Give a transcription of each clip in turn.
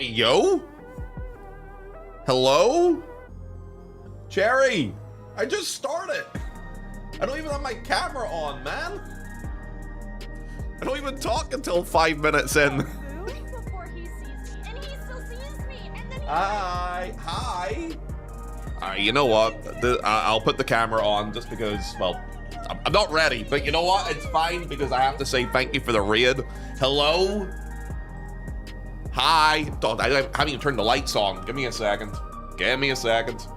Hey, yo? Hello? Cherry, I just started. I don't even have my camera on, man. I don't even talk until 5 minutes in. Before he sees me, and he still sees me, and then he Hi. Alright, you know what? I'll put the camera on just because, well, I'm not ready, but you know what? It's fine because I have to say thank you for the raid. Hello? Hi. I haven't even turned the lights on. Give me a second. Give me a second.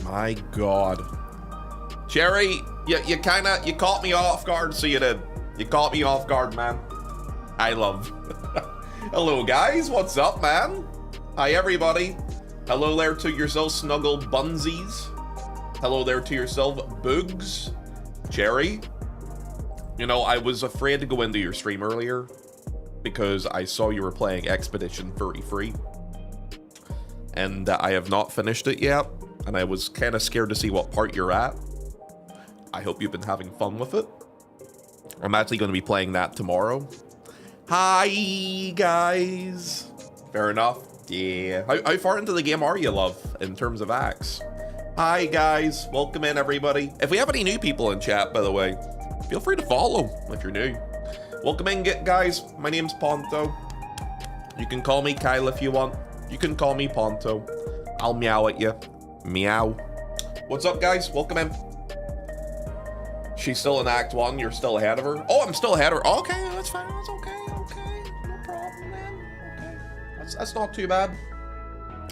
My God. Cherry, you caught me off guard, so you did. You caught me off guard, man. I love. Hello, guys. What's up, man? Hi, everybody. Hello there to yourself, Snuggle Bunsies. Hello there to yourself, Boogs. Cherry. You know, I was afraid to go into your stream earlier because I saw you were playing Expedition Furry Free. And I have not finished it yet. And I was kind of scared to see what part you're at. I hope you've been having fun with it. I'm actually going to be playing that tomorrow. Hi, guys. Fair enough. Yeah. How far into the game are you, love, in terms of acts? Hi, guys. Welcome in, everybody. If we have any new people in chat, by the way, feel free to follow if you're new. Welcome in, guys. My name's Ponto. You can call me Kyle if you want. You can call me Ponto. I'll meow at you. Meow. What's up, guys? Welcome in. She's still in Act 1. You're still ahead of her. Oh, I'm still ahead of her. Okay, that's fine. That's okay. Okay. No problem, man. Okay. That's not too bad.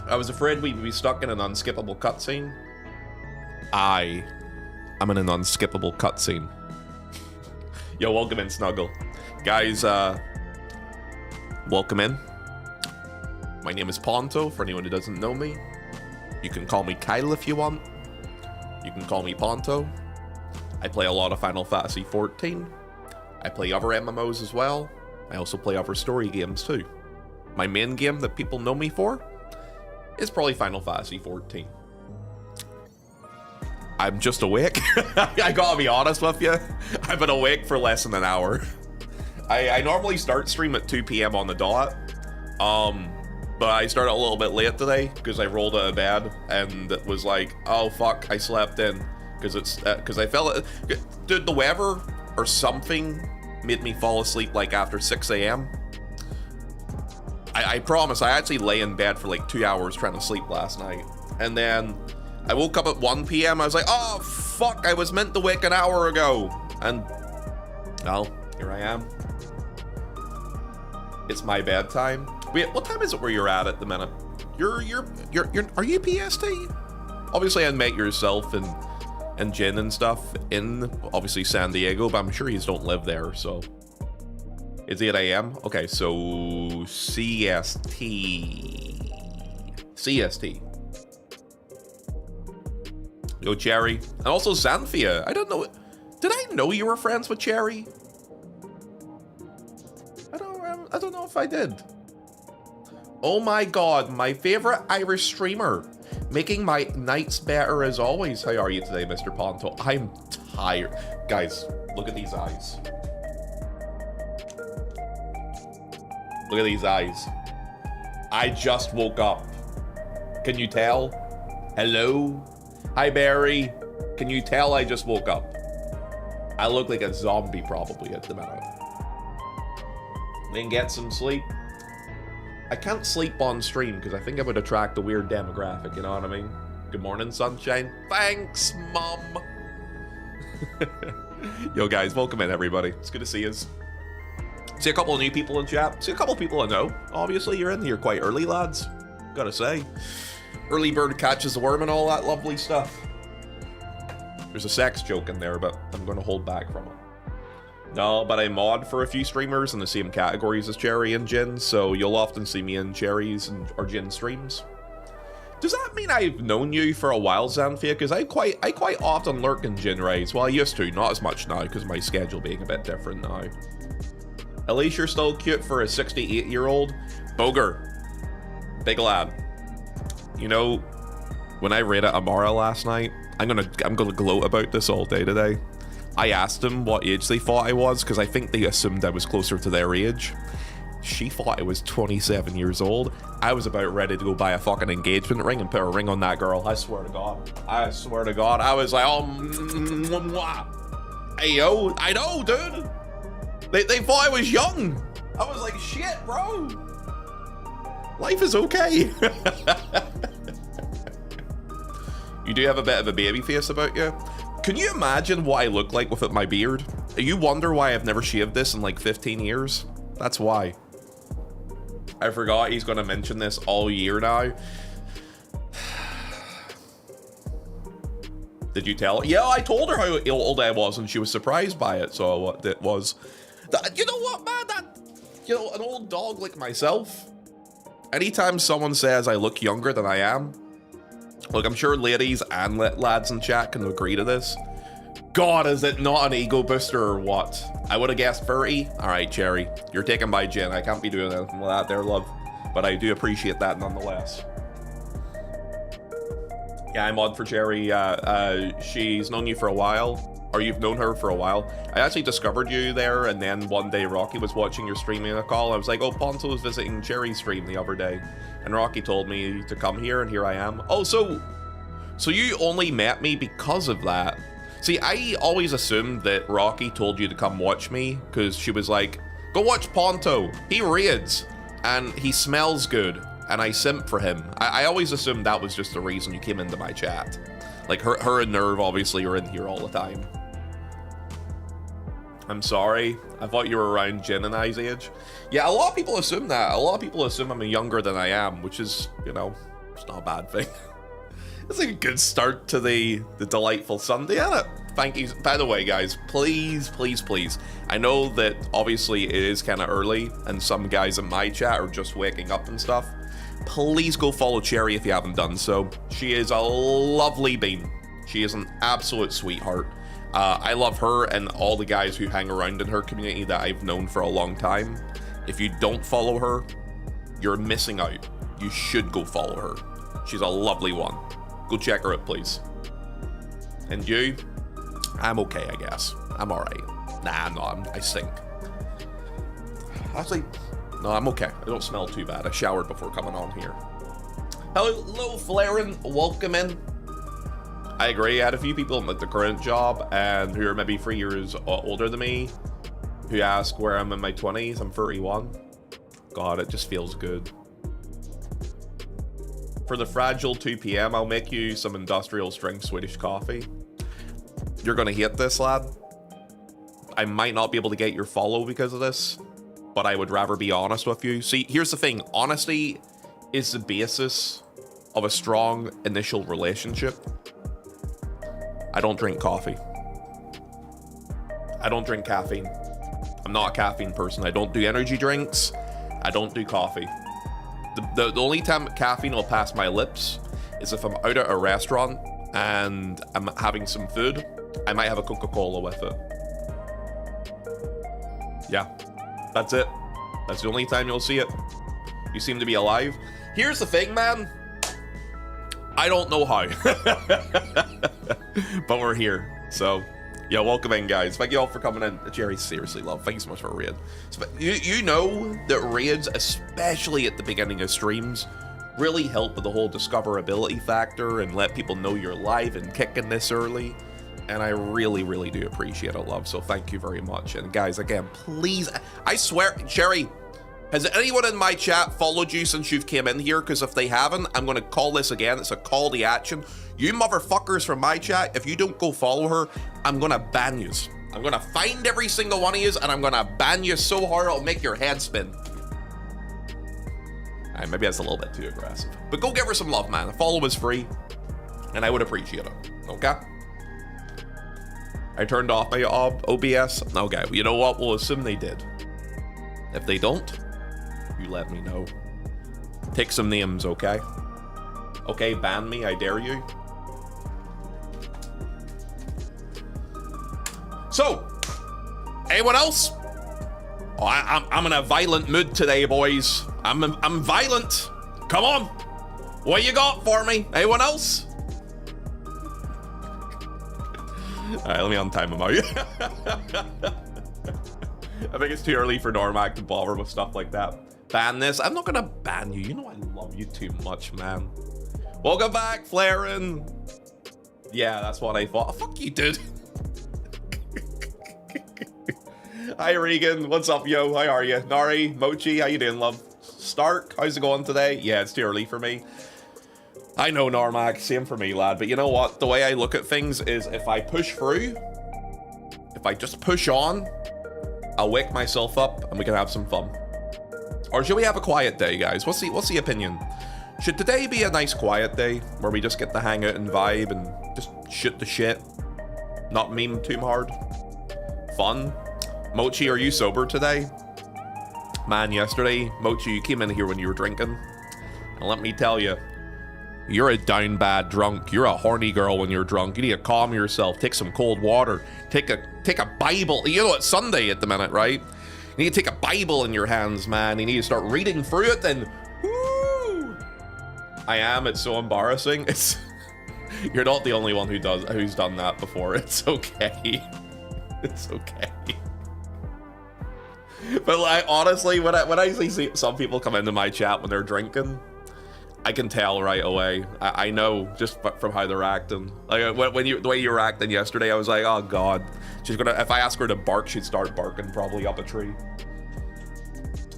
I was afraid we'd be stuck in an unskippable cutscene. I am in an unskippable cutscene. Yo, welcome in, Snuggle. Guys, welcome in. My name is Ponto, for anyone who doesn't know me. You can call me Kyle if you want. You can call me Ponto. I play a lot of Final Fantasy XIV. I play other MMOs as well. I also play other story games too. My main game that people know me for is probably Final Fantasy XIV. I'm just awake. I gotta be honest with you. I've been awake for less than an hour. I normally start stream at 2 p.m. on the dot. But I started a little bit late today because I rolled out of bed and it was like, oh fuck, I slept in because I fell. Dude, the weather or something made me fall asleep like after 6 a.m. I promise, I actually lay in bed for like 2 hours trying to sleep last night, and then I woke up at 1 p.m. I was like, oh fuck, I was meant to wake an hour ago, and well, here I am. It's my bedtime. Wait, what time is it where you're at the minute? Are you PST? Obviously, I'd met yourself and Jin and stuff in obviously San Diego, but I'm sure you don't live there, so. It's 8 a.m. Okay, so CST. Yo, Cherry. And also Xanthia. I don't know. Did I know you were friends with Cherry? I don't know if I did. Oh my God, my favorite Irish streamer. Making my nights better as always. How are you today, Mr. Ponto? I'm tired. Guys, look at these eyes. Look at these eyes. I just woke up. Can you tell? Hello? Hi, Barry. Can you tell I just woke up? I look like a zombie probably at the minute. Then get some sleep. I can't sleep on stream because I think I would attract a weird demographic, you know what I mean? Good morning, sunshine. Thanks, Mom. Yo, guys, welcome in, everybody. It's good to see you. See a couple of new people in chat. See a couple of people I know. Obviously, you're in here quite early, lads. Gotta say. Early bird catches the worm and all that lovely stuff. There's a sex joke in there, but I'm going to hold back from it. No, but I mod for a few streamers in the same categories as Cherry and Jin, so you'll often see me in Cherry's or Jin streams. Does that mean I've known you for a while, Xanthia? Because I quite often lurk in Jin raids. Well, I used to, not as much now, because my schedule being a bit different now. At least you're still cute for a 68-year-old. Boger. Big lad. You know, when I raided Amara last night, I'm gonna gloat about this all day today. I asked them what age they thought I was, because I think they assumed I was closer to their age. She thought I was 27 years old. I was about ready to go buy a fucking engagement ring and put a ring on that girl. I swear to God. I swear to God. I was like, oh, hey, yo. I know, dude. They thought I was young. I was like, shit, bro. Life is okay. You do have a bit of a baby face about you. Can you imagine what I look like without my beard? You wonder why I've never shaved this in like 15 years? That's why. I forgot he's gonna mention this all year now. Did you tell her? Yeah, I told her how old I was and she was surprised by it, so what it was. You know what, man? You know, an old dog like myself, anytime someone says I look younger than I am, look, I'm sure ladies and lads in chat can agree to this. God, is it not an ego booster or what? I would have guessed 30. All right, Cherry, you're taken by Jen. I can't be doing anything with that there, love. But I do appreciate that nonetheless. Yeah, I'm on for Cherry. She's known you for a while, or you've known her for a while. I actually discovered you there, and then one day Rocky was watching your stream in a call. I was like, oh, Ponto was visiting Cherry's stream the other day. And Rocky told me to come here, and here I am. Oh, so you only met me because of that. See, I always assumed that Rocky told you to come watch me, because she was like, go watch Ponto. He raids, and he smells good, and I simp for him. I always assumed that was just the reason you came into my chat. Like, her and Nerve obviously are in here all the time. I'm sorry. I thought you were around Jen and I's age. Yeah, a lot of people assume that. A lot of people assume I'm younger than I am, which is, you know, it's not a bad thing. It's like a good start to the delightful Sunday, isn't it? Thank you. By the way, guys, please, please, please. I know that obviously it is kind of early, and some guys in my chat are just waking up and stuff. Please go follow Cherry if you haven't done so. She is a lovely bean. She is an absolute sweetheart. I love her and all the guys who hang around in her community that I've known for a long time. If you don't follow her, you're missing out. You should go follow her. She's a lovely one. Go check her out, please. And you? I'm okay, I guess. I'm alright. Nah, I'm not. I stink. Actually, no, I'm okay. I don't smell too bad. I showered before coming on here. Hello, Flaren. Welcome in. I agree. I had a few people in like the current job and who are maybe 3 years older than me who ask where I'm in my 20s. I'm 31. God, it just feels good. For the fragile 2 p.m., I'll make you some industrial strength Swedish coffee. You're gonna hate this, lad. I might not be able to get your follow because of this, but I would rather be honest with you. See, here's the thing. Honesty is the basis of a strong initial relationship. I don't drink coffee. I don't drink caffeine. I'm not a caffeine person. I don't do energy drinks. I don't do coffee. The only time caffeine will pass my lips is if I'm out at a restaurant and I'm having some food. I might have a Coca-Cola with it. Yeah, that's it. That's the only time you'll see it. You seem to be alive. Here's the thing, man. I don't know how. But we're here. So, yeah, welcome in, guys. Thank you all for coming in. Jerry, seriously, love. Thank you so much for a raid. So, you know that raids, especially at the beginning of streams, really help with the whole discoverability factor and let people know you're live and kicking this early. And I really, really do appreciate it, love. So thank you very much. And guys, again, please, I swear, Cherry, has anyone in my chat followed you since you've came in here? Because if they haven't, I'm going to call this again. It's a call to action. You motherfuckers from my chat, if you don't go follow her, I'm going to ban yous. I'm going to find every single one of yous, and I'm going to ban you so hard it'll make your head spin. All right, maybe that's a little bit too aggressive. But go give her some love, man. A follow is free, and I would appreciate it. Okay? I turned off my OBS. Okay, you know what? We'll assume they did. If they don't, you let me know. Pick some names, okay? Okay, ban me, I dare you. So, anyone else? Oh, I'm in a violent mood today, boys. I'm violent. Come on. What you got for me? Anyone else? All right, let me untime him out. I think it's too early for Normac to bother with stuff like that. Ban this? I'm not gonna ban you. You know I love you too much, man. Welcome back, Flaren. Yeah, that's what I thought. Oh, fuck you, dude. Hi, Regan. What's up, yo? How are you? Nari, Mochi, how you doing, love? Stark, how's it going today? Yeah, it's too early for me. I know, Normac. Same for me, lad. But you know what? The way I look at things is if I push through, if I just push on, I'll wake myself up and we can have some fun. Or should we have a quiet day, guys? What's the opinion? Should today be a nice quiet day where we just get to hang out and vibe and just shoot the shit? Not meme too hard? Fun? Mochi, are you sober today? Man, yesterday, Mochi, you came in here when you were drinking. And let me tell you, you're a down bad drunk. You're a horny girl when you're drunk. You need to calm yourself. Take some cold water. Take a Bible. You know, it's Sunday at the minute, right? You need to take a Bible in your hands, man. You need to start reading through it and woo! I am. It's so embarrassing. It's you're not the only one who's done that before. It's okay. It's okay. But like honestly, when I see some people come into my chat when they're drinking, I can tell right away. I know just from how they're acting. Like the way you were acting yesterday, I was like, oh god, she's gonna. If I ask her to bark, she'd start barking probably up a tree.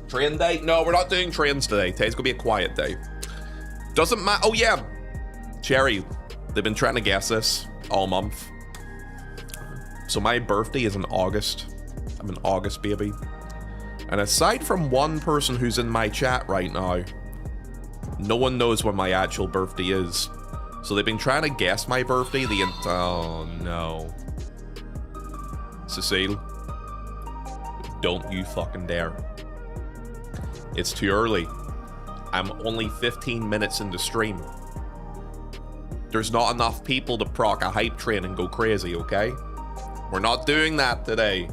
Train day? No, we're not doing trains today. Today's gonna be a quiet day. Doesn't matter. Oh yeah, Cherry. They've been trying to guess this all month. So my birthday is in August. I'm an August baby. And aside from one person who's in my chat right now, no one knows when my actual birthday is. So they've been trying to guess my birthday oh no. Cecile, don't you fucking dare. It's too early. I'm only 15 minutes into stream. There's not enough people to proc a hype train and go crazy, okay? We're not doing that today.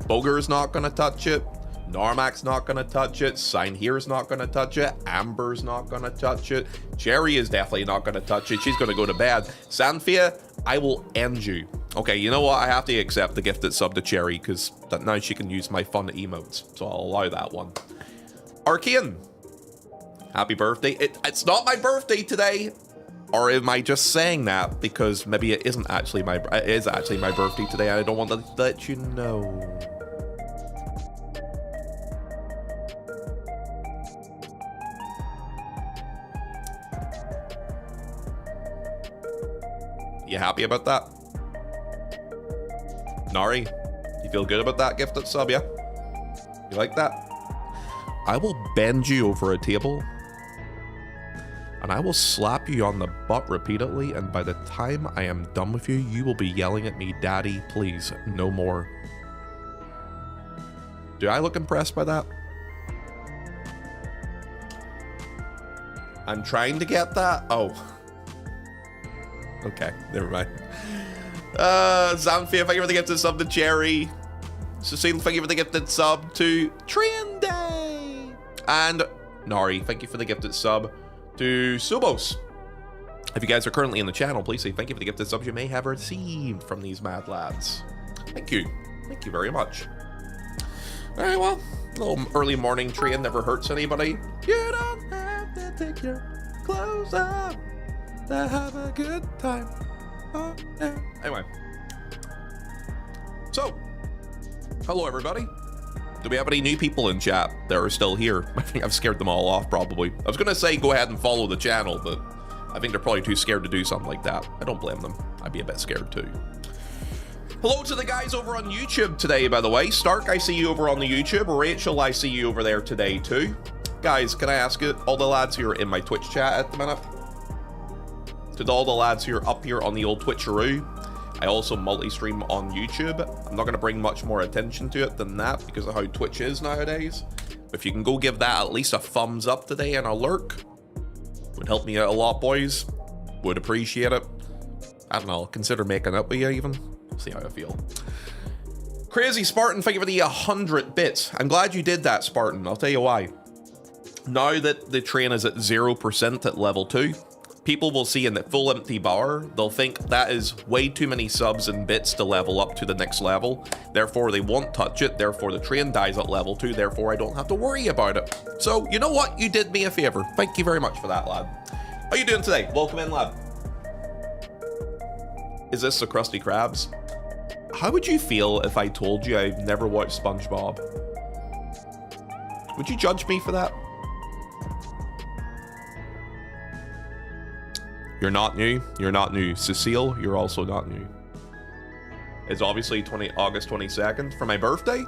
Boger's not gonna touch it. Normac's not gonna touch it. Sign Here's not gonna touch it. Amber's not gonna touch it. Cherry is definitely not gonna touch it. She's gonna go to bed. Sanfia, I will end you. Okay, you know what? I have to accept the gifted sub to Cherry because now she can use my fun emotes. So I'll allow that one. Arkean, happy birthday. It's not my birthday today. Or am I just saying that because maybe it isn't actually it is actually my birthday today and I don't want to let you know. You happy about that? Nari, you feel good about that gifted sub, yeah? You like that? I will bend you over a table and I will slap you on the butt repeatedly, and by the time I am done with you, you will be yelling at me, Daddy, please, no more. Do I look impressed by that? I'm trying to get that? Oh. Okay, never mind. Zamfia, thank you for the gifted sub to Cherry. Cecile, thank you for the gifted sub to Train Day. And Nari, thank you for the gifted sub to Subos. If you guys are currently in the channel, please say thank you for the gifted subs you may have received from these mad lads. Thank you. Thank you very much. Alright, well, a little early morning train never hurts anybody. You don't have to take your clothes off to have a good time. Oh, yeah. Anyway. So, hello everybody. Do we have any new people in chat that are still here? I think I've scared them all off, probably. I was going to say go ahead and follow the channel, but I think they're probably too scared to do something like that. I don't blame them. I'd be a bit scared too. Hello to the guys over on YouTube today, by the way. Stark, I see you over on the YouTube. Rachel, I see you over there today too. Guys, can I ask you, all the lads who are in my Twitch chat at the minute, to all the lads who are up here on the old Twitcheroo, I also multi-stream on YouTube. I'm not going to bring much more attention to it than that because of how Twitch is nowadays. But if you can go give that at least a thumbs up today and a lurk, would help me out a lot, boys. Would appreciate it. I don't know, I'll consider making up with you even. See how I feel. Crazy Spartan, thank you for the 100 bits. I'm glad you did that, Spartan. I'll tell you why. Now that the train is at 0% at level 2, people will see in the full empty bar, they'll think that is way too many subs and bits to level up to the next level. Therefore, they won't touch it. Therefore, the train dies at level 2. Therefore, I don't have to worry about it. So, you know what? You did me a favor. Thank you very much for that, lad. How you doing today? Welcome in, lad. Is this the Krusty Krabs? How would you feel if I told you I've never watched SpongeBob? Would you judge me for that? You're not new. You're not new. Cecile, you're also not new. It's obviously August 22nd for my birthday.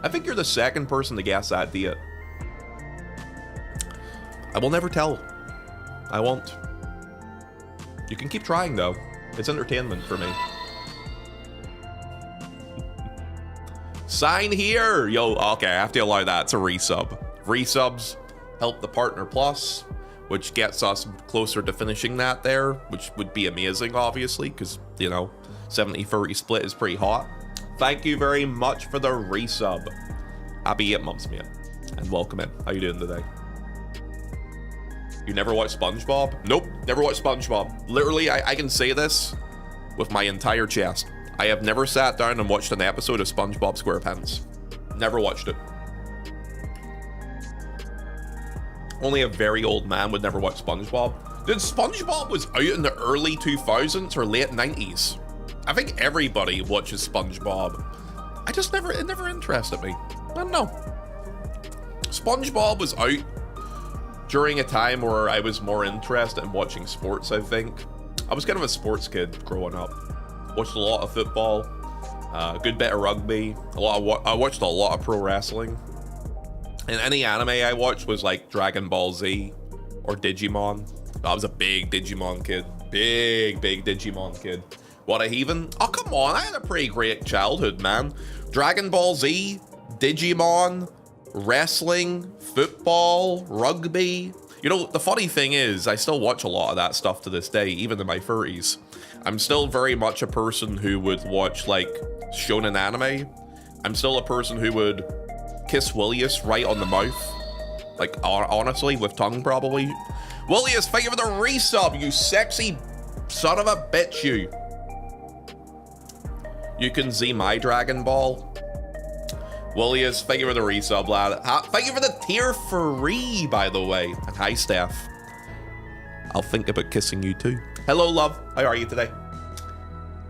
I think you're the second person to guess that date. I will never tell. I won't. You can keep trying though. It's entertainment for me. Sign here! Yo, okay, I have to allow that. It's a resub. Resubs help the Partner Plus, which gets us closer to finishing that there, which would be amazing, obviously, because, you know, 70-30 split is pretty hot. Thank you very much for the resub. Happy 8 months, mate. And welcome in. How you doing today? You never watched SpongeBob? Nope, never watched SpongeBob. Literally, I can say this with my entire chest. I have never sat down and watched an episode of SpongeBob SquarePants. Never watched it. Only a very old man would never watch SpongeBob. Dude, SpongeBob was out in the early 2000s or late 90s. I think everybody watches SpongeBob. It never interested me. I don't know. SpongeBob was out during a time where I was more interested in watching sports, I think. I was kind of a sports kid growing up. Watched a lot of football, a good bit of rugby, I watched a lot of pro wrestling. And any anime I watched was like Dragon Ball Z or Digimon. I was a big Digimon kid. Big Digimon kid. What a heathen. Oh, come on. I had a pretty great childhood, man. Dragon Ball Z, Digimon, wrestling, football, rugby. You know, the funny thing is, I still watch a lot of that stuff to this day, even in my 30s. I'm still very much a person who would watch, like, shonen anime. I'm still a person who would kiss Willius right on the mouth. Like, honestly, with tongue, probably. Willius, thank you for the resub, you sexy son of a bitch, you. You can see my Dragon Ball. Willius, thank you for the resub, lad. Thank you for the tier 3, by the way. And hi, Steph. I'll think about kissing you too. Hello, love. How are you today?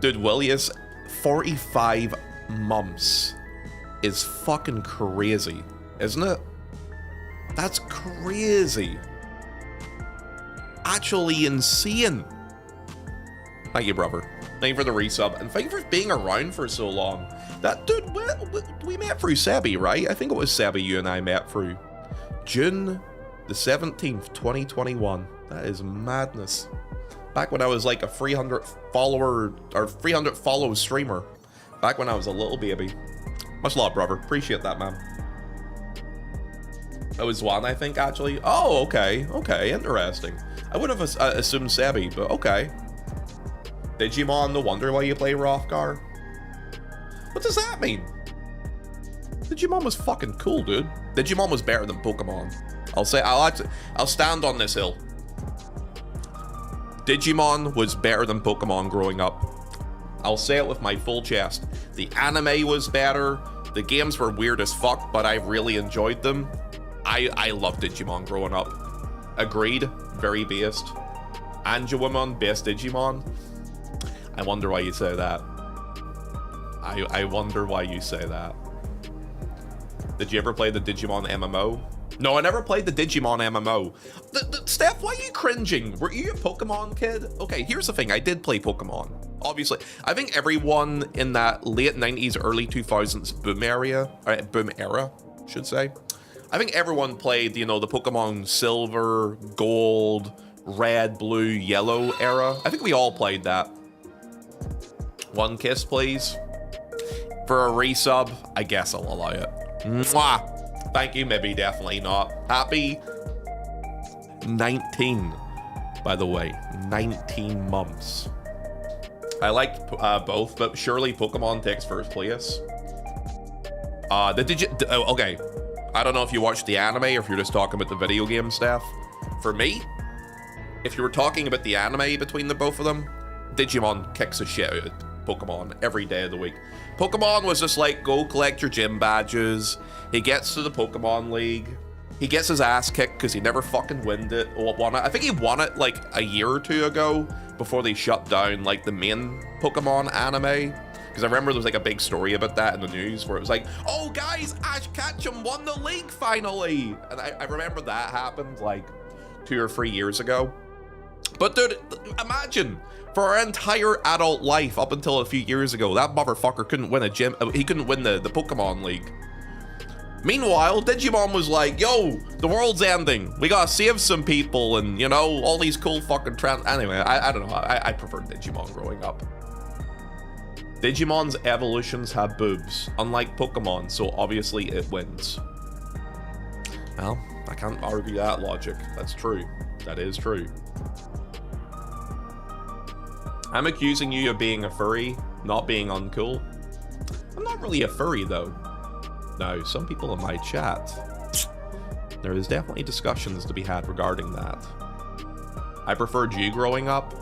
Dude, Willius, 45 months is fucking crazy, isn't it? That's crazy. Actually insane. Thank you, brother. Thank you for the resub, and thank you for being around for so long. That dude, we met through Sebi, right? I think it was Sebi you and I met through. June the 17th, 2021. That is madness. Back when I was like a 300 follower or 300 follow streamer. Back when I was a little baby. Much love, brother. Appreciate that, man. That was one, I think, actually. Oh, okay. Okay, interesting. I would have assumed Sebi, but okay. Digimon, no wonder why you play Rothgar. What does that mean? Digimon was fucking cool, dude. Digimon was better than Pokemon. I'll stand on this hill. Digimon was better than Pokemon growing up. I'll say it with my full chest. The anime was better. The games were weird as fuck, but I really enjoyed them. I loved Digimon growing up. Agreed. Very based. Anjouamon, best Digimon. I wonder why you say that. I wonder why you say that. Did you ever play the Digimon MMO? No, I never played the Digimon MMO. Steph, why are you cringing? Were you a Pokemon kid? Okay, here's the thing. I did play Pokemon. Obviously, I think everyone in that late 90s, early 2000s boom era, should say. I think everyone played, you know, the Pokemon Silver, Gold, Red, Blue, Yellow era. I think we all played that. One kiss, please. For a resub, I guess I'll allow it. Mwah! Thank you, maybe definitely not. Happy 19, by the way. 19 months. I liked both, but surely Pokemon takes first place. Okay. I don't know if you watched the anime or if you're just talking about the video game stuff. For me, if you were talking about the anime between the both of them, Digimon kicks the shit out of Pokemon every day of the week. Pokemon was just like, go collect your gym badges. He gets to the Pokemon League. He gets his ass kicked because he never fucking won it. I think he won it like a year or two ago before they shut down like the main Pokemon anime. Because I remember there was like a big story about that in the news where it was like, oh guys, Ash Ketchum won the league finally. And I remember that happened like 2 or 3 years ago. But dude, imagine for our entire adult life up until a few years ago, that motherfucker couldn't win he couldn't win the Pokemon League. Meanwhile, Digimon was like, yo, the world's ending. We gotta save some people and, you know, all these cool fucking Anyway, I don't know. I preferred Digimon growing up. Digimon's evolutions have boobs, unlike Pokemon, so obviously it wins. Well, I can't argue that logic. That's true. That is true. I'm accusing you of being a furry, not being uncool. I'm not really a furry, though. No, some people in my chat, there is definitely discussions to be had regarding that. I preferred you growing up.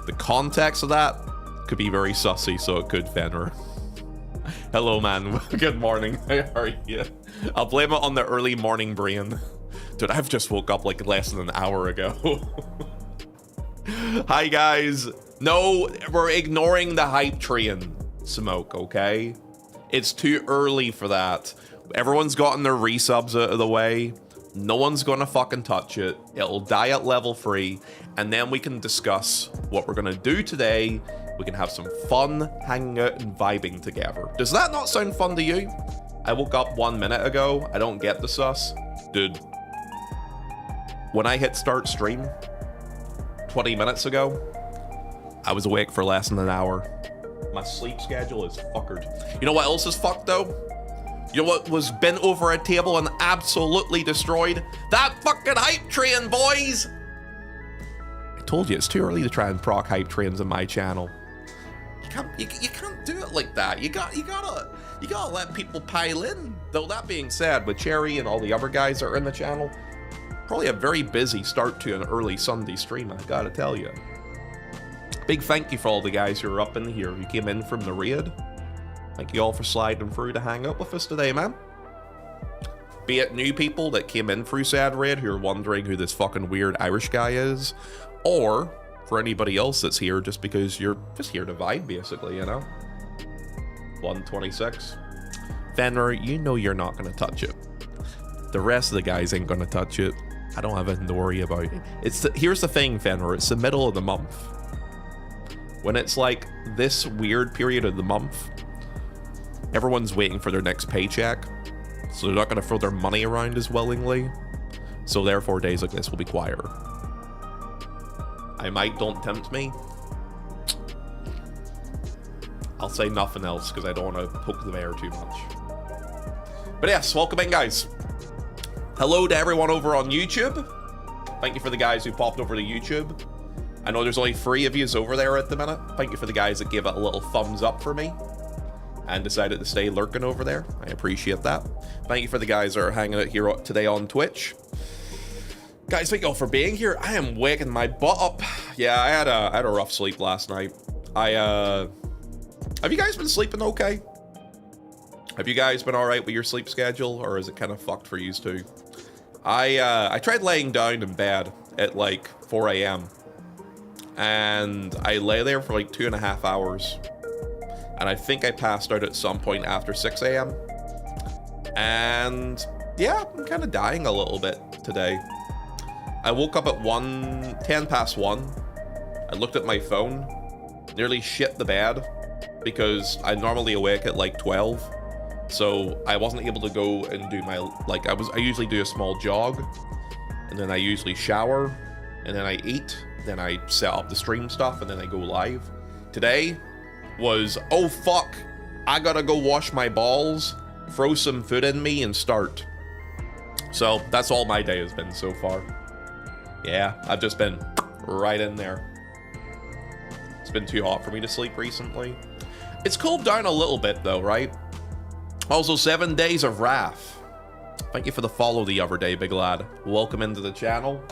The context of that could be very sussy, so it could, Fenrir. Hello, man. Good morning. How are you? I'll blame it on the early morning brain. Dude, I've just woke up like less than an hour ago. Hi, guys. No, we're ignoring the hype train, Smoke, okay? It's too early for that. Everyone's gotten their resubs out of the way. No one's gonna fucking touch it. It'll die at level 3, and then we can discuss what we're gonna do today. We can have some fun hanging out and vibing together. Does that not sound fun to you? I woke up 1 minute ago. I don't get the sus. Dude, when I hit start stream 20 minutes ago, I was awake for less than an hour. My sleep schedule is fuckered. You know what else is fucked though? You know what was bent over a table and absolutely destroyed? That fucking hype train, boys! I told you, it's too early to try and proc hype trains on my channel. You can't do it like that. You gotta let people pile in. Though that being said, with Cherry and all the other guys that are in the channel, probably a very busy start to an early Sunday stream, I gotta tell you. Big thank you for all the guys who are up in here who came in from the raid. Thank you all for sliding through to hang out with us today, man. Be it new people that came in through said raid who are wondering who this fucking weird Irish guy is, or for anybody else that's here just because you're just here to vibe, basically, you know? 126. Fenrir, you know you're not gonna touch it. The rest of the guys ain't gonna touch it. I don't have anything to worry about. Here's the thing, Fenrir, it's the middle of the month. When it's like this weird period of the month, everyone's waiting for their next paycheck, so they're not going to throw their money around as willingly. So therefore, days like this will be quieter. I might, don't tempt me. I'll say nothing else because I don't want to poke the bear too much. But yes, welcome in, guys. Hello to everyone over on YouTube. Thank you for the guys who popped over to YouTube. I know there's only 3 of yous over there at the minute. Thank you for the guys that gave it a little thumbs up for me and decided to stay lurking over there. I appreciate that. Thank you for the guys that are hanging out here today on Twitch. Guys, thank you all for being here. I am waking my butt up. Yeah, I had a rough sleep last night. Have you guys been sleeping okay? Have you guys been all right with your sleep schedule, or is it kind of fucked for you too? I tried laying down in bed at like 4 a.m. and I lay there for like 2.5 hours. And I think I passed out at some point after 6 a.m. And yeah, I'm kind of dying a little bit today. I woke up at 10 past 1. I looked at my phone, nearly shit the bed because I'm normally awake at like 12. So I wasn't able to go and do my, like, I usually do a small jog, and then I usually shower, and then I eat, then I set up the stream stuff, and then I go live. Today was, oh fuck, I gotta go wash my balls, throw some food in me, and start. So that's all my day has been so far. Yeah, I've just been right in there. It's been too hot for me to sleep recently. It's cooled down a little bit though, right? Also, 7 days of wrath. Thank you for the follow the other day, big lad. Welcome into the channel.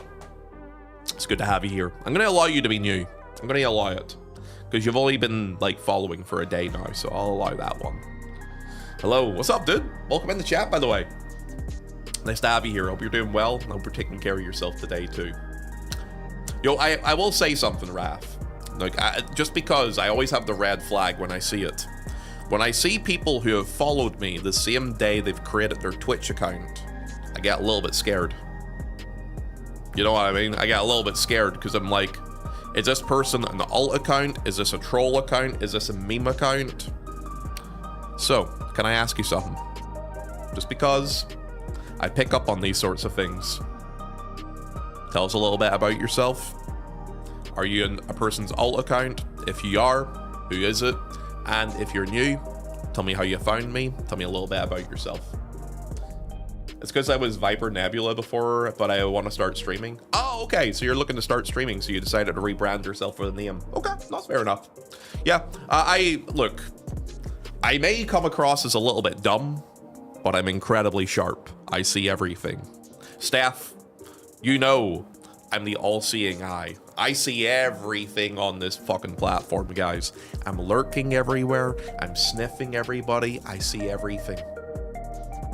It's good to have you here. I'm going to allow you to be new. I'm going to allow it. Because you've only been, like, following for a day now, so I'll allow that one. Hello, what's up, dude? Welcome in the chat, by the way. Nice to have you here. Hope you're doing well. Hope you're taking care of yourself today, too. Yo, I will say something, Raph. Like, just because I always have the red flag when I see it. When I see people who have followed me the same day they've created their Twitch account, I get a little bit scared. You know what I mean? I get a little bit scared because I'm like, is this person an alt account? Is this a troll account? Is this a meme account? So, can I ask you something? Just because I pick up on these sorts of things. Tell us a little bit about yourself. Are you in a person's alt account? If you are, who is it? And if you're new, tell me how you found me. Tell me a little bit about yourself. It's because I was Viper Nebula before, but I want to start streaming. Oh, okay. So you're looking to start streaming, so you decided to rebrand yourself with a name. Okay, that's fair enough. Yeah, look, I may come across as a little bit dumb, but I'm incredibly sharp. I see everything. Steph, you know I'm the all-seeing eye. I see everything on this fucking platform, guys. I'm lurking everywhere. I'm sniffing everybody. I see everything.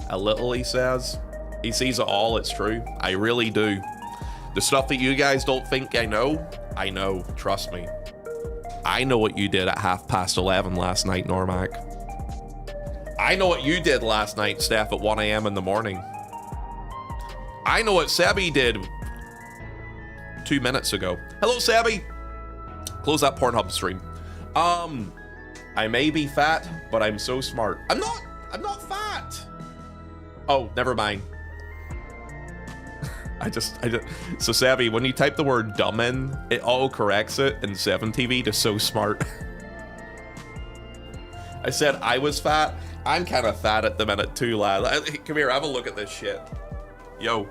A little, he says. He sees it all, it's true. I really do. The stuff that you guys don't think I know, trust me. I know what you did at 11:30 last night, Normac. I know what you did last night, Steph, at 1 a.m. in the morning. I know what Sebi did 2 minutes ago. Hello, Sebi. Close that Pornhub stream. I may be fat, but I'm so smart. I'm not fat. Oh, never mind. I just, so Savvy, when you type the word dumb in, it auto corrects it in 7TV to so smart. I said I was fat. I'm kind of fat at the minute too, lad. Come here, have a look at this shit. Yo,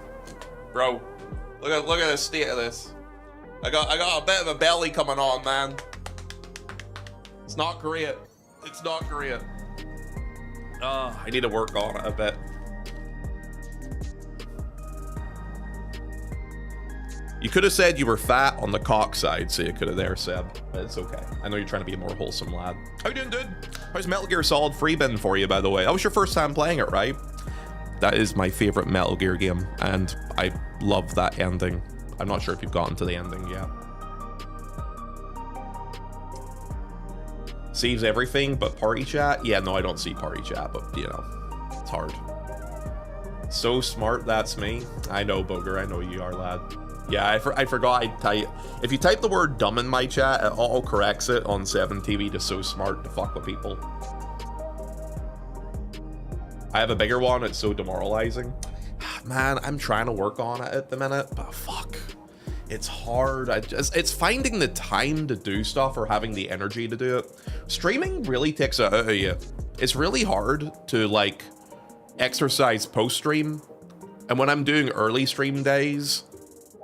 bro, look at the state of this. I got a bit of a belly coming on, man. It's not great. It's not great. I need to work on it a bit. You could have said you were fat on the cock side, so you could have there, Seb. But it's okay. I know you're trying to be a more wholesome lad. How you doing, dude? How's Metal Gear Solid Free been for you, by the way? That was your first time playing it, right? That is my favorite Metal Gear game, and I love that ending. I'm not sure if you've gotten to the ending yet. Saves everything but party chat? Yeah, no, I don't see party chat, but, you know, it's hard. So smart, that's me. I know, Booger, I know you are, lad. Yeah, I forgot I'd type. If you type the word dumb in my chat, it auto corrects it on 7TV to so smart to fuck with people. I have a bigger one, it's so demoralizing. Man, I'm trying to work on it at the minute, but fuck. It's hard. It's finding the time to do stuff or having the energy to do it. Streaming really takes it out of you. It's really hard to like exercise post-stream. And when I'm doing early stream days,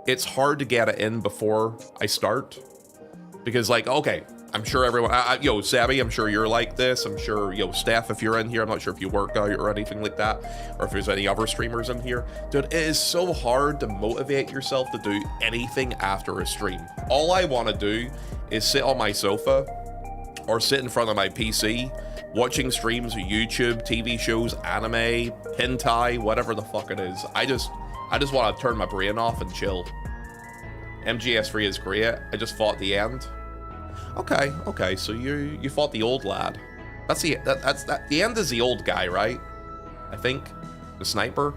it's hard to get it in before I start. Because like, okay, I'm sure everyone, yo, Sabby, I'm sure you're like this. I'm sure, yo, Steph, if you're in here, I'm not sure if you work out or anything like that, or if there's any other streamers in here. Dude, it is so hard to motivate yourself to do anything after a stream. All I want to do is sit on my sofa or sit in front of my PC, watching streams of YouTube, TV shows, anime, hentai, whatever the fuck it is. I just want to turn my brain off and chill. MGS3 is great. I just fought the end. Okay, so you fought the old lad. That's the end is the old guy, right? I think the sniper.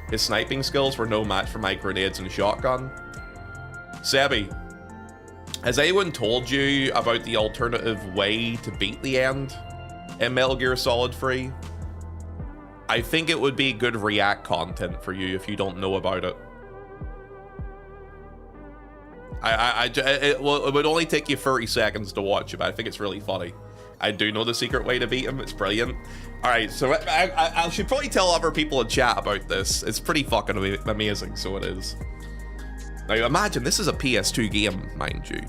His sniping skills were no match for my grenades and shotgun. Sebi, has anyone told you about the alternative way to beat the end in Metal Gear Solid 3? I think it would be good React content for you if you don't know about it. It would only take you 30 seconds to watch it, but I think it's really funny. I do know the secret way to beat him. It's brilliant. All right, so I should probably tell other people in chat about this. It's pretty fucking amazing, so it is. Now, imagine, this is a PS2 game, mind you.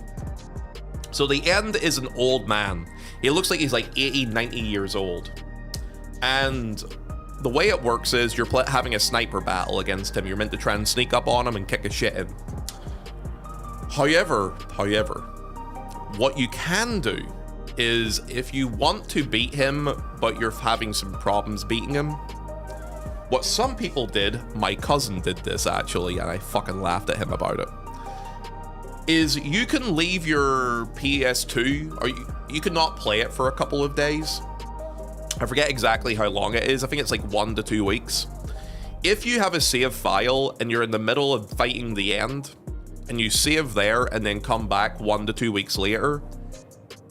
So the end is an old man. He looks like he's like 80, 90 years old. And the way it works is you're having a sniper battle against him. You're meant to try and sneak up on him and kick his shit in. However, what you can do is if you want to beat him, but you're having some problems beating him, what some people did, my cousin did this actually, and I fucking laughed at him about it, is you can leave your PS2, or you can not play it for a couple of days. I forget exactly how long it is. I think it's like 1 to 2 weeks. If you have a save file and you're in the middle of fighting the end, and you save there and then come back 1 to 2 weeks later,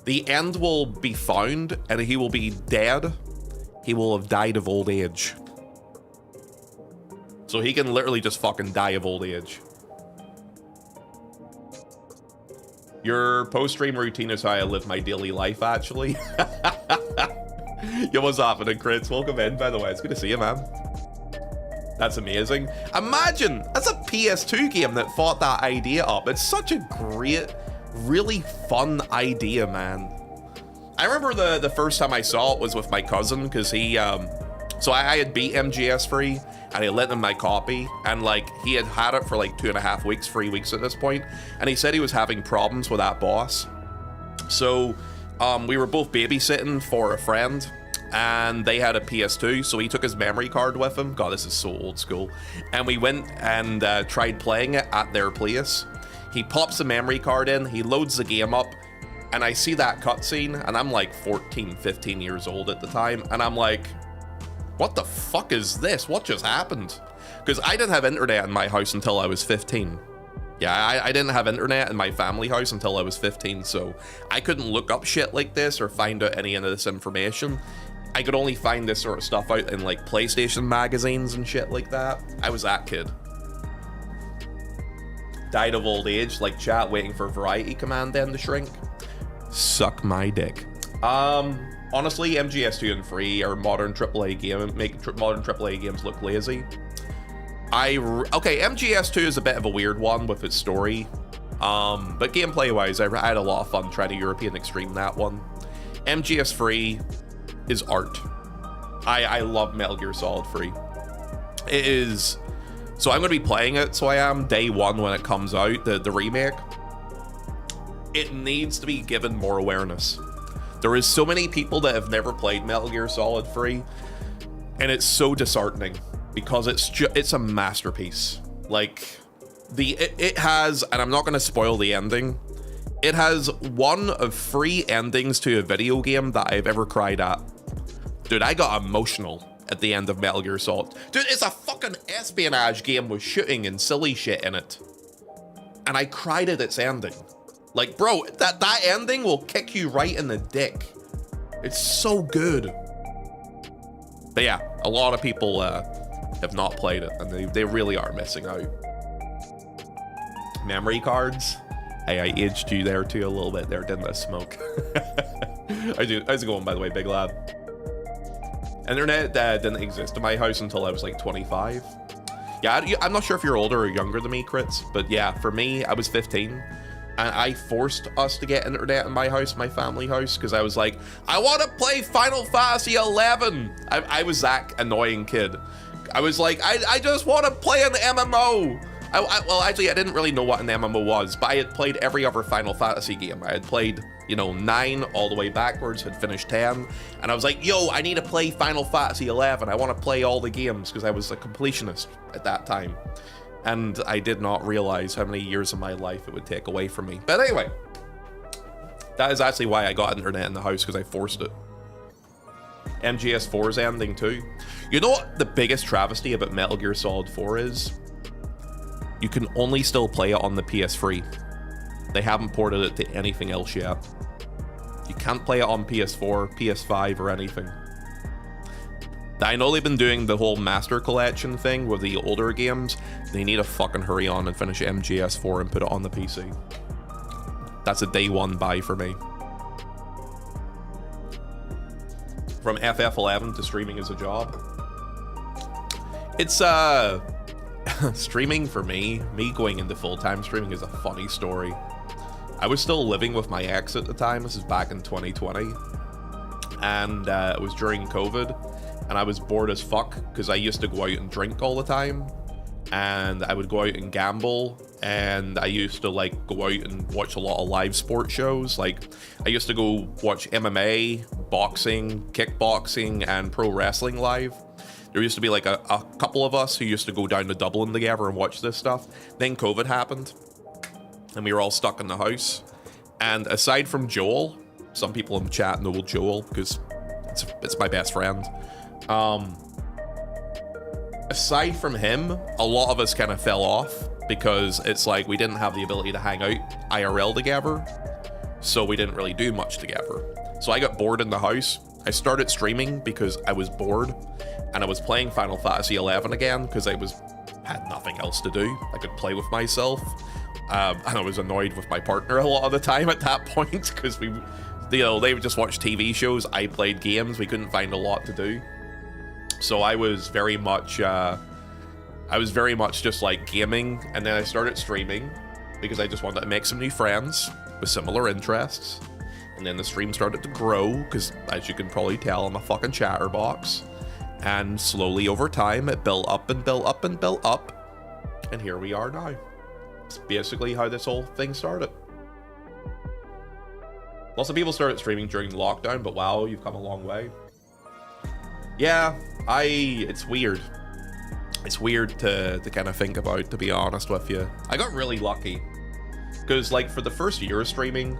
the end will be found and he will be dead. He will have died of old age. So he can literally just fucking die of old age. Your post-stream routine is how I live my daily life, actually. Yo, what's happening, Crits? Welcome in, by the way. It's good to see you, man. That's amazing. Imagine, that's a PS2 game that thought that idea up. It's such a great, really fun idea, man. I remember the first time I saw it was with my cousin, because he, so I had beat MGS3, and I lent him my copy, and like, he had it for like 2.5 weeks, 3 weeks at this point, and he said he was having problems with that boss. So, we were both babysitting for a friend, and they had a PS2, so he took his memory card with him. God, this is so old school. And we went and tried playing it at their place. He pops the memory card in, he loads the game up, and I see that cutscene, and I'm like 14, 15 years old at the time, and I'm like, what the fuck is this? What just happened? Because I didn't have internet in my house until I was 15. Yeah, I didn't have internet in my family house until I was 15, so I couldn't look up shit like this or find out any of this information. I could only find this sort of stuff out in like PlayStation magazines and shit like that. I was that kid. Died of old age, like chat, waiting for Variety Command then to shrink. Suck my dick. Honestly, MGS2 and 3 are modern AAA game, make modern AAA games look lazy. Okay, MGS2 is a bit of a weird one with its story, but gameplay-wise, I had a lot of fun trying to European Extreme that one. MGS3 is art. I love Metal Gear Solid 3. It is... So I'm going to be playing it, so I am, day one when it comes out, the remake. It needs to be given more awareness. There is so many people that have never played Metal Gear Solid 3, and it's so disheartening. Because it's a masterpiece. Like, it has, and I'm not going to spoil the ending, it has one of 3 endings to a video game that I've ever cried at. Dude, I got emotional at the end of Metal Gear Solid. Dude, it's a fucking espionage game with shooting and silly shit in it. And I cried at its ending. Like, bro, that ending will kick you right in the dick. It's so good. But yeah, a lot of people, have not played it, and they really are missing out. Memory cards. Hey, I aged you there too a little bit there, didn't I, Smoke? How's it going, by the way, big lad? Internet didn't exist in my house until I was like 25. Yeah, I'm not sure if you're older or younger than me, Crits, but yeah, for me, I was 15. And I forced us to get internet in my house, my family house, because I was like, I want to play Final Fantasy XI. I was that annoying kid. I was like, I just want to play an MMO. Well, actually, I didn't really know what an MMO was, but I had played every other Final Fantasy game. I had played, you know, 9 all the way backwards, had finished 10, and I was like, yo, I need to play Final Fantasy XI. I want to play all the games, because I was a completionist at that time. And I did not realize how many years of my life it would take away from me. But anyway, that is actually why I got internet in the house, because I forced it. MGS4's ending too. You know what the biggest travesty about Metal Gear Solid 4 is? You can only still play it on the PS3. They haven't ported it to anything else yet. You can't play it on PS4, PS5, or anything. I know they've been doing the whole Master Collection thing with the older games. They need to fucking hurry on and finish MGS4 and put it on the PC. That's a day one buy for me. From FF11 to streaming as a job. It's, streaming for me going into full-time streaming is a funny story. I was still living with my ex at the time. This is back in 2020. And it was during COVID. and I was bored as fuck because I used to go out and drink all the time, and I would go out and gamble, and I used to like go out and watch a lot of live sports shows. Like I used to go watch MMA, boxing, kickboxing, and pro wrestling live. There used to be like a couple of us who used to go down to Dublin together and watch this stuff. Then COVID happened, and we were all stuck in the house. And aside from Joel, some people in the chat know Joel because it's my best friend. Aside from him, a lot of us kind of fell off because it's like we didn't have the ability to hang out IRL together, so we didn't really do much together. So I got bored in the house. I started streaming because I was bored, and I was playing Final Fantasy XI again because I had nothing else to do. I could play with myself, and I was annoyed with my partner a lot of the time at that point because they would just watch TV shows. I played games. We couldn't find a lot to do. So I was very much just like gaming, and then I started streaming because I just wanted to make some new friends with similar interests. And then the stream started to grow because, as you can probably tell, I'm a fucking chatterbox. And slowly over time, it built up and built up and built up. And here we are now. It's basically how this whole thing started. Lots of people started streaming during the lockdown, but wow, you've come a long way. Yeah, it's weird. It's weird to kind of think about, to be honest with you. I got really lucky. Because, like, for the first year of streaming,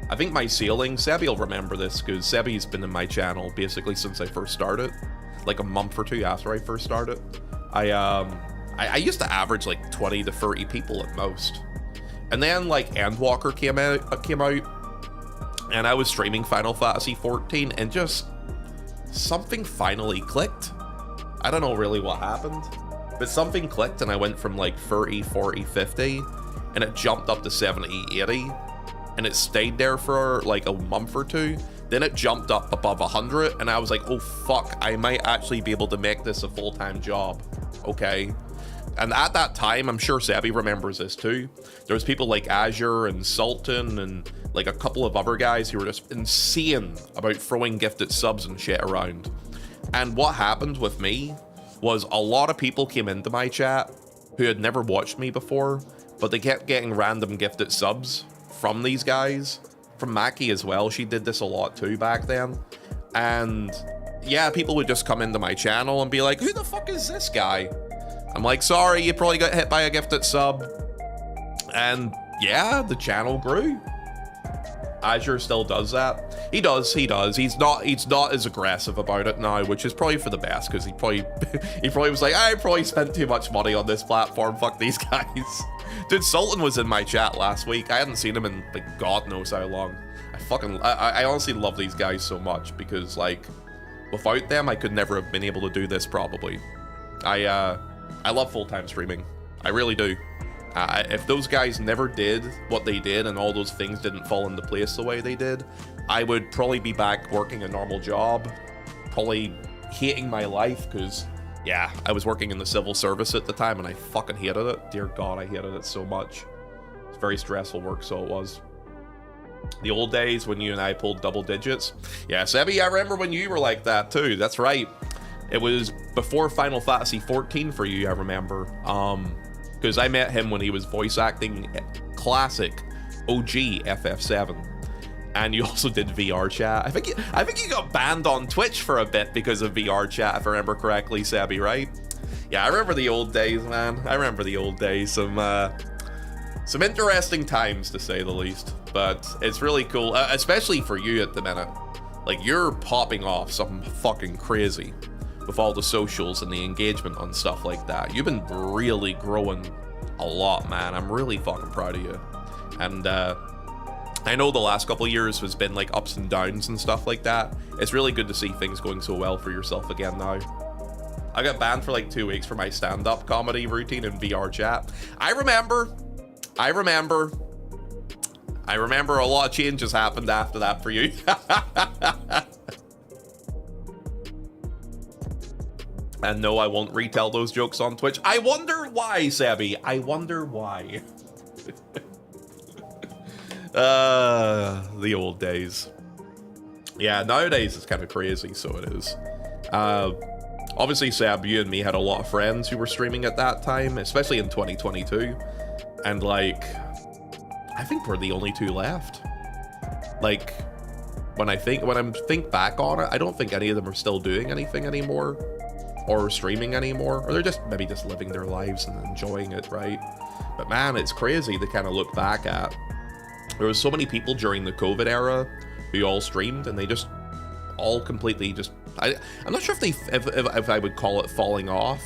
I think my ceiling, Sebi will remember this, because Sebi's been in my channel basically since I first started. Like a month or two after I first started. I used to average like 20 to 30 people at most. And then like Endwalker came out, and I was streaming Final Fantasy XIV, and just something finally clicked. I don't know really what happened, but something clicked, and I went from like 30, 40, 50, and it jumped up to 70, 80, and it stayed there for like a month or two. Then it jumped up above 100, and I was like, oh fuck, I might actually be able to make this a full-time job. Okay. And at that time, I'm sure Sebi remembers this too, there was people like Azure and Sultan and like a couple of other guys who were just insane about throwing gifted subs and shit around. And what happened with me was a lot of people came into my chat who had never watched me before, but they kept getting random gifted subs from these guys. From Mackie as well, she did this a lot too back then. And yeah, people would just come into my channel and be like, who the fuck is this guy? I'm like, sorry, you probably got hit by a gifted sub. And yeah, the channel grew. Azure still does that. He does. He's not as aggressive about it now, which is probably for the best, because he probably was like, I probably spent too much money on this platform, fuck these guys. Dude, Sultan was in my chat last week. I hadn't seen him in like God knows how long. I honestly love these guys so much, because like without them I could never have been able to do this probably. I love full-time streaming. I really do. If those guys never did what they did and all those things didn't fall into place the way they did, I would probably be back working a normal job, probably hating my life, because yeah, I was working in the civil service at the time and I fucking hated it. Dear God, I hated it so much. It's very stressful work, so it was. The old days when you and I pulled double digits. Yeah, Sebi, I remember when you were like that too. That's right. It was before Final Fantasy XIV for you, I remember. Because I met him when he was voice acting classic OG FF7. And you also did VR chat. I think you got banned on Twitch for a bit because of VR chat, if I remember correctly, Sebi, right? Yeah, I remember the old days, man. I remember the old days. Some interesting times, to say the least. But it's really cool, especially for you at the minute. Like, you're popping off something fucking crazy with all the socials and the engagement on stuff like that. You've been really growing a lot, man. I'm really fucking proud of you. And I know the last couple of years has been like ups and downs and stuff like that. It's really good to see things going so well for yourself again now. I got banned for like 2 weeks for my stand-up comedy routine in VR chat. I remember a lot of changes happened after that for you. And no, I won't retell those jokes on Twitch. I wonder why, Sebi. I wonder why. The old days. Yeah, nowadays it's kind of crazy, so it is. Obviously, Seb, you and me had a lot of friends who were streaming at that time, especially in 2022. And, like, I think we're the only two left. Like, when I think back on it, I don't think any of them are still doing anything anymore, or streaming anymore, or they're just maybe just living their lives and enjoying it, right? But man, it's crazy to kind of look back at. There was so many people during the COVID era who all streamed, and they just all completely just, I'm not sure if I would call it falling off,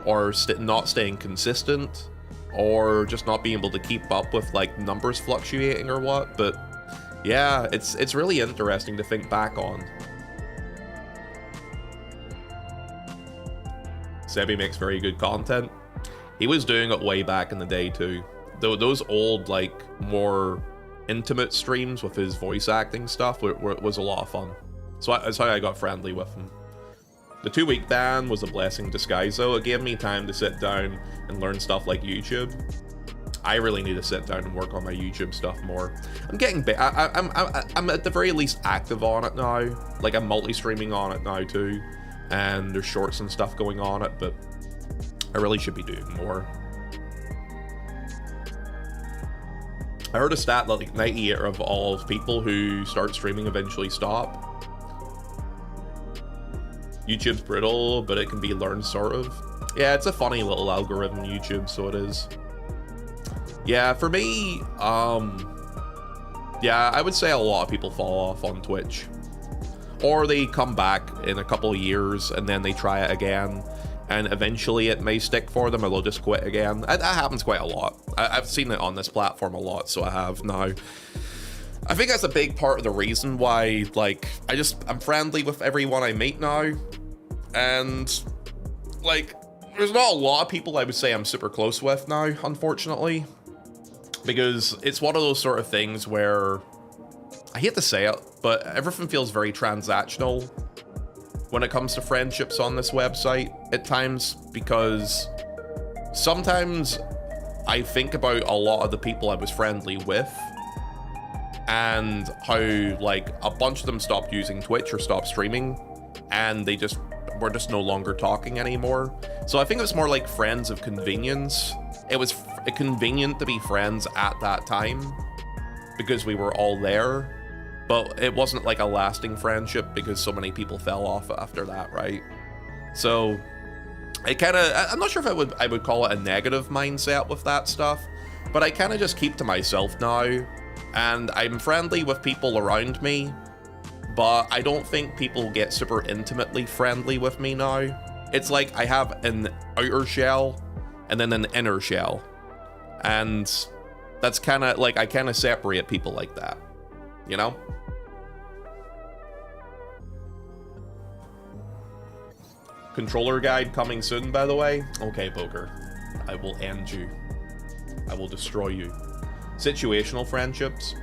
or not staying consistent, or just not being able to keep up with like numbers fluctuating or what, but yeah, it's really interesting to think back on. Sebi makes very good content. He was doing it way back in the day too. Those old, like, more intimate streams with his voice acting stuff was a lot of fun. So that's how I got friendly with him. The 2-week ban was a blessing in disguise though. It gave me time to sit down and learn stuff like YouTube. I really need to sit down and work on my YouTube stuff more. I'm getting I'm at the very least active on it now. Like, I'm multi-streaming on it now too. And there's shorts and stuff going on it, but I really should be doing more. I heard a stat that like 98 of all people who start streaming eventually stop. YouTube's brittle, but it can be learned, sort of. Yeah, it's a funny little algorithm, YouTube, so it is. Yeah, for me, yeah, I would say a lot of people fall off on Twitch. Or they come back in a couple of years and then they try it again, and eventually it may stick for them, or they'll just quit again. That happens quite a lot. I've seen it on this platform a lot, so I have now. I think that's a big part of the reason why, like, I'm friendly with everyone I meet now. And, like, there's not a lot of people I would say I'm super close with now, unfortunately. Because it's one of those sort of things where, I hate to say it, but everything feels very transactional when it comes to friendships on this website at times, because sometimes I think about a lot of the people I was friendly with and how, like, a bunch of them stopped using Twitch or stopped streaming, and we're just no longer talking anymore. So I think it's more like friends of convenience. It was convenient to be friends at that time because we were all there, but it wasn't like a lasting friendship because so many people fell off after that, right? So it kind of, I'm not sure if I would call it a negative mindset with that stuff, but I kind of just keep to myself now, and I'm friendly with people around me, but I don't think people get super intimately friendly with me now. It's like I have an outer shell and then an inner shell, and that's kind of like, I kind of separate people like that, you know? Controller guide coming soon, by the way. Okay, Poker. I will end you. I will destroy you. Situational friendships.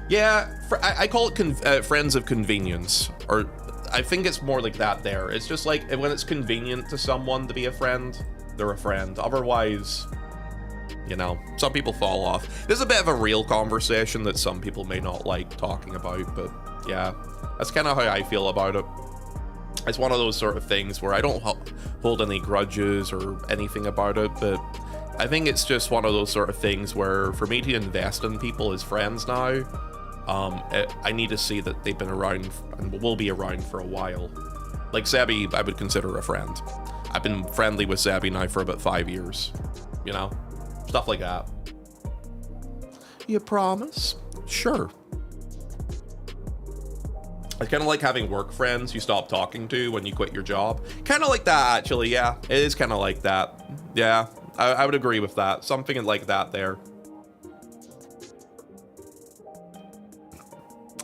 Yeah, I call it friends of convenience. Or I think it's more like that there. It's just like, when it's convenient to someone to be a friend, they're a friend. Otherwise, you know, some people fall off. This is a bit of a real conversation that some people may not like talking about, but yeah, that's kind of how I feel about it. It's one of those sort of things where I don't hold any grudges or anything about it, but I think it's just one of those sort of things where for me to invest in people as friends now, I need to see that they've been around and will be around for a while. Like Sebi, I would consider a friend. I've been friendly with Sebi now for about 5 years, you know? Stuff like that. You promise? Sure. It's kind of like having work friends you stop talking to when you quit your job. Kind of like that, actually, yeah. It is kind of like that. Yeah, I would agree with that. Something like that there.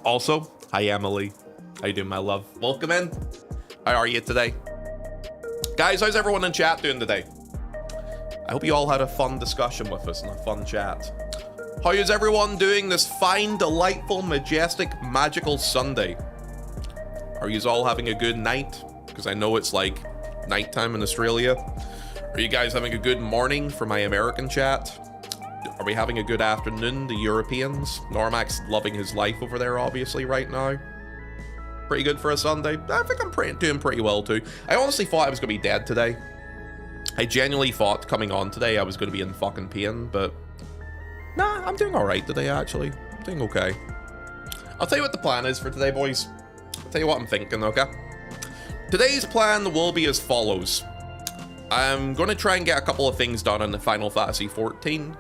Also, hi, Emily. How you doing, my love? Welcome in. How are you today? Guys, how's everyone in chat doing today? I hope you all had a fun discussion with us and a fun chat. How is everyone doing this fine, delightful, majestic, magical Sunday? Are you all having a good night? Because I know it's like nighttime in Australia. Are you guys having a good morning for my American chat? Are we having a good afternoon, the Europeans? Normax loving his life over there, obviously, right now. Pretty good for a Sunday. I think I'm doing pretty well too. I honestly thought I was going to be dead today. I genuinely thought coming on today I was going to be in fucking pain, but nah, I'm doing alright today actually. I'm doing okay. I'll tell you what the plan is for today, boys. I'll tell you what I'm thinking, okay? Today's plan will be as follows. I'm going to try and get a couple of things done in the Final Fantasy XIV,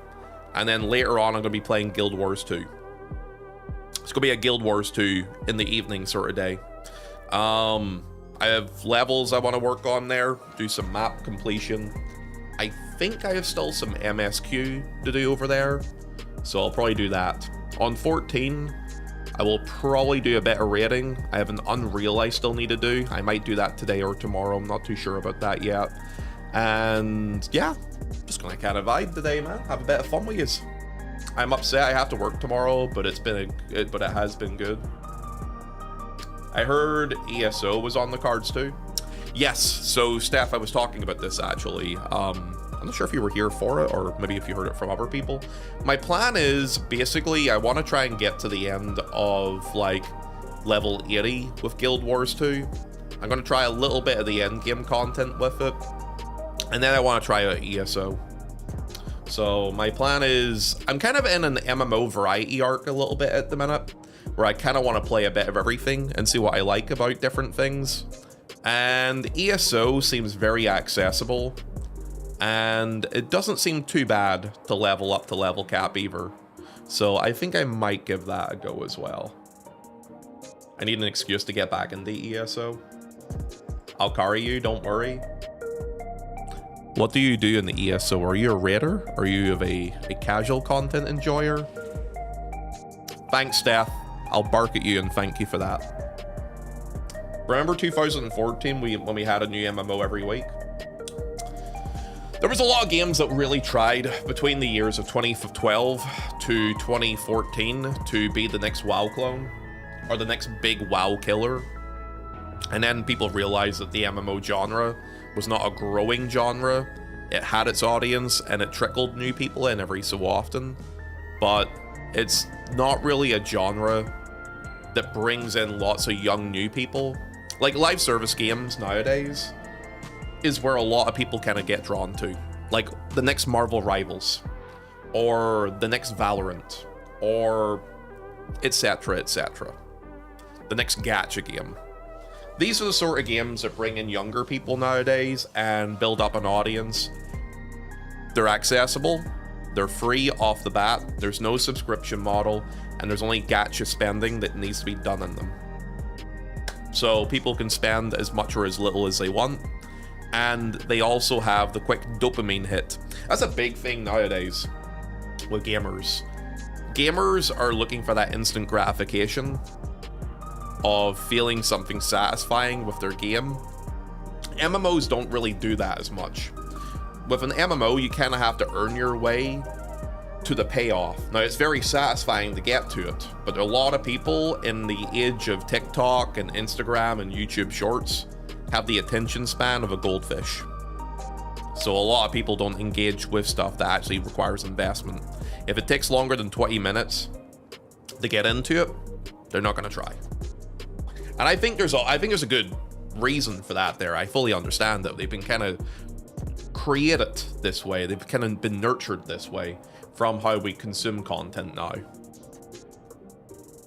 and then later on I'm going to be playing Guild Wars 2. It's gonna be a Guild Wars 2 in the evening sort of day. I have levels I want to work on there, do some map completion. I think I have still some MSQ to do over there, so I'll probably do that. On 14, I will probably do a bit of raiding. I have an Unreal I still need to do. I might do that today or tomorrow. I'm not too sure about that yet. And yeah, just gonna kind of vibe today, man. Have a bit of fun with yous. I'm upset I have to work tomorrow, but it has been good. I heard ESO was on the cards too. Yes, so Steph, I was talking about this actually. I'm not sure if you were here for it, or maybe if you heard it from other people. My plan is basically I want to try and get to the end of like level 80 with Guild Wars 2. I'm going to try a little bit of the end game content with it, and then I want to try out ESO. So my plan is, I'm kind of in an MMO variety arc a little bit at the minute, where I kind of want to play a bit of everything and see what I like about different things. And ESO seems very accessible, and it doesn't seem too bad to level up to level cap either. So I think I might give that a go as well. I need an excuse to get back into ESO. I'll carry you, don't worry. What do you do in the ESO? Are you a raider? Are you a casual content enjoyer? Thanks, Steph. I'll bark at you and thank you for that. Remember 2014 when we had a new MMO every week? There was a lot of games that really tried between the years of 2012 to 2014 to be the next WoW clone, or the next big WoW killer. And then people realized that the MMO genre was not a growing genre. It had its audience and it trickled new people in every so often, but it's not really a genre that brings in lots of young new people. Like live service games nowadays is where a lot of people kind of get drawn to, like the next Marvel Rivals or the next Valorant or etc, etc, the next gacha game. These are the sort of games that bring in younger people nowadays and build up an audience. They're accessible, they're free off the bat, there's no subscription model, and there's only gacha spending that needs to be done in them. So people can spend as much or as little as they want, and they also have the quick dopamine hit. That's a big thing nowadays with gamers. Gamers are looking for that instant gratification of feeling something satisfying with their game. MMOs don't really do that as much. With an MMO, you kind of have to earn your way to the payoff. Now, it's very satisfying to get to it, but a lot of people in the age of TikTok and Instagram and YouTube Shorts have the attention span of a goldfish. So a lot of people don't engage with stuff that actually requires investment. If it takes longer than 20 minutes to get into it, they're not going to try. And I think there's a good reason for that there. I fully understand that they've been kind of created this way. They've kind of been nurtured this way from how we consume content now.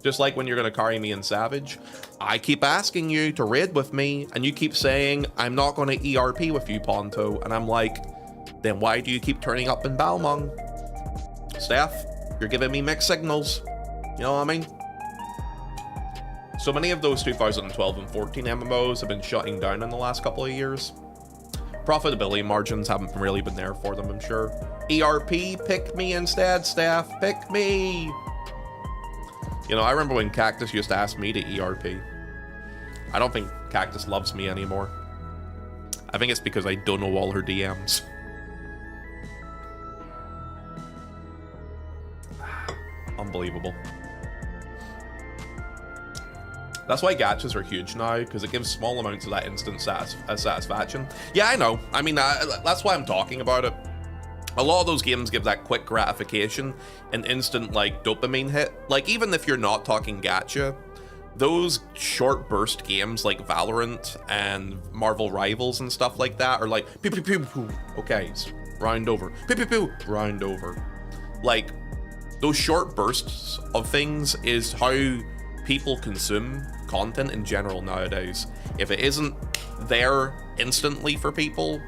Just like when you're going to carry me in Savage, I keep asking you to raid with me, and you keep saying, I'm not going to ERP with you, Ponto. And I'm like, then why do you keep turning up in Balmung? Steph, you're giving me mixed signals. You know what I mean? So many of those 2012 and 14 MMOs have been shutting down in the last couple of years. Profitability margins haven't really been there for them, I'm sure. ERP, pick me instead, Steph, pick me. You know, I remember when Cactus used to ask me to ERP. I don't think Cactus loves me anymore. I think it's because I don't know all her DMs. Unbelievable. That's why gachas are huge now, because it gives small amounts of that instant satisfaction. Yeah, I know. I mean, that's why I'm talking about it. A lot of those games give that quick gratification, an instant, like, dopamine hit. Like, even if you're not talking gacha, those short burst games like Valorant and Marvel Rivals and stuff like that are like pew pew pew pew. Okay, round over. Pew pew pew. Round over. Like those short bursts of things is how people consume content in general nowadays. If it isn't there instantly for people,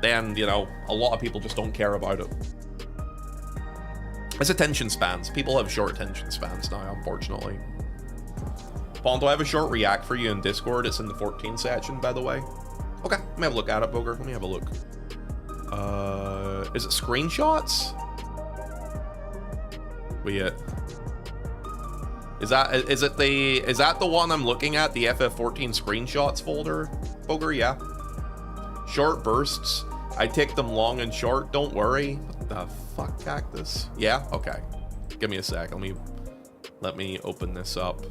then, you know, a lot of people just don't care about it. It's attention spans. People have short attention spans now, unfortunately. Ponto, I have a short react for you in Discord. It's in the 14 section, by the way. Okay, let me have a look at it, Booger. Let me have a look. Is it screenshots? Wait. Is that the one I'm looking at? The FF14 screenshots folder? Booger, yeah. Short bursts. I take them long and short, don't worry. What the fuck, Cactus? Yeah, okay. Give me a sec. Let me open this up.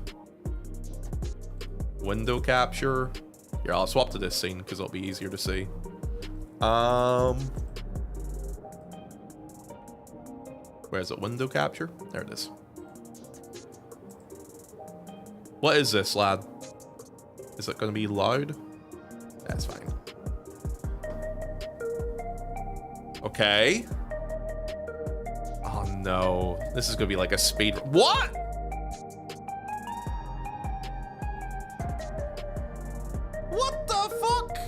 Window capture. Here, I'll swap to this scene because it'll be easier to see. Where is it? Window capture? There it is. What is this, lad? Is it gonna be loud? That's fine. Okay. Oh no. This is gonna be like a speed. What? What the fuck?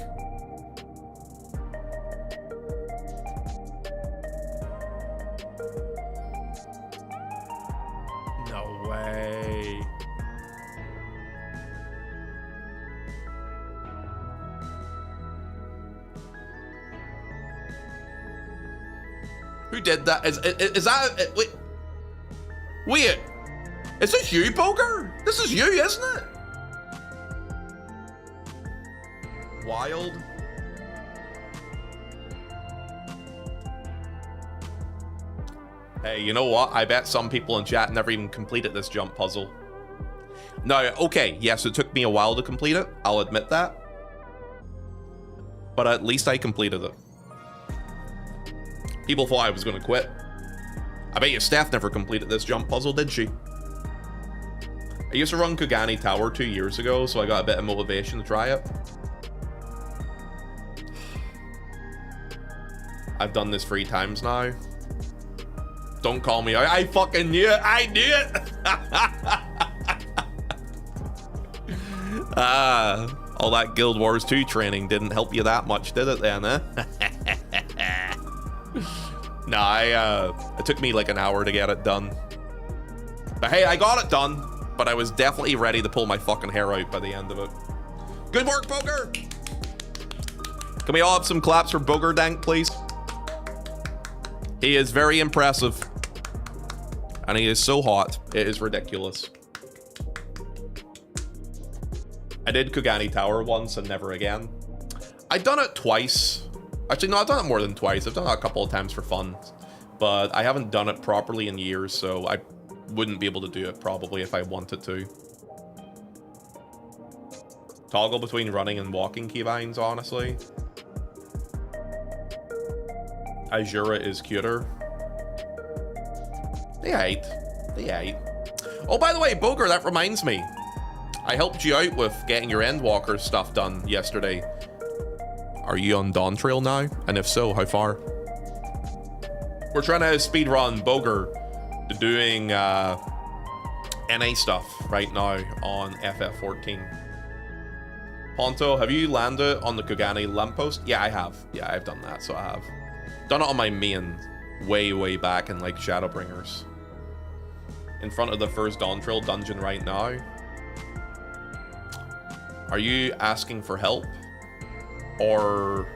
No way. Who did that? Is that wait, is this you, Poker? This is you, isn't it? Wild. Hey, you know what? I bet some people in chat never even completed this jump puzzle. No, okay, yes, it took me a while to complete it. I'll admit that. But at least I completed it. People thought I was going to quit. I bet you Steph never completed this jump puzzle, did she? I used to run Kugani Tower 2 years ago, so I got a bit of motivation to try it. I've done this 3 times now. Don't call me out. I fucking knew it. I knew it. All that Guild Wars 2 training didn't help you that much, did it then, eh? Nah, it took me like an hour to get it done. But hey, I got it done. But I was definitely ready to pull my fucking hair out by the end of it. Good work, Booger! Can we all have some claps for Booger Dank, please? He is very impressive. And he is so hot. It is ridiculous. I did Kugani Tower once and never again. I've done it twice. Actually, no, I've done it more than twice. I've done it a couple of times for fun. But I haven't done it properly in years, so I wouldn't be able to do it probably if I wanted to. Toggle between running and walking keybinds, honestly. Azura is cuter. They ate. Oh, by the way, Booger, that reminds me. I helped you out with getting your Endwalker stuff done yesterday. Are you on Dawn Trail now? And if so, how far? We're trying to speedrun Booger to doing NA stuff right now on FF14. Ponto, have you landed on the Kugani lamppost? Yeah, I have. Yeah, I've done that, so I have. Done it on my main way back in like Shadowbringers. In front of the first Dawn Trail dungeon right now. Are you asking for help? Or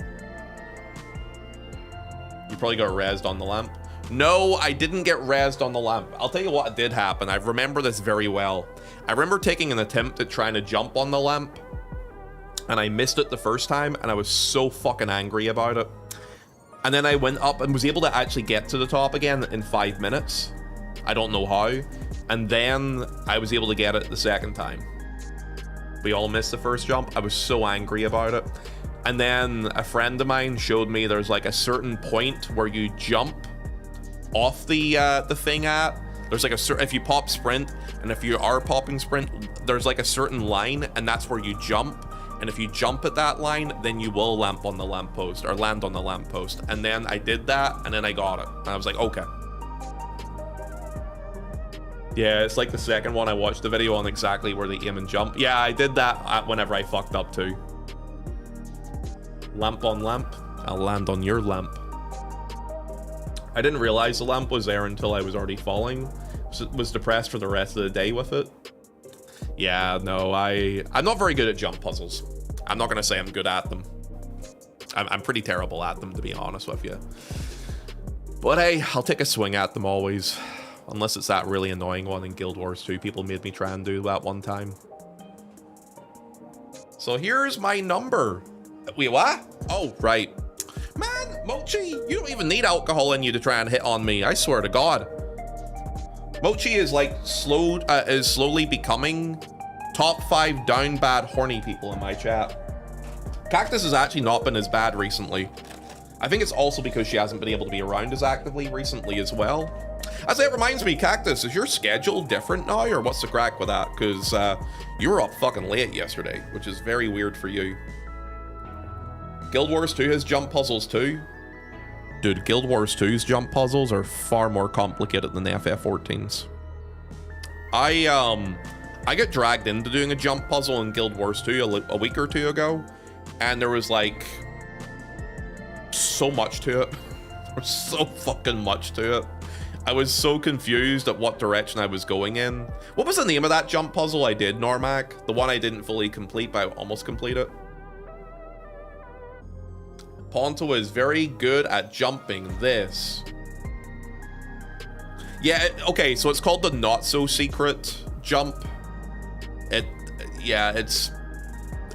you probably got rezzed on the lamp? No, I didn't get rezzed on the lamp. I'll tell you what did happen. I remember this very well. I remember taking an attempt at trying to jump on the lamp, and I missed it the first time, and I was so fucking angry about it. And then I went up and was able to actually get to the top again in 5 minutes. I don't know how. And then I was able to get it the second time. We all missed the first jump. I was so angry about it. And then a friend of mine showed me there's like a certain point where you jump off the thing at, There's like a if you pop sprint, and if you are popping sprint, there's like a certain line, and that's where you jump. And if you jump at that line, then you will land on the lamppost, or land on the lamppost. And then I did that, and then I got it. And I was like, okay. Yeah, it's like the second one I watched the video on exactly where they aim and jump. Yeah, I did that whenever I fucked up too. Lamp on lamp, I'll land on your lamp. I didn't realize the lamp was there until I was already falling. Was depressed for the rest of the day with it. Yeah, no, I'm not very good at jump puzzles. I'm not gonna say I'm good at them. I'm pretty terrible at them, to be honest with you. But hey, I'll take a swing at them always. Unless it's that really annoying one in Guild Wars 2. People made me try and do that one time. So here's my number. Wait, what? Oh, right. Man, Mochi, you don't even need alcohol in you to try and hit on me. I swear to God. Mochi is like slowly becoming top 5 down bad horny people in my chat. Cactus has actually not been as bad recently. I think it's also because she hasn't been able to be around as actively recently as well. As it reminds me, Cactus, is your schedule different now, or what's the crack with that? Because you were up fucking late yesterday, which is very weird for you. Guild Wars 2 has jump puzzles too. Dude, Guild Wars 2's jump puzzles are far more complicated than the FF14's. I got dragged into doing a jump puzzle in Guild Wars 2 a week or two ago, and there was like so much to it. There was so fucking much to it. I was so confused at what direction I was going in. What was the name of that jump puzzle I did, Normac? The one I didn't fully complete, but I almost completed. Ponto is very good at jumping this. Yeah, okay, so it's called the not so secret jump. It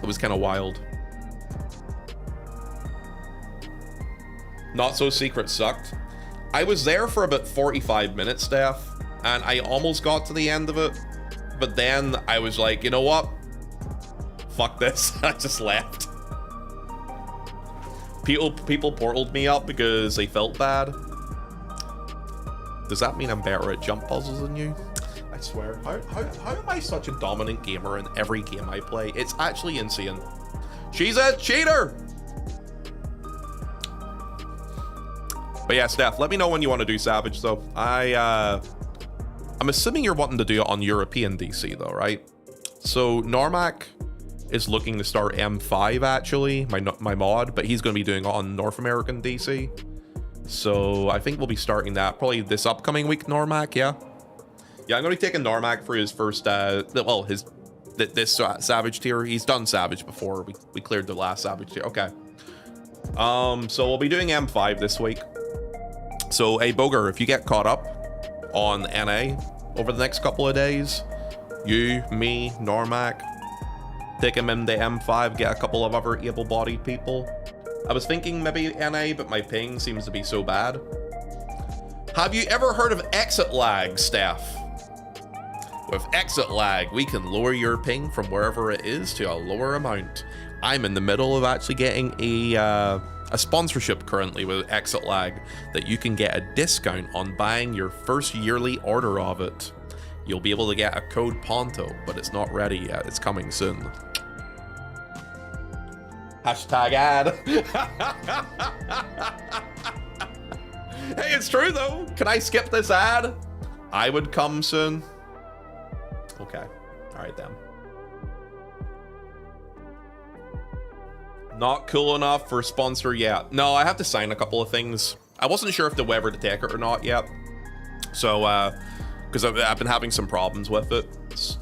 was kind of wild. Not so secret sucked. I was there for about 45 minutes, Steph, and I almost got to the end of it, but then I was like, you know what? Fuck this. I just left. People portaled me up because they felt bad. Does that mean I'm better at jump puzzles than you? I swear. How am I such a dominant gamer in every game I play? It's actually insane. She's a cheater! But yeah, Steph, let me know when you want to do Savage, though. I'm assuming you're wanting to do it on European DC, though, right? So Normac is looking to start M5, actually, my mod, but he's going to be doing it on North American DC. So I think we'll be starting that probably this upcoming week, Normac, yeah? Yeah, I'm going to be taking Normac for his first, this Savage tier. He's done Savage before. We cleared the last Savage tier. Okay. So we'll be doing M5 this week. So, hey, Boger, if you get caught up on NA over the next couple of days, you, me, Normac, take him into M5, get a couple of other able-bodied people. I was thinking maybe NA, but my ping seems to be so bad. Have you ever heard of exit lag, Steph? With exit lag, we can lower your ping from wherever it is to a lower amount. I'm in the middle of actually getting a sponsorship currently with exit lag that you can get a discount on buying your first yearly order of it. You'll be able to get a code Ponto, but it's not ready yet. It's coming soon. Hashtag ad. Hey, it's true though. Can I skip this ad? I would come soon. Okay. All right then. Not cool enough for sponsor yet. No, I have to sign a couple of things. I wasn't sure if the whether to take it or not yet. So, because I've been having some problems with it,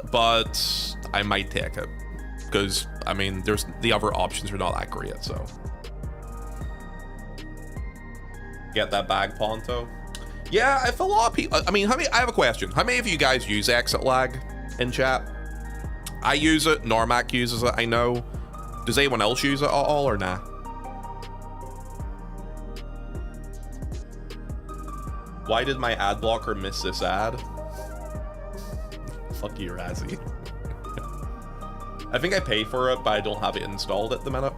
but I might take it. Because, I mean, there's the other options are not that great, so. Get that bag, Ponto. Yeah, if a lot of people, I mean, I have a question. How many of you guys use exit lag in chat? I use it, Normac uses it, I know. Does anyone else use it at all or nah? Why did my ad blocker miss this ad? Fuck you, Razzie. I think I pay for it, but I don't have it installed at the minute.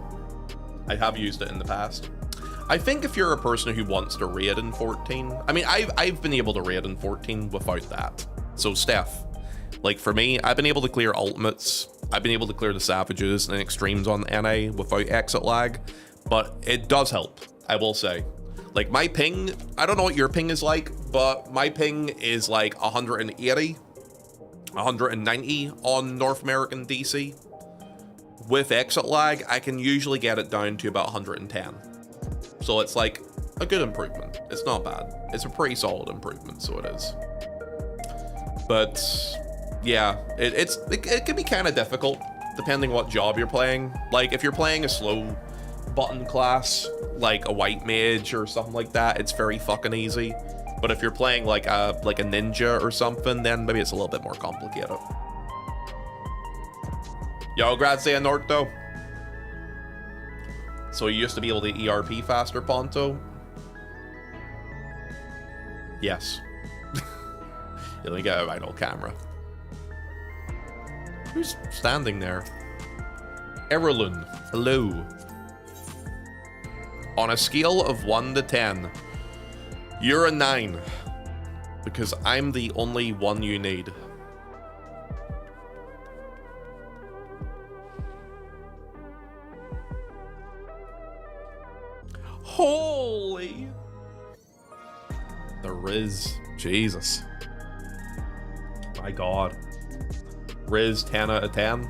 I have used it in the past. I think if you're a person who wants to raid in 14, I mean, I've been able to raid in 14 without that. So Steph, like for me, I've been able to clear ultimates. I've been able to clear the savages and extremes on NA without exit lag, but it does help, I will say. Like my ping, I don't know what your ping is like, but my ping is like 180, 190 on North American DC. With exit lag, I can usually get it down to about 110. So it's like a good improvement. It's not bad. It's a pretty solid improvement, so it is. But yeah, it can be kind of difficult depending what job you're playing. Like if you're playing a slow button class, like a white mage or something like that, it's very fucking easy. But if you're playing like a ninja or something, then maybe it's a little bit more complicated. Yo, grazie Norto. So you used to be able to ERP faster, Ponto? Yes. Let me get a vital camera. Who's standing there? Erlun, hello. On a scale of 1 to 10, you're a 9. Because I'm the only one you need. Holy. The Riz. Jesus. My God. Riz 10 out of 10.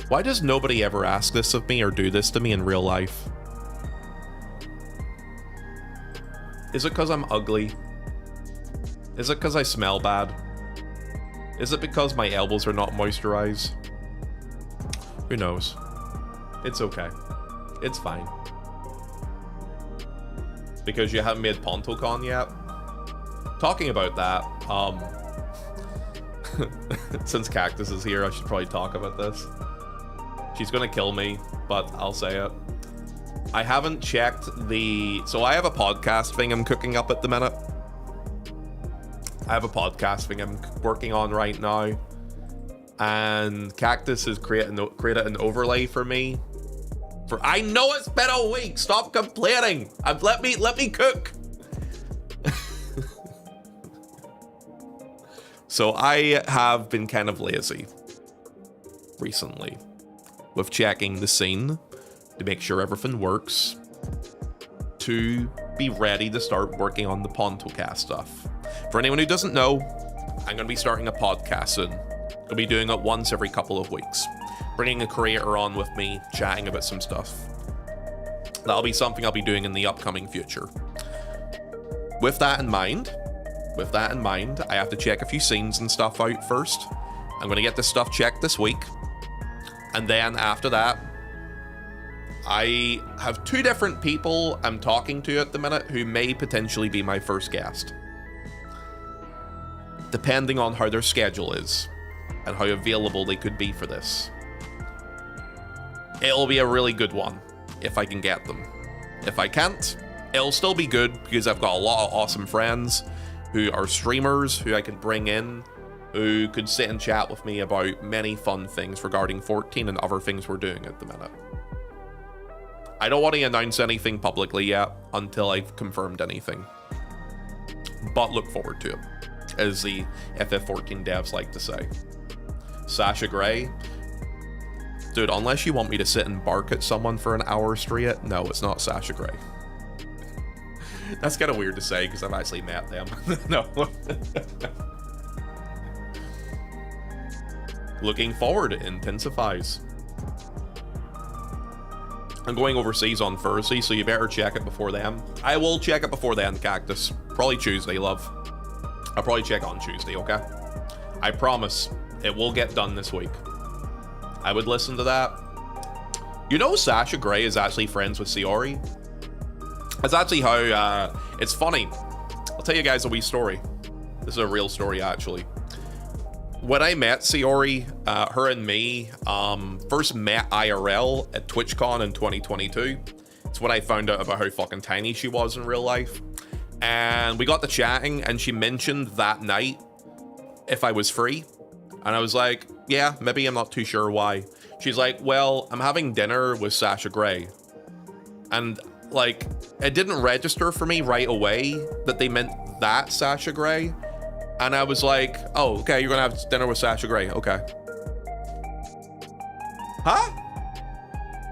Why does nobody ever ask this of me or do this to me in real life? Is it because I'm ugly? Is it because I smell bad? Is it because my elbows are not moisturized? Who knows? It's okay. It's fine. Because you haven't made PontoCon yet? Talking about that, since Cactus is here, I should probably talk about this. She's gonna kill me, but I'll say it. I haven't checked so I have a podcast thing I'm cooking up at the minute. I have a podcast thing I'm working on right now. And Cactus has created an overlay for me. I know it's been a week. Stop complaining. Let me cook. So I have been kind of lazy recently with checking the scene to make sure everything works, to be ready to start working on the PontoCast stuff. For anyone who doesn't know, I'm going to be starting a podcast soon. I'll be doing it once every couple of weeks. Bringing a creator on with me, chatting about some stuff. That'll be something I'll be doing in the upcoming future. With that in mind, I have to check a few scenes and stuff out first. I'm going to get this stuff checked this week. And then after that, I have 2 different people I'm talking to at the minute who may potentially be my first guest. Depending on how their schedule is and how available they could be for this. It'll be a really good one if I can get them. If I can't, it'll still be good because I've got a lot of awesome friends who are streamers who I can bring in, who could sit and chat with me about many fun things regarding 14 and other things we're doing at the minute. I don't want to announce anything publicly yet until I've confirmed anything. But look forward to it, as the FF14 devs like to say. Sasha Grey. Dude, unless you want me to sit and bark at someone for an hour straight, no, it's not Sasha Grey. That's kind of weird to say because I've actually met them. No. Looking forward, it intensifies. I'm going overseas on Thursday, so you better check it before then. I will check it before then, Cactus. Probably Tuesday, love. I'll probably check on Tuesday, okay? I promise it will get done this week. I would listen to that. You know Sasha Grey is actually friends with Siori? That's actually how, it's funny. I'll tell you guys a wee story. This is a real story, actually. When I met Siori, her and me first met IRL at TwitchCon in 2022. It's when I found out about how fucking tiny she was in real life. And we got to chatting, and she mentioned that night if I was free. And I was like, yeah, maybe. I'm not too sure why. She's like, well, I'm having dinner with Sasha Grey. And like, it didn't register for me right away that they meant that Sasha Grey. And I was like, oh, okay, you're gonna have dinner with Sasha Grey. Okay. Huh?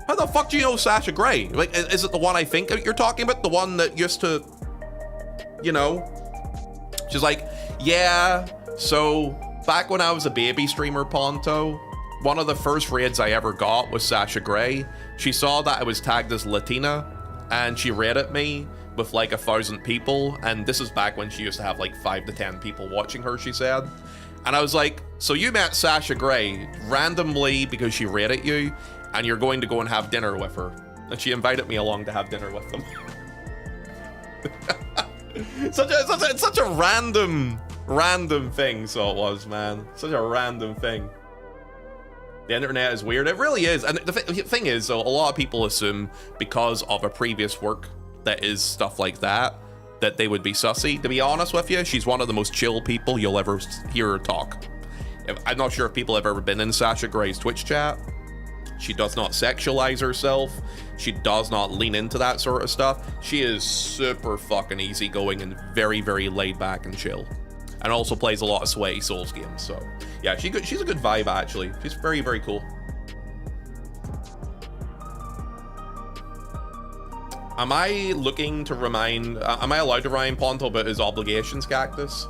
How the fuck do you know Sasha Grey? Like, is it the one I think you're talking about? The one that used to, you know? She's like, yeah, so back when I was a baby streamer, Ponto, one of the first raids I ever got was Sasha Grey. She saw that I was tagged as Latina, and she raided me with like 1,000 people. And this is back when she used to have like 5 to 10 people watching her, she said. And I was like, so you met Sasha Grey randomly because she raided you, and you're going to go and have dinner with her. And she invited me along to have dinner with them. such a random thing, so it was, man. Such a random thing. The internet is weird. It really is. And the thing is, though, a lot of people assume because of a previous work that is stuff like that, that they would be sussy. To be honest with you, she's one of the most chill people you'll ever hear her talk. I'm not sure if people have ever been in Sasha Grey's Twitch chat. She does not sexualize herself. She does not lean into that sort of stuff. She is super fucking easygoing and very, very laid back and chill. And also plays a lot of sweaty Souls games. So yeah, she's a good vibe, actually. She's very, very cool. Am I looking to remind, am I allowed to remind Ponto about his obligations, Cactus?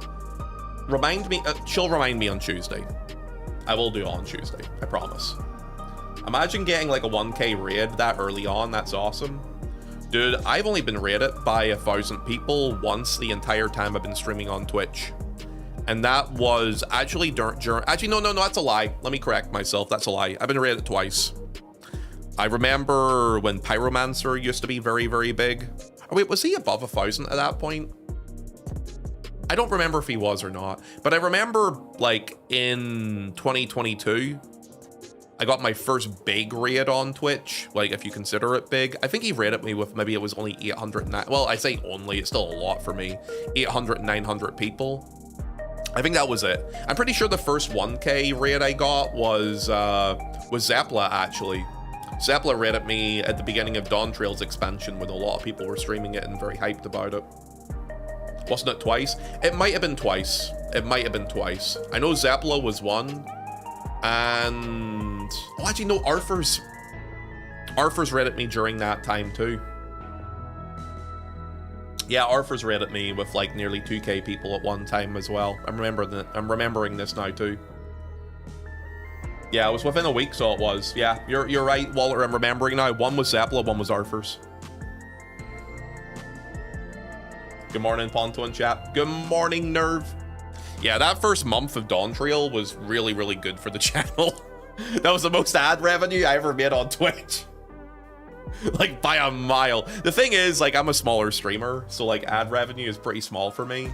Remind me, she'll remind me on Tuesday. I will do it on Tuesday, I promise. Imagine getting like a 1K raid that early on, that's awesome. Dude, I've only been raided by 1,000 people once the entire time I've been streaming on Twitch. And that was actually during, actually, no, that's a lie. Let me correct myself, that's a lie. I've been raided twice. I remember when Pyromancer used to be very, very big. Oh wait, was he above 1,000 at that point? I don't remember if he was or not, but I remember like in 2022, I got my first big raid on Twitch, like if you consider it big. I think he raided me with, maybe it was only 800, well, I say only, it's still a lot for me, 800, 900 people. I think that was it. I'm pretty sure the first 1K raid I got was Zeppla, actually. Zeppla raided me at the beginning of Dawn Trail's expansion when a lot of people were streaming it and very hyped about it. Wasn't it twice? It might have been twice. It might have been twice. I know Zeppla was one. And... oh, actually, no, Arthur's raided me during that time, too. Yeah, Arthur's raided me with, like, nearly 2K people at one time as well. I'm remembering this now, too. Yeah, it was within a week, so it was. Yeah, you're right, Walter, I'm remembering now. One was Zeppla, one was Arthur's. Good morning, Ponto in chat. Good morning, Nerve. Yeah, that first month of Dawn Trail was really, really good for the channel. That was the most ad revenue I ever made on Twitch. Like, by a mile. The thing is, like, I'm a smaller streamer, so, like, ad revenue is pretty small for me.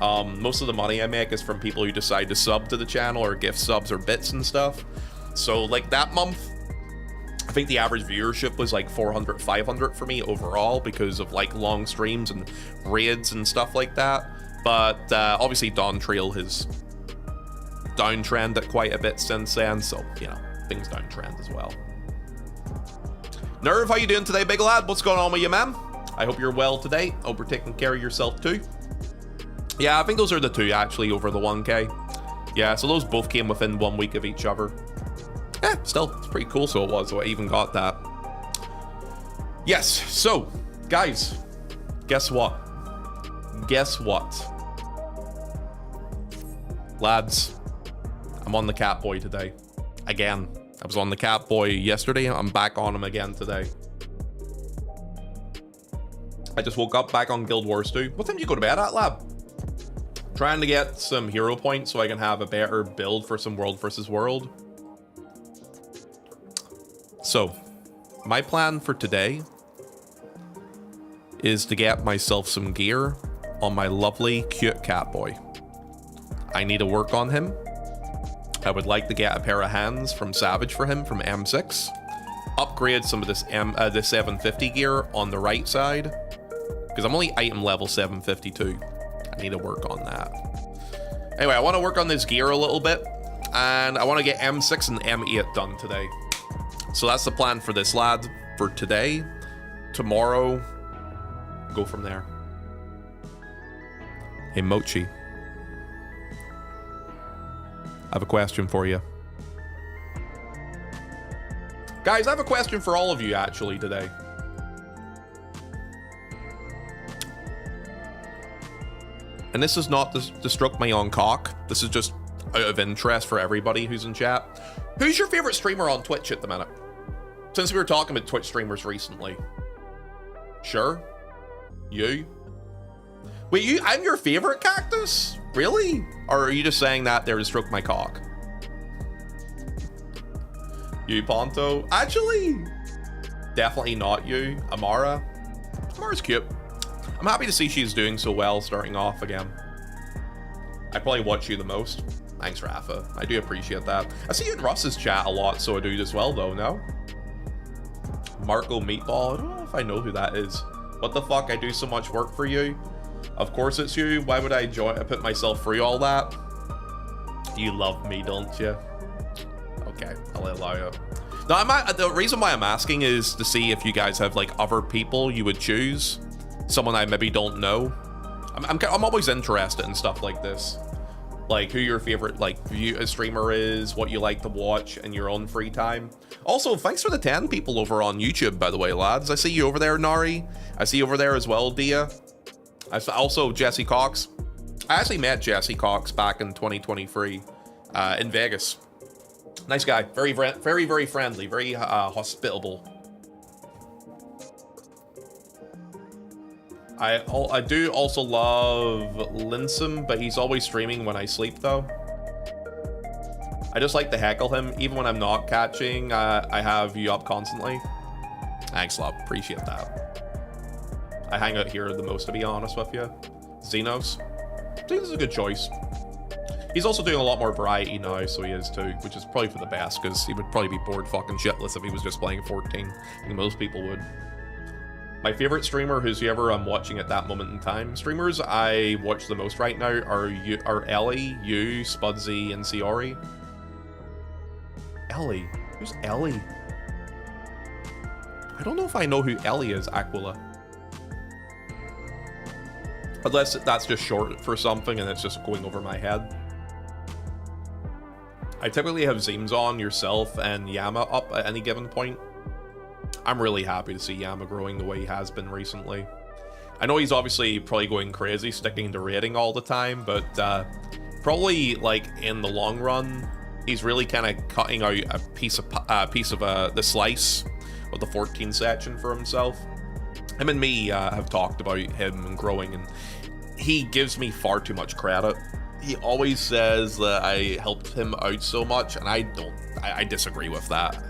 Most of the money I make is from people who decide to sub to the channel or gift subs or bits and stuff. So, like, that month, I think the average viewership was like 400, 500 for me overall because of, like, long streams and raids and stuff like that. But obviously Dawn Trail has downtrended quite a bit since then, so, you know, things downtrend as well. Nerve, how you doing today, big lad? What's going on with you, man? I hope you're well today. Hope you're taking care of yourself too. Yeah, I think those are the two actually over the 1K. Yeah, so those both came within 1 week of each other. Yeah, still, it's pretty cool, so it was, so I even got that. Yes, so, guys, guess what? Guess what? Lads, I'm on the Catboy today. Again. I was on the Catboy yesterday. I'm back on him again today. I just woke up back on Guild Wars 2. What time do you go to bed at, lab? Trying to get some hero points so I can have a better build for some World versus World. So, my plan for today is to get myself some gear on my lovely, cute Catboy. I need to work on him. I would like to get a pair of hands from Savage for him from M6. Upgrade some of this this 750 gear on the right side. Because I'm only item level 752. I need to work on that. Anyway, I want to work on this gear a little bit. And I want to get M6 and M8 done today. So that's the plan for this lad for today. tomorrow, go from there. Hey, Mochi. I have a question for you. Guys, I have a question for all of you, actually, today. And this is not to stroke my own cock. This is just out of interest for everybody who's in chat. Who's your favorite streamer on Twitch at the minute? Since we were talking about Twitch streamers recently. Sure? You? Wait, I'm your favorite, Cactus? Really? Or are you just saying that there to stroke my cock? You, Ponto? Actually, definitely not you. Amara? Amara's cute. I'm happy to see she's doing so well starting off again. I probably watch you the most. Thanks, Rafa. I do appreciate that. I see you in Russ's chat a lot, so I do as well, though, no? Marco Meatball? I don't know if I know who that is. What the fuck? I do so much work for you. Of course it's you. Why would I put myself through all that? You love me, don't you? Okay, I'll allow you. No, the reason why I'm asking is to see if you guys have like other people you would choose. Someone I maybe don't know. I'm always interested in stuff like this. Like who your favorite like streamer is, what you like to watch in your own free time. Also, thanks for the 10 people over on YouTube, by the way, lads. I see you over there, Nari. I see you over there as well, Dia. Also, Jesse Cox. I actually met Jesse Cox back in 2023 in Vegas. Nice guy. Very, very friendly. Very hospitable. I do also love Linsome, but he's always streaming when I sleep, though. I just like to heckle him. Even when I'm not catching, I have you up constantly. Thanks a lot. Appreciate that. I hang out here the most, to be honest with you. Xenos. Xenos is a good choice. He's also doing a lot more variety now, so he is too, which is probably for the best, because he would probably be bored fucking shitless if he was just playing 14. I think most people would. My favorite streamer, who's whoever I'm watching at that moment in time. Streamers I watch the most right now are Ellie, you, Spudsy, and Ciori. Ellie? Who's Ellie? I don't know if I know who Ellie is, Aquila. Unless that's just short for something and it's just going over my head. I typically have Zeems on, yourself, and Yama up at any given point. I'm really happy to see Yama growing the way he has been recently. I know he's obviously probably going crazy, sticking to raiding all the time, but probably like in the long run, he's really kind of cutting out a piece of the slice of the 14 section for himself. Him and me have talked about him and growing, and he gives me far too much credit. He always says that I helped him out so much, and I disagree with that.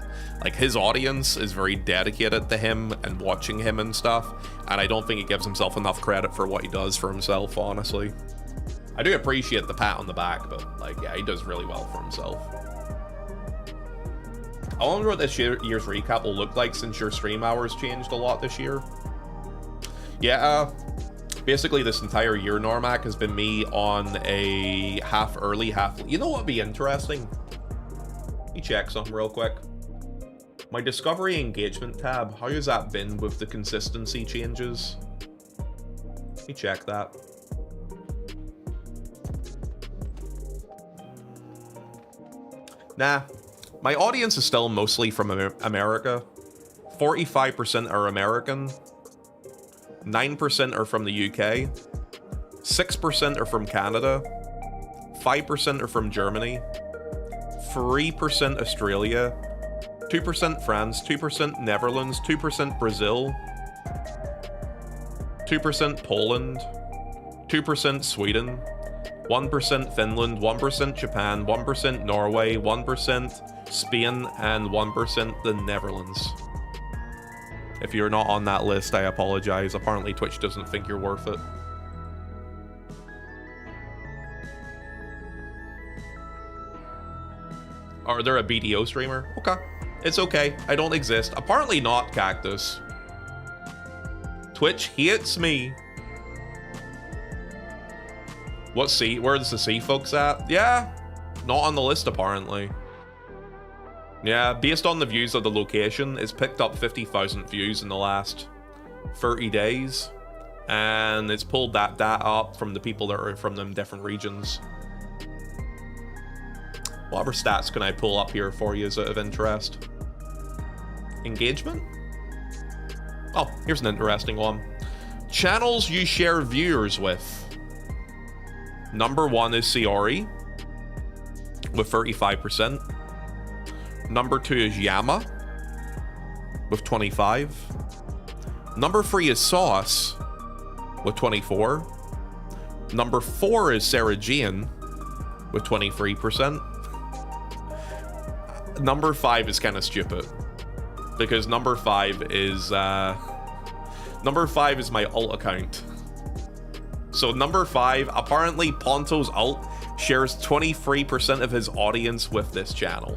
Like, his audience is very dedicated to him and watching him and stuff, and I don't think he gives himself enough credit for what he does for himself, honestly. I do appreciate the pat on the back, but, like, yeah, he does really well for himself. I wonder what this year's recap will look like since your stream hours changed a lot this year. Yeah, basically this entire year, Normac, has been me on a half early, half... You know what would be interesting? Let me check something real quick. My Discovery Engagement tab, how has that been with the consistency changes? Let me check that. Nah, my audience is still mostly from America. 45% are American. 9% are from the UK. 6% are from Canada. 5% are from Germany. 3% Australia. 2% France, 2% Netherlands, 2% Brazil, 2% Poland, 2% Sweden, 1% Finland, 1% Japan, 1% Norway, 1% Spain, and 1% the Netherlands. If you're not on that list, I apologize. Apparently Twitch doesn't think you're worth it. Are there a BDO streamer? Okay. It's okay. I don't exist. Apparently not, Cactus. Twitch hates me. What C? Where's the C folks at? Yeah. Not on the list, apparently. Yeah, based on the views of the location, it's picked up 50,000 views in the last 30 days, and it's pulled that data up from the people that are from them different regions. What other stats can I pull up here for you as of interest? Engagement? Oh, here's an interesting one. Channels you share viewers with. Number 1 is Siori with 35%. Number 2 is Yama with 25. Number 3 is Sauce with 24. Number 4 is Sarah Jean with 23%. Number 5 is kind of stupid because number 5 is my alt account. So number 5, apparently Ponto's alt shares 23% of his audience with this channel.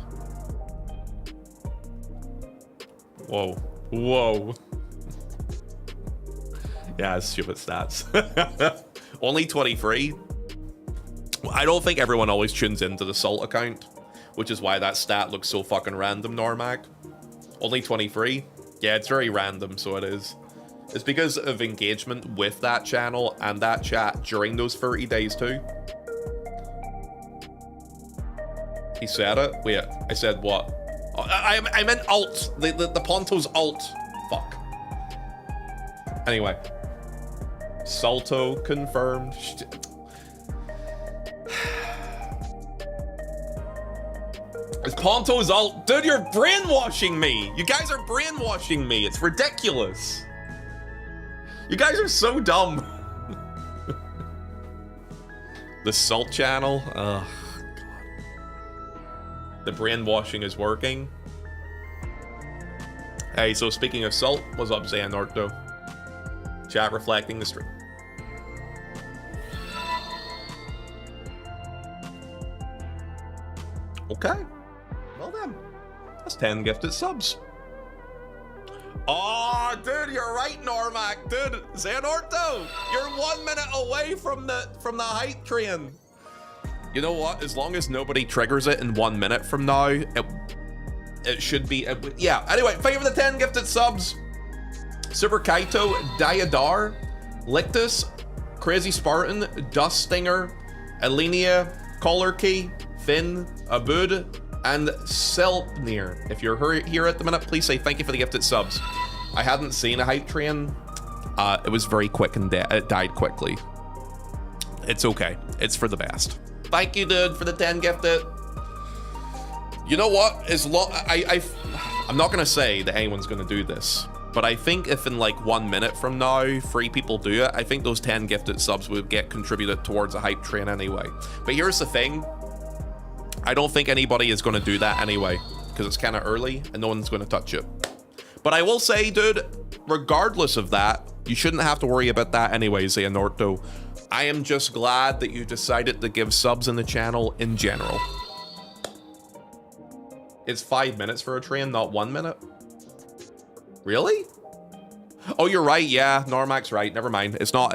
Whoa. Whoa. Yeah, stupid stats. Only 23. I don't think everyone always tunes into the Salt account, which is why that stat looks so fucking random, Normac. Only 23. Yeah, it's very random, so it is. It's because of engagement with that channel and that chat during those 30 days too. He said it? Wait, I said what? Oh, I meant alt. The Ponto's alt. Fuck. Anyway. Salto confirmed. It's Ponto's alt. Dude, you're brainwashing me. You guys are brainwashing me. It's ridiculous. You guys are so dumb. The Salt channel. Ugh, God. The brainwashing is working. Hey, so speaking of Salt, what's up, Xanorto? Chat reflecting the stream. Okay. Well then. That's 10 gifted subs. Oh, dude, you're right, Normac. Dude, Xanorto, you're 1 minute away from the hype train. You know what? As long as nobody triggers it in 1 minute from now, it should be. Yeah. Anyway, thank you for the 10 gifted subs. Super Kaito, Diadar, Lictus, Crazy Spartan, Dust Stinger, Alenia, Collar Key, Finn, Abud, and Selpnir. If you're here at the minute, please say thank you for the gifted subs. I hadn't seen a hype train. It was very quick and it died quickly. It's okay. It's for the best. Thank you, dude, for the 10 gifted. You know what? I'm not gonna say that anyone's gonna do this, but I think if in like 1 minute from now, 3 people do it, I think those 10 gifted subs would get contributed towards a hype train anyway. But here's the thing. I don't think anybody is going to do that anyway, because it's kind of early and no one's going to touch it. But I will say, dude, regardless of that, you shouldn't have to worry about that anyway, Xanorto. I am just glad that you decided to give subs in the channel in general. It's 5 minutes for a train, not 1 minute. Really? Oh, you're right. Yeah, Normac's right. Never mind. It's not.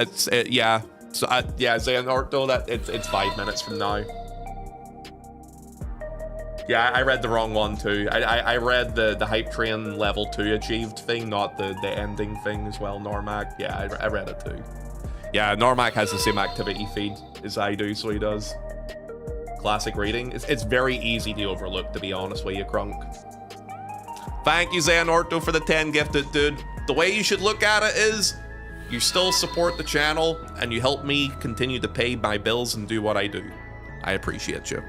Yeah. So yeah, Xanorto, that it's 5 minutes from now. Yeah, I read the wrong one too. I read the hype train level 2 achieved thing, not the ending thing as well, Normac. Yeah, I read it too. Yeah, Normac has the same activity feed as I do, so he does. Classic reading. It's very easy to overlook, to be honest with you, Crunk. Thank you, Xanorto, for the 10 gifted, dude. The way you should look at it is, you still support the channel, and you help me continue to pay my bills and do what I do. I appreciate you.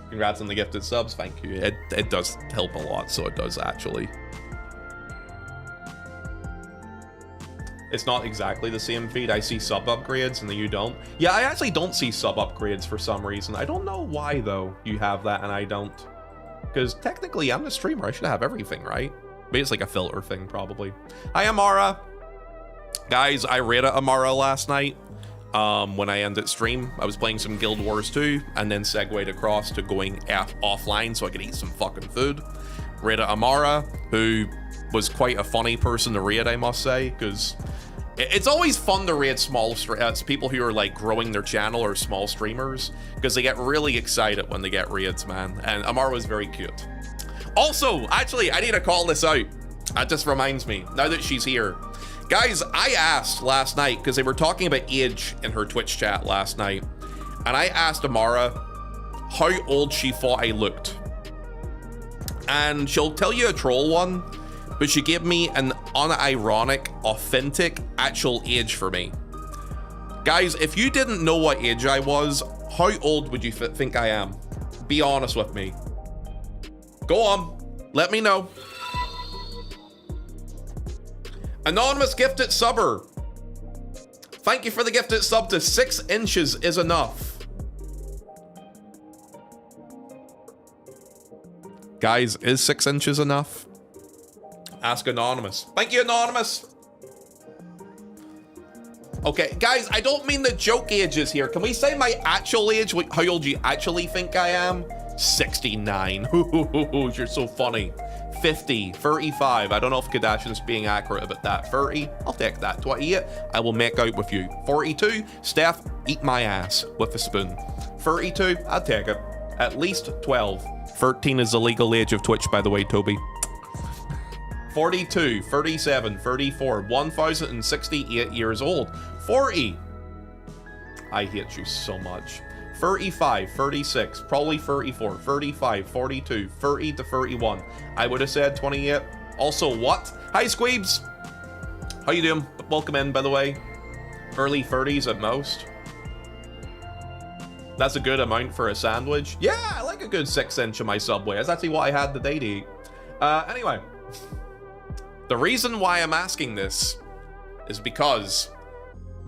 Congrats on the gifted subs, thank you. It does help a lot, so it does actually. It's not exactly the same feed. I see sub upgrades and then you don't. Yeah, I actually don't see sub upgrades for some reason. I don't know why though you have that and I don't. Because technically I'm the streamer, I should have everything, right? Maybe it's like a filter thing probably. Hi Amara. Guys, I raided Amara last night. When I ended stream, I was playing some Guild Wars 2 and then segued across to going offline so I could eat some fucking food. Raided Amara, who was quite a funny person to raid, I must say, because it's always fun to raid small people who are like growing their channel or small streamers, because they get really excited when they get raids, man. And Amara was very cute. Also, actually, I need to call this out. That just reminds me, now that she's here. Guys, I asked last night, because they were talking about age in her Twitch chat last night, and I asked Amara how old she thought I looked. And she'll tell you a troll one, but she gave me an unironic, authentic, actual age for me. Guys, if you didn't know what age I was, how old would you think I am? Be honest with me. Go on, let me know. Anonymous gifted subber. Thank you for the gifted sub to 6 inches is enough. Guys, is 6 inches enough? Ask Anonymous. Thank you, Anonymous. Okay, guys, I don't mean the joke ages here. Can we say my actual age? How old you actually think I am? 69. You're so funny. 50, 35. I don't know if Kardashian's being accurate about that. 30, I'll take that. 28, I will make out with you. 42, Steph, eat my ass with a spoon. 32, I'll take it. At least 12. 13 is the legal age of Twitch, by the way, Toby. 42, 37, 34, 1,068 years old. 40. I hate you so much. 35, 36, probably 34, 35, 42, 30 to 31. I would have said 28. Also, what? Hi, Squeebs. How you doing? Welcome in, by the way. Early 30s at most. That's a good amount for a sandwich. Yeah, I like a good 6 inch of my Subway. That's actually what I had today to eat. Anyway. The reason why I'm asking this is because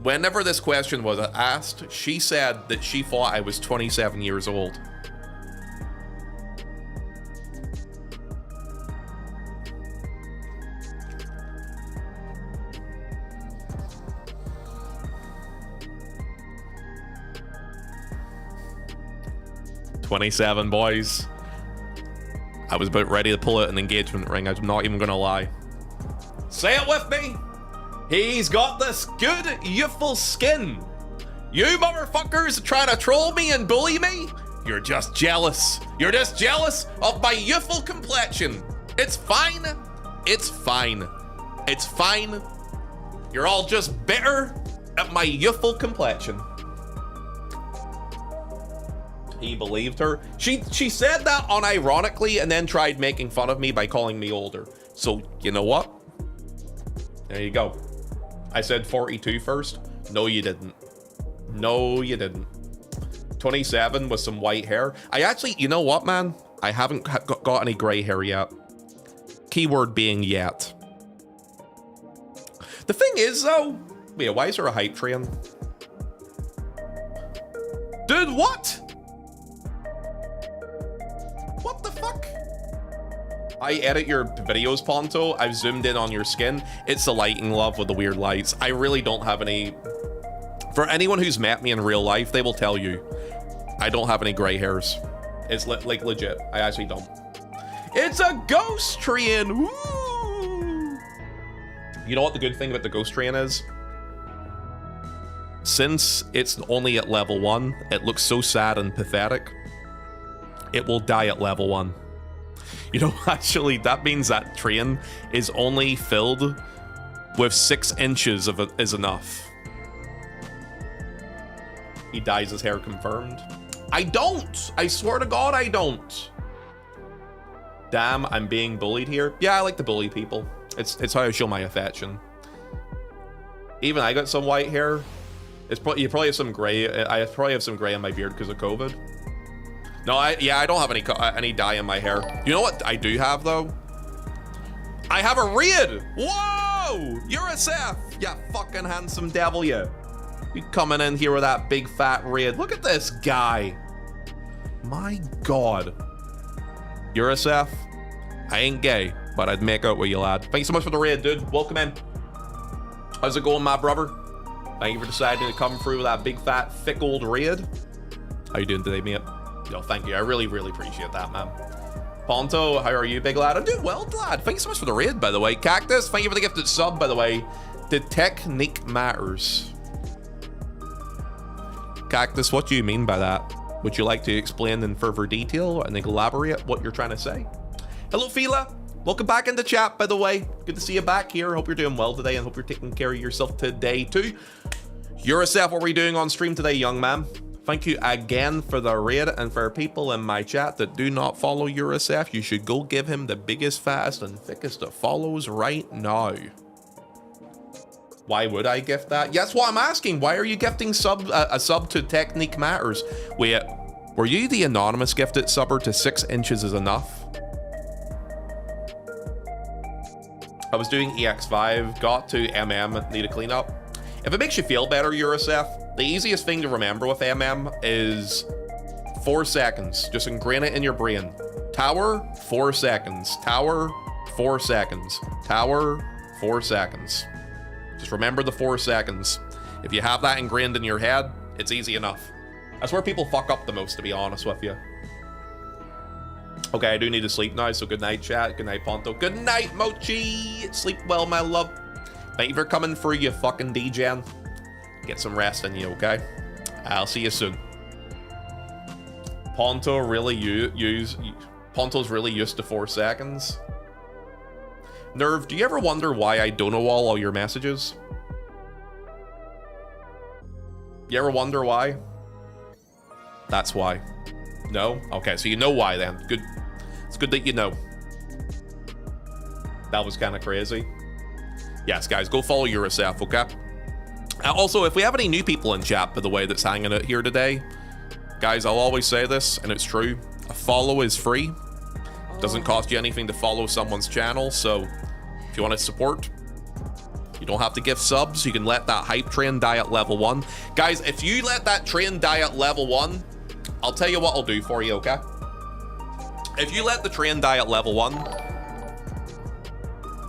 whenever this question was asked, she said that she thought I was 27 years old. "27, boys." I was about ready to pull out an engagement ring. I'm not even gonna lie. Say it with me. He's got this good, youthful skin. You motherfuckers trying to troll me and bully me? You're just jealous. You're just jealous of my youthful complexion. It's fine. It's fine. It's fine. You're all just bitter at my youthful complexion. He believed her. She said that unironically and then tried making fun of me by calling me older. So, you know what? There you go. I said 42 first. No, you didn't. No, you didn't. 27 with some white hair. I actually, you know what, man? I haven't got any gray hair yet. Keyword being yet. The thing is, though... Wait, why is there a hype train? Dude, what? What the fuck? I edit your videos, Ponto. I've zoomed in on your skin. It's the lighting, love, with the weird lights. I really don't have any... For anyone who's met me in real life, they will tell you I don't have any gray hairs. It's like legit. I actually don't. It's a ghost train! Woo! You know what the good thing about the ghost train is? Since it's only at level 1, it looks so sad and pathetic. It will die at level 1. You know, actually, that means that train is only filled with 6 inches of it is enough. He dyes his hair confirmed. I don't! I swear to God, I don't. Damn, I'm being bullied here. Yeah, I like to bully people. It's how I show my affection. Even I got some white hair. You probably have some gray. I probably have some gray in my beard because of COVID. No, I don't have any dye in my hair. You know what I do have though? I have a raid. Whoa! You're a Seth. Yeah, fucking handsome devil, you. You coming in here with that big fat raid. Look at this guy. My God. You're a Seth. I ain't gay, but I'd make out with you, lad. Thanks so much for the raid, dude. Welcome in. How's it going, my brother? Thank you for deciding to come through with that big fat thick old raid. How you doing today, mate? Yo, thank you. I really, really appreciate that, man. Ponto, how are you, big lad? I'm doing well, lad. Thanks so much for the raid, by the way. Cactus, thank you for the gifted sub, by the way. The technique matters. Cactus, what do you mean by that? Would you like to explain in further detail and elaborate what you're trying to say? Hello, Fila. Welcome back into chat, by the way. Good to see you back here. Hope you're doing well today and hope you're taking care of yourself today too. Yourself, what were you doing on stream today, young man? Thank you again for the raid, and for people in my chat that do not follow Eurosef, you should go give him the biggest, fattest, and thickest of follows right now. Why would I gift that? Yeah, that's what I'm asking. Why are you gifting a sub to Technique Matters? Wait, were you the anonymous gifted subber to 6 inches is enough? I was doing EX5, got to MM, need a cleanup. If it makes you feel better, Eurosef, the easiest thing to remember with MM is 4 seconds. Just ingrain it in your brain. Tower, 4 seconds. Tower, 4 seconds. Tower, 4 seconds. Just remember the 4 seconds. If you have that ingrained in your head, it's easy enough. That's where people fuck up the most, to be honest with you. Okay, I do need to sleep now, so good night, chat. Good night, Ponto. Good night, Mochi. Sleep well, my love. Thank you for coming through, you fucking DJen. Get some rest in you, okay? I'll see you soon. Ponto's really used to 4 seconds. Nerve, do you ever wonder why I don't know all your messages? You ever wonder why? That's why. No? Okay, so you know why then. Good. It's good that you know. That was kind of crazy. Yes, guys, go follow Eurosef, okay? Also, if we have any new people in chat, by the way, that's hanging out here today, guys, I'll always say this, and it's true. A follow is free. It doesn't cost you anything to follow someone's channel, so if you want to support, you don't have to give subs. You can let that hype train die at level 1. Guys, if you let that train die at level 1, I'll tell you what I'll do for you, okay? If you let the train die at level 1,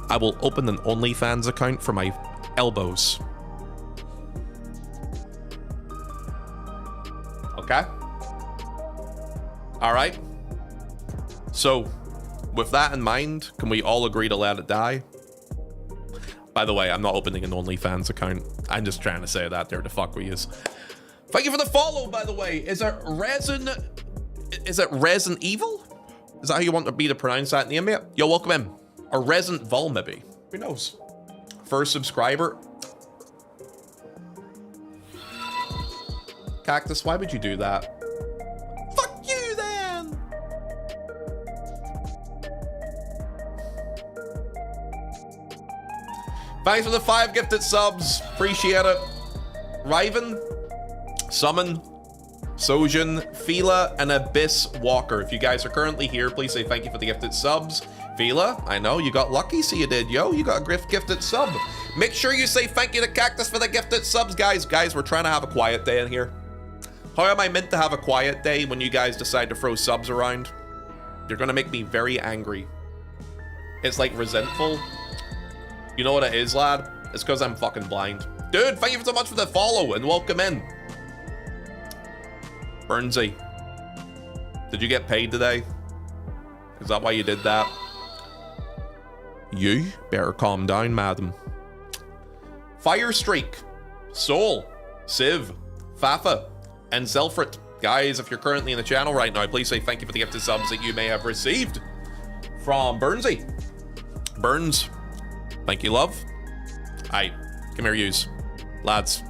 I will open an OnlyFans account for my elbows. Okay? Alright? So, with that in mind, can we all agree to let it die? By the way, I'm not opening an OnlyFans account. I'm just trying to say that there to fuck with yous. Thank you for the follow, by the way. Is it Resin Evil? Is that how you want me to pronounce that name, mate? Yo, welcome in. Or Resin Vol, maybe. Who knows? First subscriber. Cactus, why would you do that? Fuck you, then! Thanks for the 5 gifted subs. Appreciate it. Riven, Summon, Sojin, Fila, and Abyss Walker. If you guys are currently here, please say thank you for the gifted subs. Fila, I know, you got lucky, so you did, yo. You got a gifted sub. Make sure you say thank you to Cactus for the gifted subs, guys. Guys, we're trying to have a quiet day in here. How am I meant to have a quiet day when you guys decide to throw subs around? You're gonna make me very angry. It's like resentful. You know what it is, lad? It's because I'm fucking blind. Dude, thank you so much for the follow and welcome in. Burnsy, did you get paid today? Is that why you did that? You better calm down, madam. Fire Streak, Soul, Civ, Fafa, and Zelfrit. Guys, if you're currently in the channel right now, please say thank you for the gifted subs that you may have received from Burnsy. Burns, thank you, love. Aye, come here, yous. Lads,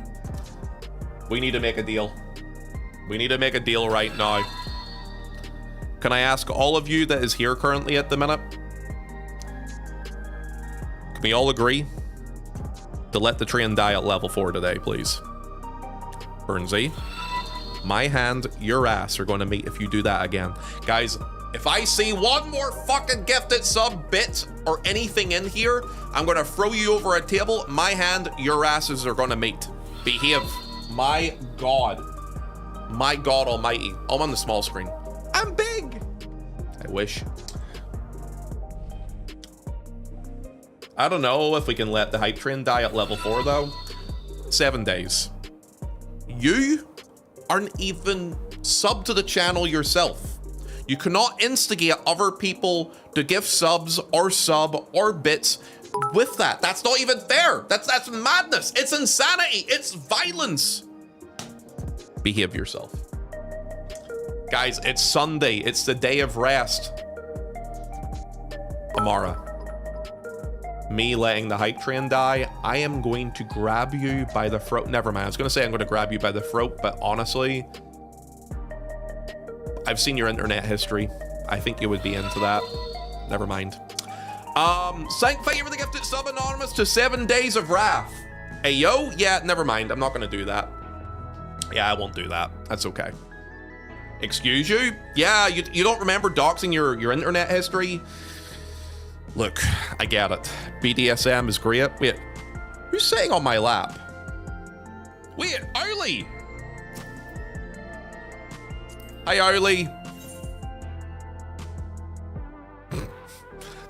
we need to make a deal. We need to make a deal right now. Can I ask all of you that is here currently at the minute? Can we all agree to let the train die at level 4 today, please? Burnsy, my hand, your ass are going to meet if you do that again. Guys, if I see one more fucking gifted sub bit or anything in here, I'm going to throw you over a table. My hand, your asses are going to meet. Behave. My God. My God almighty. I'm on the small screen. I'm big. I wish. I don't know if we can let the hype train die at level 4 though. 7 days. You aren't even sub to the channel yourself. You cannot instigate other people to give subs or sub or bits with that. That's not even fair. That's madness. It's insanity. It's violence. Behave yourself. Guys, it's Sunday. It's the day of rest. Amara. Me letting the hype train die, I am going to grab you by the throat. Never mind, I was going to say I'm going to grab you by the throat, but honestly, I've seen your internet history. I think you would be into that. Never mind. Thank you for the gifted sub, Anonymous, to 7 Days of Wrath. Hey, yo? Yeah, never mind. I'm not going to do that. Yeah, I won't do that. That's okay. Excuse you? Yeah, you don't remember doxing your internet history? Look, I get it. BDSM is great. Wait, who's sitting on my lap? Wait, Owly! Hi, Owly.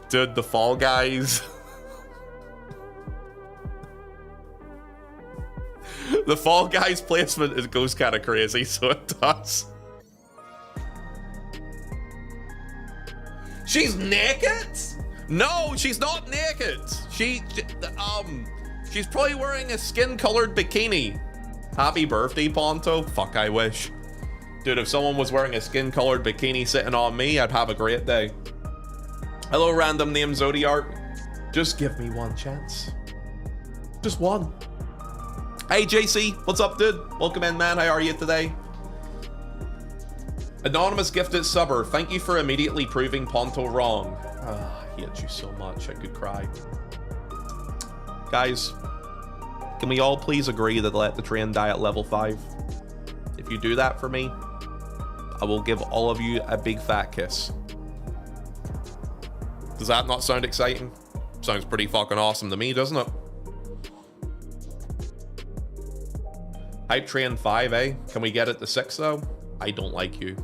Dude, the Fall Guys. The Fall Guys placement goes kind of crazy, so it does. She's naked? No, she's not naked. She's probably wearing a skin-colored bikini. Happy birthday, Ponto. Fuck, I wish. Dude, if someone was wearing a skin-colored bikini sitting on me, I'd have a great day. Hello, random name Zodiark. Just give me one chance. Just one. Hey, JC. What's up, dude? Welcome in, man. How are you today? Anonymous gifted subber. Thank you for immediately proving Ponto wrong. I hate you so much. I could cry. Guys, can we all please agree that let the train die at level 5? If you do that for me, I will give all of you a big fat kiss. Does that not sound exciting? Sounds pretty fucking awesome to me, doesn't it? Hype train 5, eh? Can we get it to 6 though? I don't like you.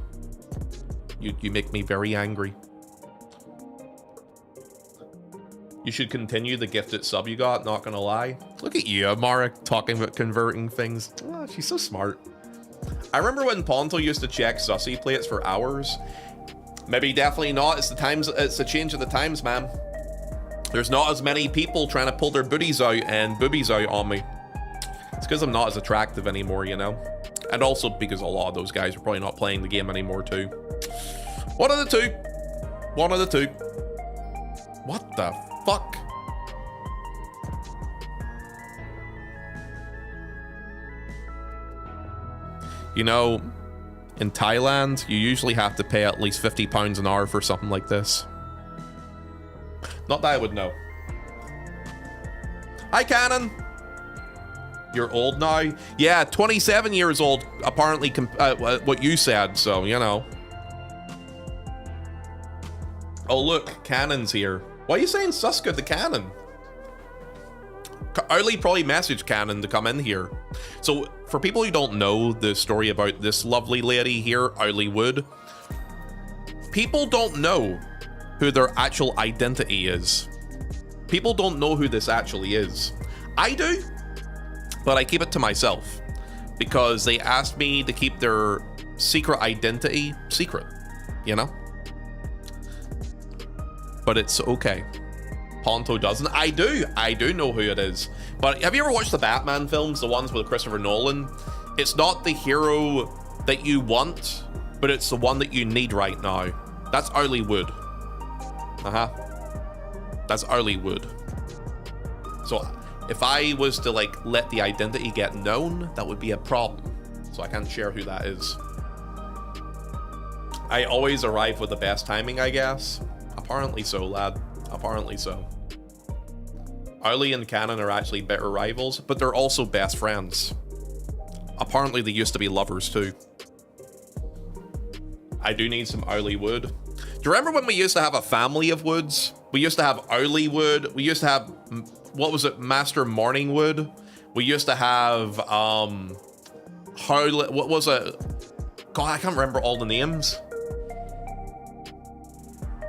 You make me very angry. You should continue the gifted sub you got, not gonna lie. Look at you, Amara, talking about converting things. Oh, she's so smart. I remember when Ponto used to check sussy plates for hours. Maybe definitely not. It's the times. It's a change of the times, man. There's not as many people trying to pull their booties out and boobies out on me. It's because I'm not as attractive anymore, you know? And also because a lot of those guys are probably not playing the game anymore too. One of the two. One of the two. What the fuck? You know, in Thailand, you usually have to pay at least £50 an hour for something like this. Not that I would know. Hi, Cannon. You're old now? Yeah, 27 years old, apparently, what you said, so, you know. Oh, look, Cannon's here. Why are you saying Suska to Cannon? Early probably messaged Cannon to come in here. So, for people who don't know the story about this lovely lady here, Owly Wood, people don't know who their actual identity is. People don't know who this actually is. I do, but I keep it to myself because they asked me to keep their secret identity secret, you know? But it's okay. Ponto doesn't. I do know who it is. But have you ever watched the Batman films, the ones with Christopher Nolan? It's not the hero that you want, but it's the one that you need right now. That's Owly Wood. That's Owly Wood. So if I was to like let the identity get known, that would be a problem. So I can't share who that is. I always arrive with the best timing, I guess. Apparently so, lad. Apparently so. Owly and Cannon are actually bitter rivals, but they're also best friends. Apparently they used to be lovers too. I do need some Owly Wood. Do you remember when we used to have a family of woods? We used to have Owly Wood. We used to have, what was it, Master Morningwood. We used to have, what was it? God, I can't remember all the names.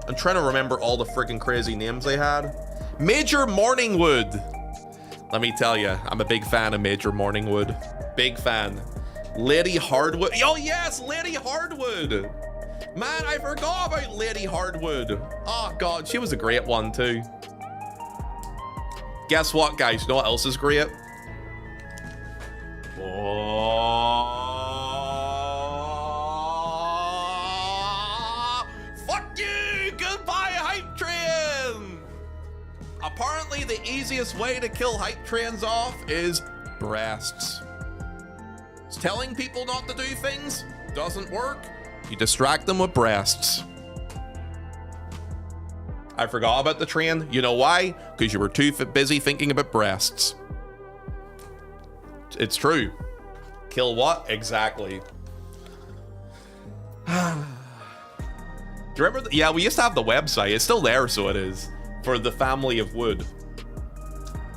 I'm trying to remember all the freaking crazy names they had. Major Morningwood. Let me tell you, I'm a big fan of Major Morningwood. Big fan. Lady Hardwood. Oh yes, Lady Hardwood. Man, I forgot about Lady Hardwood. Oh God, she was a great one too. Guess what, guys? You know what else is great? Oh. Fuck you! Goodbye, hype train! say the easiest way to kill hype trains off is breasts. Telling people not to do things doesn't work. You distract them with breasts. I forgot about the train. You know why? Because you were too busy thinking about breasts. It's true. Kill what? Exactly. Do you remember? Yeah, we used to have the website. It's still there, so it is. For the family of wood.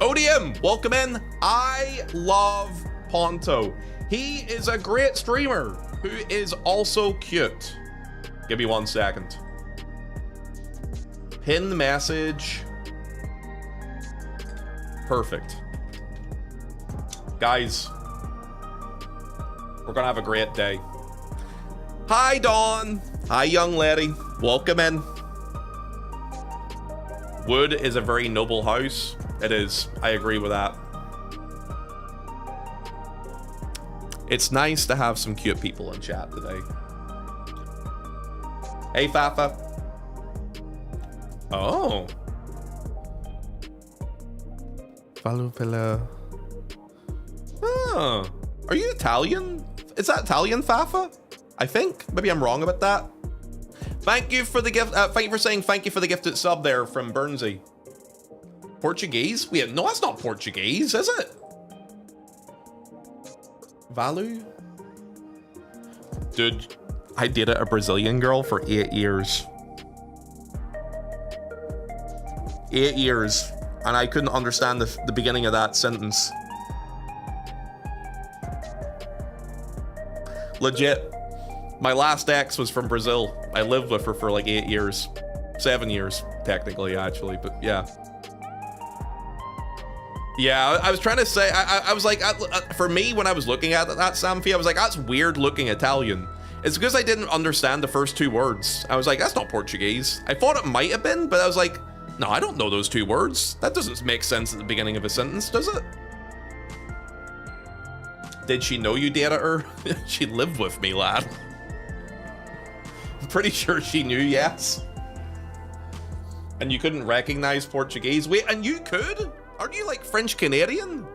ODM, welcome in. I love Ponto. He is a great streamer who is also cute. Give me 1 second. Pin message. Perfect. Guys, we're gonna have a great day. Hi, Dawn. Hi, young lady. Welcome in. Wood is a very noble house. It is. I agree with that. It's nice to have some cute people in chat today. Hey, Fafa. Oh. Valuvilla. Oh. Are you Italian? Is that Italian, Fafa? I think. Maybe I'm wrong about that. Thank you for the gift. Thank you for saying thank you for the gifted sub there from Burnsy. Portuguese? Wait, no, that's not Portuguese, is it? Valu? Dude, I dated a Brazilian girl for 8 years. 8 years. And I couldn't understand the beginning of that sentence. Legit. My last ex was from Brazil. I lived with her for like 8 years. 7 years, technically, actually, but yeah. Yeah, I was trying to say, I was like, for me, when I was looking at that, Samfi, I was like, that's weird looking Italian. It's because I didn't understand the first 2 words. I was like, that's not Portuguese. I thought it might have been, but I was like, no, I don't know those 2 words. That doesn't make sense at the beginning of a sentence, does it? Did she know you dated her? She lived with me, lad. I'm pretty sure she knew, yes. And you couldn't recognize Portuguese? Wait, and you could? Aren't you like French Canadian?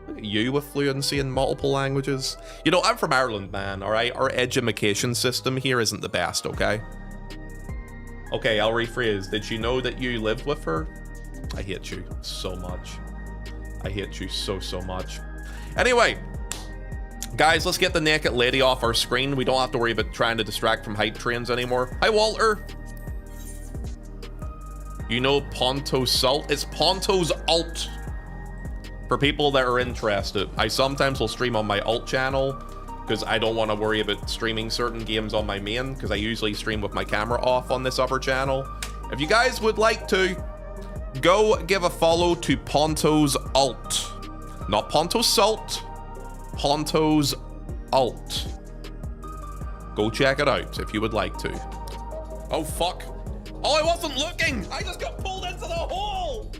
Look at you with fluency in multiple languages. You know, I'm from Ireland, man, all right? Our education system here isn't the best, okay? Okay, I'll rephrase. Did she know that you lived with her? I hate you so much. I hate you so, so much. Anyway, guys, let's get the naked lady off our screen. We don't have to worry about trying to distract from hype trains anymore. Hi, Walter. You know Ponto's Salt? It's Ponto's Alt. For people that are interested, I sometimes will stream on my alt channel because I don't want to worry about streaming certain games on my main because I usually stream with my camera off on this other channel. If you guys would like to, go give a follow to Ponto's Alt. Not Ponto's Salt, Ponto's Alt. Go check it out if you would like to. Oh, fuck. Oh, I wasn't looking! I just got pulled into the hole!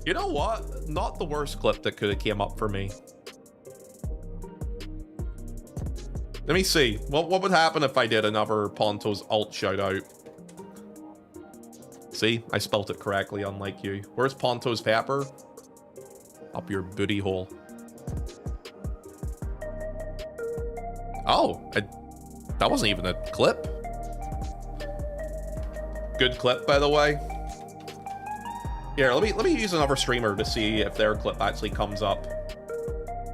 You know what? Not the worst clip that could have came up for me. Let me see. What would happen if I did another Ponto's Alt shout out? See? I spelt it correctly, unlike you. Where's Ponto's Pepper? Up your booty hole. Oh, that wasn't even a clip. Good clip, by the way. Here, let me use another streamer to see if their clip actually comes up.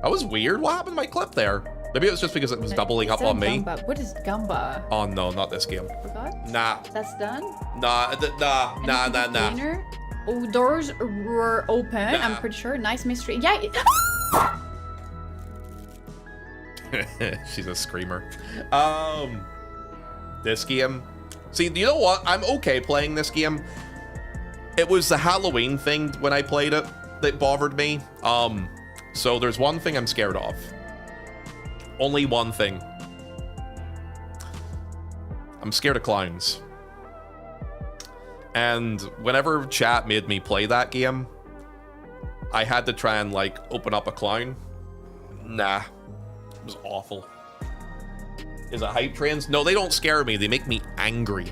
That was weird. What happened to my clip there? Maybe it was just because it was doubling up on me. What is Gamba? Oh no, not this game. Forgot? Nah. That's done? Nah. Oh, doors were open. Nah. I'm pretty sure. Nice mystery. Yeah. She's a screamer. This game. See, you know what? I'm okay playing this game. It was the Halloween thing when I played it that bothered me. So there's one thing I'm scared of. Only one thing. I'm scared of clowns. And whenever chat made me play that game, I had to try and like open up a clown. Nah. It was awful. Is it hype trains? No, they don't scare me. They make me angry.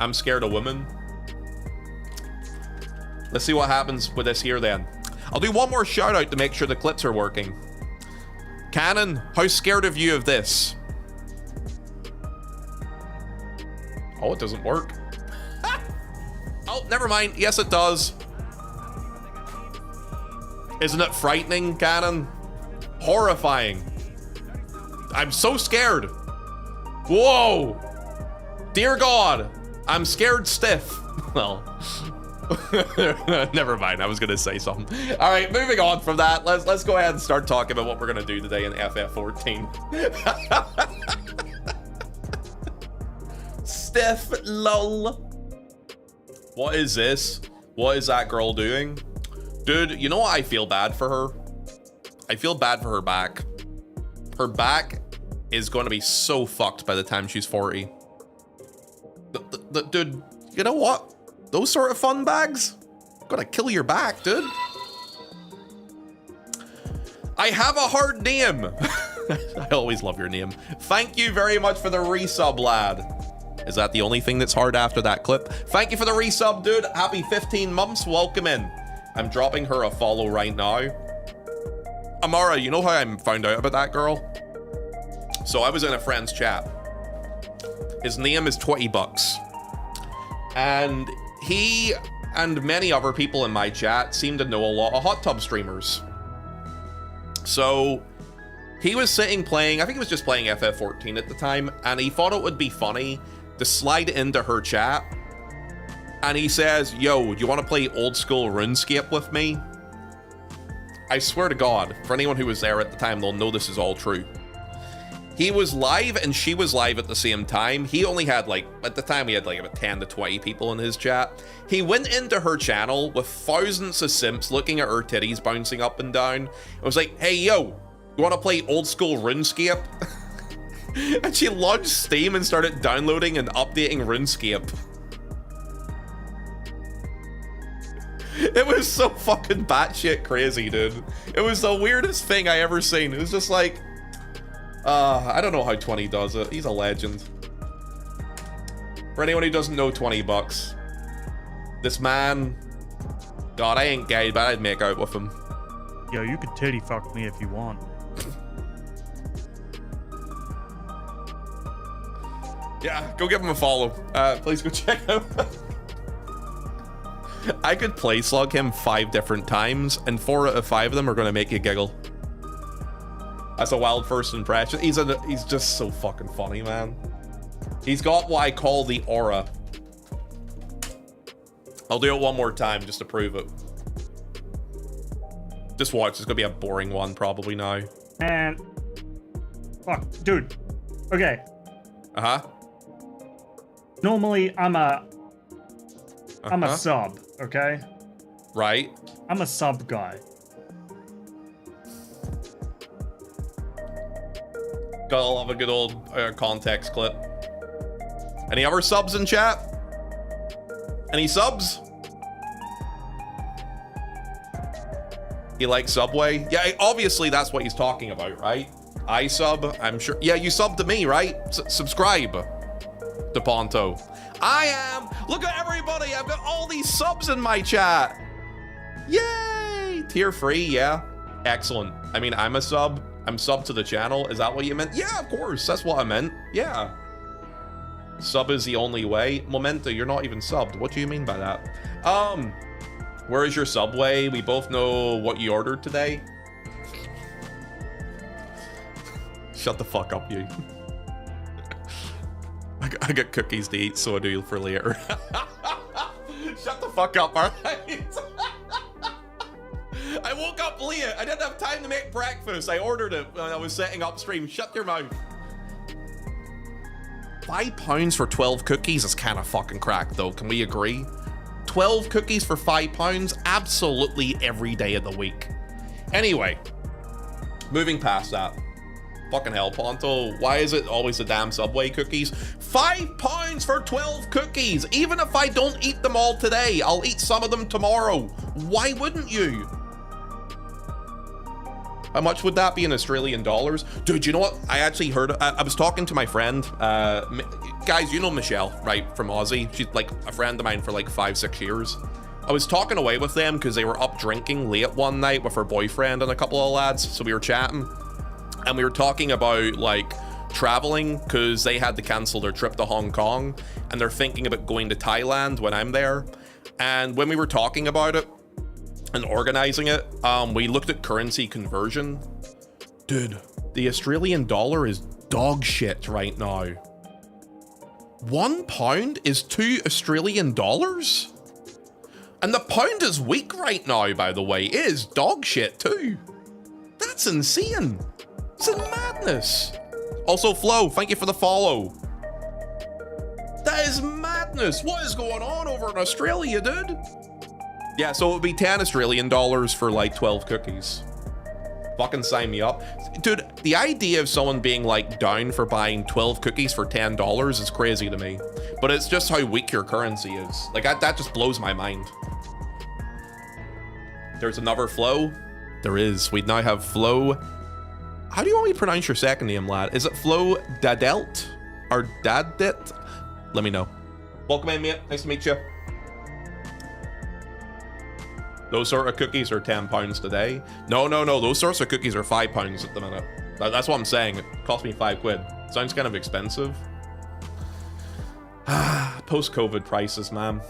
I'm scared of women. Let's see what happens with this here then. I'll do one more shout out to make sure the clips are working. Cannon, how scared of you of this? Oh, it doesn't work. Oh, never mind. Yes, it does. Isn't it frightening, Cannon? Horrifying. I'm so scared. Whoa. Dear God, I'm scared stiff. Well, never mind. I was gonna say something. All right, moving on from that. Let's go ahead and start talking about what we're gonna do today in FF14. Stiff, lol. What is this? What is that girl doing? Dude, you know what? I feel bad for her. I feel bad for her back. Her back is going to be so fucked by the time she's 40. Dude, you know what? Those sort of fun bags, gonna kill your back, dude. I have a hard name. I always love your name. Thank you very much for the resub, lad. Is that the only thing that's hard after that clip? Thank you for the resub, dude. Happy 15 months. Welcome in. I'm dropping her a follow right now. Amara, you know how I found out about that girl? So I was in a friend's chat. His name is 20 bucks. And he and many other people in my chat seem to know a lot of hot tub streamers. So he was sitting playing, I think he was just playing FF14 at the time, and he thought it would be funny to slide into her chat. And he says, yo, do you want to play old school RuneScape with me? I swear to God, for anyone who was there at the time, they'll know this is all true. He was live and she was live at the same time. He only had like, at the time we had like about 10 to 20 people in his chat. He went into her channel with thousands of simps looking at her titties bouncing up and down. It was like, hey, yo, you want to play old school RuneScape? And she launched Steam and started downloading and updating RuneScape. It was so fucking batshit crazy, dude. It was the weirdest thing I ever seen. It was just like, I don't know how 20 does it. He's a legend. For anyone who doesn't know 20 bucks, this man, God, I ain't gay, but I'd make out with him. Yo, you could titty fuck me if you want. Yeah, go give him a follow. Please go check him. I could play slug him 5 different times, and 4 out of 5 of them are gonna make you giggle. That's a wild first impression. He's just so fucking funny, man. He's got what I call the aura. I'll do it one more time just to prove it. Just watch. It's gonna be a boring one probably now. And fuck, dude. Okay. Normally, I'm a sub. Okay. Right. I'm a sub guy. Gotta love a good old context clip. Any other subs in chat? Any subs? You like Subway? Yeah, obviously that's what he's talking about, right? I sub, I'm sure. Yeah, you sub to me, right? Subscribe to Ponto. I am. Look at everybody. I've got all these subs in my chat. Yay! Tier free, yeah. Excellent. I mean, I'm a sub. I'm sub to the channel. Is that what you meant? Yeah, of course. That's what I meant. Yeah. Sub is the only way. Momento, you're not even subbed. What do you mean by that? Where is your Subway? We both know what you ordered today. Shut the fuck up, you. I got cookies to eat, so I do for later. Shut the fuck up, alright? I woke up late. I didn't have time to make breakfast. I ordered it when I was setting up stream. Shut your mouth. £5 for 12 cookies is kind of fucking crack, though. Can we agree? 12 cookies for £5? Absolutely every day of the week. Anyway, moving past that. Fucking hell, Ponto. Why is it always the damn Subway cookies? £5 for 12 cookies. Even if I don't eat them all today, I'll eat some of them tomorrow. Why wouldn't you? How much would that be in Australian dollars? Dude, you know what? I actually heard, I was talking to my friend, guys, you know Michelle, right, from Aussie. She's like a friend of mine for like 5-6 years. I was talking away with them because they were up drinking late one night with her boyfriend and a couple of lads. So we were chatting and we were talking about like traveling because they had to cancel their trip to Hong Kong and they're thinking about going to Thailand when I'm there. And when we were talking about it and organizing it, we looked at currency conversion. Dude, the Australian dollar is dog shit right now. £1 is 2 Australian dollars? And the pound is weak right now, by the way. It is dog shit too. That's insane. It's a madness. Also, Flo, thank you for the follow. That is madness. What is going on over in Australia, dude? Yeah, so it would be 10 Australian dollars for like 12 cookies. Fucking sign me up. Dude, the idea of someone being like down for buying 12 cookies for $10 is crazy to me. But it's just how weak your currency is. Like that just blows my mind. There's another Flo. There is. We now have Flo. How do you want me to pronounce your second name, lad? Is it Flo Dadelt or Dadit? Let me know. Welcome in, mate. Nice to meet you. Those sort of cookies are £10 today. No. Those sorts of cookies are £5 at the minute. That's what I'm saying. It cost me £5. Sounds kind of expensive. Post-COVID prices, man.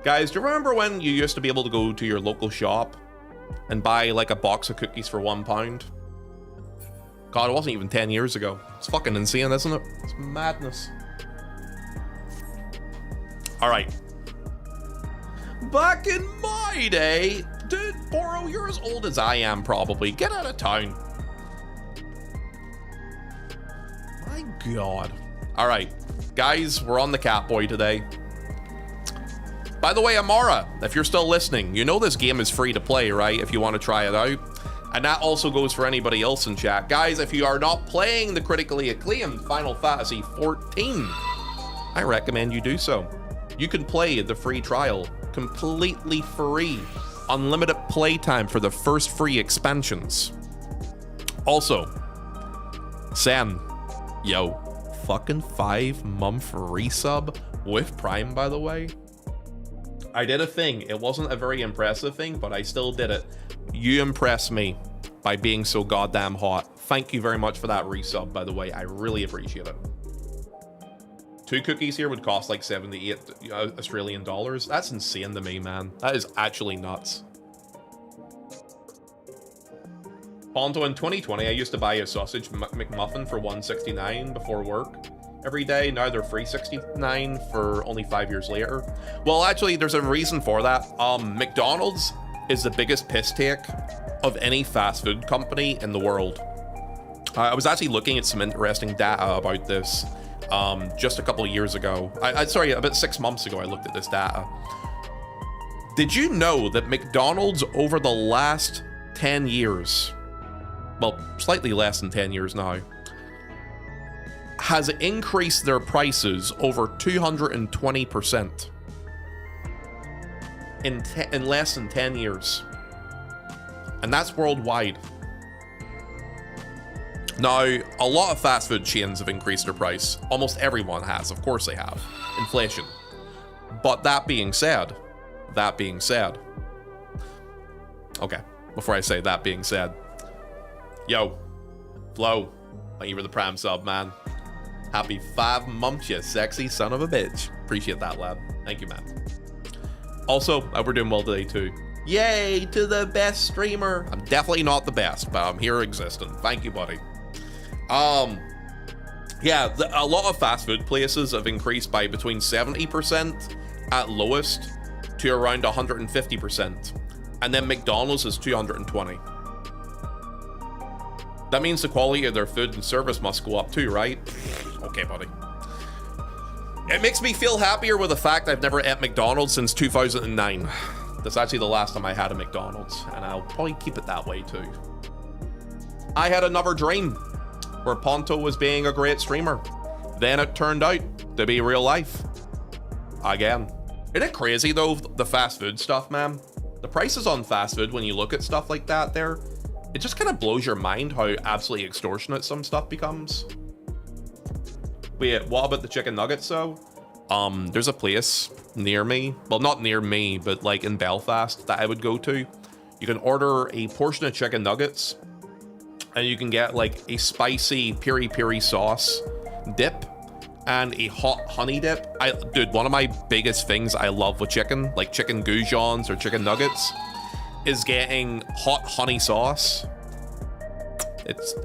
Guys, do you remember when you used to be able to go to your local shop and buy like a box of cookies for £1? God, it wasn't even 10 years ago. It's fucking insane, isn't it? It's madness. All right. Back in my day, dude, Boro, you're as old as I am probably. Get out of town. My God. All right, guys, we're on the Catboy today. By the way, Amara, if you're still listening, you know this game is free to play, right? If you want to try it out. And that also goes for anybody else in chat. Guys, if you are not playing the critically acclaimed Final Fantasy XIV, I recommend you do so. You can play the free trial completely free. Unlimited playtime for the first free expansions. Also, Sen, yo, fucking 5-month resub with Prime, by the way. I did a thing. It wasn't a very impressive thing, but I still did it. You impressed me by being so goddamn hot. Thank you very much for that resub, by the way. I really appreciate it. 2 cookies here would cost like 78 Australian dollars. That's insane to me, man. That is actually nuts. Ponto, in 2020, I used to buy a sausage McMuffin for $1.69 before work every day. Now they're $3.69 for only 5 years later. Well, actually, there's a reason for that. McDonald's is the biggest piss take of any fast food company in the world. I was actually looking at some interesting data about this just a couple of years ago. Sorry, about 6 months ago, I looked at this data. Did you know that McDonald's over the last 10 years, well, slightly less than 10 years now, has increased their prices over 220% in less than 10 years. And that's worldwide. Now, a lot of fast food chains have increased their price. Almost everyone has, of course they have. Inflation. But that being said, okay, before I say that being said, yo, Flo, thank you for the Prime sub, man. Happy 5 months, you sexy son of a bitch. Appreciate that, lad. Thank you, man. Also, we're doing well today, too. Yay to the best streamer. I'm definitely not the best, but I'm here existing. Thank you, buddy. Yeah, a lot of fast food places have increased by between 70% at lowest to around 150%. And then McDonald's is 220. That means the quality of their food and service must go up too, right? Okay, buddy. It makes me feel happier with the fact I've never ate McDonald's since 2009. That's actually the last time I had a McDonald's, and I'll probably keep it that way too. I had another dream where Ponto was being a great streamer. Then it turned out to be real life. Again. Isn't it crazy though, the fast food stuff, man? The prices on fast food, when you look at stuff like that there, it just kind of blows your mind how absolutely extortionate some stuff becomes. Wait, what about the chicken nuggets though? There's a place near me, well, not near me, but like in Belfast that I would go to. You can order a portion of chicken nuggets and you can get like a spicy piri piri sauce dip and a hot honey dip. Dude, one of my biggest things I love with chicken, like chicken goujons or chicken nuggets, is getting hot honey sauce. It's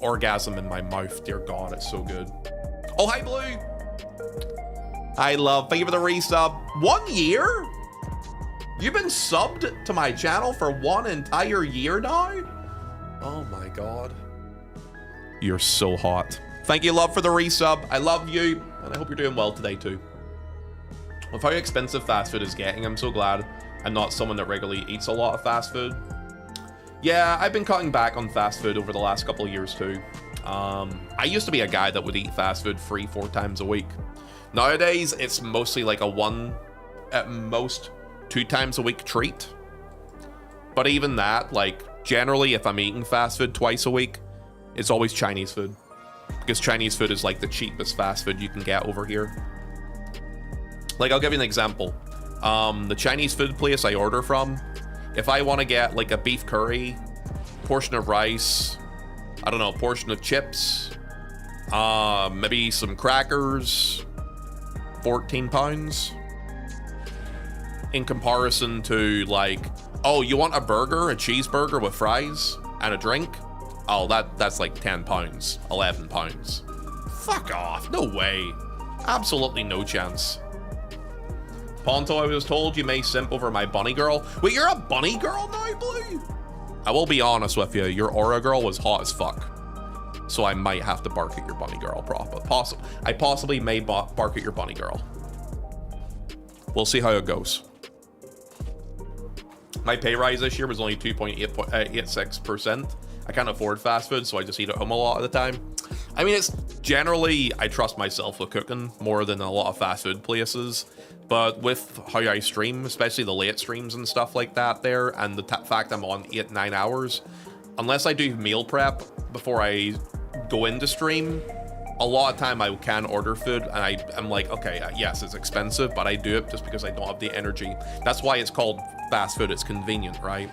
orgasm in my mouth, dear God, it's so good. Oh, hi Blue. I love, thank you for the resub. 1 year? You've been subbed to my channel for 1 entire year now? Oh my God. You're so hot. Thank you, love, for the resub. I love you, and I hope you're doing well today too. With how expensive fast food is getting, I'm so glad I'm not someone that regularly eats a lot of fast food. Yeah, I've been cutting back on fast food over the last couple of years too. I used to be a guy that would eat fast food 3-4 times a week. Nowadays, it's mostly like a 1, at most 2 times a week treat. But even that, like, generally, if I'm eating fast food twice a week, it's always Chinese food. Because Chinese food is like the cheapest fast food you can get over here. Like, I'll give you an example. The Chinese food place I order from, if I want to get like a beef curry, portion of rice, I don't know, a portion of chips, maybe some crackers, £14. In comparison to like, oh, you want a burger, a cheeseburger with fries and a drink? Oh, that's like £10, £11. Fuck off, no way. Absolutely no chance. Ponto, I was told you may simp over my bunny girl. Wait, you're a bunny girl now, Blue? I will be honest with you, your aura girl was hot as fuck. So I might have to bark at your bunny girl, I possibly may bark at your bunny girl. We'll see how it goes. My pay rise this year was only 2.86%. I can't afford fast food, so I just eat at home a lot of the time. I mean, it's generally, I trust myself with cooking more than a lot of fast food places. But with how I stream, especially the late streams and stuff like that there, and the fact I'm on 8-9 hours, unless I do meal prep before I go into stream, a lot of time I can order food, and I'm like, okay, yes, it's expensive, but I do it just because I don't have the energy. That's why it's called fast food. It's convenient, right?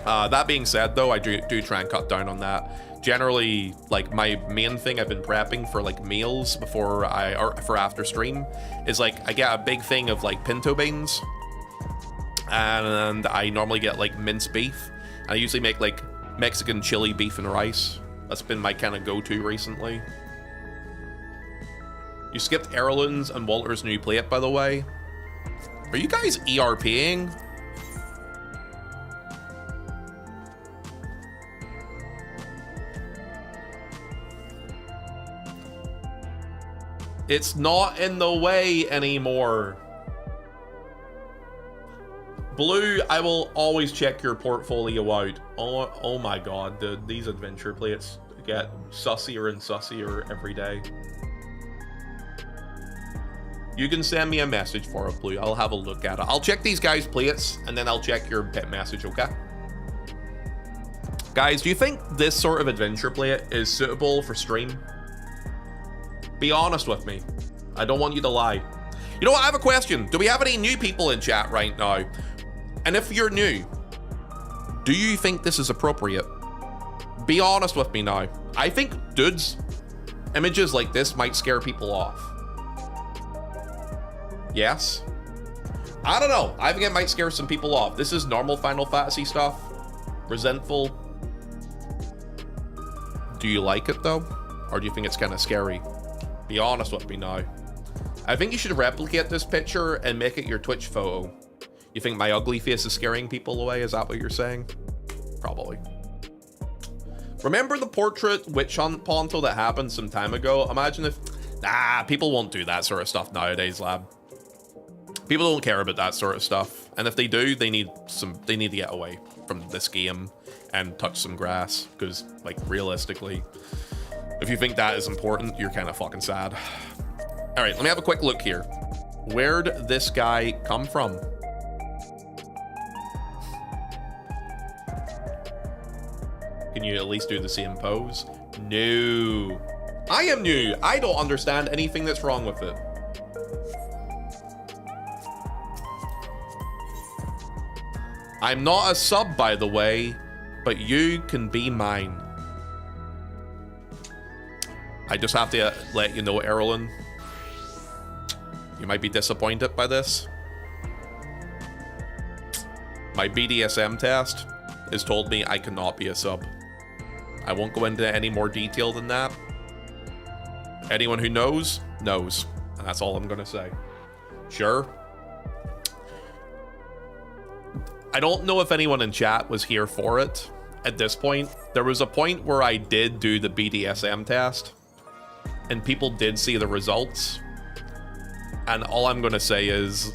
That being said, though, I do try and cut down on that. Generally, like, my main thing I've been prepping for like meals or for after stream is like I get a big thing of like pinto beans, and I normally get like minced beef. And I usually make like Mexican chili beef and rice. That's been my kind of go-to recently. You skipped Heirlooms and Walter's new plate, by the way. Are you guys ERPing? It's not in the way anymore. Blue, I will always check your portfolio out. Oh my God, dude, these adventure plates get sussier and sussier every day. You can send me a message for it, Blue. I'll have a look at it. I'll check these guys' plates, and then I'll check your pet message, okay? Guys, do you think this sort of adventure plate is suitable for stream? Be honest with me. I don't want you to lie. You know what? I have a question. Do we have any new people in chat right now? And if you're new, do you think this is appropriate? Be honest with me now. I think dudes, images like this might scare people off. Yes? I don't know. I think it might scare some people off. This is normal Final Fantasy stuff. Resentful. Do you like it though? Or do you think it's kind of scary? Be honest with me now. I think you should replicate this picture and make it your Twitch photo. You think my ugly face is scaring people away? Is that what you're saying? Probably. Remember the portrait witch hunt, Ponto, that happened some time ago? Imagine if... Nah, people won't do that sort of stuff nowadays, lab. People don't care about that sort of stuff. And if they do, they need to get away from this game and touch some grass. Because, like, realistically, if you think that is important, you're kind of fucking sad. All right, let me have a quick look here. Where'd this guy come from? Can you at least do the same pose? No. I am new. I don't understand anything that's wrong with it. I'm not a sub, by the way, but you can be mine. I just have to let you know, Erlen. You might be disappointed by this. My BDSM test has told me I cannot be a sub. I won't go into any more detail than that. Anyone who knows, knows. And that's all I'm gonna say. Sure. I don't know if anyone in chat was here for it at this point. There was a point where I did do the BDSM test, and people did see the results. And all I'm gonna say is,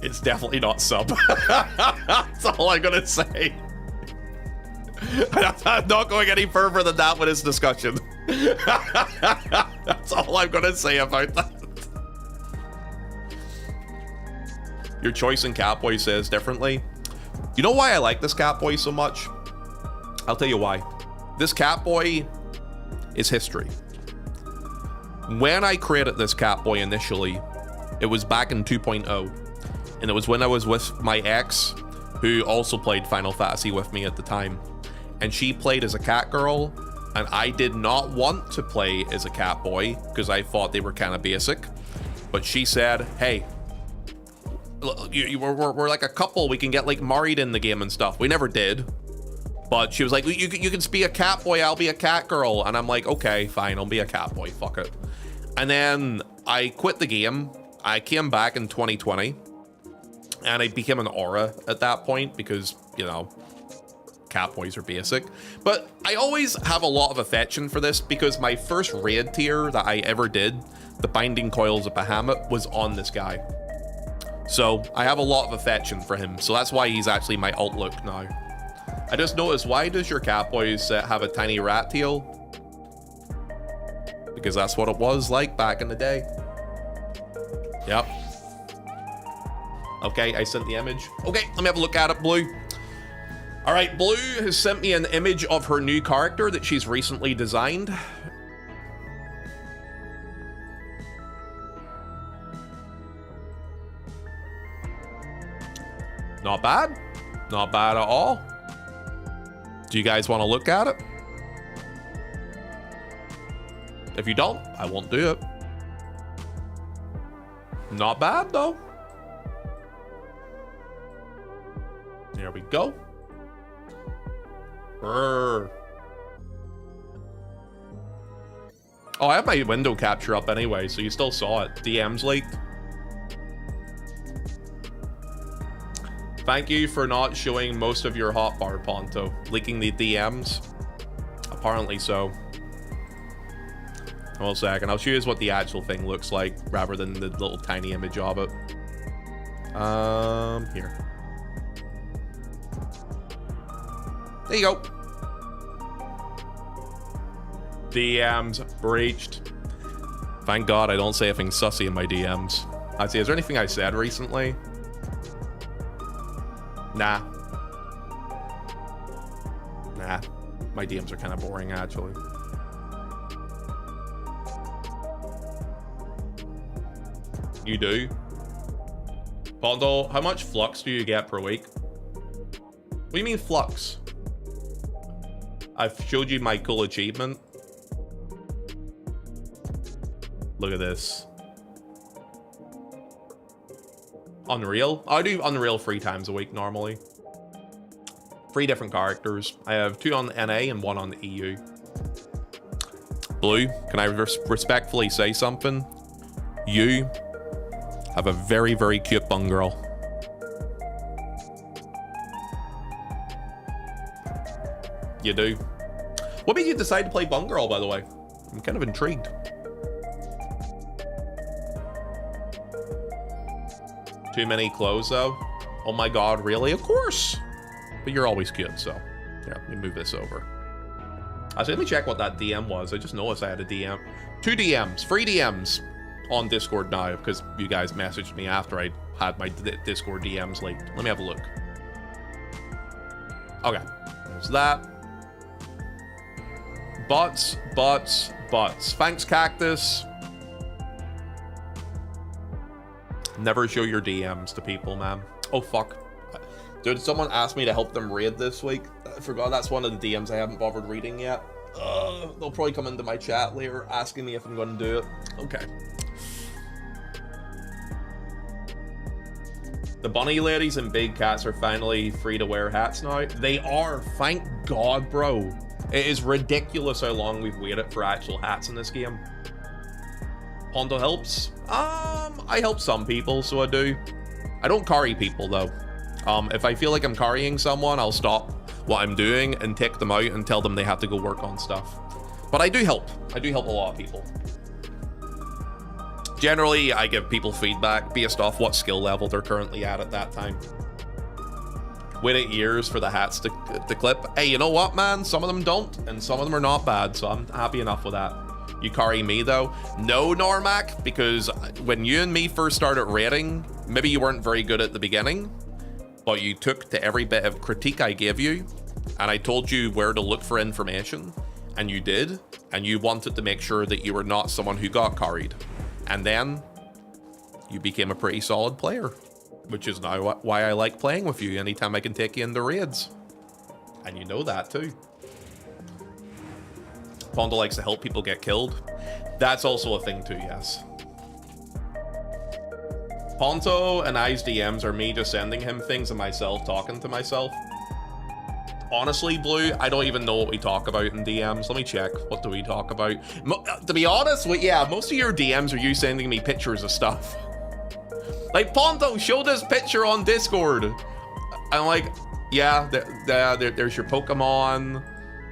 it's definitely not sub. That's all I'm gonna say. I'm not going any further than that with this discussion. That's all I'm gonna say about that. Your choice in Catboy says differently. You know why I like this Catboy so much? I'll tell you why. This Catboy is history. When I created this Catboy initially, it was back in 2.0. And it was when I was with my ex, who also played Final Fantasy with me at the time. And she played as a cat girl, and I did not want to play as a cat boy because I thought they were kind of basic. But she said, hey, we're like a couple, we can get like married in the game and stuff. We never did. But she was like, you can be a cat boy, I'll be a cat girl. And I'm like, okay, fine, I'll be a cat boy, fuck it. And then I quit the game. I came back in 2020. And I became an aura at that point because, you know, cat boys are basic. But I always have a lot of affection for this because my first raid tier that I ever did, the Binding Coils of Bahamut, was on this guy. So I have a lot of affection for him. So that's why he's actually my alt look now. I just noticed, why does your cat boys have a tiny rat tail? Because that's what it was like back in the day. Yep. Okay, I sent the image. Okay, let me have a look at it, Blue. All right, Blue has sent me an image of her new character that she's recently designed. Not bad. Not bad at all. Do you guys want to look at it? If you don't, I won't do it. Not bad, though. There we go. Brr. Oh, I have my window capture up anyway, so you still saw it. DMs leaked. Thank you for not showing most of your hotbar, Ponto. Leaking the DMs. Apparently so. Hold a second. I'll show you what the actual thing looks like rather than the little tiny image of it. Here. There you go. DMs breached. Thank God I don't say anything sussy in my DMs. I'd say, is there anything I said recently? Nah. Nah. My DMs are kind of boring, actually. You do? Pondo, how much flux do you get per week? What do you mean flux? I've showed you my cool achievement. Look at this. Unreal. I do Unreal 3 times a week normally. 3 different characters. I have 2 on the NA and 1 on the EU. Blue, can I respectfully say something? You have a very, very cute bum girl. You do. What made you decide to play Bum Girl, by the way? I'm kind of intrigued. Too many clothes, though? Oh my God, really? Of course. But you're always cute, so. Here, let me move this over. Actually, let me check what that DM was. I just noticed I had a DM. 2 DMs, 3 DMs on Discord now, because you guys messaged me after I had my Discord DMs leaked. Let me have a look. Okay, there's that. Butts. Thanks, Cactus. Never show your DMs to people, man. Oh, fuck. Dude, someone asked me to help them raid this week. I forgot that's one of the DMs I haven't bothered reading yet. They'll probably come into my chat later asking me if I'm going to do it. Okay. The bunny ladies and big cats are finally free to wear hats now. They are. Thank God, bro. It is ridiculous how long we've waited for actual hats in this game. Ponto helps? I help some people, so I do. I don't carry people, though. If I feel like I'm carrying someone, I'll stop what I'm doing and take them out and tell them they have to go work on stuff. But I do help. I do help a lot of people. Generally, I give people feedback based off what skill level they're currently at that time. Waited years for the hats to clip. Hey, you know what, man? Some of them don't, and some of them are not bad, so I'm happy enough with that. You carry me, though? No, Normac, because when you and me first started raiding, maybe you weren't very good at the beginning, but you took to every bit of critique I gave you, and I told you where to look for information, and you did, and you wanted to make sure that you were not someone who got carried. And then you became a pretty solid player, which is now why I like playing with you anytime I can take you into raids. And you know that too. Ponto likes to help people get killed. That's also a thing too, yes. Ponto and I's DMs are me just sending him things and myself talking to myself. Honestly, Blue, I don't even know what we talk about in DMs. Let me check. What do we talk about? To be honest, yeah, most of your DMs are you sending me pictures of stuff. Like, Ponto, show this picture on Discord. I'm like, yeah, there's your Pokemon.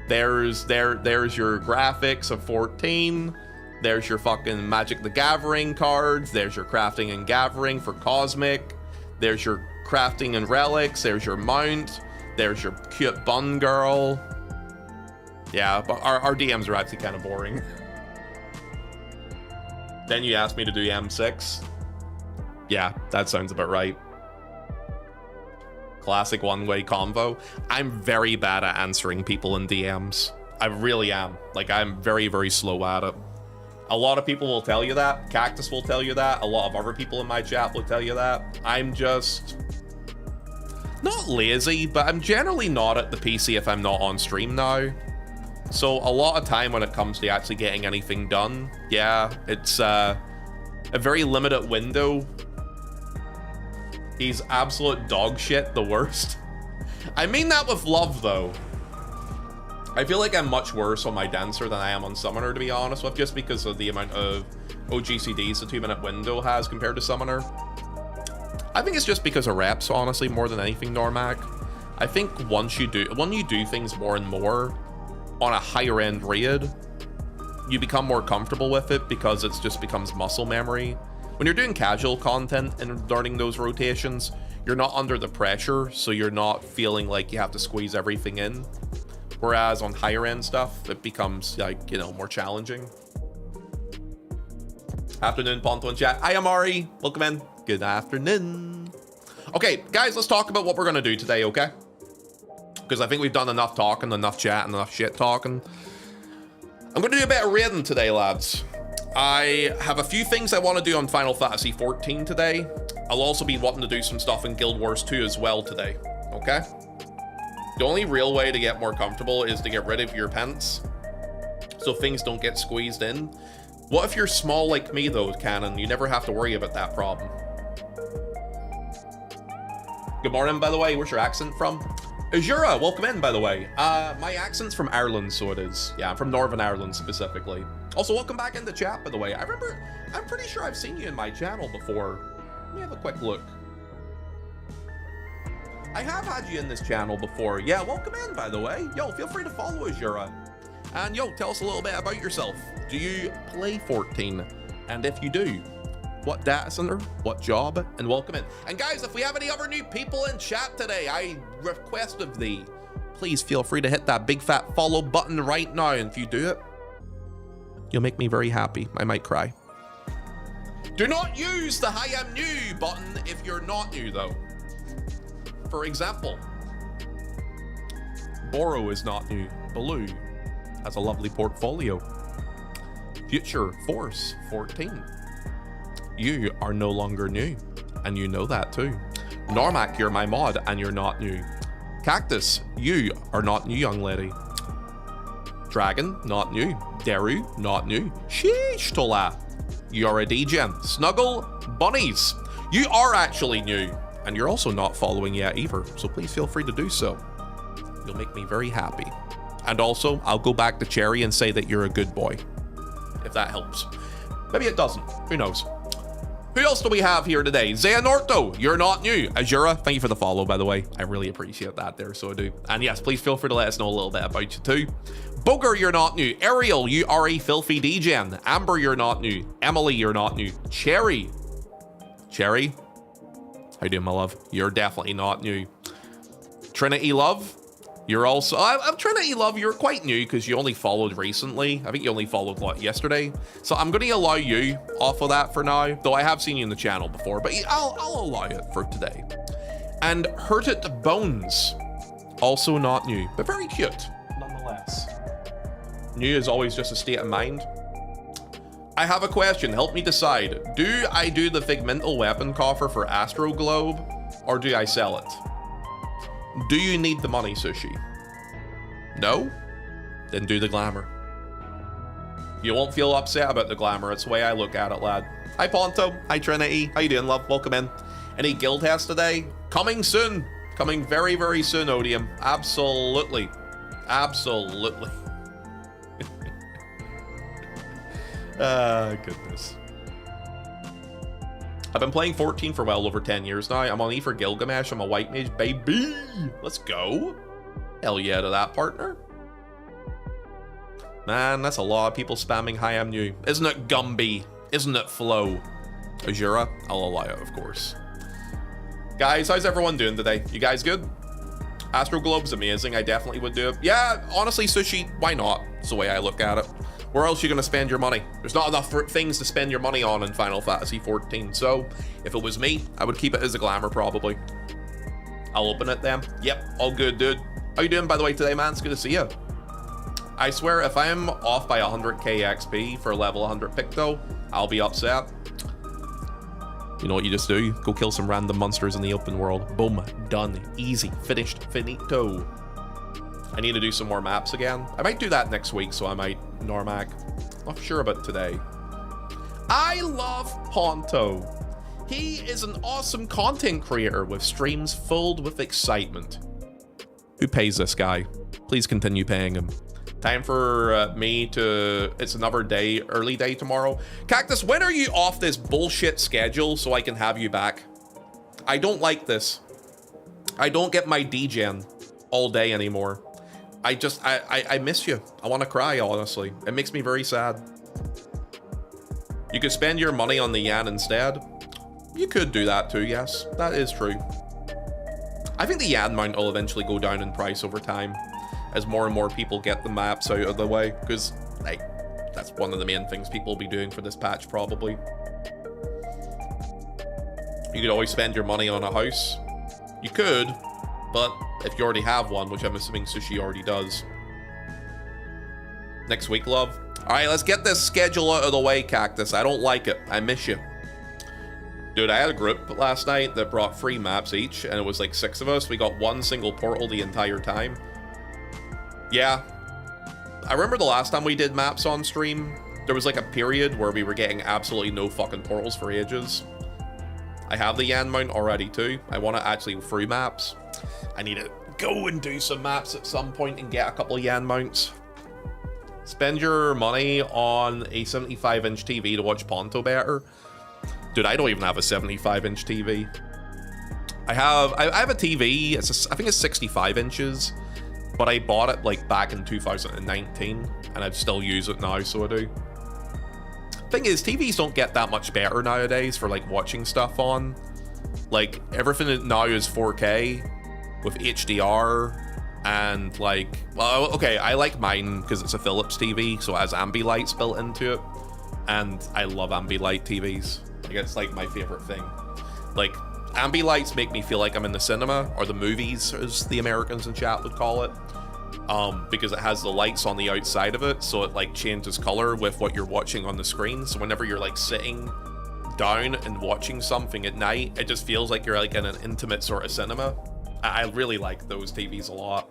There's your graphics of 14. There's your fucking Magic the Gathering cards. There's your crafting and gathering for Cosmic. There's your crafting and relics. There's your mount. There's your cute bun girl. Yeah, but our DMs are actually kind of boring. Then you asked me to do M6. Yeah, that sounds about right. Classic one-way convo. I'm very bad at answering people in DMs. I really am. Like, I'm very, very slow at it. A lot of people will tell you that. Cactus will tell you that. A lot of other people in my chat will tell you that. I'm just not lazy, but I'm generally not at the PC if I'm not on stream now. So a lot of time when it comes to actually getting anything done, yeah, it's a very limited window. He's absolute dog shit, the worst. I mean that with love, though. I feel like I'm much worse on my Dancer than I am on Summoner, to be honest with, just because of the amount of OGCDs the 2-minute window has compared to Summoner. I think it's just because of reps, honestly, more than anything, Normac. I think when you do things more and more on a higher end raid, you become more comfortable with it because it just becomes muscle memory. When you're doing casual content and learning those rotations, you're not under the pressure, so you're not feeling like you have to squeeze everything in. Whereas on higher end stuff, it becomes, like, you know, more challenging. Afternoon, Ponto in chat. Hi, Amari. Welcome in. Good afternoon. Okay, guys, let's talk about what we're gonna do today, okay? Because I think we've done enough talking, enough chatting, enough shit talking. I'm gonna do a bit of raiding today, lads. I have a few things I want to do on Final Fantasy XIV today. I'll also be wanting to do some stuff in Guild Wars 2 as well today, okay? The only real way to get more comfortable is to get rid of your pants so things don't get squeezed in. What if you're small like me, though, Canon? You never have to worry about that problem. Good morning, by the way. Where's your accent from? Azura, welcome in, by the way. My accent's from Ireland, so it is. Yeah, I'm from Northern Ireland, specifically. Also, welcome back into chat, by the way. I'm pretty sure I've seen you in my channel before. Let me have a quick look. I have had you in this channel before. Yeah, welcome in, by the way. Yo, feel free to follow Azura. And yo, tell us a little bit about yourself. Do you play 14? And if you do, what data center, what job, and welcome in. And guys, if we have any other new people in chat today, I request of thee, please feel free to hit that big fat follow button right now. And if you do it, you'll make me very happy. I might cry. Do not use the "Hi, I'm new" button if you're not new, though. For example, Boro is not new. Baloo. has a lovely portfolio. Future Force 14. You are no longer new, and you know that too. Normac, you're my mod, and you're not new. Cactus, you are not new, young lady. Dragon, not new. Deru, not new. Sheesh, Tola, you are a degen. Snuggle, bunnies, you are actually new, and you're also not following yet either, so please feel free to do so. You'll make me very happy. And also, I'll go back to Cherry and say that you're a good boy, if that helps. Maybe it doesn't, who knows. Who else do we have here today? Xehanorto, you're not new. Azura, thank you for the follow, by the way. I really appreciate that there, so I do. And yes, please feel free to let us know a little bit about you too. Booger, you're not new. Ariel, you are a filthy degen. Amber, you're not new. Emily, you're not new. Cherry. Cherry, how you doing, my love? You're definitely not new. Trinity Love, you're also... I'm Trinity Love, you're quite new because you only followed recently. I think you only followed, what, yesterday? So I'm going to allow you off of that for now, though I have seen you in the channel before, but I'll allow it for today. And Hurted Bones, also not new, but very cute, nonetheless. New is always just a state of mind. I have a question, help me decide. Do I do the Figmental Weapon Coffer for Astro Globe, or do I sell it? Do you need the money, Sushi? No? Then do the glamour. You won't feel upset about the glamour, it's the way I look at it, lad. Hi Ponto, hi Trinity, how you doing, love? Welcome in. Any guild tests today? Coming soon. Coming very, very soon, Odium. Absolutely. Absolutely. Goodness. I've been playing 14 for well over 10 years now. I'm on E for Gilgamesh. I'm a white mage, baby. Let's go. Hell yeah to that, partner. Man, that's a lot of people spamming hi, I'm new. Isn't it Gumby? Isn't it Flo? Azura? I'll allow it, of course. Guys, how's everyone doing today? You guys good? Astro Globe's amazing. I definitely would do it. Yeah, honestly, Sushi, why not? That's the way I look at it. Where else are you going to spend your money? There's not enough things to spend your money on in Final Fantasy XIV. So, if it was me, I would keep it as a glamour, probably. I'll open it then. Yep, all good, dude. How you doing, by the way, today, man? It's good to see you. I swear, if I'm off by 100k XP for level 100 Picto, I'll be upset. You know what you just do? Go kill some random monsters in the open world. Boom. Done. Easy. Finished. Finito. I need to do some more maps again. I might do that next week, so I might Normac. Not sure about today. I love Ponto. He is an awesome content creator with streams filled with excitement. Who pays this guy? Please continue paying him. Time for me to... It's another day, early day tomorrow. Cactus, when are you off this bullshit schedule so I can have you back? I don't like this. I don't get my degen all day anymore. I miss you. I want to cry, honestly. It makes me very sad. You could spend your money on the Yan instead. You could do that too, yes. That is true. I think the Yan mount will eventually go down in price over time as more and more people get the maps out of the way, because like that's one of the main things people will be doing for this patch, probably. You could always spend your money on a house. You could, but if you already have one, which I'm assuming Sushi already does. Next week, love. All right, let's get this schedule out of the way, Cactus. I don't like it. I miss you. Dude, I had a group last night that brought 3 maps each, and it was like 6 of us. We got one single portal the entire time. Yeah. I remember the last time we did maps on stream, there was like a period where we were getting absolutely no fucking portals for ages. I have the Yan mount already too. I want to actually free maps. I need to go and do some maps at some point and get a couple of Yan mounts. Spend your money on a 75-inch TV to watch Ponto better. Dude, I don't even have a 75-inch TV. I have a TV, I think it's 65 inches, but I bought it like back in 2019, and I still use it now, so I do. Thing is, TVs don't get that much better nowadays for like watching stuff on. Like, everything now is 4K with HDR, and like, well, okay, I like mine because it's a Philips TV, so it has ambilights built into it, and I love ambilight TVs. Like, it's like my favorite thing. Like, ambilights make me feel like I'm in the cinema, or the movies, as the Americans in chat would call it. because it has the lights on the outside of it, so it like changes color with what you're watching on the screen. So whenever you're like sitting down and watching something at night, it just feels like you're like in an intimate sort of cinema. I really like those TVs a lot.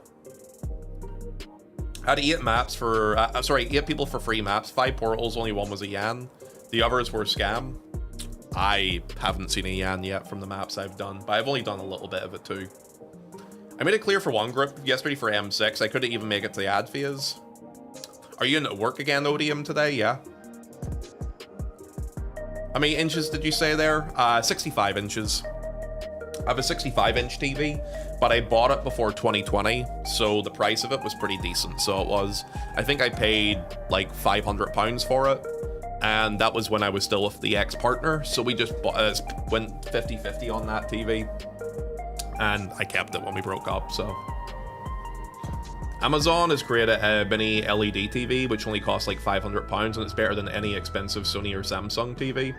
I had 8 maps for, 8 people for free maps, 5 portals, only 1 was a Yan. The others were scam. I haven't seen a Yan yet from the maps I've done, but I've only done a little bit of it too. I made a clear for 1 group yesterday for M6. I couldn't even make it to the ad phase. Are you in work again, Odium, today? Yeah. How many inches did you say there? 65 inches. I have a 65-inch TV, but I bought it before 2020, so the price of it was pretty decent. So it was, I think I paid like £500 for it, and that was when I was still with the ex-partner. So we just went 50-50 on that TV, and I kept it when we broke up. So Amazon has created a mini LED TV, which only costs like £500, and it's better than any expensive Sony or Samsung TV.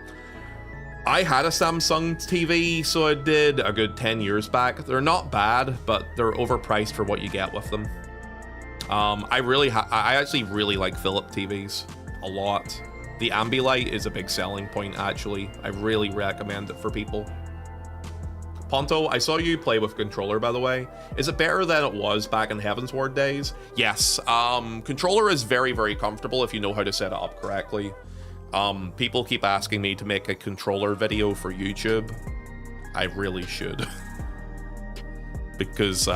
I had a Samsung TV, so I did a good 10 years back. They're not bad, but they're overpriced for what you get with them. I actually really like Philips TVs a lot. The Ambilight is a big selling point, actually. I really recommend it for people. Ponto, I saw you play with controller, by the way. Is it better than it was back in Heavensward days? Yes. Controller is very, very comfortable if you know how to set it up correctly. People keep asking me to make a controller video for YouTube. I really should. Because,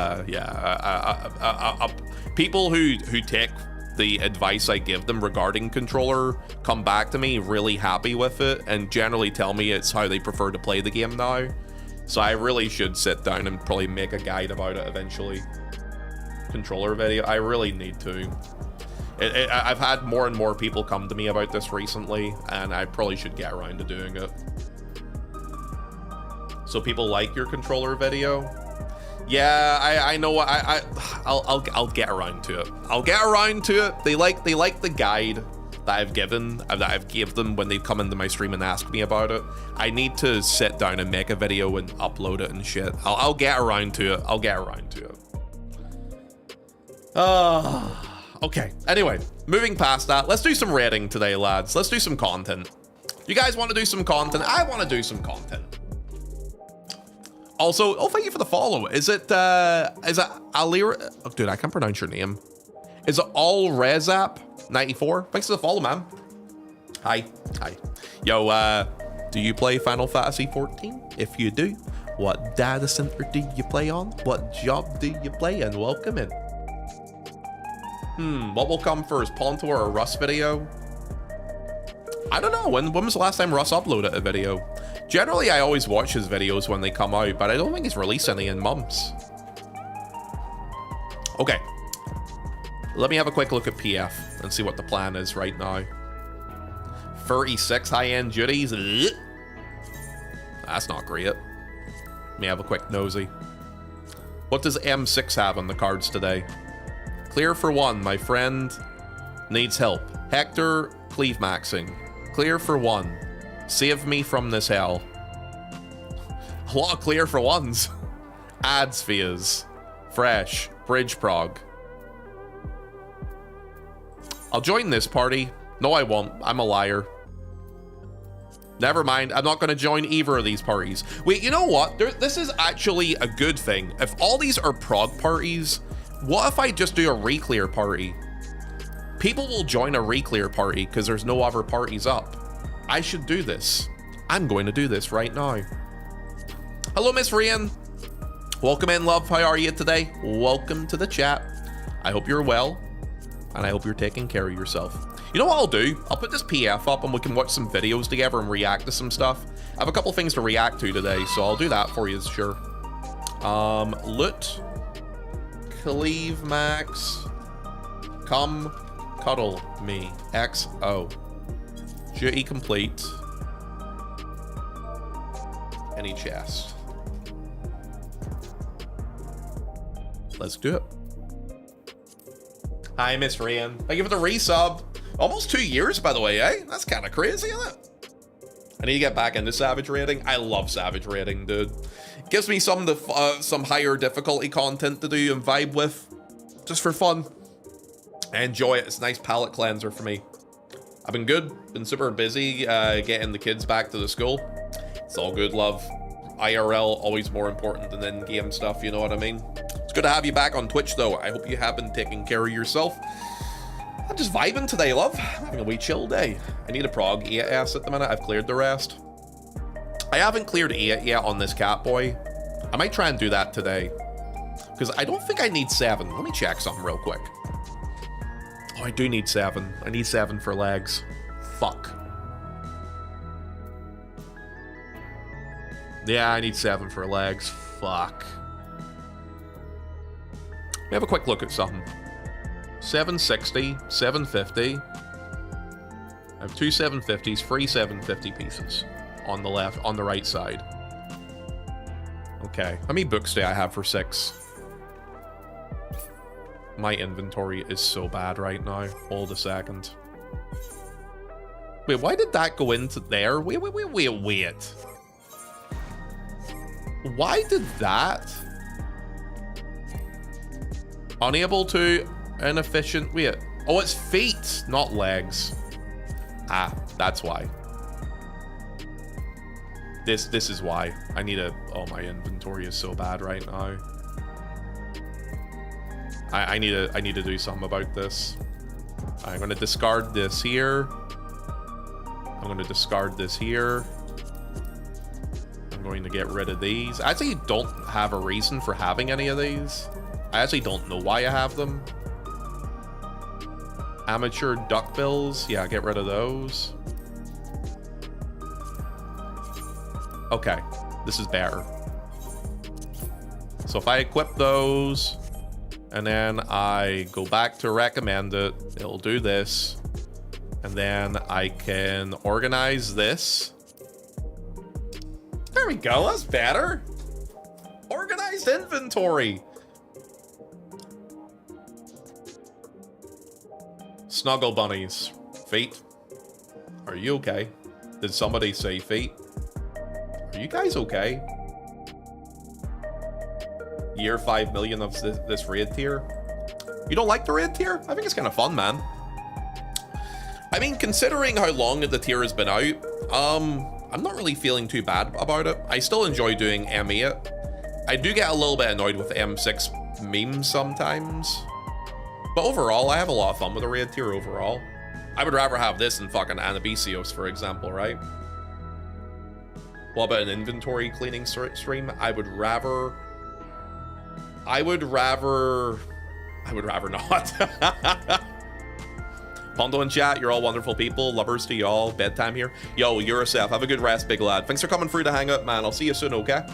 people who take the advice I give them regarding controller come back to me really happy with it and generally tell me it's how they prefer to play the game now. So I really should sit down and probably make a guide about it eventually. Controller video, I really need to. I've had more and more people come to me about this recently, and I probably should get around to doing it. So people like your controller video? Yeah, I know. I'll get around to it. I'll get around to it. They like the guide that I've given, them when they come into my stream and ask me about it. I need to sit down and make a video and upload it and shit. I'll get around to it. I'll get around to it. Okay, anyway, moving past that, let's do some rating today, lads. Let's do some content. You guys want to do some content? I want to do some content. Also, oh, thank you for the follow. Is it Alira? Oh, dude, I can't pronounce your name. Is it AllRezap94? Thanks for the follow, man. Hi. Yo, do you play Final Fantasy 14? If you do, what data center do you play on? What job do you play? And welcome in. What will come first, Ponto or a Russ video? I don't know. When was the last time Russ uploaded a video? Generally, I always watch his videos when they come out, but I don't think he's released any in months. Okay. Let me have a quick look at PF and see what the plan is right now. 36 high-end duties. Ugh. That's not great. Let me have a quick nosy. What does M6 have on the cards today? Clear for 1, my friend needs help. Hector, cleave maxing. Clear for 1. Save me from this hell. A lot of clear for 1s. Ad spheres. Fresh. Bridge prog. I'll join this party. No, I won't. I'm a liar. Never mind. I'm not going to join either of these parties. Wait, you know what? This is actually a good thing. If all these are prog parties, what if I just do a re-clear party? People will join a re-clear party because there's no other parties up. I should do this. I'm going to do this right now. Hello, Miss Rian. Welcome in, love. How are you today? Welcome to the chat. I hope you're well, and I hope you're taking care of yourself. You know what I'll do? I'll put this PF up and we can watch some videos together and react to some stuff. I have a couple things to react to today, so I'll do that for you, sure. Loot. Cleave max. Come cuddle me. XO. Duty complete. Any chest. Let's do it. Hi, Miss Rian. Thank you for the resub. Almost 2 years, by the way, eh? That's kind of crazy, isn't it? I need to get back into Savage Raiding. I love Savage Raiding, dude. It gives me some higher difficulty content to do and vibe with, just for fun. I enjoy it. It's a nice palate cleanser for me. I've been good. Been super busy getting the kids back to the school. It's all good, love. IRL, always more important than in-game stuff, you know what I mean? It's good to have you back on Twitch, though. I hope you have been taking care of yourself. I'm just vibing today, love. I'm having a wee chill day. I need a prog 8S at the minute. I've cleared the rest. I haven't cleared 8 yet on this Catboy. I might try and do that today. Because I don't think I need 7. Let me check something real quick. Oh, I do need 7. I need 7 for legs. Fuck. Yeah, I need 7 for legs. Fuck. Let me have a quick look at something. 760, 750. I have 2 750s, 3 750 pieces on the left, on the right side. Okay, how many books do I have for 6? My inventory is so bad right now. Hold a second. Wait, why did that go into there? Wait. Why did that? Unable to, inefficient, wait. Oh, it's feet, not legs. Ah, that's why. This is why. I need a, oh, my inventory is so bad right now. I need to do something about this. I'm gonna discard this here. I'm gonna discard this here. I'm going to get rid of these. I actually don't have a reason for having any of these. I actually don't know why I have them. Amateur duckbills. Yeah, get rid of those. Okay, this is better. So if I equip those, and then I go back to recommend it, it'll do this. And then I can organize this. There we go, that's better. Organized inventory. Snuggle bunnies. Feet. Are you okay? Did somebody say feet? Are you guys okay? Year 5 million of this raid tier. You don't like the raid tier? I think it's kind of fun, man. I mean, considering how long the tier has been out, I'm not really feeling too bad about it. I still enjoy doing M8. I do get a little bit annoyed with M6 memes sometimes. But overall, I have a lot of fun with the raid tier overall. I would rather have this than fucking Anabesios, for example, right? What about an inventory cleaning stream? I would rather not. Pondo and chat, you're all wonderful people. Lovers to y'all. Bedtime here. Yo, you're a self. Have a good rest, big lad. Thanks for coming through to hang out, man. I'll see you soon, okay?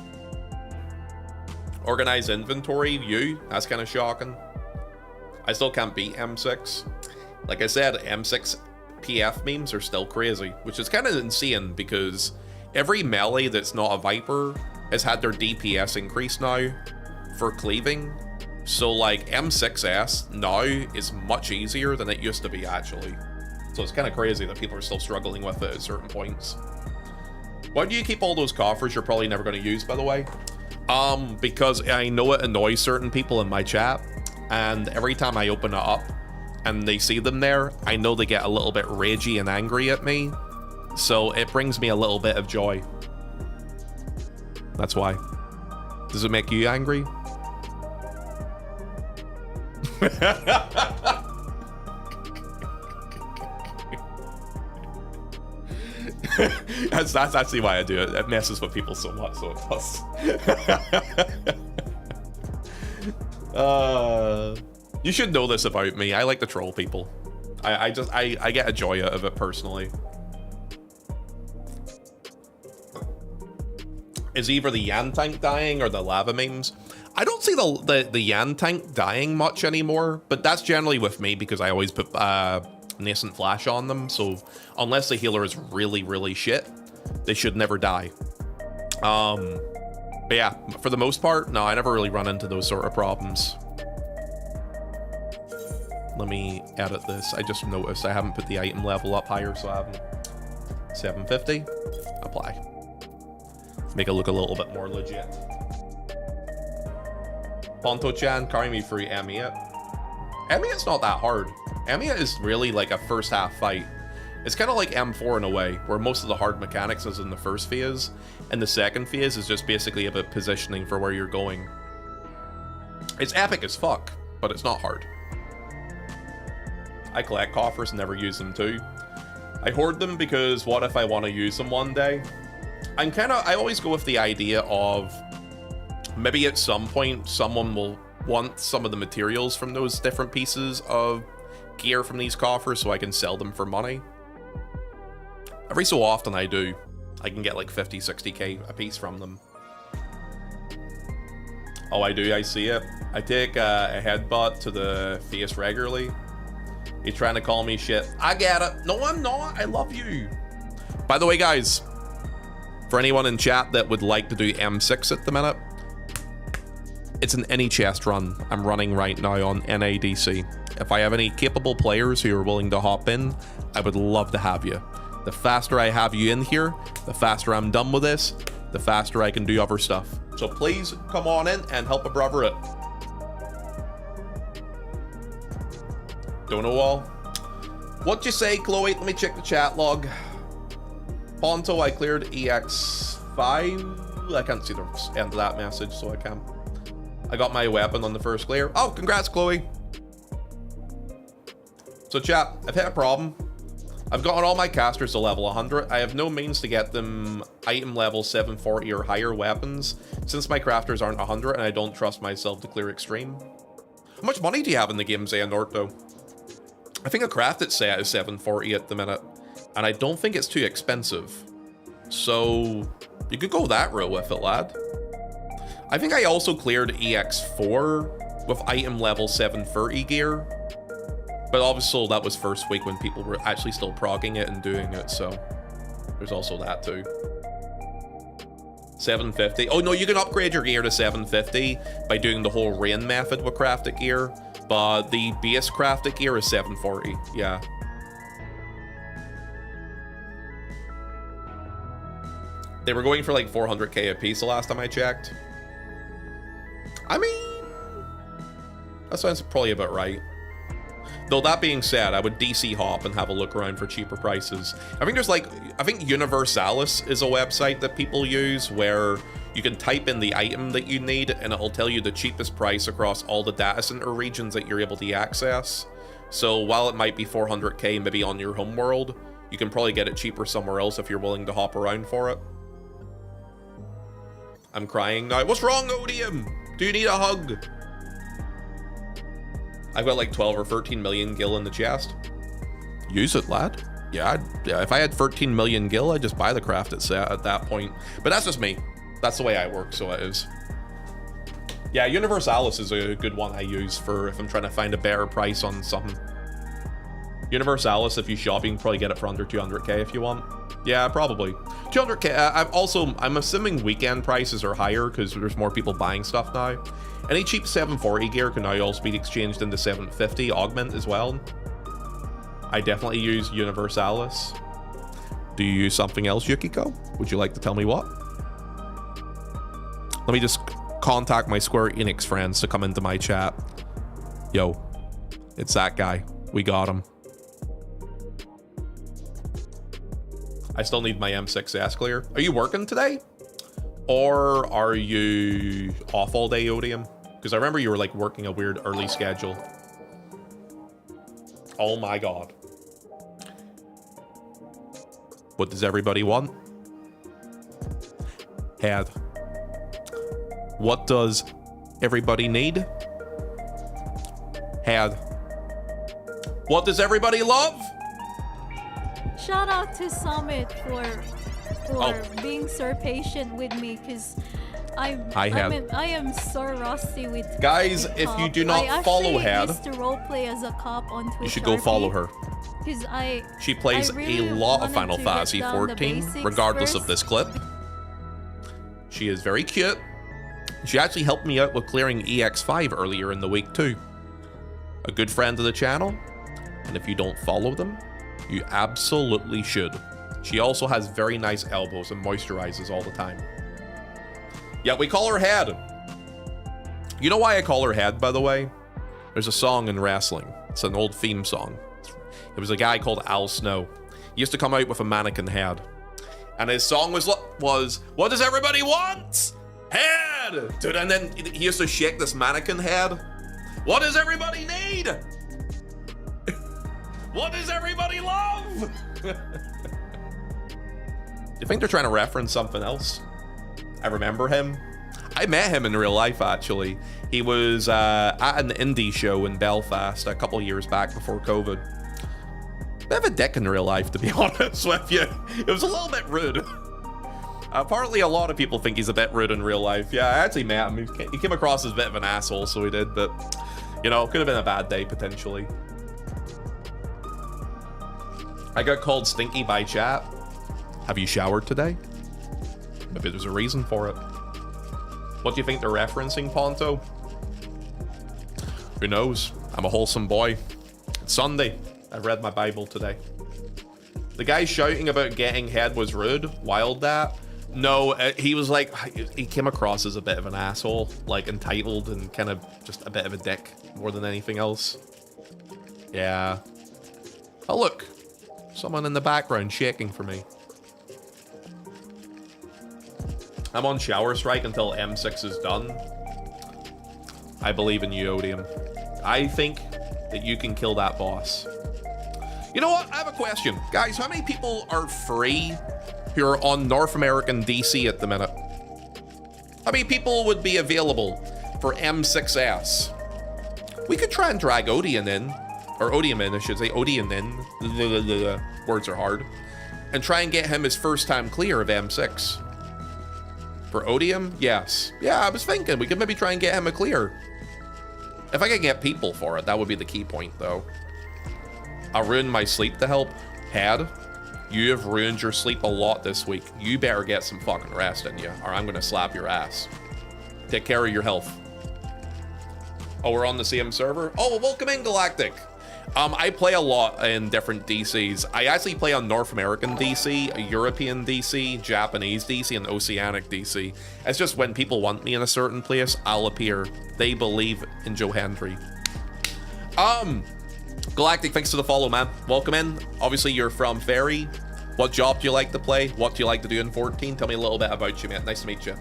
Organize inventory view. That's kind of shocking. I still can't beat M6. Like I said, M6 PF memes are still crazy, which is kind of insane because every melee that's not a Viper has had their DPS increased now for cleaving. So like M6S now is much easier than it used to be actually. So it's kind of crazy that people are still struggling with it at certain points. Why do you keep all those coffers you're probably never going to use, by the way? Because I know it annoys certain people in my chat, and every time I open it up and they see them there, I know they get a little bit ragey and angry at me. So it brings me a little bit of joy. That's why. Does it make you angry? that's actually why I do it. It messes with people so much, so it does. You should know this about me. I like to troll people. I get a joy out of it personally. Is either the Yan tank dying or the lava memes? I don't see the Yan tank dying much anymore, but that's generally with me because I always put nascent flash on them. So unless the healer is really, really shit, they should never die. But yeah, for the most part, no, I never really run into those sort of problems. Let me edit this. I just noticed I haven't put the item level up higher, so I haven't. 750. Apply. Make it look a little bit more legit. Ponto-chan, carry me through M8. M8's not that hard. Emiya is really like a first half fight. It's kind of like M4 in a way, where most of the hard mechanics is in the first phase, and the second phase is just basically about positioning for where you're going. It's epic as fuck, but it's not hard. I collect coffers and never use them too. I hoard them because what if I want to use them one day? I always go with the idea of maybe at some point someone will want some of the materials from those different pieces of gear from these coffers so I can sell them for money. Every so often I do. I can get like 50, 60k a piece from them. Oh, I do, I see it. I take a headbutt to the face regularly. He's trying to call me shit. I get it. No, I'm not. I love you. By the way, guys, for anyone in chat that would like to do M6 at the minute, it's an any chest run I'm running right now on NADC. If I have any capable players who are willing to hop in, I would love to have you. The faster I have you in here, the faster I'm done with this, the faster I can do other stuff. So please come on in and help a brother out. Don't know all. What'd you say, Chloe? Let me check the chat log. Ponto, I cleared EX5. I can't see the end of that message, so I can't. I got my weapon on the first clear. Oh, congrats, Chloe. So chat, I've hit a problem. I've gotten all my casters to level 100. I have no means to get them item level 740 or higher weapons, since my crafters aren't 100 and I don't trust myself to clear extreme. How much money do you have in the game, Xehanort, I think a crafted set is 740 at the minute, and I don't think it's too expensive. So you could go that route with it, lad. I think I also cleared EX4 with item level 730 gear. But obviously that was first week when people were actually still progging it and doing it, so there's also that too. 750. Oh no, you can upgrade your gear to 750 by doing the whole rain method with crafted gear, but the base crafted gear is 740, yeah. They were going for like 400k a piece the last time I checked. I mean, that sounds probably about right. Though that being said, I would DC hop and have a look around for cheaper prices. I think Universalis is a website that people use where you can type in the item that you need and it'll tell you the cheapest price across all the data center regions that you're able to access. So while it might be 400k maybe on your home world, you can probably get it cheaper somewhere else if you're willing to hop around for it. I'm crying now. What's wrong, Odium? Do you need a hug? I've got like 12 or 13 million gil in the chest. Use it, lad. Yeah, if I had 13 million gil, I'd just buy the crafted set at that point. But that's just me. That's the way I work, so it is. Yeah, Universalis is a good one I use for if I'm trying to find a better price on something. Universalis, if you shop, you can probably get it for under 200k if you want. Yeah, probably. 200k. I'm assuming weekend prices are higher because there's more people buying stuff now. Any cheap 740 gear can now also be exchanged into 750 augment as well. I definitely use Universalis. Do you use something else, Yukiko? Would you like to tell me what? Let me just contact my Square Enix friends to come into my chat. Yo, it's that guy. We got him. I still need my M6S clear. Are you working today? Or are you off all day, Odium? Because I remember you were like working a weird early schedule. Oh my god. What does everybody want? Head. What does everybody need? Head. What does everybody love? Shout out to Summit for being so patient with me, because I am so rusty with guys. If you do not follow Head, I used to roleplay as a cop on Twitch. You should go follow her. Because she plays really a lot of Final wanted to Fantasy get down the 14, basics regardless first. of this clip. She is very cute. She actually helped me out with clearing EX5 earlier in the week too. A good friend of the channel, and if you don't follow them, you absolutely should. She also has very nice elbows and moisturizes all the time. Yeah, we call her Head. You know why I call her Head, by the way? There's a song in wrestling. It's an old theme song. It was a guy called Al Snow. He used to come out with a mannequin head. And his song was, what does everybody want? Head! Dude, and then he used to shake this mannequin head. What does everybody need? What does everybody love? Do you think they're trying to reference something else? I remember him. I met him in real life, actually. He was at an indie show in Belfast a couple years back before COVID. Bit of a dick in real life, to be honest with you. It was a little bit rude. Apparently, a lot of people think he's a bit rude in real life. Yeah, I actually met him. He came across as a bit of an asshole, so he did. But, you know, could have been a bad day, potentially. I got called stinky by chat. Have you showered today? Maybe there's a reason for it. What do you think they're referencing, Ponto? Who knows? I'm a wholesome boy. It's Sunday. I read my Bible today. The guy shouting about getting head was rude. Wild that. No, he was like, he came across as a bit of an asshole, like entitled and kind of just a bit of a dick more than anything else. Yeah. Oh, look. Someone in the background shaking for me. I'm on shower strike until M6 is done. I believe in you, Odium. I think that you can kill that boss. You know what? I have a question. Guys, how many people are free who are on North American DC at the minute? How many people would be available for M6S? We could try and drag Odium in. Or Odium in, I should say. Odium in. Words are hard. And try and get him his first time clear of M6. For Odium? Yes. Yeah, I was thinking we could maybe try and get him a clear. If I could get people for it, that would be the key point, though. I'll ruin my sleep to help. Head, you have ruined your sleep a lot this week. You better get some fucking rest in you, or I'm gonna slap your ass. Take care of your health. Oh, we're on the same server? Oh, welcome in, Galactic. I play a lot in different DCs. I actually play on North American DC, European DC, Japanese DC, and Oceanic DC. It's just when people want me in a certain place, I'll appear. They believe in Joe Hendry. Galactic, thanks for the follow, man. Welcome in. Obviously, you're from Ferry. What job do you like to play? What do you like to do in 14? Tell me a little bit about you, man. Nice to meet you.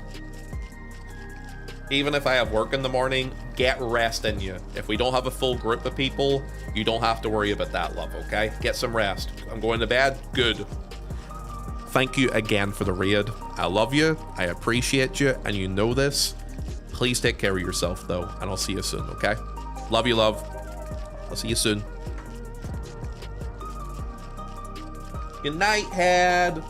Even if I have work in the morning, get rest in you. If we don't have a full group of people, you don't have to worry about that, love, okay? Get some rest. I'm going to bed. Good. Thank you again for the raid. I love you. I appreciate you, and you know this. Please take care of yourself, though, and I'll see you soon, okay? Love you, love. I'll see you soon. Good night, Head.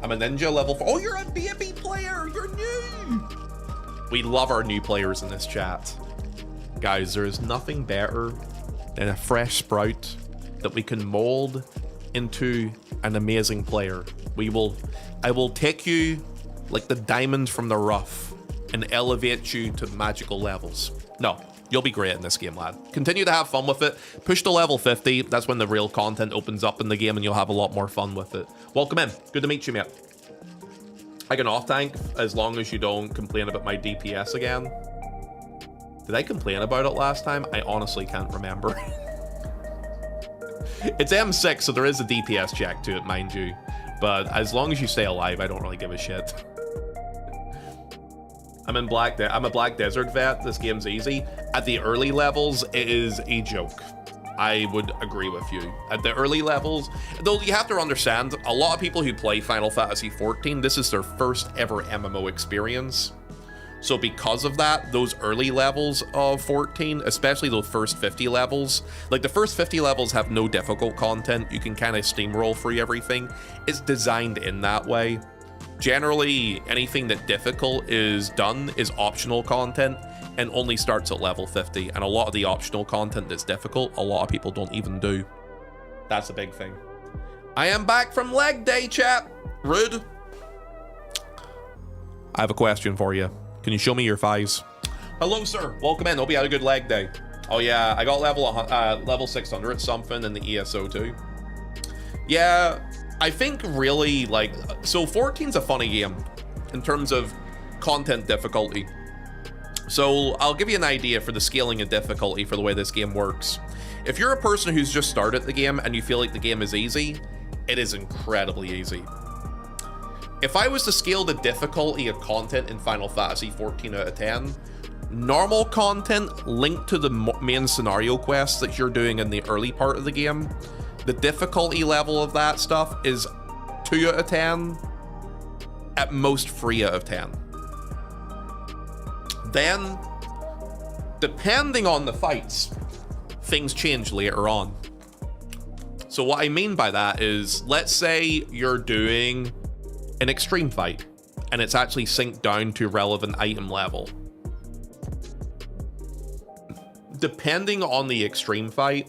I'm a ninja level 4. Oh, you're a baby player. You're new. We love our new players in this chat. Guys, there is nothing better than a fresh sprout that we can mold into an amazing player. I will take you like the diamond from the rough and elevate you to magical levels. No, you'll be great in this game, lad. Continue to have fun with it. Push to level 50. That's when the real content opens up in the game and you'll have a lot more fun with it. Welcome in. Good to meet you, mate. I can off tank as long as you don't complain about my DPS again. Did I complain about it last time? I honestly can't remember. It's M6, so there is a DPS check to it, mind you. But as long as you stay alive, I don't really give a shit. I'm a Black Desert vet. This game's easy. At the early levels, it is a joke. I would agree with you. At the early levels, though you have to understand, a lot of people who play Final Fantasy XIV, this is their first ever MMO experience. So because of that, those early levels of 14, especially those first 50 levels, like the first 50 levels have no difficult content. You can kind of steamroll through everything. It's designed in that way. Generally, anything that difficult is done is optional content and only starts at level 50. And a lot of the optional content that's difficult, a lot of people don't even do. That's a big thing. I am back from leg day, chat. Rude. I have a question for you. Can you show me your thighs? Hello, sir. Welcome in. Hope you had a good leg day. Oh, yeah. I got level 600 something in the ESO too. Yeah, I think really, like... So 14's a funny game in terms of content difficulty. So I'll give you an idea for the scaling and difficulty for the way this game works. If you're a person who's just started the game and you feel like the game is easy, it is incredibly easy. If I was to scale the difficulty of content in Final Fantasy XIV out of 10, normal content linked to the main scenario quests that you're doing in the early part of the game, the difficulty level of that stuff is 2 out of 10, at most 3 out of 10. Then, depending on the fights, things change later on. So what I mean by that is, let's say you're doing an extreme fight, and it's actually synced down to relevant item level. Depending on the extreme fight,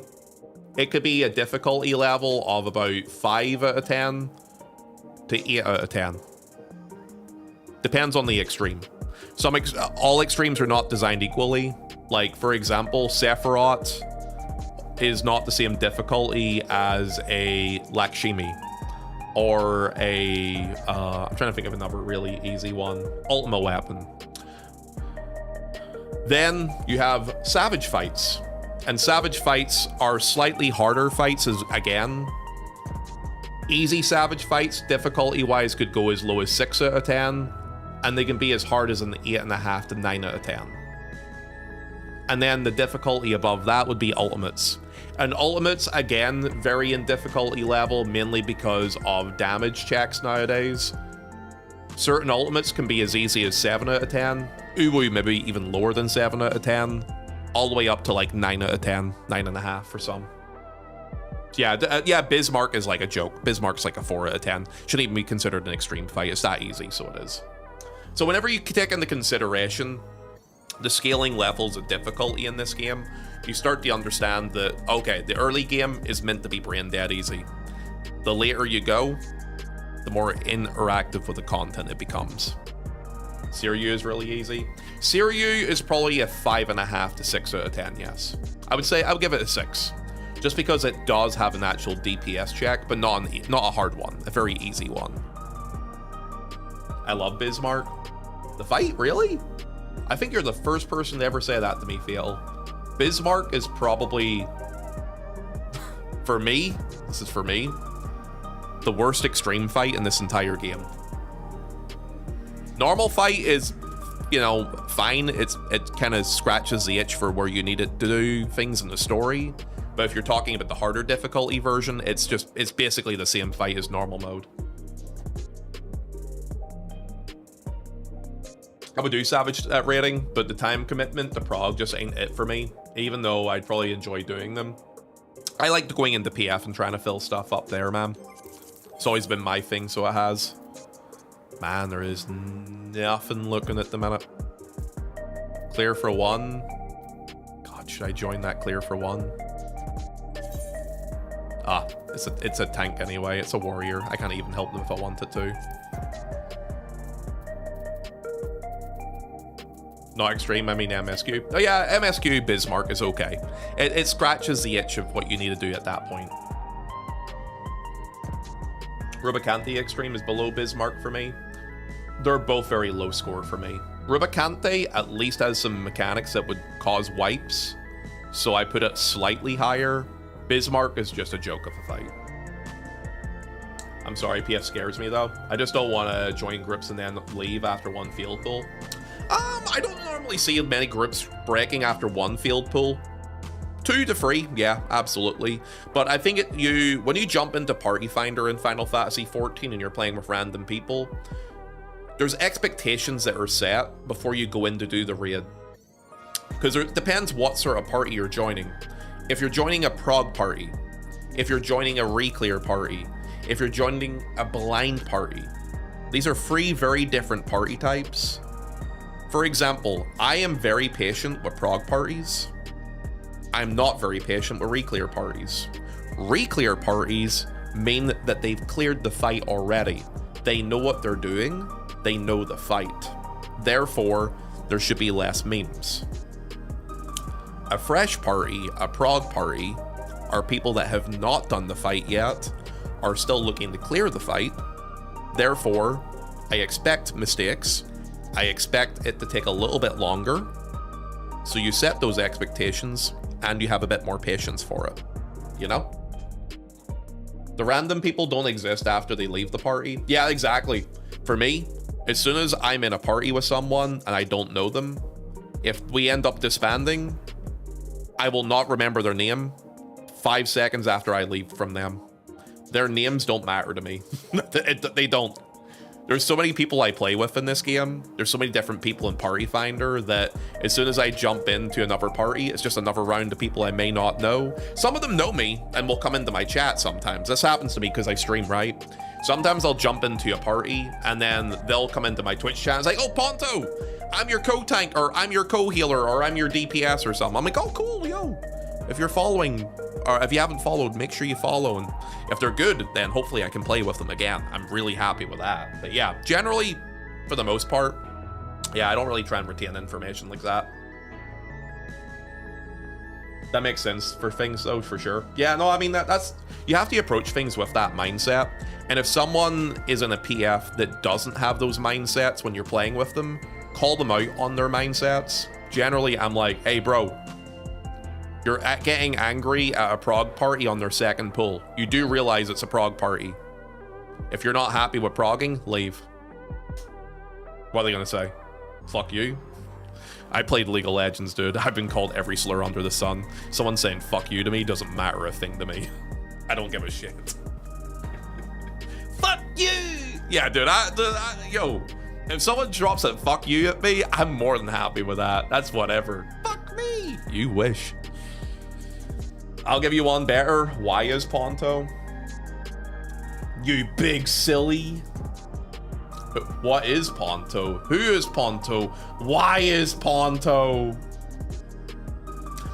it could be a difficulty level of about 5 out of 10 to 8 out of 10. Depends on the extreme. All extremes are not designed equally. Like, for example, Sephiroth is not the same difficulty as a Lakshmi or a I'm trying to think of another really easy one, Ultimate Weapon. Then you have Savage fights, and Savage fights are slightly harder fights. As again, easy Savage fights difficulty wise could go as low as 6 out of 10, and they can be as hard as an 8.5 to 9 out of 10. And then the difficulty above that would be Ultimates. And Ultimates, again, vary in difficulty level, mainly because of damage checks nowadays. Certain Ultimates can be as easy as 7 out of 10. Uwu maybe even lower than 7 out of 10. All the way up to like 9 out of 10, 9.5 for some. Yeah, Bismarck is like a joke. Bismarck's like a 4 out of 10. Shouldn't even be considered an extreme fight. It's that easy, so it is. So whenever you take into consideration the scaling levels of difficulty in this game, you start to understand that, okay, the early game is meant to be brain dead easy. The later you go, the more interactive with the content it becomes. Siryu is really easy. Siryu is probably a 5.5 to 6 out of 10, yes. I would give it a 6. Just because it does have an actual DPS check, but not a hard one, a very easy one. I love Bismarck. The fight, really? I think you're the first person to ever say that to me, Phil. Bismarck is probably, for me, this is for me, the worst extreme fight in this entire game. Normal fight is, you know, fine. It kind of scratches the itch for where you need it to do things in the story. But if you're talking about the harder difficulty version, it's basically the same fight as normal mode. I would do Savage rating, but the time commitment to Prague just ain't it for me, even though I'd probably enjoy doing them. I like going into PF and trying to fill stuff up there, man. It's always been my thing, so it has. Man, there is nothing looking at the minute. Clear for 1. God, should I join that clear for 1? Ah, it's a tank anyway. It's a warrior. I can't even help them if I wanted to. Not extreme, I mean MSQ. Oh yeah, MSQ Bismarck is okay. It scratches the itch of what you need to do at that point. Rubicante Extreme is below Bismarck for me. They're both very low score for me. Rubicante at least has some mechanics that would cause wipes, so I put it slightly higher. Bismarck is just a joke of a fight. I'm sorry, PF scares me though. I just don't want to join groups and then leave after one field pool. I don't normally see many groups breaking after one field pool. 2 to 3, yeah, absolutely. But I think when you jump into Party Finder in Final Fantasy XIV and you're playing with random people, there's expectations that are set before you go in to do the raid. Because it depends what sort of party you're joining. If you're joining a prog party, if you're joining a reclear party, if you're joining a blind party, these are 3 very different party types. For example, I am very patient with prog parties. I'm not very patient with reclear parties. Reclear parties mean that they've cleared the fight already. They know what they're doing. They know the fight. Therefore, there should be less memes. A fresh party, a prog party, are people that have not done the fight yet, are still looking to clear the fight. Therefore, I expect mistakes. I expect it to take a little bit longer. So you set those expectations and you have a bit more patience for it, you know? The random people don't exist after they leave the party. Yeah, exactly. For me, as soon as I'm in a party with someone and I don't know them, if we end up disbanding, I will not remember their name 5 seconds after I leave from them. Their names don't matter to me. They don't. There's so many people I play with in this game. There's so many different people in Party Finder that as soon as I jump into another party, it's just another round of people I may not know. Some of them know me and will come into my chat sometimes. This happens to me because I stream, right? Sometimes I'll jump into a party and then they'll come into my Twitch chat and it's like, oh, Ponto, I'm your co-tank, or I'm your co-healer, or I'm your DPS or something. I'm like, oh, cool, yo. If you're following, or if you haven't followed, make sure you follow. And if they're good, then hopefully I can play with them again. I'm really happy with that. But yeah, generally, for the most part, yeah, I don't really try and retain information like that. That makes sense for things though, for sure. Yeah, no, I mean, that's, you have to approach things with that mindset. And if someone is in a PF that doesn't have those mindsets when you're playing with them, call them out on their mindsets. Generally, I'm like, hey, bro, you're getting angry at a prog party on their second pull. You do realize it's a prog party. If you're not happy with progging, leave. What are they gonna say? Fuck you? I played League of Legends, dude. I've been called every slur under the sun. Someone saying fuck you to me doesn't matter a thing to me. I don't give a shit. Fuck you! Yeah, dude, yo, if someone drops a fuck you at me, I'm more than happy with that. That's whatever. Fuck me! You wish. I'll give you one better. Why is Ponto? You big silly. What is Ponto? Who is Ponto? Why is Ponto?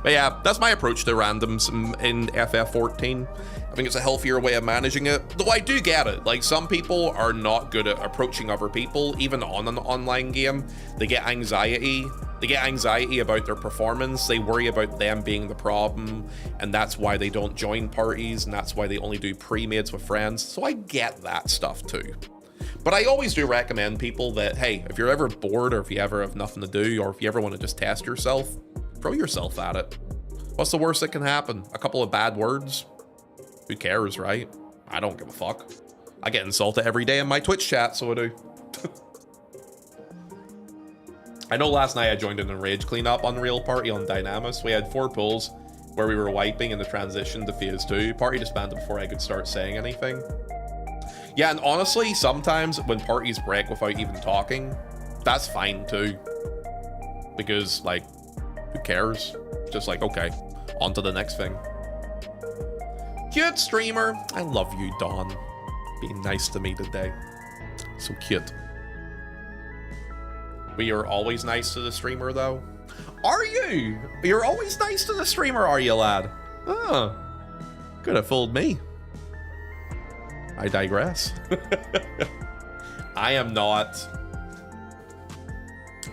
But yeah, that's my approach to randoms in FF14. I think it's a healthier way of managing it. Though I do get it. Like, some people are not good at approaching other people, even on an online game. They get anxiety. They get anxiety about their performance. They worry about them being the problem. And that's why they don't join parties. And that's why they only do pre-mades with friends. So I get that stuff too. But I always do recommend people that, hey, if you're ever bored or if you ever have nothing to do or if you ever want to just test yourself, throw yourself at it. What's the worst that can happen? A couple of bad words? Who cares, right? I don't give a fuck. I get insulted every day in my Twitch chat, so I do. I know last night I joined in a rage cleanup Unreal party on Dynamis. We had 4 pulls where we were wiping in the transition to phase 2. Party disbanded before I could start saying anything. Yeah, and honestly, sometimes when parties break without even talking, that's fine too. Because, like, who cares? Just like, okay, on to the next thing. Cute streamer. I love you, Dawn. Being nice to me today. So cute. But you're always nice to the streamer, though? Are you? You're always nice to the streamer, are you, lad? Oh, could have fooled me. I digress. I am not.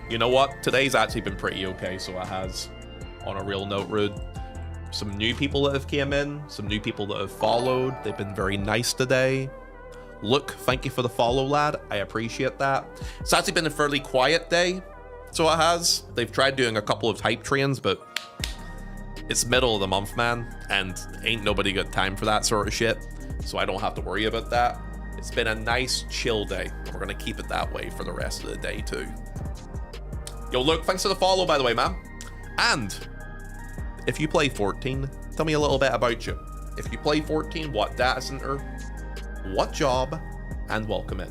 You know what? Today's actually been pretty okay, so it has. On a real note, Rude. Some new people that have came in, some new people that have followed. They've been very nice today. Look, thank you for the follow, lad. I appreciate that. It's actually been a fairly quiet day, so it has. They've tried doing a couple of hype trains, but it's middle of the month, man, and ain't nobody got time for that sort of shit, so I don't have to worry about that. It's been a nice, chill day, and we're gonna keep it that way for the rest of the day, too. Yo, look, thanks for the follow, by the way, man. And if you play 14, tell me a little bit about you. If you play 14, what data center, what job, and welcome in.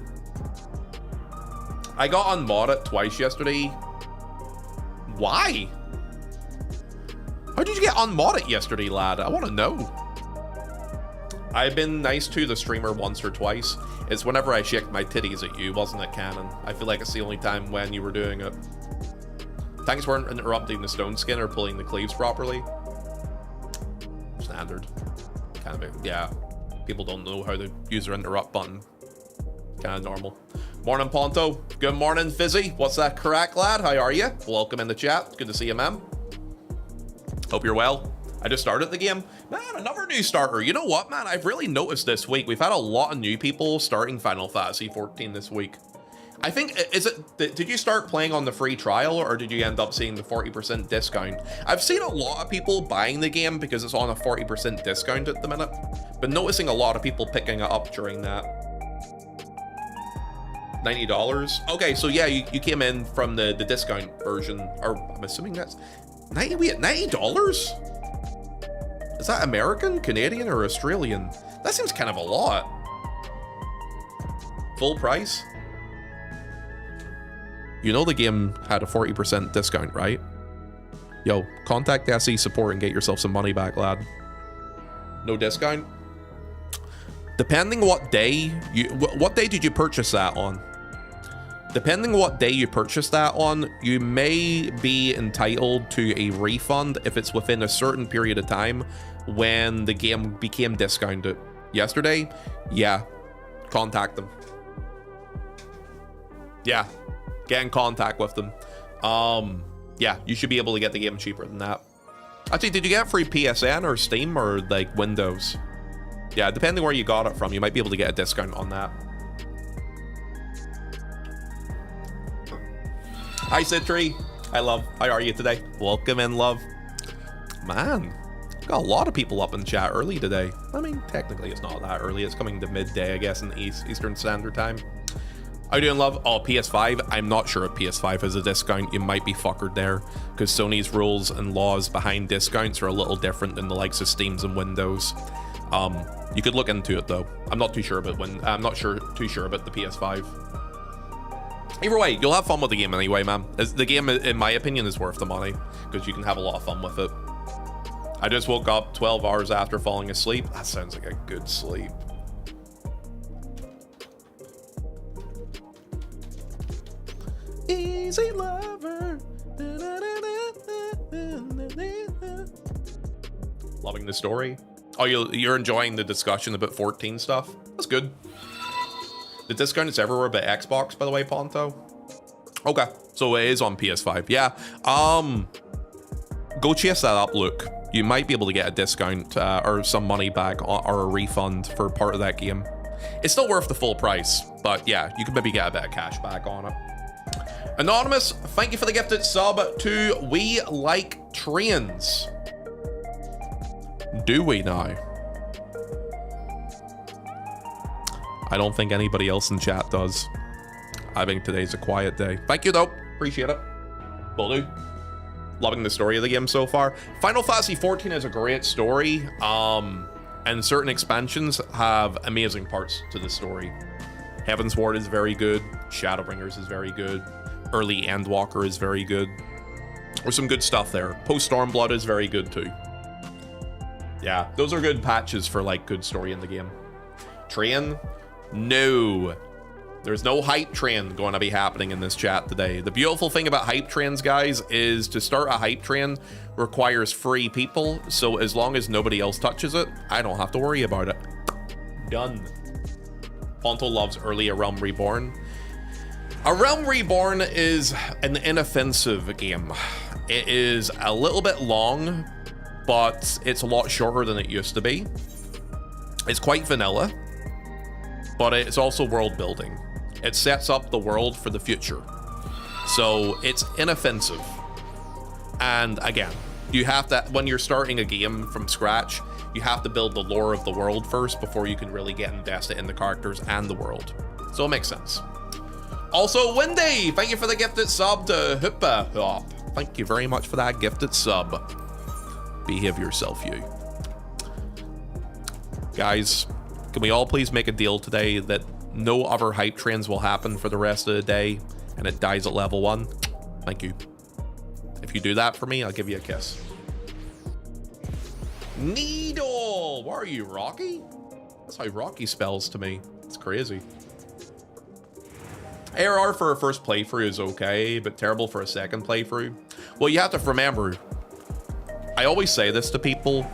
I got unmodded twice yesterday. Why? How did you get unmodded yesterday, lad? I want to know. I've been nice to the streamer once or twice. It's whenever I shaked my titties at you, wasn't it, Cannon? I feel like it's the only time when you were doing it. Thanks for interrupting the stone skin or pulling the cleaves properly. Standard. Kind of, yeah. People don't know how to use their interrupt button. Kind of normal. Morning, Ponto. Good morning, Fizzy. What's that crack, lad? How are you? Welcome in the chat. Good to see you, man. Hope you're well. I just started the game. Man, another new starter. You know what, man? I've really noticed this week. We've had a lot of new people starting Final Fantasy 14 this week. I think, did you start playing on the free trial or did you end up seeing the 40% discount? I've seen a lot of people buying the game because it's on a 40% discount at the minute, but noticing a lot of people picking it up during that. $90. Okay, so yeah, you came in from the discount version, or I'm assuming that's $90? Is that American, Canadian, or Australian? That seems kind of a lot. Full price? You know the game had a 40% discount, right? Yo, contact SE support and get yourself some money back, lad. No discount? Depending what day did you purchase that on? Depending what day you purchased that on, you may be entitled to a refund if it's within a certain period of time when the game became discounted. Yesterday? Yeah. Contact them. Yeah. Get in contact with them. Yeah, you should be able to get the game cheaper than that. Actually, did you get it free PSN or Steam or like Windows? Yeah, depending where you got it from, you might be able to get a discount on that. Hi, Citri. Hi, love. How are you today? Welcome in, love. Man, got a lot of people up in chat early today. I mean, technically it's not that early. It's coming to midday, I guess, in the Eastern Standard Time. How you doing, love? Oh, PS5. I'm not sure if PS5 has a discount. You might be fuckered there because Sony's rules and laws behind discounts are a little different than the likes of Steam's and Windows. You could look into it though. I'm not too sure about too sure about the PS5. Either way, you'll have fun with the game anyway, man. The game, in my opinion, is worth the money because you can have a lot of fun with it. I just woke up 12 hours after falling asleep. That sounds like a good sleep. Easy lover. Loving the story. Oh, you're enjoying the discussion about 14 stuff? That's good. The discount is everywhere but Xbox, by the way, Ponto. Okay, so it is on PS5. Yeah. Go chase that up, Luke. You might be able to get a discount or some money back or a refund for part of that game. It's still worth the full price, but yeah, you can maybe get a bit of cash back on it. Anonymous, thank you for the gifted sub to We Like Trains. Do we now? I don't think anybody else in chat does. I think today's a quiet day. Thank you though, appreciate it. Will do. Loving the story of the game so far. Final Fantasy XIV is a great story, and certain expansions have amazing parts to the story. Heavensward is very good. Shadowbringers is very good. Early Endwalker is very good. There's some good stuff there. Post Stormblood is very good too. Yeah, those are good patches for like good story in the game. Train? No. There's no hype train going to be happening in this chat today. The beautiful thing about hype trains, guys, is to start a hype train requires free people. So as long as nobody else touches it, I don't have to worry about it. Done. Ponto loves early A Realm Reborn. A Realm Reborn is an inoffensive game. It is a little bit long, but it's a lot shorter than it used to be. It's quite vanilla, but it's also world building. It sets up the world for the future. So it's inoffensive. And again, you have to, when you're starting a game from scratch, you have to build the lore of the world first before you can really get invested in the characters and the world. So it makes sense. Also, Wendy, thank you for the gifted sub to Hoopa Hop. Thank you very much for that gifted sub. Behave yourself, you. Guys, can we all please make a deal today that no other hype trains will happen for the rest of the day and it dies at level 1? Thank you. If you do that for me, I'll give you a kiss. Needle! Where are you, Rocky? That's how Rocky spells to me. It's crazy. ARR for a first playthrough is okay, but terrible for a second playthrough. Well, you have to remember, I always say this to people,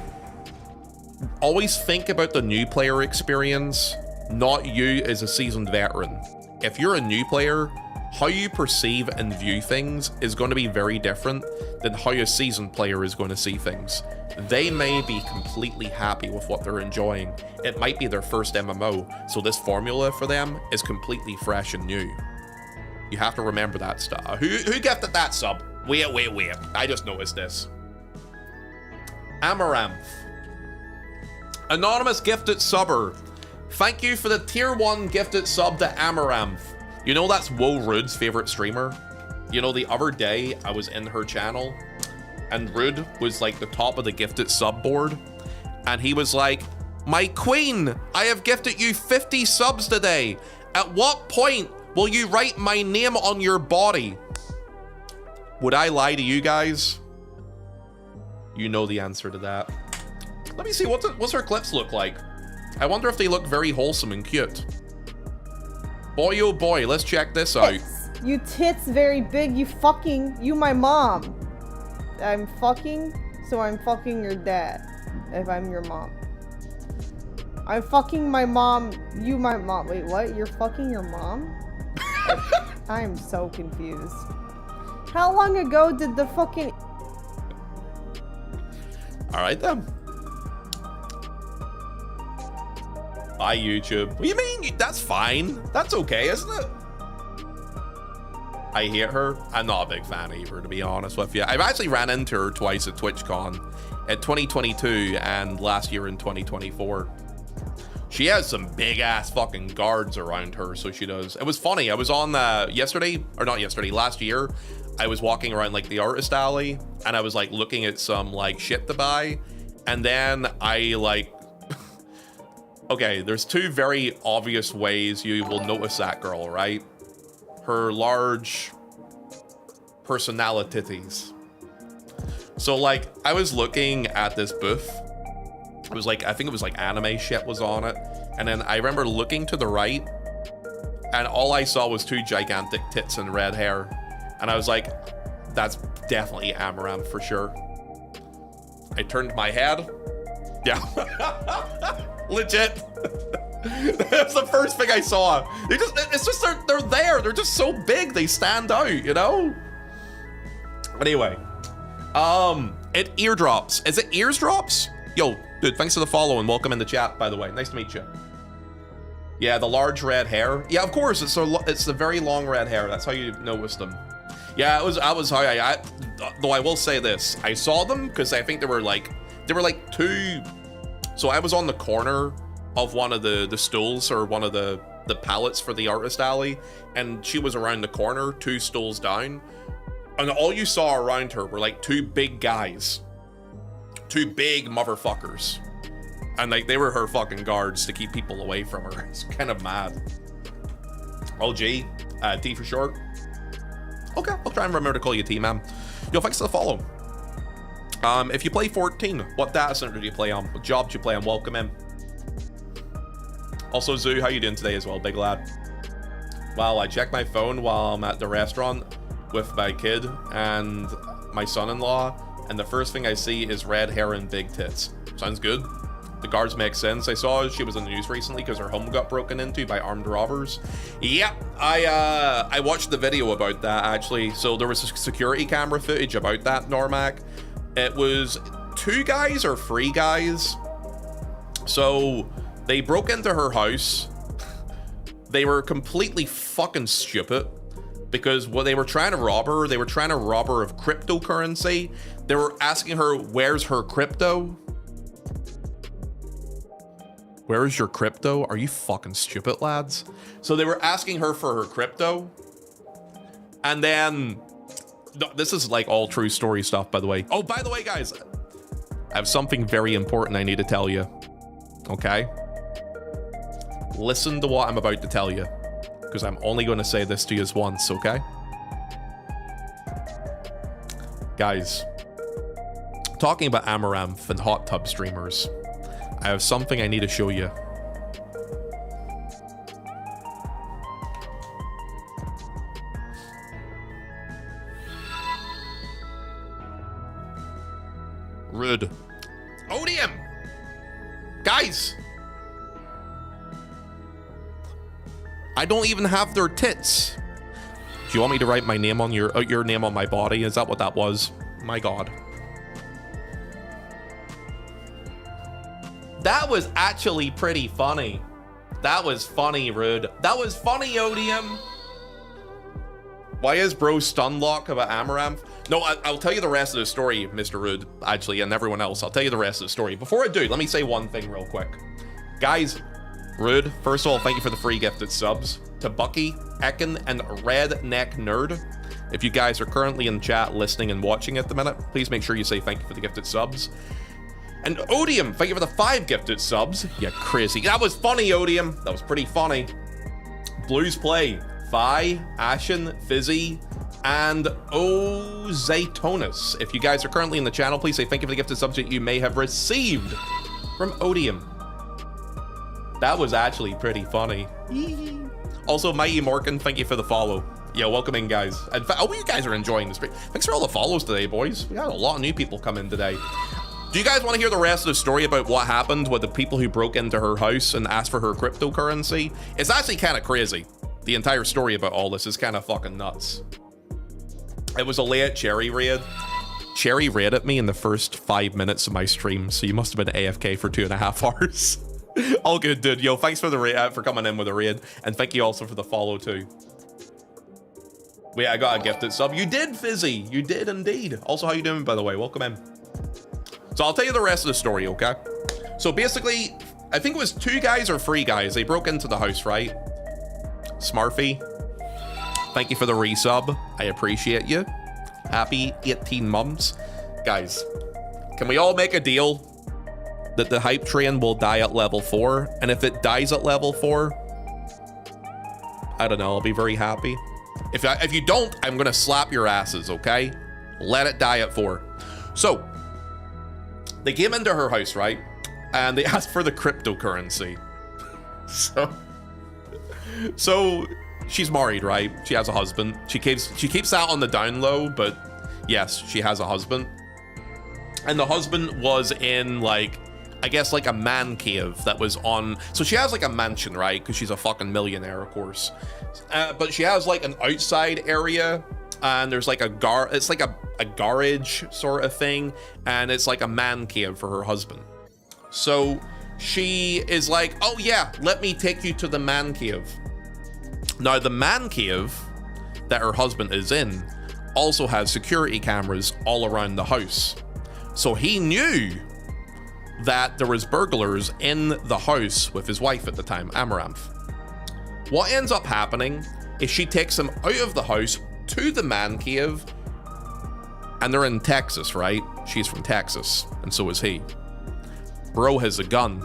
always think about the new player experience, not you as a seasoned veteran. If you're a new player, how you perceive and view things is going to be very different than how a seasoned player is going to see things. They may be completely happy with what they're enjoying. It might be their first MMO, so this formula for them is completely fresh and new. You have to remember that stuff. Who gifted that sub? Wait. I just noticed this. Amaranth. Anonymous gifted subber. Thank you for the tier 1 gifted sub to Amaranth. You know that's Woe Rude's favorite streamer? You know, the other day I was in her channel and Rude was like the top of the gifted sub board. And he was like, my queen, I have gifted you 50 subs today. At what point will you write my name on your body? Would I lie to you guys? You know the answer to that. Let me see, what's her clips look like? I wonder if they look very wholesome and cute. Boy, oh boy, let's check this out. You tits very big, you my mom. I'm fucking, so I'm fucking your dad, if I'm your mom. I'm fucking my mom, you my mom. Wait, what? You're fucking your mom? I am so confused. How long ago did the fucking... Alright then. Bye, YouTube. What do you mean? That's fine. That's okay, isn't it? I hate her. I'm not a big fan of her, to be honest with you. I've actually ran into her twice at TwitchCon at 2022 and last year in 2024. She has some big ass fucking guards around her, so she does. It was funny. I was on last year. I was walking around like the artist alley and I was like looking at some like shit to buy. And then I like, okay, there's two very obvious ways you will notice that girl, right? Her large personalities. So like I was looking at this booth. It was like, I think it was like anime shit was on it. And then I remember looking to the right and all I saw was two gigantic tits and red hair. And I was like, that's definitely Amaranth for sure. I turned my head. Yeah. Legit. That's the first thing I saw. They're there. They're just so big. They stand out, you know? Anyway. It eardrops. Is it eardrops? Yo, dude, thanks for the follow and welcome in the chat, by the way. Nice to meet you. Yeah, the large red hair. Yeah, of course, it's the very long red hair. That's how you notice them. Yeah, that was how though I will say this. I saw them because I think they were like two. So I was on the corner of one of the stools or one of the pallets for the artist alley, and she was around the corner, 2 stools down. And all you saw around her were like 2 big guys. 2 big motherfuckers. And like they were her fucking guards to keep people away from her. It's kind of mad. Oh, G. T for short. Okay, I'll try and remember to call you T, man. Yo, thanks for the follow. If you play 14, what data center do you play on? What job do you play on? Welcome in. Also, Zoo, how you doing today as well, big lad? Well, I check my phone while I'm at the restaurant with my kid and my son-in-law, and the first thing I see is red hair and big tits. Sounds good. The guards make sense. I saw she was in the news recently because her home got broken into by armed robbers. Yep, I watched the video about that actually. So there was a security camera footage about that, Normac. It was 2 guys or 3 guys. So they broke into her house. They were completely fucking stupid because what they were trying to rob her, they were trying to rob her of cryptocurrency. They were asking her, where's her crypto? Where is your crypto? Are you fucking stupid, lads? So they were asking her for her crypto. And then, this is like all true story stuff, by the way. Oh, by the way, guys, I have something very important I need to tell you. Okay? Listen to what I'm about to tell you, because I'm only going to say this to you once, okay? Guys, talking about Amaranth and hot tub streamers, I have something I need to show you. Rude. Odium! Guys! I don't even have their tits. Do you want me to write my name on your name on my body? Is that what that was? My God. That was actually pretty funny. That was funny, Rude. That was funny, Odium. Why is bro stunlock about Amaranth? No, I'll tell you the rest of the story, Mr. Rude, actually, and everyone else. I'll tell you the rest of the story. Before I do, let me say one thing real quick. Guys, Rude, first of all, thank you for the free gifted subs. To Bucky, Ekin, and Redneck Nerd. If you guys are currently in chat listening and watching at the minute, please make sure you say thank you for the gifted subs. And Odium, thank you for the 5 gifted subs. Yeah, crazy. That was funny, Odium. That was pretty funny. Blues Play, Phi, Ashen, Fizzy, and Ozaytonus. If you guys are currently in the channel, please say thank you for the gifted subs that you may have received from Odium. That was actually pretty funny. Also, Mighty Morgan, thank you for the follow. Yo, welcome in, guys. In fact, you guys are enjoying the stream. Thanks for all the follows today, boys. We got a lot of new people come in today. Do you guys want to hear the rest of the story about what happened with the people who broke into her house and asked for her cryptocurrency? It's actually kind of crazy. The entire story about all this is kind of fucking nuts. It was a late Cherry raid. Cherry raided me in the first 5 minutes of my stream, so you must have been AFK for 2.5 hours. All good, dude. Yo, thanks for the raid, for coming in with a raid, and thank you also for the follow too. Wait, I got a gifted sub. You did, Fizzy. You did indeed. Also, how you doing, by the way? Welcome in. So I'll tell you the rest of the story, okay? So basically, I think it was 2 guys or 3 guys. They broke into the house, right? Smarfy, thank you for the resub. I appreciate you. Happy 18 months. Guys, can we all make a deal that the hype train will die at level 4? And if it dies at level 4, I don't know, I'll be very happy. If you don't, I'm gonna slap your asses, okay? Let it die at 4. So, they came into her house, right? And they asked for the cryptocurrency. So she's married, right? She has a husband. She keeps that on the down low, but yes, she has a husband. And the husband was in, like, I guess like a man cave that was on, so she has like a mansion, right? Because she's a fucking millionaire, of course. But she has like an outside area, and there's like it's like a garage sort of thing, and it's like a man cave for her husband. So she is like, oh yeah, let me take you to the man cave. Now the man cave that her husband is in also has security cameras all around the house. So he knew that there was burglars in the house with his wife at the time, Amaranth. What ends up happening is she takes him out of the house to the man cave, and they're in Texas, right? She's from Texas, and so is he. Bro has a gun.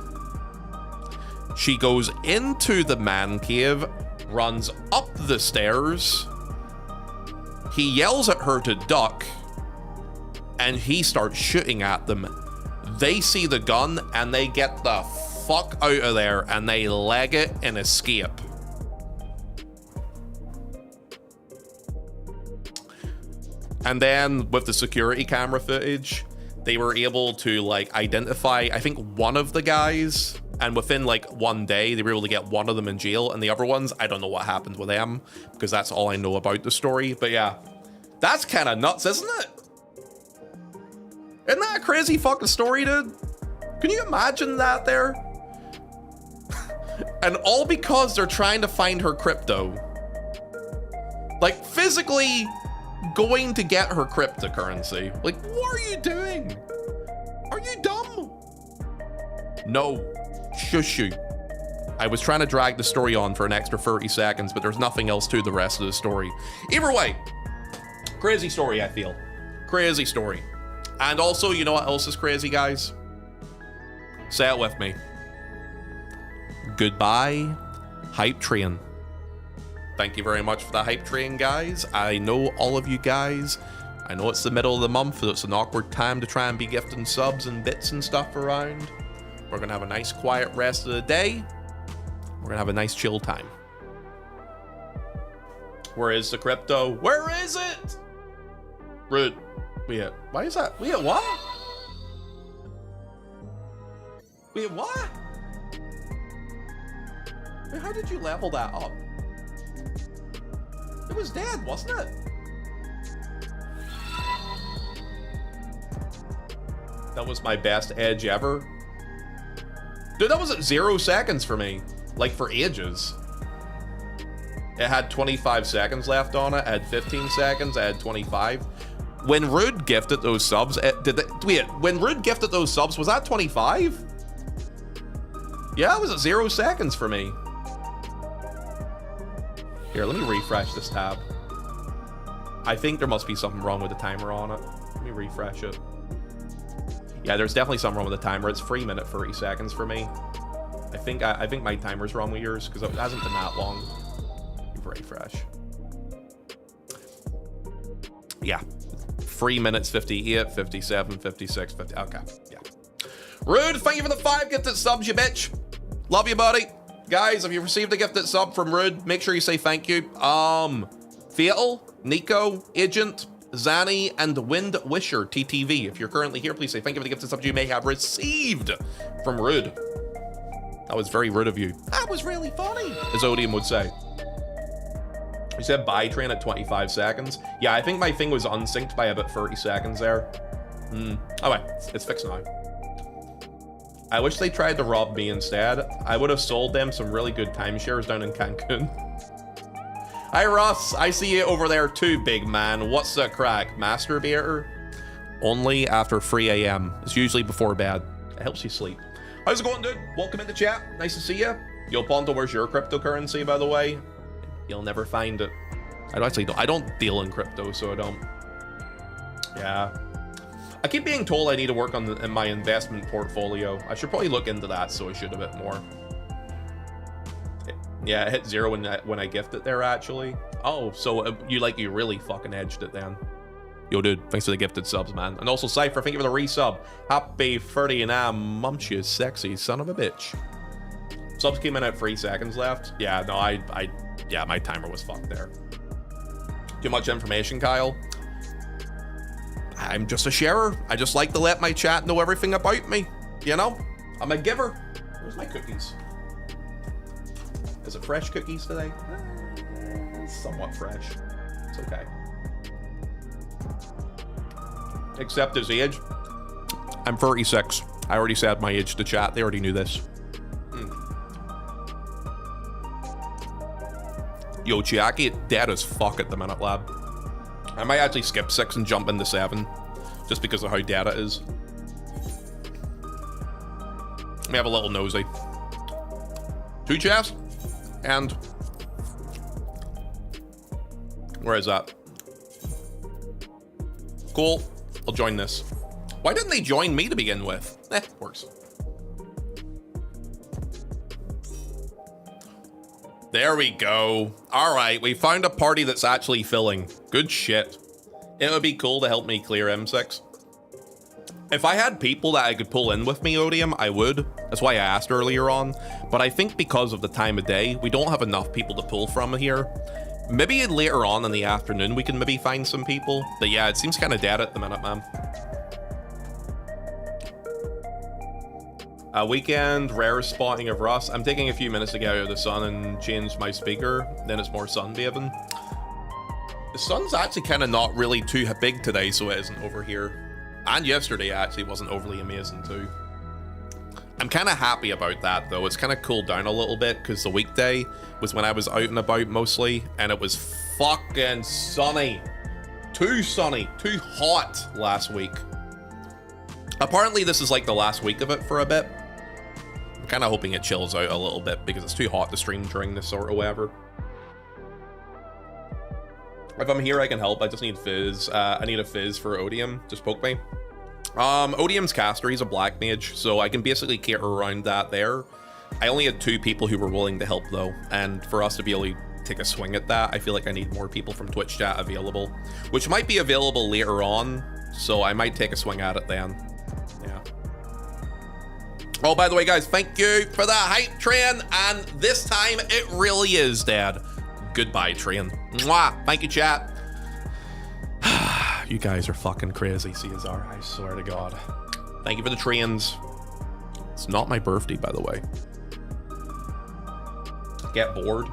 She goes into the man cave, runs up the stairs. He yells at her to duck, and he starts shooting at them. They see the gun and they get the fuck out of there and they leg it and escape. And then with the security camera footage, they were able to like identify, I think, one of the guys, and within like 1 day, they were able to get one of them in jail, and the other ones, I don't know what happened with them, because that's all I know about the story. But yeah, that's kind of nuts, isn't it? Isn't that a crazy fucking story, dude? Can you imagine that there? And all because they're trying to find her crypto. Like, physically going to get her cryptocurrency. Like, what are you doing? Are you dumb? No. Shush you. I was trying to drag the story on for an extra 30 seconds, but there's nothing else to the rest of the story. Either way, crazy story, I feel. Crazy story. And also, you know what else is crazy, guys? Say it with me. Goodbye, hype train. Thank you very much for the hype train, guys. I know all of you guys. I know it's the middle of the month, so it's an awkward time to try and be gifting subs and bits and stuff around. We're gonna have a nice quiet rest of the day. We're gonna have a nice chill time. Where is the crypto? Where is it? Rude. Wait, why is that? Wait, what? Wait, what? Wait, how did you level that up? It was dead, wasn't it? That was my best edge ever. Dude, that was at 0 seconds for me. Like, for ages. It had 25 seconds left on it. It had 15 seconds. It had 25. When Rude gifted those subs, when Rude gifted those subs, was that 25? Yeah, it was at 0 seconds for me. Here, let me refresh this tab. I think there must be something wrong with the timer on it. Let me refresh it. Yeah, there's definitely something wrong with the timer. It's 3 minutes 30 seconds for me. I think my timer's wrong with yours because it hasn't been that long. Refresh. Yeah. 3 minutes 58, 57, 56, 50. Okay. Yeah. Rude, thank you for the 5 gifted subs, you bitch. Love you, buddy. Guys, if you received a gifted sub from Rude, make sure you say thank you. Fatal, Nico, Agent, Zanny, and Wind Wisher TTV. If you're currently here, please say thank you for the gifted subs you may have received from Rude. That was very rude of you. That was really funny, as Odium would say. You said buy train at 25 seconds. Yeah, I think my thing was unsynced by about 30 seconds there. Oh wait, it's fixed now. I wish they tried to rob me instead. I would have sold them some really good timeshares down in Cancun. Hi Ross, I see you over there too, big man. What's the crack? Masturbator? Only after 3 a.m. It's usually before bed. It helps you sleep. How's it going, dude? Welcome into chat. Nice to see you. Yo, Ponto, where's your cryptocurrency, by the way? You'll never find it. I don't deal in crypto, so I don't. Yeah. I keep being told I need to work on in my investment portfolio. I should probably look into that, so I should a bit more. Yeah, it hit 0 when I gifted it there, actually. Oh, so you really fucking edged it then. Yo, dude, thanks for the gifted subs, man. And also, Cypher, thank you for the resub. Happy 39 months, you sexy son of a bitch. Subs came in at 3 seconds left. Yeah, no, yeah, my timer was fucked there. Too much information, Kyle. I'm just a sharer. I just like to let my chat know everything about me. You know? I'm a giver. Where's my cookies? Is it fresh cookies today? Somewhat fresh. It's okay. Except his age. I'm 36. I already said my age to chat. They already knew this. Yo, Chiaki, dead as fuck at the minute, lab. I might actually skip 6 and jump into 7, just because of how dead it is. Let me have a little nosy. 2 chests, and where is that? Cool. I'll join this. Why didn't they join me to begin with? Works. There we go. All right, we found a party that's actually filling. Good shit. It would be cool to help me clear M6. If I had people that I could pull in with me, Odium, I would. That's why I asked earlier on. But I think because of the time of day, we don't have enough people to pull from here. Maybe later on in the afternoon, we can maybe find some people. But yeah, it seems kind of dead at the minute, man. A weekend rare spotting of Russ. I'm taking a few minutes to get out of the sun and change my speaker. Then it's more sunbathing. The sun's actually kind of not really too big today, so it isn't over here. And yesterday actually wasn't overly amazing too. I'm kind of happy about that though. It's kind of cooled down a little bit because the weekday was when I was out and about mostly, and it was fucking sunny. Too sunny, too hot last week. Apparently this is like the last week of it for a bit. I'm kind of hoping it chills out a little bit because it's too hot to stream during this or whatever. If I'm here, I can help. I just need fizz. I need a fizz for Odium. Just poke me. Odium's caster, he's a black mage, so I can basically cater around that there. I only had 2 people who were willing to help though, and for us to be able to take a swing at that, I feel like I need more people from Twitch chat available, which might be available later on, so I might take a swing at it then. Yeah. Oh, by the way, guys, thank you for that hype train, and this time it really is, Dad. Goodbye, train. Mwah. Thank you, chat. You guys are fucking crazy, Caesar. I swear to God. Thank you for the trains. It's not my birthday, by the way. Get bored.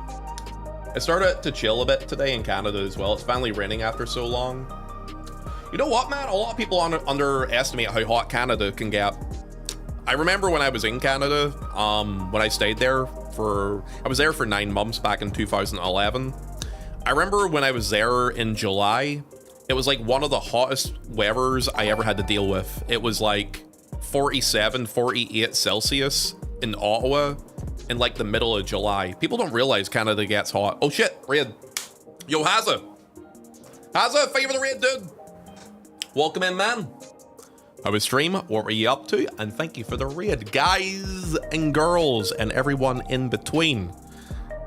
It started to chill a bit today in Canada as well. It's finally raining after so long. You know what, man? A lot of people underestimate how hot Canada can get. I remember when I was in Canada, when I stayed there I was there for 9 months back in 2011. I remember when I was there in July, it was like one of the hottest weathers I ever had to deal with. It was like 47, 48 Celsius in Ottawa in like the middle of July. People don't realize Canada gets hot. Oh shit, raid. Yo, Hazza, favor the raid, dude. Welcome in, man. How was stream? What were you up to? And thank you for the raid, guys and girls and everyone in between.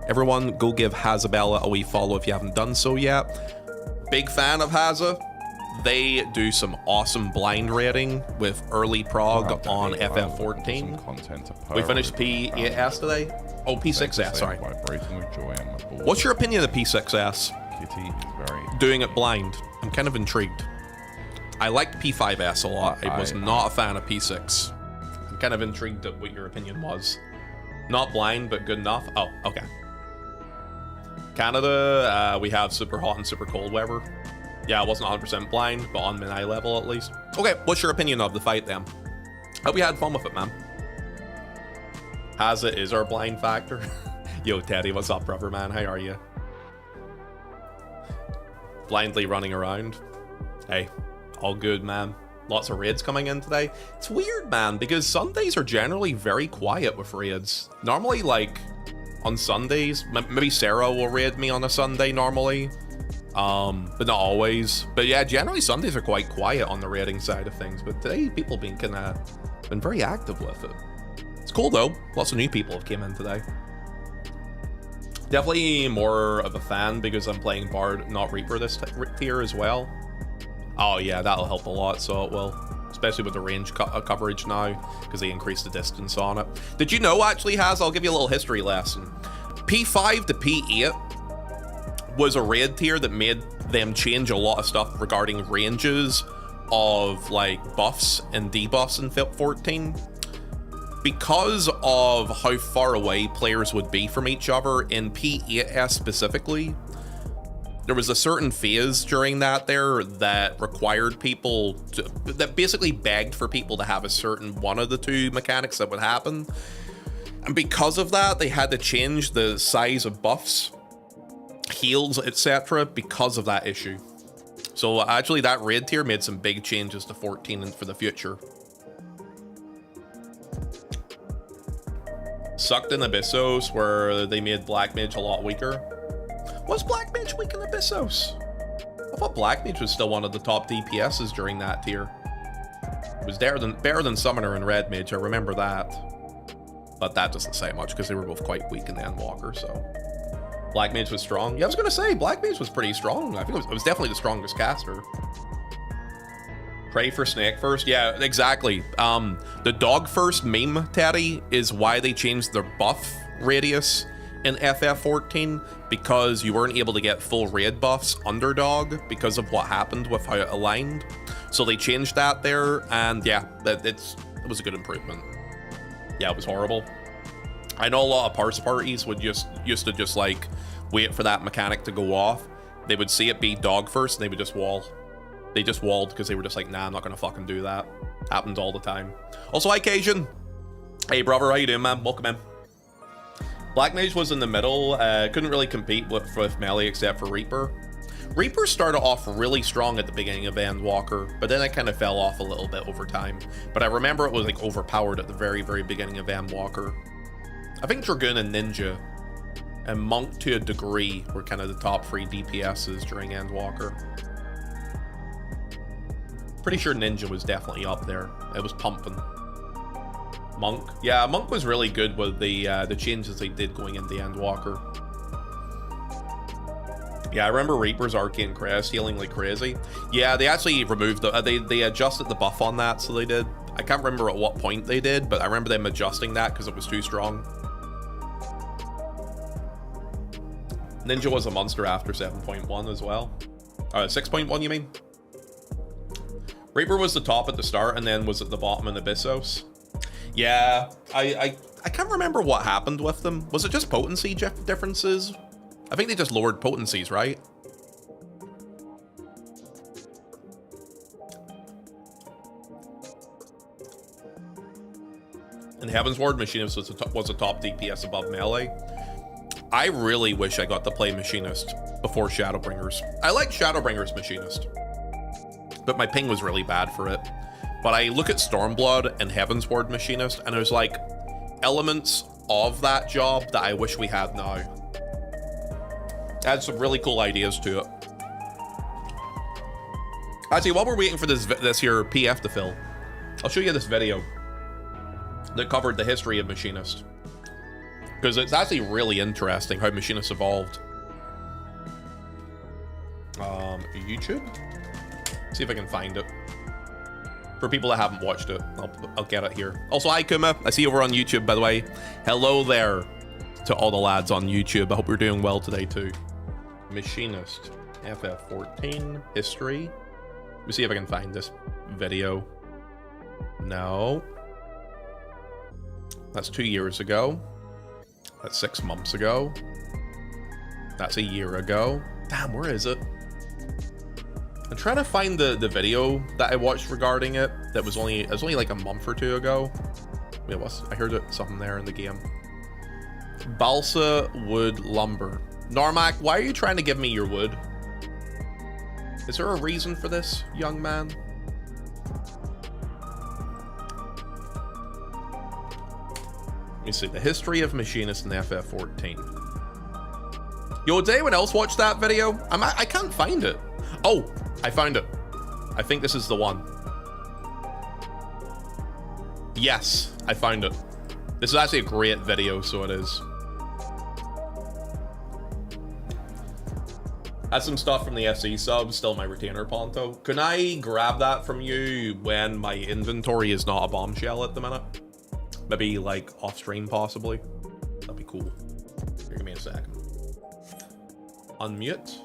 Everyone, go give Hazabella a wee follow if you haven't done so yet. Big fan of Hazza. They do some awesome blind rating with early prog on FF14. We finished P8S today. Oh, P6S, sorry. What's your opinion of the P6S? Kitty is very doing it blind. I'm kind of intrigued. I liked P5S a lot. I was not a fan of P6. I'm kind of intrigued at what your opinion was. Not blind, but good enough. Oh, okay. Canada, we have super hot and super cold weather. Yeah, I wasn't 100% blind, but on min-eye level at least. Okay, what's your opinion of the fight then? Hope you had fun with it, man. Hazza is our blind factor. Yo, Teddy, what's up, brother, man? How are you? Blindly running around. Hey, all good, man. Lots of raids coming in today. It's weird, man, because Sundays are generally very quiet with raids. Normally, like, on Sundays, maybe Sarah will raid me on a Sunday normally. But not always. But yeah, generally Sundays are quite quiet on the raiding side of things. But today, people been very active with it. It's cool though. Lots of new people have came in today. Definitely more of a fan because I'm playing Bard, not Reaper this tier as well. Oh yeah, that'll help a lot. So it will, especially with the range coverage now because they increased the distance on it. Did you know actually, Haz? I'll give you a little history lesson. P5 to P8 was a raid tier that made them change a lot of stuff regarding ranges of like buffs and debuffs in 14. Because of how far away players would be from each other in P8S specifically, there was a certain phase during that there that required people to, that basically begged for people to have a certain one of the two mechanics that would happen. And because of that, they had to change the size of buffs, heals, etc. because of that issue. So actually that raid tier made some big changes to 14 and for the future. Sucked in Abyssos, where they made Black Mage a lot weaker. Was Black Mage weak in Abyssos? I thought Black Mage was still one of the top DPSs during that tier. It was better than Summoner and Red Mage, I remember that. But that doesn't say much because they were both quite weak in the Endwalker, so. Black Mage was strong. Yeah, I was gonna say, Black Mage was pretty strong. I think it was definitely the strongest caster. Pray for Snake first. Yeah, exactly. The dog first meme, Teddy, is why they changed their buff radius in FF14, because you weren't able to get full raid buffs under dog because of what happened with how it aligned. So they changed that there, and yeah, it was a good improvement. Yeah, it was horrible. I know a lot of parse parties would used to just like wait for that mechanic to go off. They would see it be dog first and they would just wall. They just walled because they were just like, nah, I'm not gonna fucking do that. Happens all the time. Also, hi Cajun. Hey brother, how you doing, man? Welcome in. Black Mage was in the middle. Couldn't really compete with melee except for Reaper. Reaper started off really strong at the beginning of Endwalker, but then it kind of fell off a little bit over time. But I remember it was like overpowered at the very, very beginning of Endwalker. I think Dragoon and Ninja and Monk to a degree were kind of the top 3 DPSs during Endwalker. Pretty sure Ninja was definitely up there. It was pumping. Monk. Yeah, Monk was really good with the changes they did going into Endwalker. Yeah, I remember Reaper's Arcane Crest healing like crazy. Yeah, they actually removed they adjusted the buff on that, so they did. I can't remember at what point they did, but I remember them adjusting that because it was too strong. Ninja was a monster after 7.1 as well. 6.1 you mean? Reaper was the top at the start and then was at the bottom in Abyssos. Yeah, I can't remember what happened with them. Was it just potency differences? I think they just lowered potencies, right? In Heavensward, Machinist was a top DPS above Melee. I really wish I got to play Machinist before Shadowbringers. I like Shadowbringers Machinist, but my ping was really bad for it. But I look at Stormblood and Heavensward Machinist, and there's like elements of that job that I wish we had now. Add some really cool ideas to it. Actually, while we're waiting for this here PF to fill, I'll show you this video that covered the history of Machinist, because it's actually really interesting how Machinist evolved. YouTube? See if I can find it. For people that haven't watched it, I'll get it here. Also, hi Kuma, I see you over on YouTube, by the way. Hello there to all the lads on YouTube. I hope you're doing well today too. Machinist, FF14, history. Let me see if I can find this video. No. That's 2 years ago. That's 6 months ago. That's a year ago. Damn, where is it? I'm trying to find the video that I watched regarding it. It was only like a month or two ago. It was. I heard something there in the game. Balsa wood lumber. Normac, why are you trying to give me your wood? Is there a reason for this, young man? Let me see. The history of Machinist in FF14. Yo, did anyone else watch that video? I can't find it. Oh, I found it. I think this is the one. Yes, I found it. This is actually a great video, so it is. That's some stuff from the SC sub, still my retainer, Ponto. Can I grab that from you when my inventory is not a bombshell at the minute? Maybe like off stream, possibly. That'd be cool. Here, give me a second. Unmute.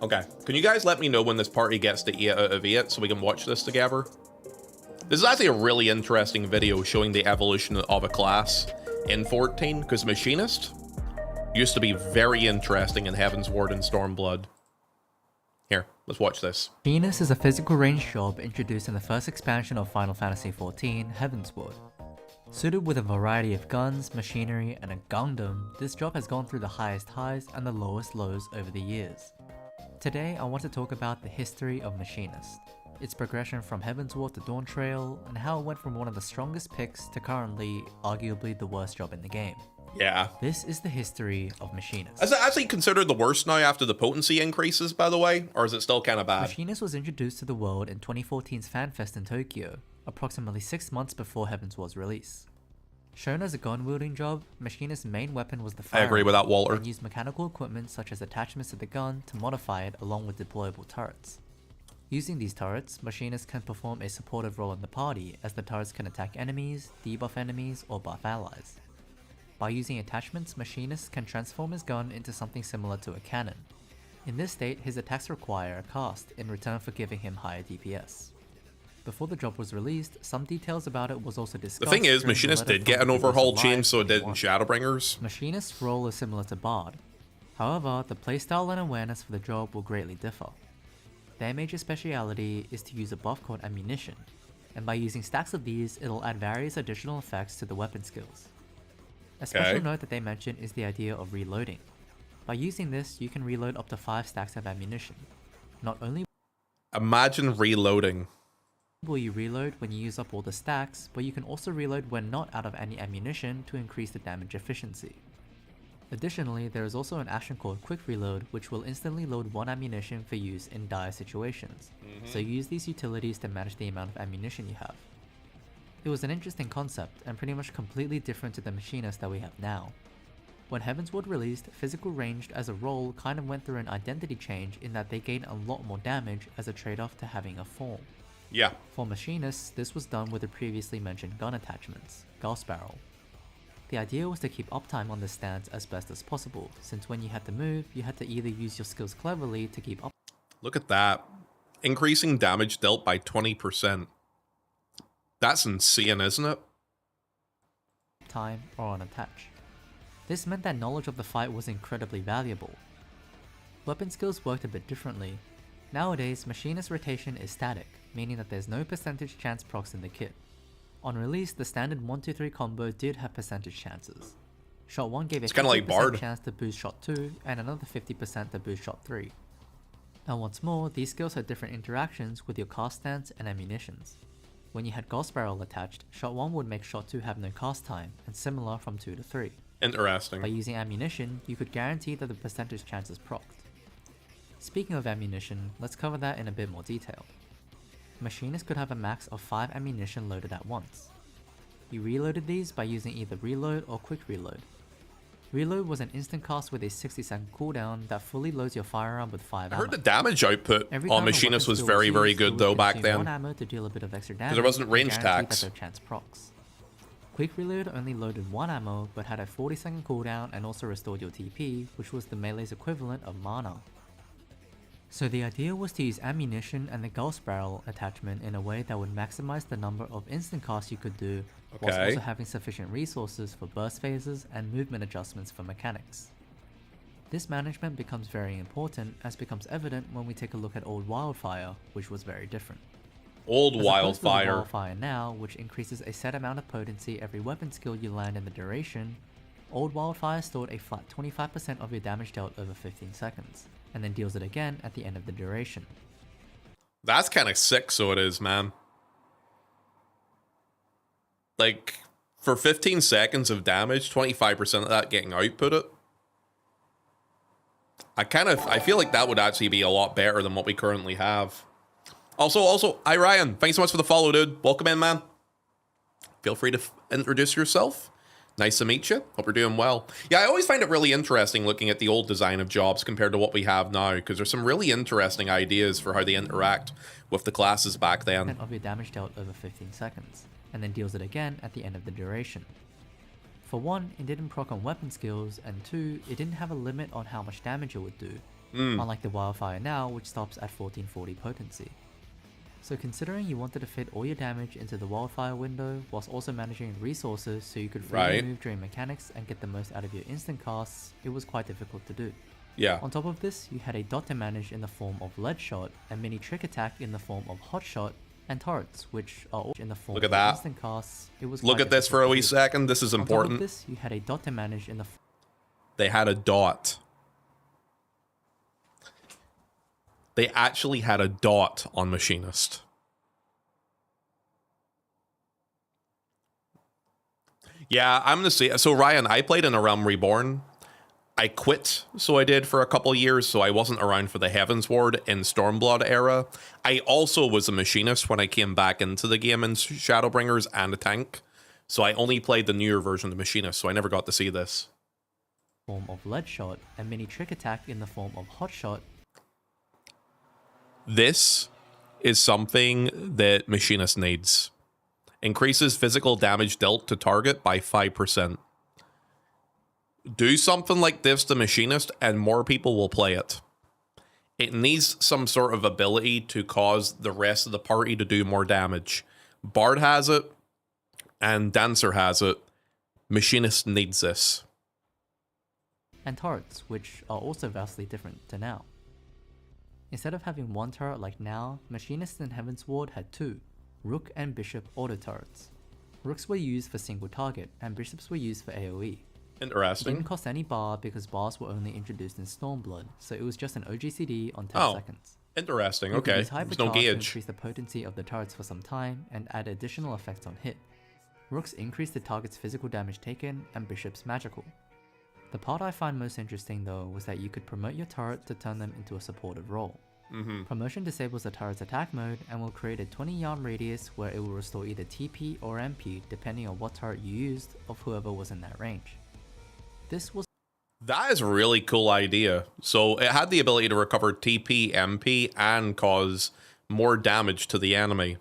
Okay, can you guys let me know when this party gets to 8 out of 8 so we can watch this together? This is actually a really interesting video showing the evolution of a class in 14, because Machinist used to be very interesting in Heavensward and Stormblood. Here, let's watch this. Machinist is a physical range job introduced in the first expansion of Final Fantasy XIV, Heavensward. Suited with a variety of guns, machinery, and a Gundam, this job has gone through the highest highs and the lowest lows over the years. Today, I want to talk about the history of Machinist, its progression from Heavensward to Dawntrail, and how it went from one of the strongest picks to currently, arguably the worst job in the game. Yeah. This is the history of Machinist. Is it actually considered the worst now after the potency increases, by the way? Or is it still kind of bad? Machinist was introduced to the world in 2014's FanFest in Tokyo, approximately 6 months before Heavensward's release. Shown as a gun-wielding job, Machinist's main weapon was the firearm. I agree with that, Walter. And used mechanical equipment such as attachments to the gun to modify it along with deployable turrets. Using these turrets, Machinist can perform a supportive role in the party, as the turrets can attack enemies, debuff enemies, or buff allies. By using attachments, Machinist can transform his gun into something similar to a cannon. In this state, his attacks require a cast in return for giving him higher DPS. Before the job was released, some details about it was also discussed. The thing is, Machinist did get an overhaul change, so it did in Shadowbringers. Machinist's role is similar to Bard. However, the playstyle and awareness for the job will greatly differ. Their major speciality is to use a buff called Ammunition, and by using stacks of these, it'll add various additional effects to the weapon skills. A special note that they mention is the idea of reloading. By using this, you can reload up to 5 stacks of ammunition. Not only Imagine reloading. will you reload when you use up all the stacks, but you can also reload when not out of any ammunition to increase the damage efficiency. Additionally, there is also an action called Quick Reload, which will instantly load 1 ammunition for use in dire situations, so use these utilities to manage the amount of ammunition you have. It was an interesting concept, and pretty much completely different to the Machinist that we have now. When Heavensward released, physical ranged as a role kind of went through an identity change in that they gained a lot more damage as a trade-off to having a form. Yeah. For Machinists, this was done with the previously mentioned gun attachments, Gauss Barrel. The idea was to keep uptime on this stance as best as possible, since when you had to move, you had to either use your skills cleverly to keep up. Look at that. Increasing damage dealt by 20%. That's insane, isn't it? Time or unattach. This meant that knowledge of the fight was incredibly valuable. Weapon skills worked a bit differently. Nowadays, Machinist rotation is static, meaning that there's no percentage chance procs in the kit. On release, the standard 1-2-3 combo did have percentage chances. Shot 1 gave a 50% like Bard. chance to boost shot 2 and another 50% to boost shot 3. And what's more, these skills had different interactions with your cast stance and ammunitions. When you had Ghost Barrel attached, shot 1 would make shot 2 have no cast time, and similar from 2 to 3. Interesting. By using ammunition, you could guarantee that the percentage chance is procced. Speaking of ammunition, let's cover that in a bit more detail. Machinists could have a max of 5 ammunition loaded at once. You reloaded these by using either reload or quick reload. Reload was an instant cast with a 60-second cooldown that fully loads your firearm with 5 ammo. I heard the damage output Every on time a Machinist weapon was skill very, very used, it good would though back consume then. 1 ammo to deal a bit of extra damage, there wasn't range and guarantee tax. that their chance procs. Quick reload only loaded 1 ammo but had a 40-second cooldown and also restored your TP, which was the melee's equivalent of mana. So the idea was to use ammunition and the Ghost Barrel attachment in a way that would maximize the number of instant casts you could do, whilst also having sufficient resources for burst phases and movement adjustments for mechanics. This management becomes very important, as becomes evident when we take a look at Old Wildfire, which was very different. Old As opposed to the Wildfire. Wildfire now, which increases a set amount of potency every weapon skill you land in the duration, Old Wildfire stored a flat 25% of your damage dealt over 15 seconds, and then deals it again at the end of the duration. That's kind of sick, so it is, man. Like, for 15 seconds of damage, 25% of that getting outputted. I feel like that would actually be a lot better than what we currently have. Also, hi Ryan, thanks so much for the follow, dude. Welcome in, man. Feel free to introduce yourself. Nice to meet you. Hope you're doing well. Yeah, I always find it really interesting looking at the old design of jobs compared to what we have now, because there's some really interesting ideas for how they interact with the classes back then. Of your damage dealt over 15 seconds, and then deals it again at the end of the duration. For 1, it didn't proc on weapon skills, and 2, it didn't have a limit on how much damage it would do, unlike the Wildfire now, which stops at 1440 potency. So considering you wanted to fit all your damage into the Wildfire window, whilst also managing resources so you could freely move during mechanics and get the most out of your instant casts, it was quite difficult to do. Yeah. On top of this, you had a dot to manage in the form of Lead Shot, a mini trick attack in the form of Hot Shot, and turrets, which are all in the form of instant casts. It was Look at this for a wee second. This is important. On top of this, you had a dot to manage in the. They had a dot. They actually had a dot on Machinist. Yeah, I'm gonna say. So Ryan, I played in A Realm Reborn. I quit, so I did for a couple of years, so I wasn't around for the Heaven's Ward in Stormblood era. I also was a Machinist when I came back into the game in Shadowbringers and a tank, so I only played the newer version of Machinist, so I never got to see this. Form of Lead Shot, a mini trick attack in the form of Hot Shot. This is something that Machinist needs. Increases physical damage dealt to target by 5%. Do something like this to Machinist and more people will play it. It needs some sort of ability to cause the rest of the party to do more damage. Bard has it, and Dancer has it. Machinist needs this. And turrets, which are also vastly different to now. Instead of having 1 turret like now, Machinists in Heaven's Ward had 2, Rook and Bishop auto turrets. Rooks were used for single target, and Bishops were used for AoE. Interesting. It didn't cost any bar because bars were only introduced in Stormblood, so it was just an OGCD on 10 seconds. Interesting, You could okay. use There's no Hypercharge to gauge. increase the potency of the turrets for some time and add additional effects on hit. Rooks increase the target's physical damage taken, and Bishops magical. The part I find most interesting though was that you could promote your turret to turn them into a supportive role. Promotion disables the turret's attack mode and will create a 20 yard radius where it will restore either TP or MP depending on what turret you used of whoever was in that range. That is a really cool idea. So it had the ability to recover TP, MP, and cause more damage to the enemy.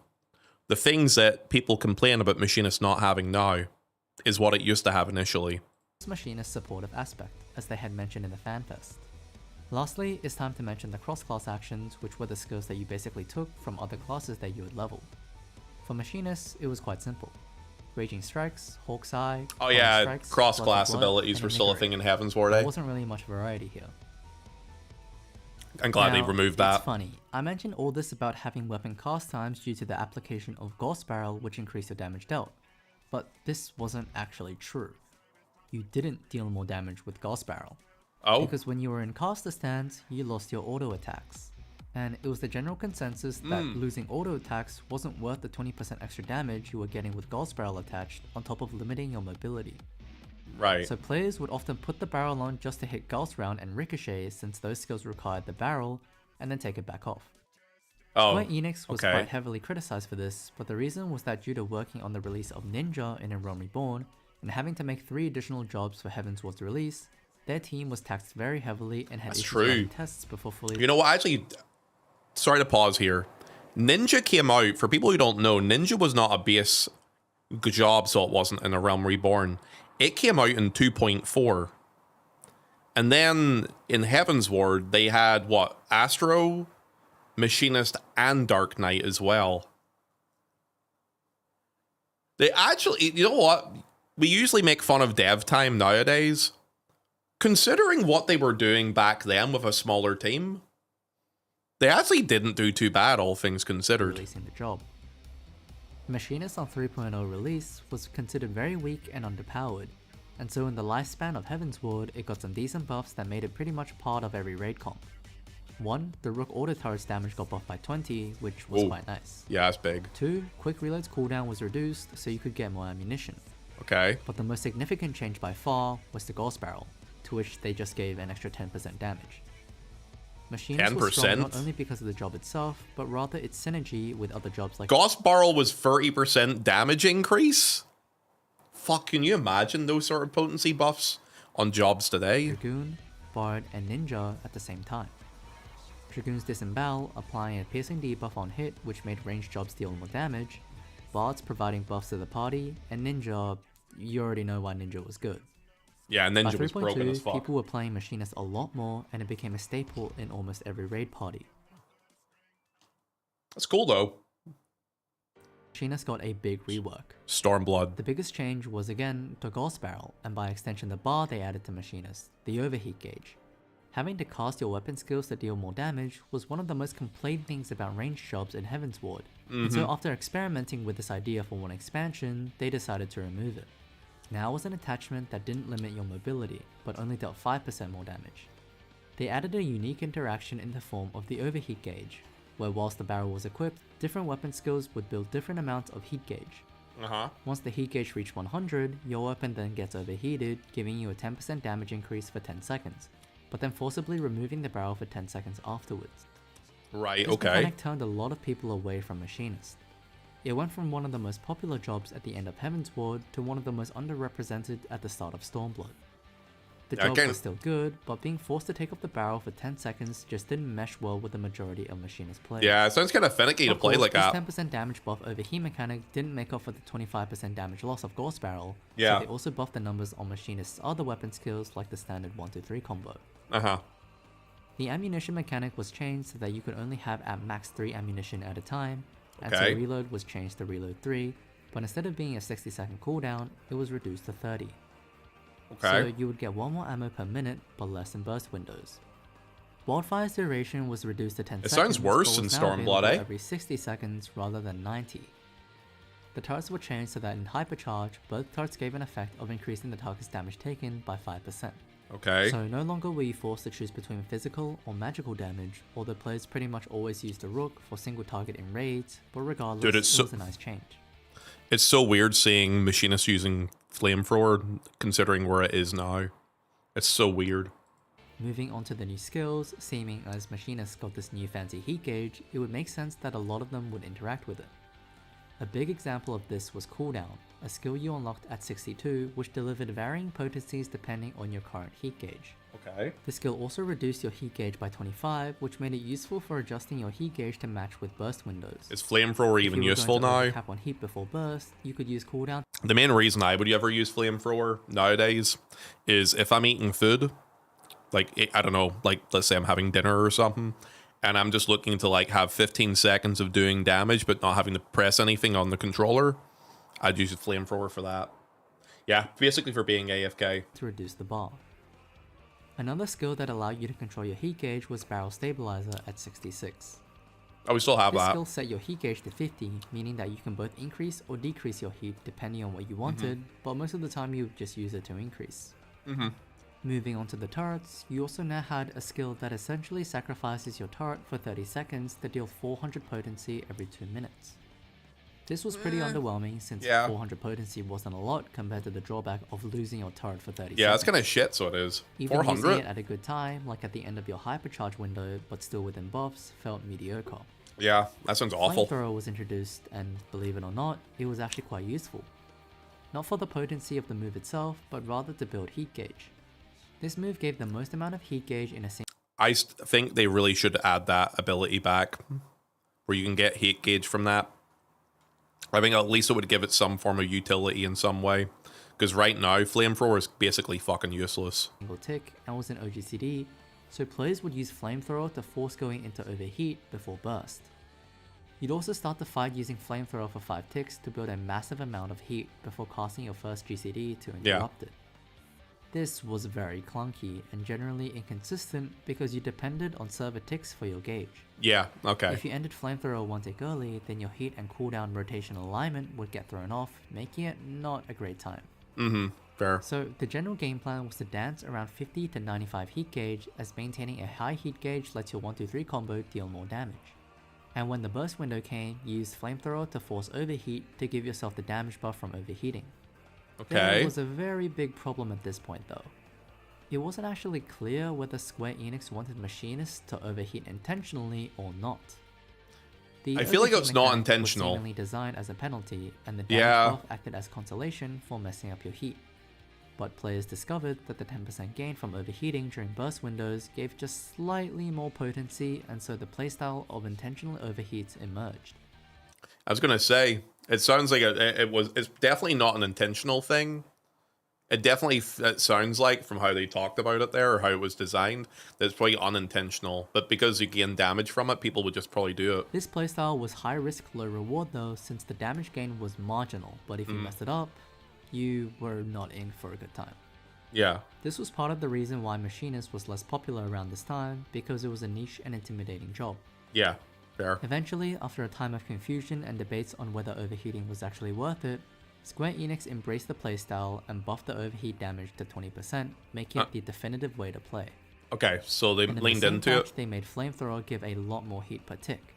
The things that people complain about Machinists not having now is what it used to have initially. Machinist's supportive aspect, as they had mentioned in the FanFest. Lastly, it's time to mention the cross-class actions, which were the skills that you basically took from other classes that you had leveled. For Machinists, it was quite simple. Raging Strikes, Hawk's Eye, Oh yeah, Strikes, cross-class Blood of Blood, abilities and were still a Enquiries. thing in Heaven's Ward, There eh? wasn't really much variety here. I'm glad they removed that. It's funny. I mentioned all this about having weapon cast times due to the application of Ghost Barrel, which increased your damage dealt. But this wasn't actually true. You didn't deal more damage with Ghost Barrel. Oh. Because when you were in caster stance, you lost your auto attacks. And it was the general consensus that losing auto attacks wasn't worth the 20% extra damage you were getting with Ghost Barrel attached, on top of limiting your mobility. Right. So players would often put the barrel on just to hit Ghost Round and Ricochet, since those skills required the barrel, and then take it back off. Square Enix was quite heavily criticized for this, but the reason was that due to working on the release of Ninja in A Realm Reborn, and having to make 3 additional jobs for Heavensward's release, their team was taxed very heavily and had issues running tests before fully... You know what, actually, sorry to pause here. Ninja came out, for people who don't know, Ninja was not a base job, so it wasn't in A Realm Reborn. It came out in 2.4. And then in Heavensward, they had, what, Astro, Machinist, and Dark Knight as well. They actually, you know what? We usually make fun of dev time nowadays. Considering what they were doing back then with a smaller team, they actually didn't do too bad, all things considered. Releasing the job. Machinist on 3.0 release was considered very weak and underpowered, and so in the lifespan of Heavensward, it got some decent buffs that made it pretty much part of every raid comp. 1, the Rook auto turret's damage got buffed by 20, which was quite nice. Yeah, that's big. 2, quick reload's cooldown was reduced so you could get more ammunition. Okay. But the most significant change by far was the Ghost Barrel, to which they just gave an extra 10% damage. Machinist was strong not only because of the job itself, but rather its synergy with other jobs like... Ghost Barrel was 30% damage increase? Fuck, can you imagine those sort of potency buffs on jobs today? Dragoon, Bard, and Ninja at the same time. Dragoon's Disembowel, applying a piercing debuff on hit, which made ranged jobs deal more damage. Bard's providing buffs to the party, and Ninja, you already know why Ninja was good. Yeah, Ninja was broken as fuck. People were playing Machinist a lot more, and it became a staple in almost every raid party. That's cool though. Machinist got a big rework. Stormblood. The biggest change was again the Ghost Barrel, and by extension the bar they added to Machinist, the overheat gauge. Having to cast your weapon skills to deal more damage was one of the most complained things about ranged jobs in Heavensward, and so after experimenting with this idea for one expansion, they decided to remove it. Now was an attachment that didn't limit your mobility, but only dealt 5% more damage. They added a unique interaction in the form of the overheat gauge, where whilst the barrel was equipped, different weapon skills would build different amounts of heat gauge. Once the heat gauge reached 100, your weapon then gets overheated, giving you a 10% damage increase for 10 seconds, but then forcibly removing the barrel for 10 seconds afterwards. Right, This mechanic turned a lot of people away from Machinist. It went from one of the most popular jobs at the end of Heavensward to one of the most underrepresented at the start of Stormblood. The job was still good, but being forced to take off the barrel for 10 seconds just didn't mesh well with the majority of Machinist players. Yeah, it sounds kind of finicky to play like that. This 10% damage buff overheat mechanic didn't make up for the 25% damage loss of Ghost Barrel, so they also buffed the numbers on Machinist's other weapon skills like the standard 1-2-3 combo. The ammunition mechanic was changed so that you could only have at max 3 ammunition at a time, and so reload was changed to reload 3, but instead of being a 60-second cooldown, it was reduced to 30. So you would get 1 more ammo per minute, but less in burst windows. Wildfire's duration was reduced to 10 seconds. It sounds worse in Stormblood, eh? Every 60 seconds rather than 90. The turrets were changed so that in Hypercharge, both turrets gave an effect of increasing the target's damage taken by 5%. So no longer were you forced to choose between physical or magical damage, although players pretty much always used the Rook for single target in raids, but regardless, it was a nice change. It's so weird seeing Machinist using Flamethrower, considering where it is now. It's so weird. Moving on to the new skills, seeming as Machinist got this new fancy heat gauge, it would make sense that a lot of them would interact with it. A big example of this was cooldown, a skill you unlocked at 62, which delivered varying potencies depending on your current heat gauge. The skill also reduced your heat gauge by 25, which made it useful for adjusting your heat gauge to match with burst windows. Is Flamethrower even useful now? Cap on heat before burst, you could use cooldown. The main reason I would ever use Flamethrower nowadays is if I'm eating food, like, I don't know, like, let's say I'm having dinner or something, and I'm just looking to, like, have 15 seconds of doing damage but not having to press anything on the controller, I'd use a Flamethrower for that. Yeah, basically for being AFK. To reduce the bar. Another skill that allowed you to control your heat gauge was Barrel Stabilizer at 66. Oh, we still have This that. skill set your heat gauge to 50, meaning that you can both increase or decrease your heat depending on what you wanted, but most of the time you just use it to increase. Moving on to the turrets, you also now had a skill that essentially sacrifices your turret for 30 seconds to deal 400 potency every 2 minutes. This was pretty underwhelming since 400 potency wasn't a lot compared to the drawback of losing your turret for 30 seconds. Yeah, that's kind of shit, so it is. Even 400? using it at a good time, like at the end of your hypercharge window, but still within buffs, felt mediocre. Yeah, that sounds awful. Flamethrower was introduced, and believe it or not, it was actually quite useful. Not for the potency of the move itself, but rather to build heat gauge. This move gave the most amount of heat gauge in a single. I think they really should add that ability back, where you can get heat gauge from that. I think at least it would give it some form of utility in some way, because right now Flamethrower is basically fucking useless. Tick and was in OGCD, so players would use Flamethrower to force going into overheat before burst. You'd also start the fight using Flamethrower for 5 ticks to build a massive amount of heat before casting your first GCD to interrupt it. This was very clunky and generally inconsistent because you depended on server ticks for your gauge. Yeah, okay. If you ended Flamethrower 1 tick early, then your heat and cooldown rotational alignment would get thrown off, making it not a great time. Fair. So the general game plan was to dance around 50 to 95 heat gauge, as maintaining a high heat gauge lets your 1-2-3 combo deal more damage. And when the burst window came, you used Flamethrower to force overheat to give yourself the damage buff from overheating. Okay. There was a very big problem at this point though. It wasn't actually clear whether Square Enix wanted Machinists to overheat intentionally or not. The I feel like it was not mechanic intentional. was seemingly designed as a penalty, and the damage buff acted as consolation for messing up your heat. But players discovered that the 10% gain from overheating during burst windows gave just slightly more potency, and so the playstyle of intentional overheats emerged. I was gonna say, it sounds like it's definitely not an intentional thing. It definitely it sounds like, from how they talked about it there, or how it was designed, that it's probably unintentional. But because you gain damage from it, people would just probably do it. This playstyle was high risk, low reward though, since the damage gain was marginal, but if you messed it up, you were not in for a good time. Yeah. This was part of the reason why Machinist was less popular around this time, because it was a niche and intimidating job. Yeah, fair. Eventually, after a time of confusion and debates on whether overheating was actually worth it, Square Enix embraced the playstyle and buffed the overheat damage to 20%, making it the definitive way to play. Okay, so they And in leaned the same into patch, it. they made Flamethrower give a lot more heat per tick.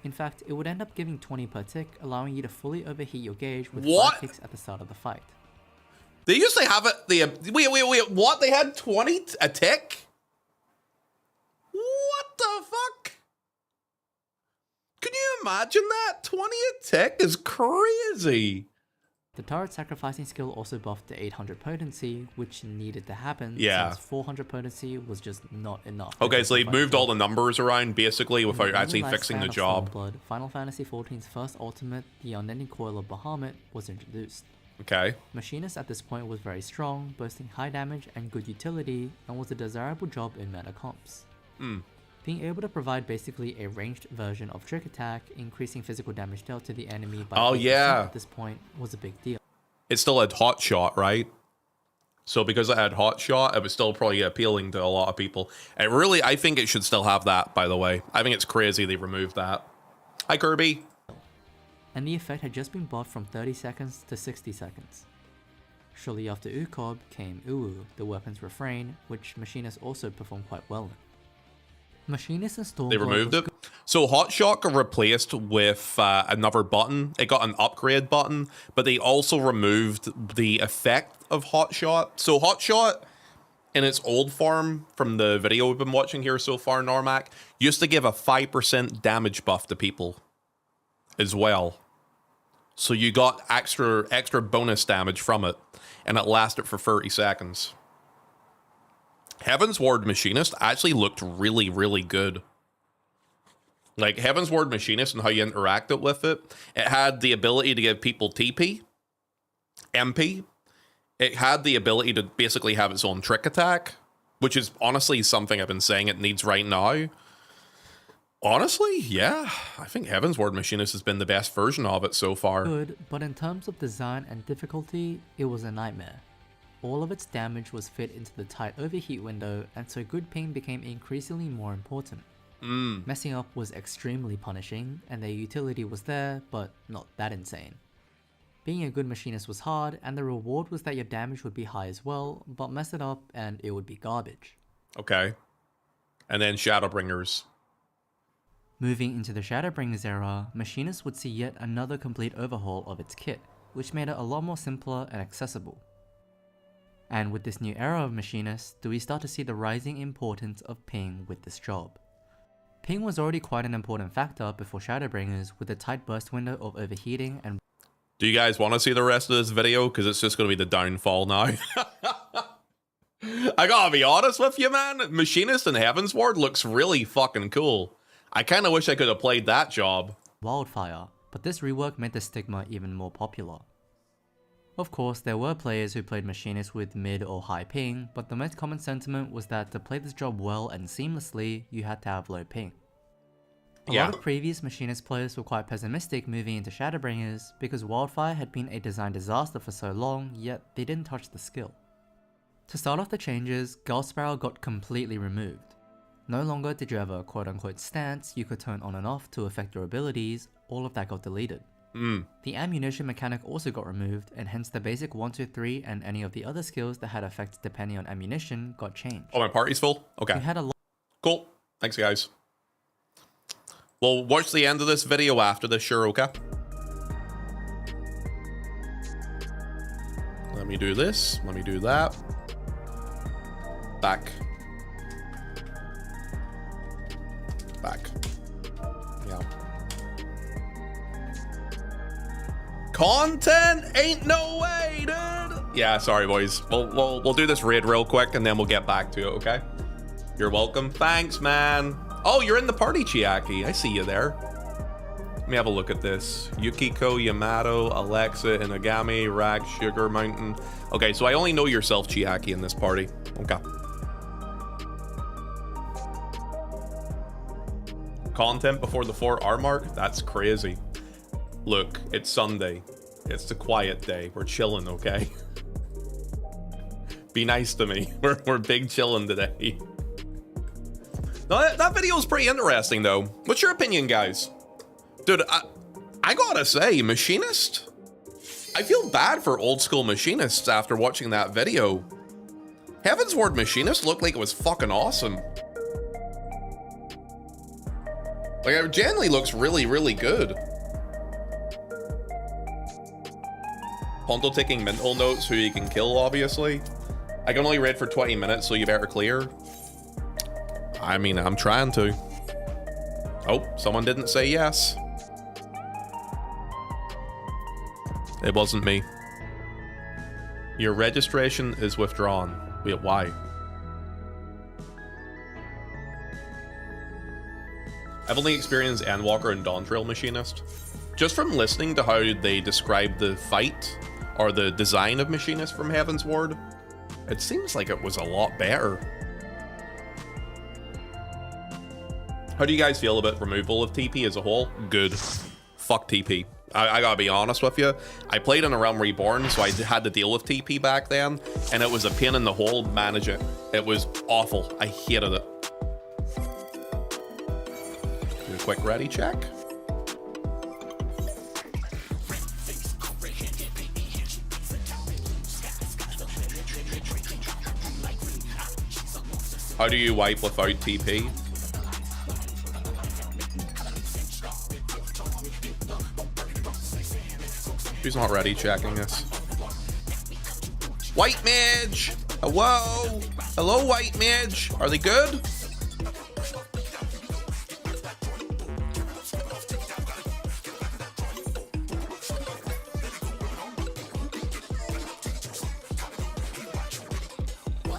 In fact, it would end up giving 20 per tick, allowing you to fully overheat your gauge with 5 ticks at the start of the fight. They usually have it. Wait, what? They had 20 a tick? What the fuck? Can you imagine that? 20 a tick is crazy. The turret sacrificing skill also buffed to 800 potency, which needed to happen since 400 potency was just not enough. Okay, so they moved all the numbers around basically without actually fixing the job. Blood, Final Fantasy XIV's first ultimate, the Unending Coil of Bahamut, was introduced. Okay. Machinist at this point was very strong, boasting high damage and good utility, and was a desirable job in meta comps. Being able to provide basically a ranged version of Trick Attack, increasing physical damage dealt to the enemy by 8% at this point, was a big deal. It still had Hot Shot, right? So because it had Hot Shot, it was still probably appealing to a lot of people. And really, I think it should still have that, by the way. I think it's crazy they removed that. Hi, Kirby. And the effect had just been buffed from 30 seconds to 60 seconds. Shortly after Ukob came Uwu, the weapon's refrain, which Machinist also performed quite well in. Machinist and Stormblood. They removed it. So Hot Shot got replaced with another button. It got an upgrade button, but they also removed the effect of Hot Shot. So Hot Shot, in its old form from the video we've been watching here so far, Normac, used to give a 5% damage buff to people as well. So you got extra bonus damage from it, and it lasted for 30 seconds. Heaven's Ward Machinist actually looked really, really good. Like, Heaven's Ward Machinist and how you interacted with it, it had the ability to give people TP, MP. It had the ability to basically have its own trick attack, which is honestly something I've been saying it needs right now. Honestly, yeah, I think Heaven's Ward Machinist has been the best version of it so far. Good, but in terms of design and difficulty, it was a nightmare. all of its damage was fit into the tight overheat window, and so good ping became increasingly more important. Messing up was extremely punishing, and their utility was there, but not that insane. Being a good machinist was hard, and the reward was that your damage would be high as well, but mess it up and it would be garbage. Okay. And then Shadowbringers. Moving into the Shadowbringers era, machinists would see yet another complete overhaul of its kit, which made it a lot more simpler and accessible. And with this new era of machinists, do we start to see the rising importance of ping with this job. Ping was already quite an important factor before Shadowbringers, with a tight burst window of overheating and... Do you guys want to see the rest of this video? Because it's just going to be the downfall now. I gotta be honest with you, man. Machinist in Heavensward looks really fucking cool. I kind of wish I could have played that job. Wildfire, but this rework made the stigma even more popular. Of course, there were players who played Machinist with mid or high ping, but the most common sentiment was that to play this job well and seamlessly, you had to have low ping. A lot of previous Machinist players were quite pessimistic moving into Shadowbringers because Wildfire had been a design disaster for so long, yet they didn't touch the skill. To start off the changes, Gulf Spiral got completely removed. No longer did you have a quote-unquote stance you could turn on and off to affect your abilities, all of that got deleted. The ammunition mechanic also got removed, and hence the basic 1, 2, 3 and any of the other skills that had effects depending on ammunition got changed. Oh, my party's full? Okay. We had a lot. Cool. Thanks, guys. We'll watch the end of this video after this, sure, okay? Let me do this. Let me do that. Back. Back. Yeah. Content? Ain't no way, dude! Yeah, sorry, boys. We'll do this raid real quick, and then we'll get back to it, okay? You're welcome. Thanks, man. Oh, you're in the party, Chiaki. I see you there. Let me have a look at this. Yukiko, Yamato, Alexa, Inagami, Rag, Sugar Mountain. Okay, so I only know yourself, Chiaki, in this party. Okay. Content before the 4-hour mark? That's crazy. Look, it's Sunday. It's the quiet day. We're chilling, okay? Be nice to me. We're big chilling today. No, that video is pretty interesting, though. What's your opinion, guys? Dude, I gotta say, Machinist? I feel bad for old school Machinists after watching that video. Heavensward Machinist looked like it was fucking awesome. Like, it generally looks really, really good. Ponto taking mental notes who you can kill, obviously. I can only raid for 20 minutes, so you better clear. I mean, I'm trying to. Oh, someone didn't say yes. It wasn't me. Your registration is withdrawn. Wait, why? I've only experienced Endwalker and Dawntrail Machinist. Just from listening to how they describe the fight or the design of Machinist from Heavensward, it seems like it was a lot better. How do you guys feel about removal of TP as a whole? Good. Fuck TP. I gotta be honest with you. I played in A Realm Reborn, so I had to deal with TP back then, and it was a pain in the hole to manage it. It was awful. I hated it. Do a quick ready check. How do you wipe without TP? Who's not ready checking this? White Mage! Hello? Hello, White Mage. Are they good?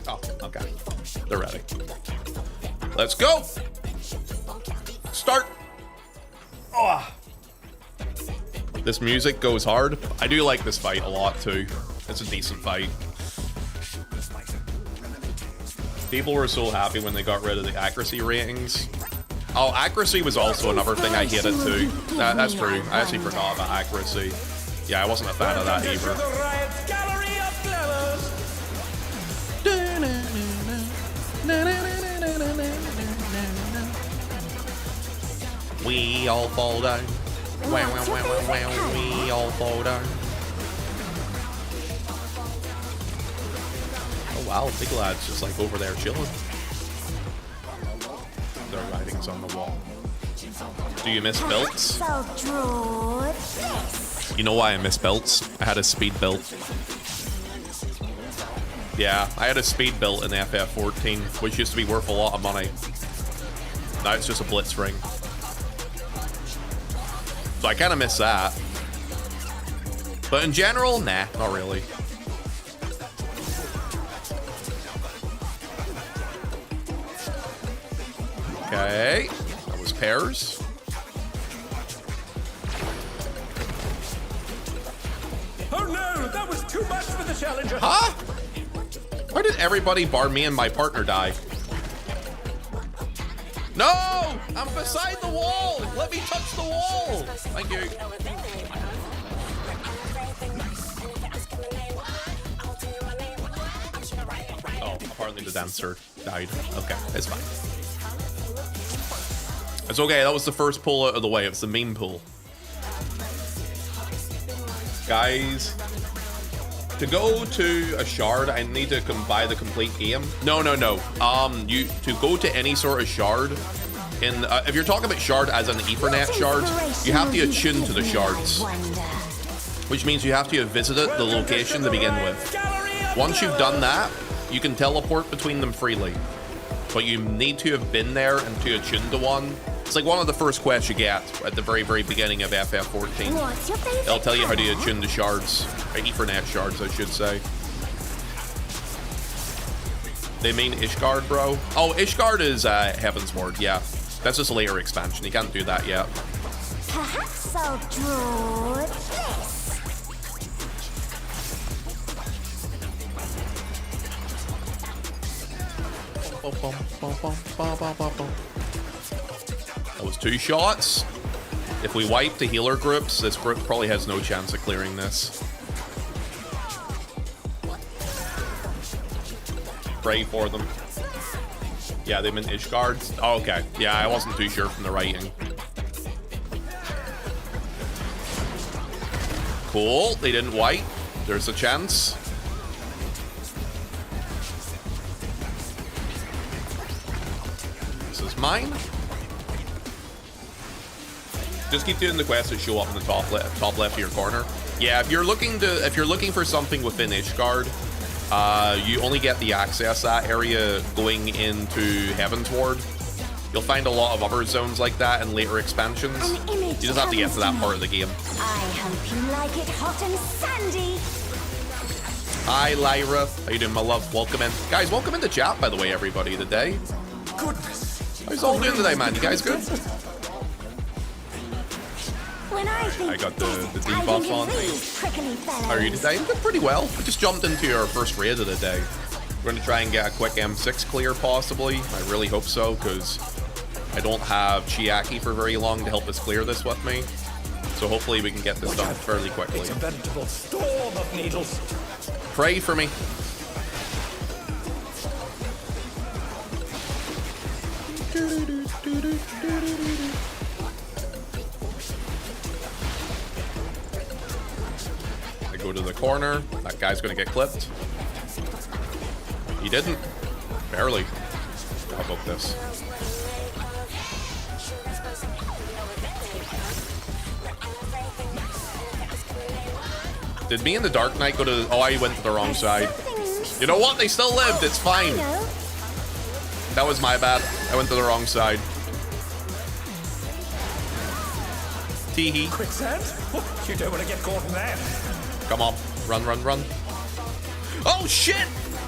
Oh, okay. They're ready. Let's go! Start! Oh. This music goes hard. I do like this fight a lot too. It's a decent fight. People were so happy when they got rid of the accuracy ratings. Oh, accuracy was also another thing I hated too. That's true. I actually forgot about accuracy. Yeah, I wasn't a fan of that either. We all fall down. Wow, wow, wow, wow, wow. We all fall down. Oh wow, big lad's just like over there chilling. Their writing's on the wall. Do you miss belts? You know why I miss belts? I had a speed belt. Yeah, I had a speed belt in FF14, which used to be worth a lot of money. Now it's just a blitz ring. So I kind of miss that. But in general, nah, not really. Okay, that was pairs. Oh no, that was too much for the challenger. Huh? Why did everybody bar me and my partner die? No! I'm beside the wall! Let me touch the wall! Thank you. Oh, apparently the dancer died. Okay, it's fine. It's okay, that was the first pull out of the way. It's the meme pull. Guys, to go to a shard, I need to buy the complete game. No. To go to any sort of shard, if you're talking about shard as an Ethernet shard, you have to attune to the shards, which means you have to have visited the location to begin with. Once you've done that, you can teleport between them freely, but you need to have been there and to attune to one. It's like one of the first quests you get at the very beginning of FF14. It'll tell you how to attune the shards, or Ethernet shards, I should say. They mean Ishgard, bro? Oh, Ishgard is Heaven's Ward, yeah. That's just a later expansion. You can't do that yet. Perhaps I'll draw this. That was 2 shots. If we wipe the healer groups, this group probably has no chance of clearing this. Pray for them. Yeah, they meant Ishgard. Oh, okay. Yeah, I wasn't too sure from the writing. Cool. They didn't wipe. There's a chance. This is mine. Just keep doing the quests that show up in the top left of your corner. Yeah, if you're looking for something within Ishgard, you only get the access that area going into Heaven's Ward. You'll find a lot of other zones like that in later expansions. You just have to get to that part of the game. I hope you like it hot and sandy. Hi, Lyra. How you doing, my love? Welcome in. Guys, welcome into chat, by the way, everybody, today. Goodness. How's all doing today, man? You guys good? I got the debuff on me. How are you today? I'm doing pretty well. I just jumped into our first raid of the day. We're going to try and get a quick M6 clear, possibly. I really hope so, because I don't have Chiaki for very long to help us clear this with me. So hopefully we can get this done fairly quickly. It's a veritable storm of needles. Pray for me. I go to the corner. That guy's gonna get clipped. He didn't. Barely. How about this? Did me and the Dark Knight go to... Oh, I went to the wrong side. You know what? They still lived. It's fine. That was my bad. I went to the wrong side. Teehee. Quicksand? You don't want to get caught in that. Come on. Run, run, run. Oh, shit!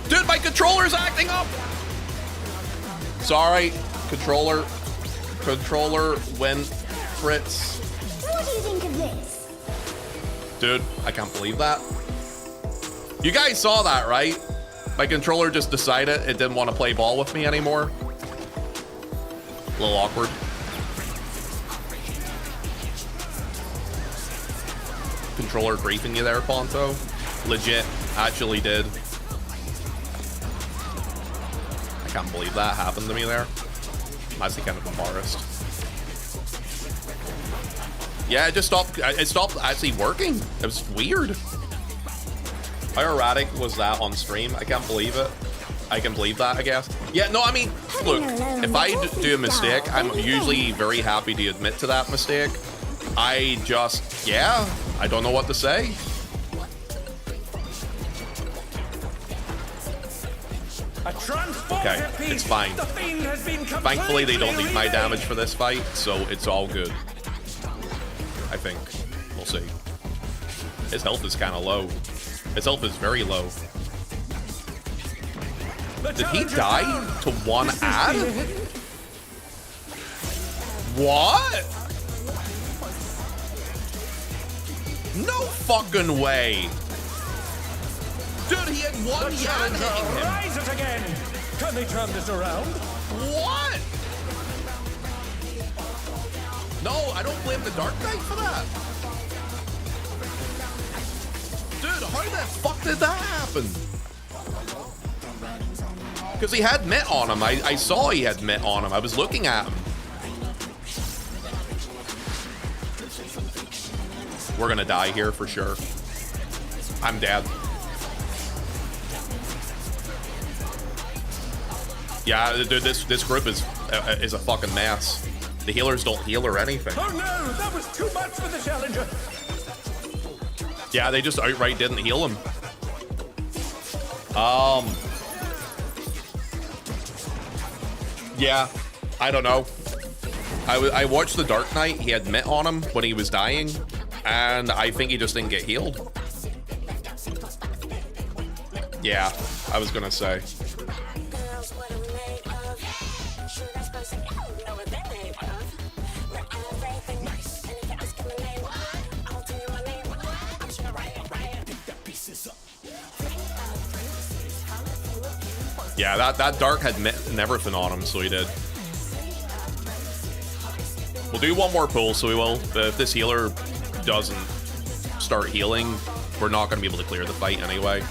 Dude, my controller's acting up! Sorry. Controller went Fritz. What do you think of this? Dude, I can't believe that. You guys saw that, right? My controller just decided it didn't want to play ball with me anymore. A little awkward. Controller griefing you there, Ponto. Legit, actually did. I can't believe that happened to me there. I'm actually kind of embarrassed. Yeah, it stopped actually working. It was weird. How erratic was that on stream? I can't believe it. I can believe that, I guess. Yeah, no, I mean, look, if I do a mistake, I'm usually very happy to admit to that mistake. I just, yeah, I don't know what to say. Okay, it's fine. Thankfully, they don't need my damage for this fight, so it's all good. I think. We'll see. His health is kind of low. His health is very low. Did he die to one ad? What? No fucking way. Dude, he had one Yan hitting him. Rise it again. Can they turn this around? What? No, I don't blame the Dark Knight for that. Dude, how the fuck did that happen? Because he had Mitt on him. I saw he had Mitt on him. I was looking at him. We're gonna die here for sure. I'm dead. Yeah, dude, this group is a fucking mess. The healers don't heal or anything. Oh no, that was too much for the challenger. Yeah, they just outright didn't heal him. Yeah, I don't know. I watched the Dark Knight. He had Mitt on him when he was dying, and I think he just didn't get healed. Yeah, I was gonna say. Yeah, that Dark had Mitt and everything on him, so he did. We'll do one more pull, so we will. If this healer doesn't start healing, we're not going to be able to clear the fight anyway.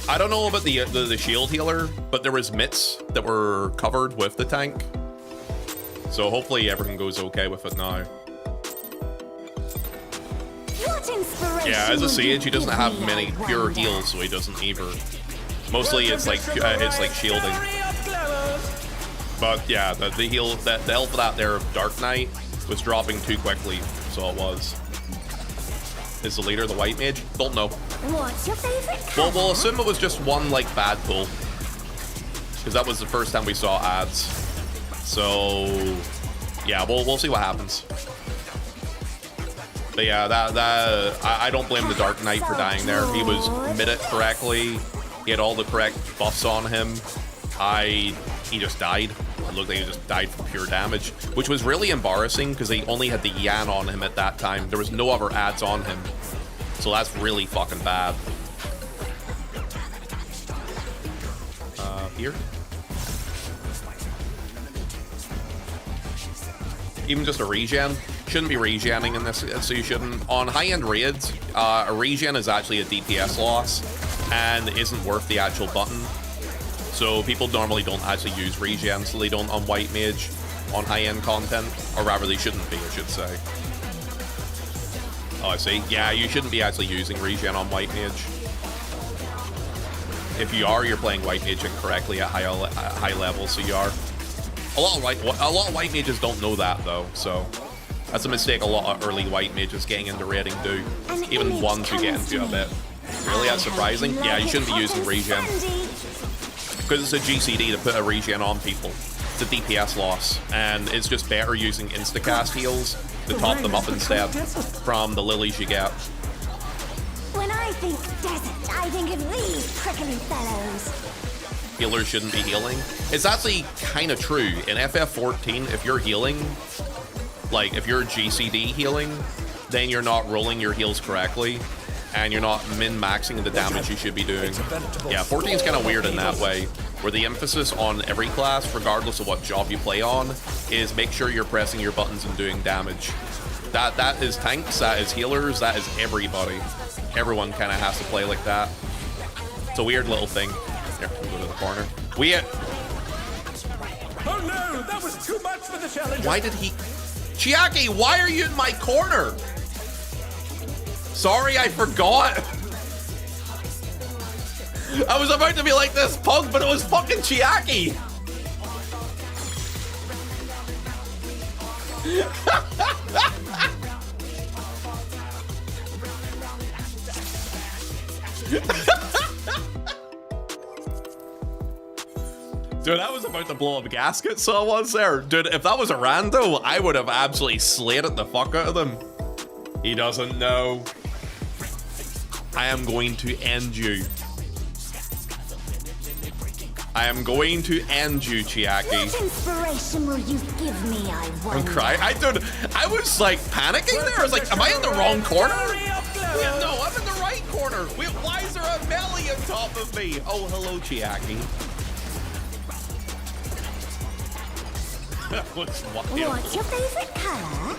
I don't know about the shield healer, but there was mitts that were covered with the tank. So hopefully everything goes okay with it now. Yeah, as a Sage, he doesn't have many pure heals, so he doesn't either. Mostly it's like shielding. But yeah, the heal, the health of that there of Dark Knight was dropping too quickly, so it was. Is the leader the White Mage? Don't know. What's your favorite color? Well, we'll assume it was just one like bad pull, because that was the first time we saw ads. So yeah, we'll see what happens. But yeah, I don't blame the Dark Knight for dying there. He was mid it correctly. He had all the correct buffs on him. He just died. It looked like he just died from pure damage, which was really embarrassing because he only had the Yan on him at that time. There was no other ads on him. So that's really fucking bad. Here. Even just a regen. Shouldn't be regenning in this, so you shouldn't. On high-end raids, a regen is actually a DPS loss and isn't worth the actual button. So people normally don't actually use regen, so they don't on White Mage on high-end content, or rather they shouldn't be, I should say. Oh, I see. Yeah, you shouldn't be actually using regen on White Mage. If you are, you're playing White Mage incorrectly at high level, so you are. A lot of White Mages don't know that though, so that's a mistake a lot of early White Mages getting into raiding do. Even ones who get into it a bit. Really, that's surprising? Yeah, you shouldn't be using regen. Because it's a GCD to put a regen on people. It's a DPS loss, and it's just better using instacast heals to top them up instead from the lilies you get. When I think desert, I think of these prickly fellows. Healers shouldn't be healing. It's actually kind of true. In FF14, if you're healing, like if you're GCD healing, then you're not rolling your heals correctly, and you're not min-maxing the damage you should be doing. Yeah, 14 is kind of weird in that way, where the emphasis on every class, regardless of what job you play on, is make sure you're pressing your buttons and doing damage. That is tanks, that is healers, that is everybody. Everyone kind of has to play like that. It's a weird little thing. Here, we'll go to the corner. Oh no, that was too much for the challenge. Why did he... Chiaki, why are you in my corner? Sorry, I forgot. I was about to be like this pug, but it was fucking Chiaki. Dude, I was about to blow up a gasket, so I was there. Dude, if that was a rando, I would have absolutely slated the fuck out of them. He doesn't know. I am going to end you. I am going to end you, Chiaki. What inspiration will you give me, I wonder? I'm crying. Dude, I was like panicking there. I was like, am I in the wrong corner? Wait, no, I'm in the right corner. Wait, why is there a belly on top of me? Oh, hello, Chiaki. What's your favorite color?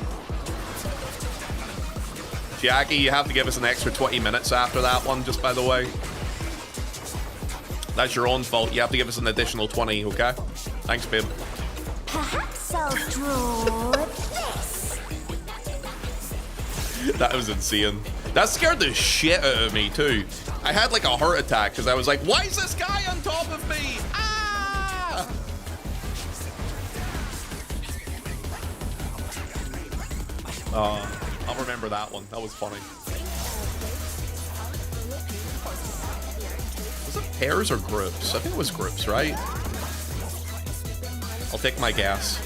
Chiaki, you have to give us an extra 20 minutes after that one, just by the way. That's your own fault. You have to give us an additional 20, okay? Thanks, babe. Perhaps I'll draw this. That was insane. That scared the shit out of me, too. I had like a heart attack because I was like, why is this guy on top of me? Ah! I'll remember that one. That was funny. Was it pairs or groups? I think it was groups, right? I'll take my guess.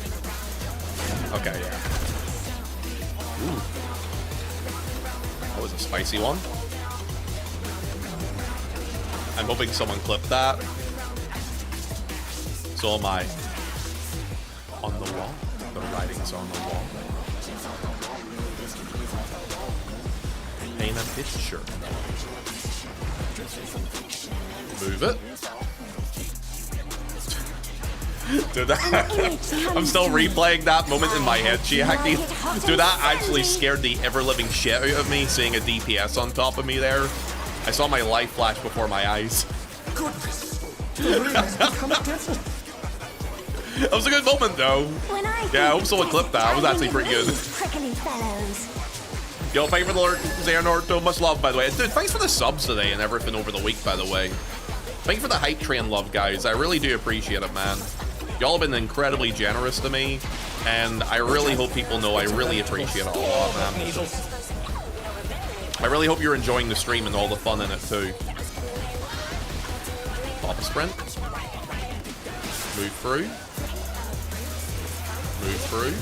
Okay, yeah. Ooh. That was a spicy one. I'm hoping someone clipped that. So am I. On the wall. The writing's on the wall. Paint a picture. Move it. Dude, I'm still replaying that moment in my head, Chiaki. Dude, that actually scared the ever-living shit out of me, seeing a DPS on top of me there. I saw my life flash before my eyes. That was a good moment, though. Yeah, I hope someone clipped that. It was actually pretty good. Yo, thank you for the alert, Xehanort. So much love, by the way. Dude, thanks for the subs today and everything over the week, by the way. Thank you for the hype train love, guys. I really do appreciate it, man. Y'all have been incredibly generous to me, and I really hope people know I really appreciate it a lot, man. I really hope you're enjoying the stream and all the fun in it, too. Pop a sprint. Move through. Move through.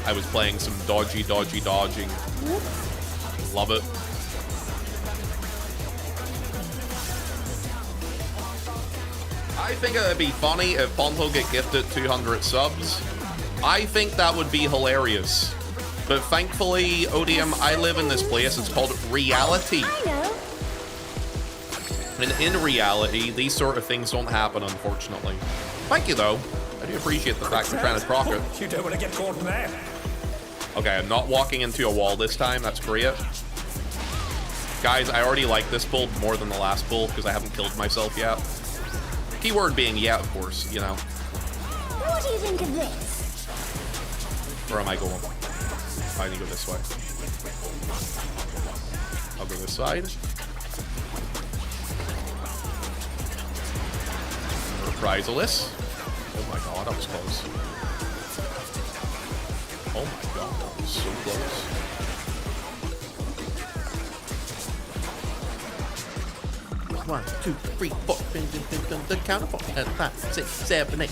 I was playing some dodging. Love it. I think it would be funny if Ponto get gifted 200 subs. I think that would be hilarious. But thankfully, Odium, I live in this place. It's called reality. And in reality, these sort of things don't happen, unfortunately. Thank you, though. I do appreciate the fact you're trying to proc it. You don't want to get caught in there. Okay, I'm not walking into a wall this time. That's great. Guys, I already like this build more than the last build because I haven't killed myself yet. Keyword being yeah, of course, you know. What do you think of this? Where am I going? I need to go this way. I'll go this side. Reprisal this. Oh my god, that was close. Oh my god, that was so close. 1, 2, 3, 4. The count of 4 and 5, 6, 7, 8.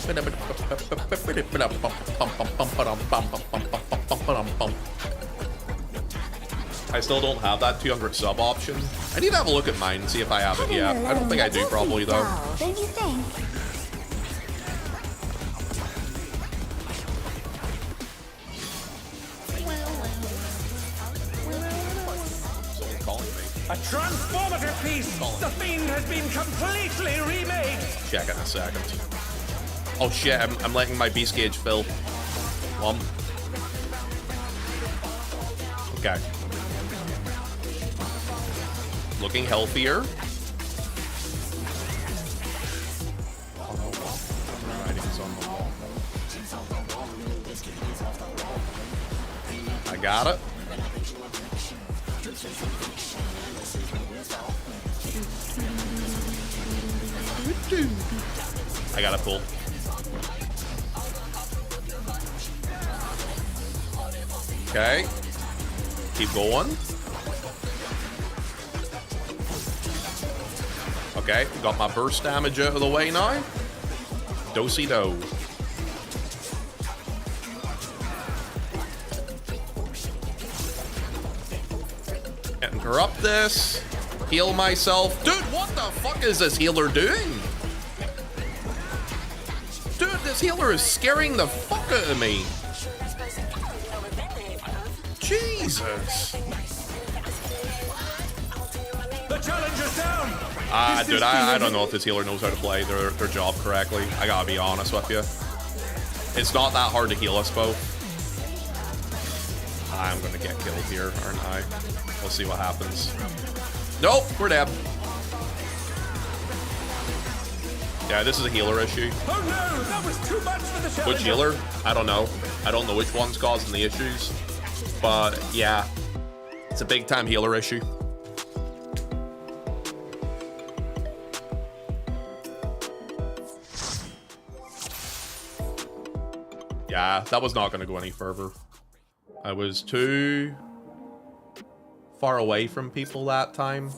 I still don't have that 200 sub option. I need to have a look at mine and see if I have it yet. I don't think I do, probably, though. Don't you think? A transformative piece! The Fiend has been completely remade! Check in a second. Oh shit, I'm letting my beast gauge fill. Okay. Looking healthier. Writing's is on the wall. I got it. I got it pulled. Okay. Keep going. Okay, got my burst damage out of the way now. Do-si-do. Interrupt this. Heal myself. Dude, what the fuck is this healer doing? Dude, this healer is scaring the fuck out of me. Jesus. The challenge is down. Dude, I don't know if this healer knows how to play their job correctly. I gotta be honest with you. It's not that hard to heal us both. I'm gonna get killed here, aren't I? We'll see what happens. Nope, we're dead. Yeah, this is a healer issue. Oh no, that was too much for the challenge. Which healer? I don't know. I don't know which one's causing the issues. But yeah, it's a big time healer issue. Yeah, that was not going to go any further. I was too far away from people that time.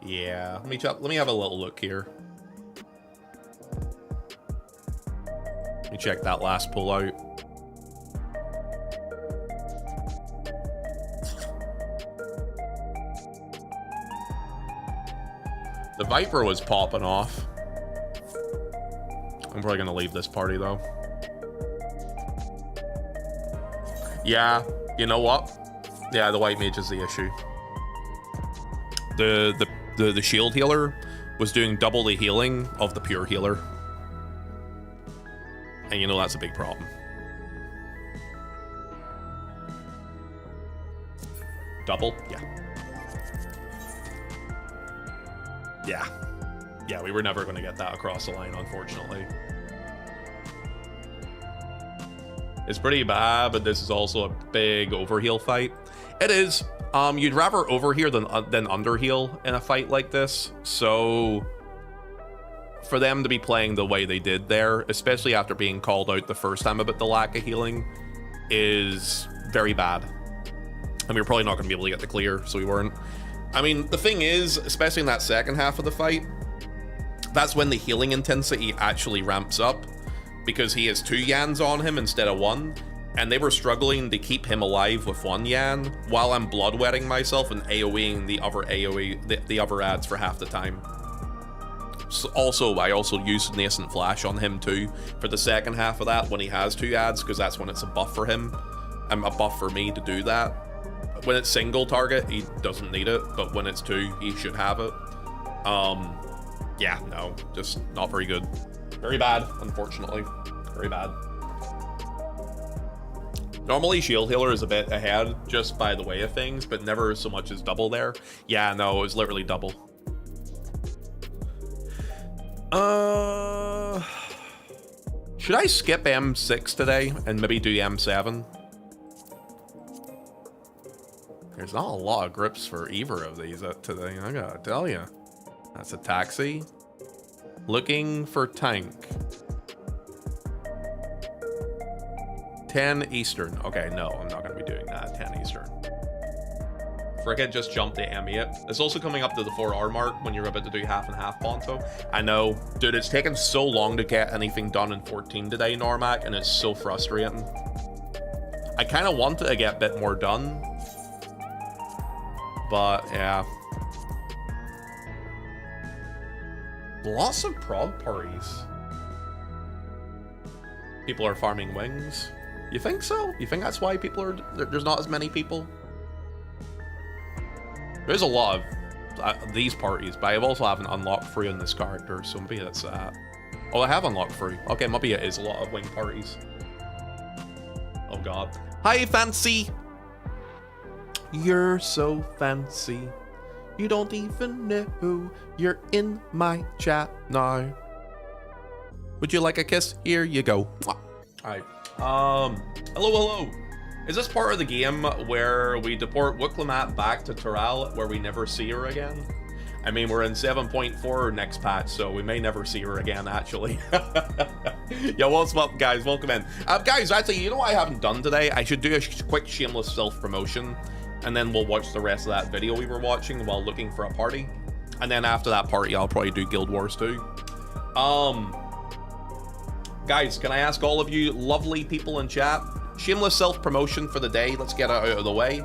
Yeah, let me have a little look here. Let me check that last pull out. The Viper was popping off. I'm probably gonna leave this party though. Yeah, you know what? Yeah, the white mage is the issue. The shield healer was doing double the healing of the pure healer. And you know that's a big problem. Double? Yeah. Yeah, we were never going to get that across the line, unfortunately. It's pretty bad, but this is also a big overheal fight. It is. You'd rather overheal than underheal in a fight like this. So for them to be playing the way they did there, especially after being called out the first time about the lack of healing, is very bad. And we were probably not going to be able to get the clear, so we weren't. I mean, the thing is, especially in that second half of the fight, that's when the healing intensity actually ramps up, because he has 2 Yans on him instead of 1, and they were struggling to keep him alive with 1 Yan while I'm bloodwetting myself and AoEing the other the other ads for half the time. So I also used Nascent Flash on him too for the second half of that when he has 2 ads, because that's when it's a buff for him and a buff for me to do that. When it's single target, he doesn't need it, but when it's 2, he should have it. Yeah, no, just not very good. Very bad, unfortunately. Very bad. Normally, shield healer is a bit ahead just by the way of things, but never so much as double there. Yeah, no, it was literally double. Should I skip M6 today and maybe do M7? There's not a lot of grips for either of these today, I gotta tell you. That's a taxi. Looking for tank. 10 Eastern. Okay, no, I'm not gonna be doing that. 10 Eastern. Frigate just jumped to M8. It's also coming up to the 4-hour mark when you're about to do half and half Ponto. I know, dude, it's taken so long to get anything done in 14 today, Normac, and it's so frustrating. I kind of wanted to get a bit more done, but yeah. Lots of prog parties. People are farming wings. You think so? You think that's why people are... There's not as many people? There's a lot of these parties, but I also haven't unlocked free on this character, so maybe that's that. Oh, I have unlocked free. Okay, maybe it is a lot of wing parties. Oh god. Hi, Fancy! You're so fancy. You don't even know you're in my chat now. Would you like a kiss? Here you go. Mwah. All right. Hello. Is this part of the game where we deport Wuklimat back to Tural, where we never see her again? I mean, we're in 7.4 next patch, so we may never see her again, actually. Yo, what's up, guys? Welcome in. Guys, actually, you know what I haven't done today? I should do a quick shameless self-promotion, and then we'll watch the rest of that video we were watching while looking for a party. And then after that party, I'll probably do Guild Wars too. Guys, can I ask all of you lovely people in chat, shameless self-promotion for the day, let's get it out of the way.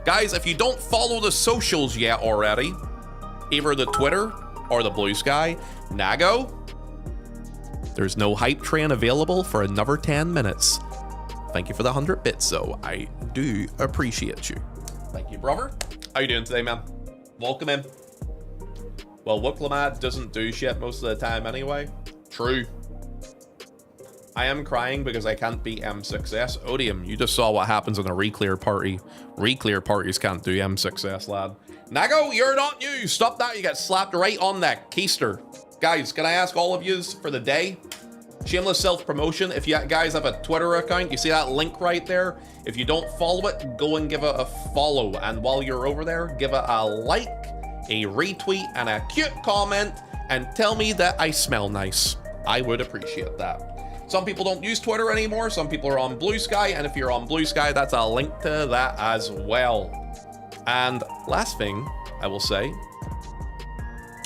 Guys, if you don't follow the socials yet already, either the Twitter or the Blue Sky, Nago, there's no hype train available for another 10 minutes. Thank you for the 100 bits, though. I do appreciate you. Thank you, brother. How you doing today, man? Welcome in. Well, Wuklimat doesn't do shit most of the time anyway. True. I am crying because I can't beat M6S. Odium, you just saw what happens in a reclear party. Reclear parties can't do M6S, lad. Nago, you're not new. Stop that. You get slapped right on that keister. Guys, can I ask all of yous for the day? Shameless self-promotion. If you guys have a Twitter account, you see that link right there? If you don't follow it, go and give it a follow. And while you're over there, give it a like, a retweet, and a cute comment, and tell me that I smell nice. I would appreciate that. Some people don't use Twitter anymore. Some people are on Blue Sky. And if you're on Blue Sky, that's a link to that as well. And last thing I will say,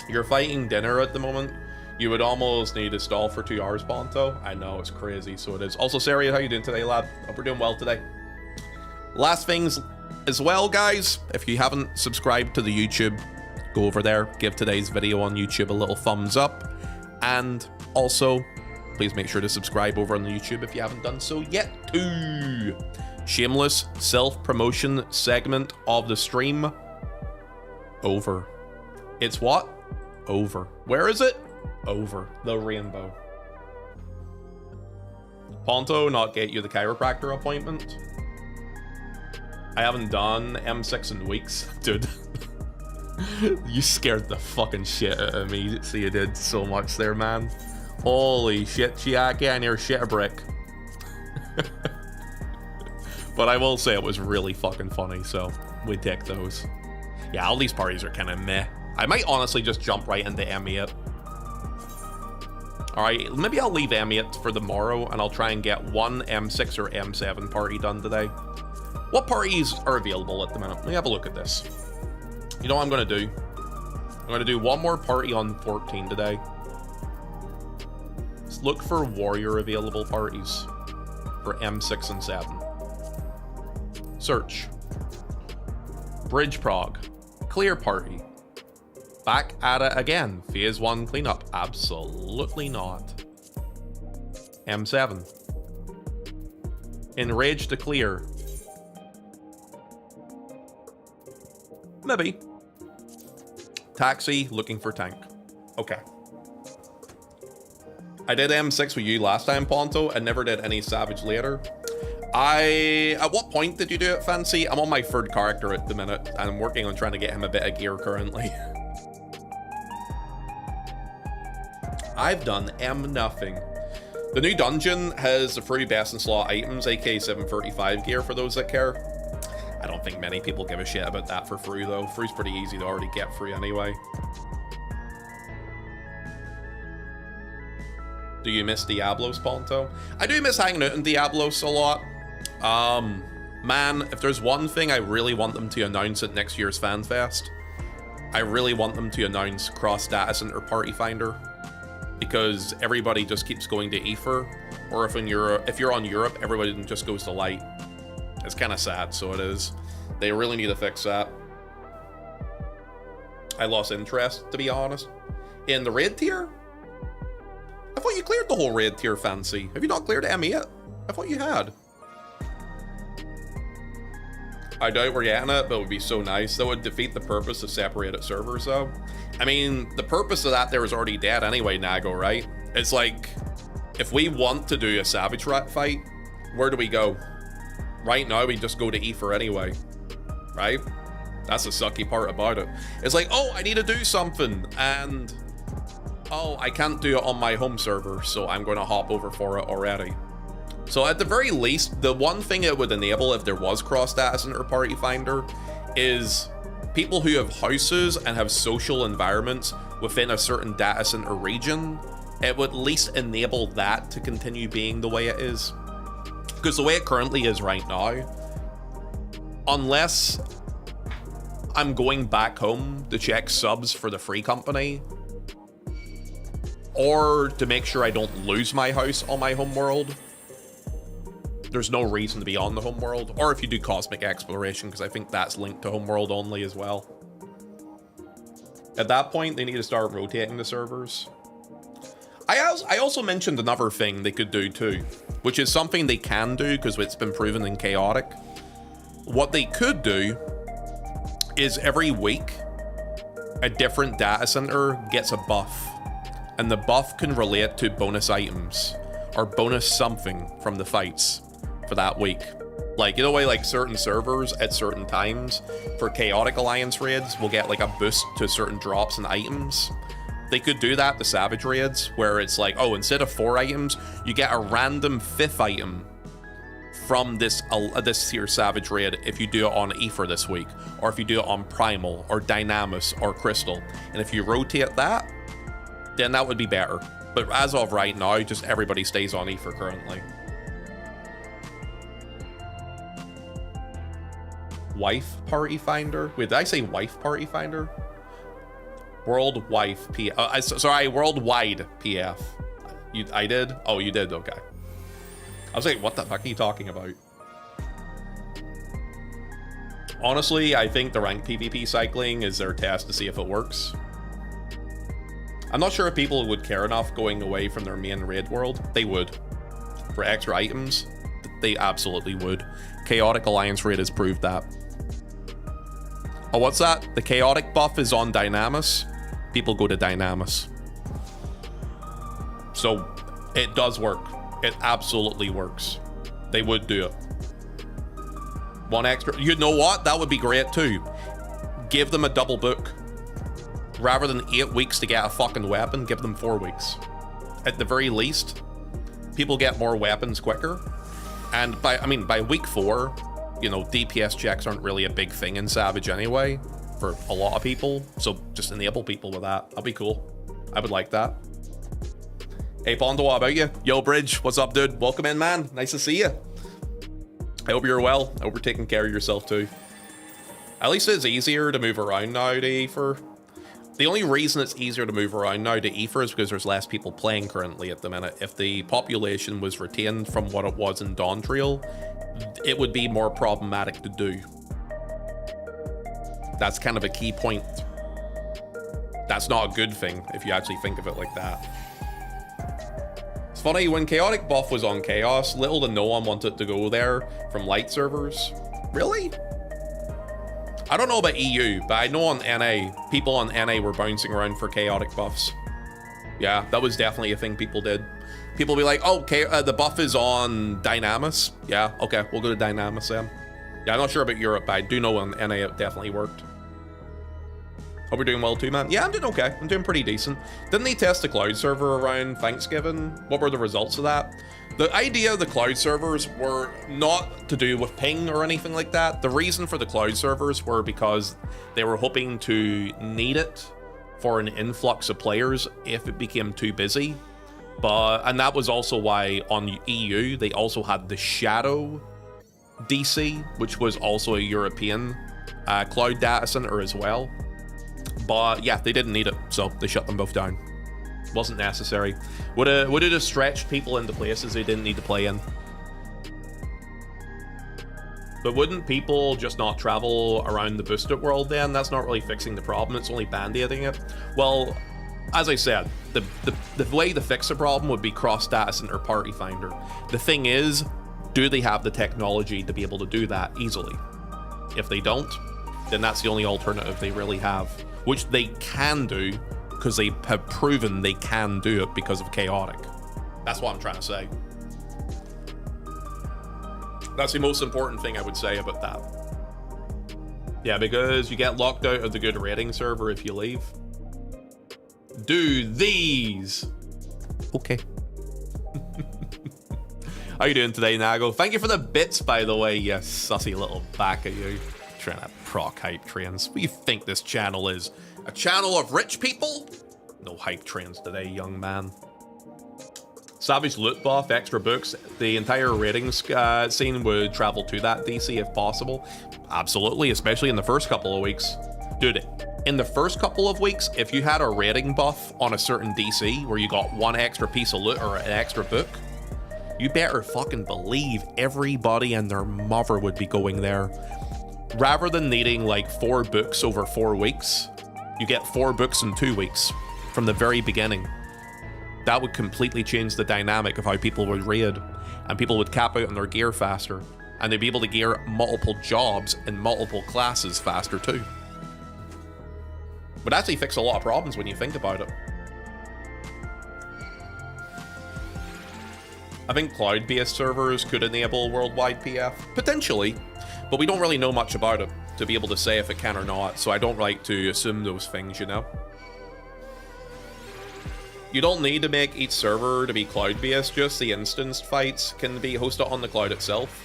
you're fighting dinner at the moment. You would almost need to stall for 2 hours, Ponto. I know, it's crazy, so it is. Also, Saria, how you doing today, lad? Hope we're doing well today. Last things as well, guys. If you haven't subscribed to the YouTube, go over there. Give today's video on YouTube a little thumbs up. And also, please make sure to subscribe over on the YouTube if you haven't done so yet too. Shameless self-promotion segment of the stream. Over. It's what? Over. Where is it? Over. The rainbow. Ponto, not get you the chiropractor appointment. I haven't done M6 in weeks. Dude. You scared the fucking shit out of me. So you did so much there, man. Holy shit, Chiaki, I near shit a brick. But I will say it was really fucking funny, so we take those. Yeah, all these parties are kind of meh. I might honestly just jump right into M8. Alright, maybe I'll leave M8 for tomorrow, and I'll try and get one M6 or M7 party done today. What parties are available at the minute? Let me have a look at this. You know what I'm going to do? I'm going to do one more party on 14 today. Let's look for warrior available parties for M6 and 7. Search. Bridge Prog. Clear party. Back at it again. Phase 1 cleanup. Absolutely not. M7. Enraged to clear. Maybe. Taxi, looking for tank. Okay. I did M6 with you last time, Ponto, and never did any Savage later. At what point did you do it, Fancy? I'm on my third character at the minute, and I'm working on trying to get him a bit of gear currently. I've done nothing. The new dungeon has the free best in slot items, aka 735 gear for those that care. I don't think many people give a shit about that for free though. Free's pretty easy to already get free anyway. Do you miss Diablos, Ponto? I do miss hanging out in Diablos a lot. Man, if there's one thing I really want them to announce at next year's FanFest, I really want them to announce cross data center party finder, because everybody just keeps going to Ether, or if you're on Europe, everybody just goes to Light. It's kind of sad, so it is. They really need to fix that. I lost interest, to be honest. In the raid tier? I thought you cleared the whole raid tier, Fancy. Have you not cleared M8? I thought you had. I doubt we're getting it, but it would be so nice. That would defeat the purpose of separated servers, though. I mean, the purpose of that there is already dead anyway, Nago, right? It's like, if we want to do a Savage Rat fight, where do we go? Right now, we just go to Ether anyway, right? That's the sucky part about it. It's like, oh, I need to do something, and Oh, I can't do it on my home server, so I'm going to hop over for it already. So at the very least, the one thing it would enable if there was cross data center party finder is people who have houses and have social environments within a certain data center region. It would at least enable that to continue being the way it is. Because the way it currently is right now, unless I'm going back home to check subs for the free company, or to make sure I don't lose my house on my home world, there's no reason to be on the home world. Or if you do cosmic exploration, because I think that's linked to home world only as well. At that point, they need to start rotating the servers. I also mentioned another thing they could do too, which is something they can do because it's been proven in chaotic. What they could do is every week, a different data center gets a buff, and the buff can relate to bonus items or bonus something from the fights for that week. Like, you know, like certain servers at certain times for chaotic alliance raids will get like a boost to certain drops and items. They could do that to Savage raids, where it's like, oh, instead of 4 items, you get a random 5th item from this here Savage raid if you do it on Aether this week, or if you do it on Primal, or Dynamis, or Crystal. And if you rotate that, then that would be better. But as of right now, just everybody stays on Aether currently. Wife Party Finder? Wait, did I say Wife Party Finder? Worldwide PF. Sorry, Worldwide PF. I did? Oh, you did? Okay. I was like, what the fuck are you talking about? Honestly, I think the ranked PvP cycling is their test to see if it works. I'm not sure if people would care enough going away from their main raid world. They would. For extra items, they absolutely would. Chaotic Alliance raid has proved that. Oh, what's that? The chaotic buff is on Dynamis. People go to Dynamis. So it does work. It absolutely works. They would do it. One extra. You know what? That would be great too. Give them a double book. Rather than 8 weeks to get a fucking weapon, give them 4 weeks. At the very least, people get more weapons quicker. And by week 4, you know, DPS checks aren't really a big thing in Savage anyway, for a lot of people. So just enable people with that. That'd be cool. I would like that. Hey Pondo, what about you? Yo Bridge, what's up, dude? Welcome in, man. Nice to see you. I hope you're well. I hope you're taking care of yourself too. At least it's easier to move around now to Aether. The only reason it's easier to move around now to Aether is because there's less people playing currently at the minute. If the population was retained from what it was in Dawntrail, it would be more problematic to do. That's kind of a key point. That's not a good thing if you actually think of it like that. It's funny, when Chaotic buff was on Chaos, little to no one wanted to go there from light servers. Really? I don't know about EU, but I know on NA, people on NA were bouncing around for Chaotic buffs. Yeah, that was definitely a thing people did. People be like, oh, okay, the buff is on Dynamis. Yeah, okay, we'll go to Dynamis then. Yeah, I'm not sure about Europe, but I do know on NA it definitely worked. Hope you're doing well too, man. Yeah, I'm doing okay. I'm doing pretty decent. Didn't they test the cloud server around Thanksgiving? What were the results of that? The idea of the cloud servers were not to do with ping or anything like that. The reason for the cloud servers were because they were hoping to need it for an influx of players if it became too busy. And that was also why on EU, they also had the Shadow DC, which was also a European cloud data center as well. But yeah, they didn't need it, so they shut them both down. Wasn't necessary. Would it have stretched people into places they didn't need to play in? But wouldn't people just not travel around the boosted world then? That's not really fixing the problem, it's only band-aiding it. Well, as I said, the way to fix the problem would be cross data center party finder. The thing is, do they have the technology to be able to do that easily? If they don't, then that's the only alternative they really have, which they can do because they have proven they can do it because of chaotic. That's what I'm trying to say. That's the most important thing I would say about that. Yeah, because you get locked out of the good rating server if you leave. do these. Okay. How you doing today, Nago? Thank you for the bits, by the way, you sussy little back of you. Trying to proc hype trains. What do you think this channel is? A channel of rich people? No hype trains today, young man. Savage loot buff, extra books. The entire ratings scene would travel to that DC if possible. Absolutely, especially in the first couple of weeks. Dude, in the first couple of weeks, if you had a rating buff on a certain DC where you got one extra piece of loot or an extra book, you better fucking believe everybody and their mother would be going there. Rather than needing like 4 books over 4 weeks, you get 4 books in 2 weeks from the very beginning. That would completely change the dynamic of how people would raid, and people would cap out on their gear faster, and they'd be able to gear multiple jobs and multiple classes faster too. Would actually fix a lot of problems when you think about it. I think cloud-based servers could enable worldwide PF, potentially, but we don't really know much about it to be able to say if it can or not, so I don't like to assume those things, you know? You don't need to make each server to be cloud-based, just the instanced fights can be hosted on the cloud itself.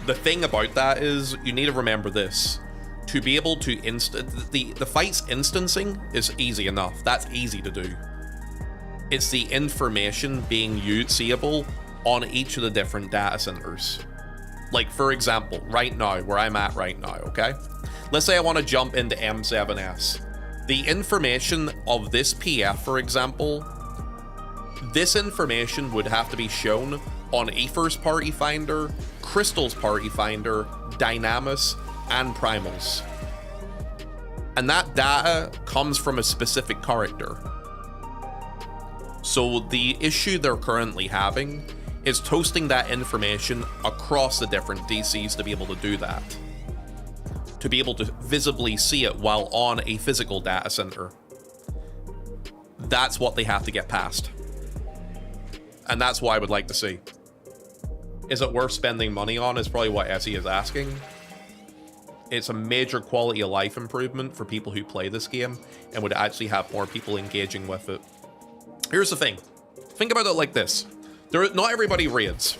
The thing about that is, you need to remember this. To be able to the fights instancing is easy enough, that's easy to do. It's the information being seeable on each of the different data centers. Like, for example, right now, where I'm at right now, okay? Let's say I want to jump into M7S. The information of this PF, for example, this information would have to be shown on Aether's Party Finder, Crystal's Party Finder, Dynamis, and Primals. And that data comes from a specific character. So the issue they're currently having is toasting that information across the different DCs to be able to do that. To be able to visibly see it while on a physical data center. That's what they have to get past. And that's what I would like to see. Is it worth spending money on is probably what Essie is asking. It's a major quality of life improvement for people who play this game and would actually have more people engaging with it. Here's the thing. Think about it like this. Not everybody raids.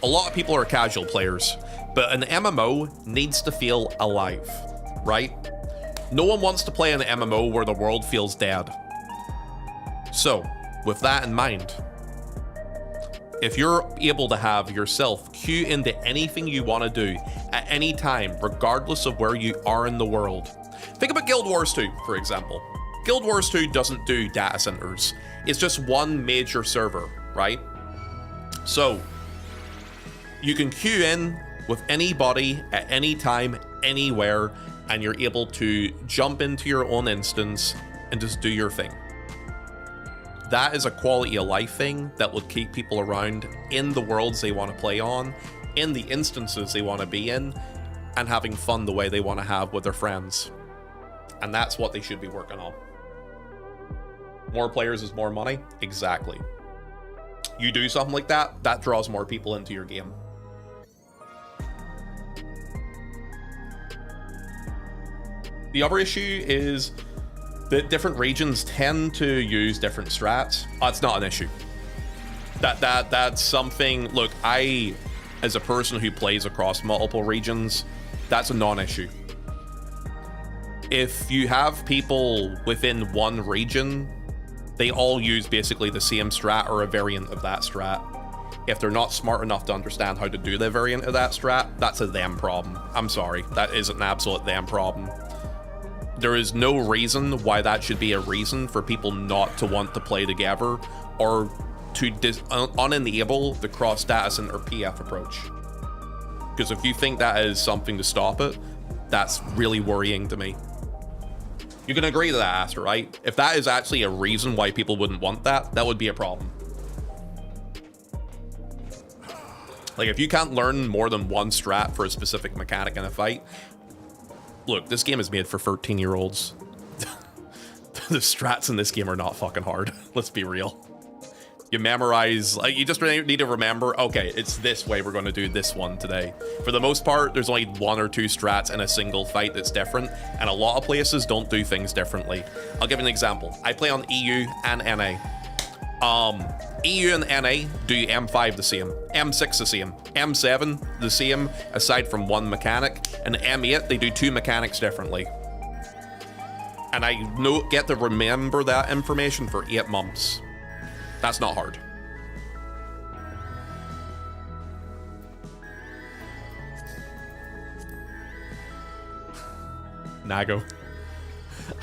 A lot of people are casual players, but an MMO needs to feel alive, right? No one wants to play an MMO where the world feels dead. So, with that in mind, if you're able to have yourself queue into anything you want to do at any time, regardless of where you are in the world. Think about Guild Wars 2, for example. Guild Wars 2 doesn't do data centers. It's just one major server, right? So, you can queue in with anybody at any time, anywhere, and you're able to jump into your own instance and just do your thing. That is a quality of life thing that will keep people around in the worlds they want to play on, in the instances they want to be in, and having fun the way they want to have with their friends. And that's what they should be working on. More players is more money? Exactly. You do something like that, that draws more people into your game. The other issue is that different regions tend to use different strats. It's not an issue. That's something, look, as a person who plays across multiple regions, that's a non-issue. If you have people within one region, they all use basically the same strat or a variant of that strat. If they're not smart enough to understand how to do the variant of that strat, that's a them problem. I'm sorry, that is an absolute them problem. There is no reason why that should be a reason for people not to want to play together or to unenable the cross data center PF approach. Because if you think that is something to stop it, that's really worrying to me. You can agree to that, Aster, right? If that is actually a reason why people wouldn't want that, that would be a problem. Like, if you can't learn more than one strat for a specific mechanic in a fight, look, this game is made for 13-year-olds. The strats in this game are not fucking hard. Let's be real. You memorize, like, you just really need to remember, okay, it's this way we're going to do this one today. For the most part, there's only 1 or 2 strats in a single fight that's different, and a lot of places don't do things differently. I'll give you an example. I play on EU and NA. EU and NA do M5 the same, M6 the same, M7 the same, aside from 1 mechanic, and M8 they do 2 mechanics differently. And I get to remember that information for 8 months. That's not hard. Nago,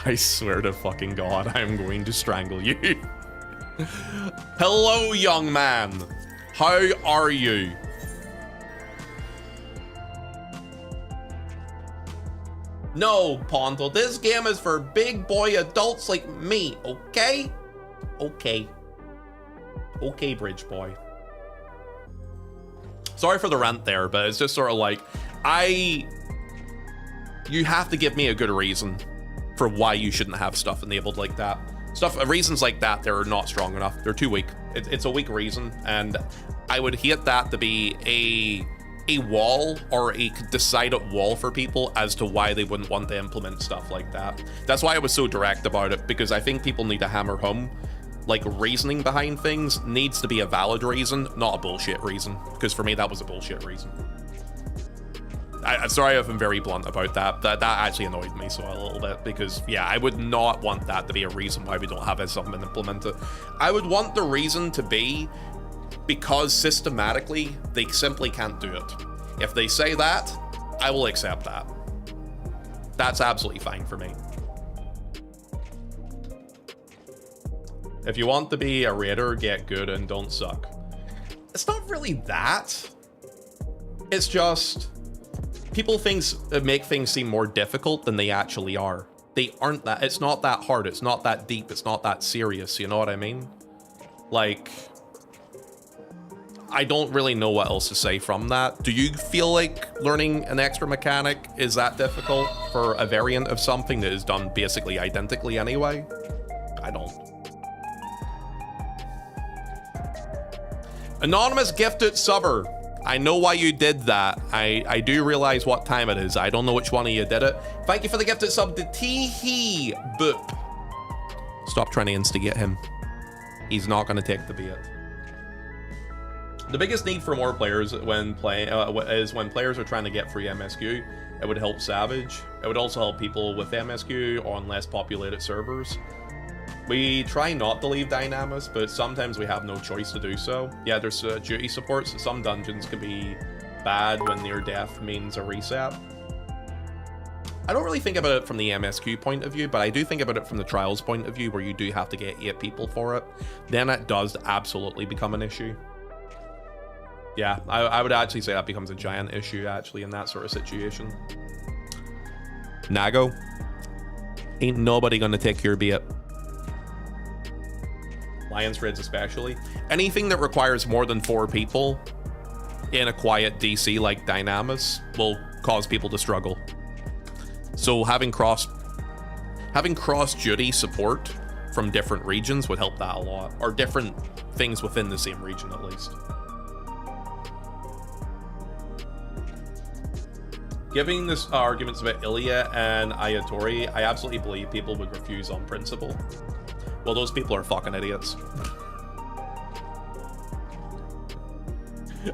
I swear to fucking God, I'm going to strangle you. Hello, young man. How are you? No, Ponto, this game is for big boy adults like me, okay? Okay. Okay, bridge boy. Sorry for the rant there, but it's just sort of like, you have to give me a good reason for why you shouldn't have stuff enabled like that. Reasons like that, they're not strong enough. They're too weak. It's a weak reason, and I would hate that to be a wall or a decided wall for people as to why they wouldn't want to implement stuff like that. That's why I was so direct about it, because I think people need to hammer home, like, reasoning behind things needs to be a valid reason, not a bullshit reason, because for me that was a bullshit reason. I'm sorry I've been very blunt about that. That actually annoyed me so a little bit, because yeah, I would not want that to be a reason why we don't have something implemented. I would want the reason to be because systematically they simply can't do it. If they say that, I will accept that. That's absolutely fine for me. If you want to be a raider, get good and don't suck. It's not really that. It's just people make things seem more difficult than they actually are. They aren't that. It's not that hard. It's not that deep. It's not that serious. You know what I mean? Like, I don't really know what else to say from that. Do you feel like learning an extra mechanic is that difficult for a variant of something that is done basically identically anyway? I don't. Anonymous gifted subber. I know why you did that. I do realize what time it is. I don't know which one of you did it. Thank you for the gifted sub to Tee-hee Boop. Stop trying to instigate him. He's not going to take the bait. The biggest need for more players when playing is when players are trying to get free MSQ. It would help Savage. It would also help people with MSQ on less populated servers. We try not to leave Dynamis, but sometimes we have no choice to do so. Yeah, there's duty supports. Some dungeons can be bad when near death means a reset. I don't really think about it from the MSQ point of view, but I do think about it from the Trials point of view, where you do have to get 8 people for it. Then it does absolutely become an issue. Yeah, I would actually say that becomes a giant issue, actually, in that sort of situation. Nago, ain't nobody gonna take your bait. Lions Raids especially. Anything that requires more than 4 people in a quiet DC like Dynamis will cause people to struggle. So having cross duty support from different regions would help that a lot, or different things within the same region at least. Giving this arguments about Ilya and Ayatori, I absolutely believe people would refuse on principle. Well, those people are fucking idiots.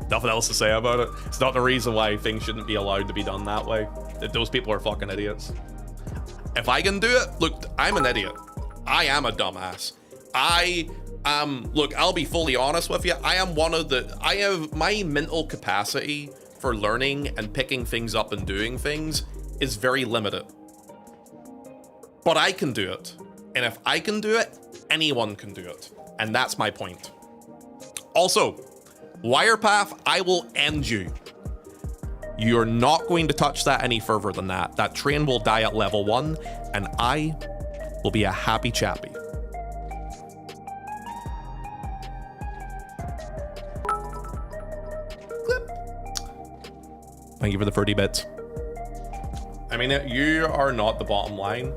Nothing else to say about it. It's not the reason why things shouldn't be allowed to be done that way. Those people are fucking idiots. If I can do it, look, I'm an idiot. I am a dumbass. Look, I'll be fully honest with you. I have my mental capacity for learning and picking things up and doing things is very limited. But I can do it. And if I can do it, anyone can do it. And that's my point. Also, Wirepath, I will end you. You're not going to touch that any further than that. That train will die at level 1, and I will be a happy chappy. Clip. Thank you for the 30 bits. I mean, you are not the bottom line,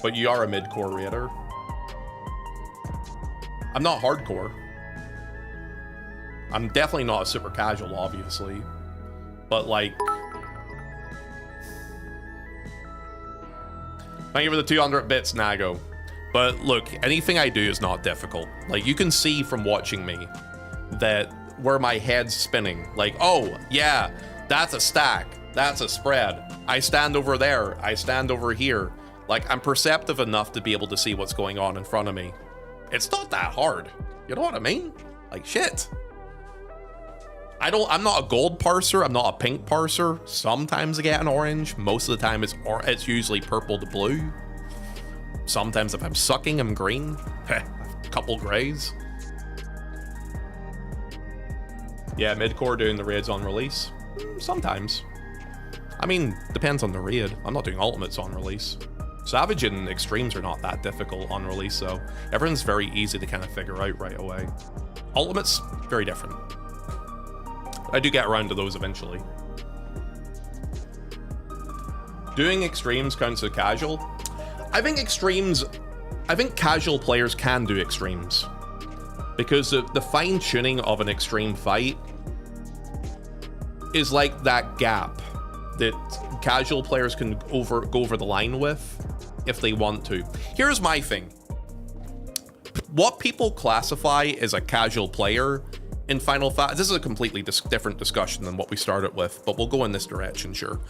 but you are a mid-core raider. I'm not hardcore. I'm definitely not a super casual, obviously. But, like... Thank you for the 200 bits, Nago. But look, anything I do is not difficult. Like, you can see from watching me that where my head's spinning. Like, oh, yeah, that's a stack. That's a spread. I stand over there. I stand over here. Like, I'm perceptive enough to be able to see what's going on in front of me. It's not that hard. You know what I mean? Like, shit. I'm not a gold parser. I'm not a pink parser. Sometimes I get an orange. Most of the time it's usually purple to blue. Sometimes if I'm sucking, I'm green. A couple grays. Yeah, mid-core doing the raids on release. Sometimes. I mean, depends on the raid. I'm not doing ultimates on release. Savage and extremes are not that difficult on release, so everyone's very easy to kind of figure out right away. Ultimates, very different. I do get around to those eventually. Doing extremes counts as casual. I think casual players can do extremes. Because the fine-tuning of an extreme fight is like that gap that casual players can go over the line with if they want to. Here's my thing. What people classify as a casual player in Final Fantasy, this is a completely different discussion than what we started with, but we'll go in this direction, sure.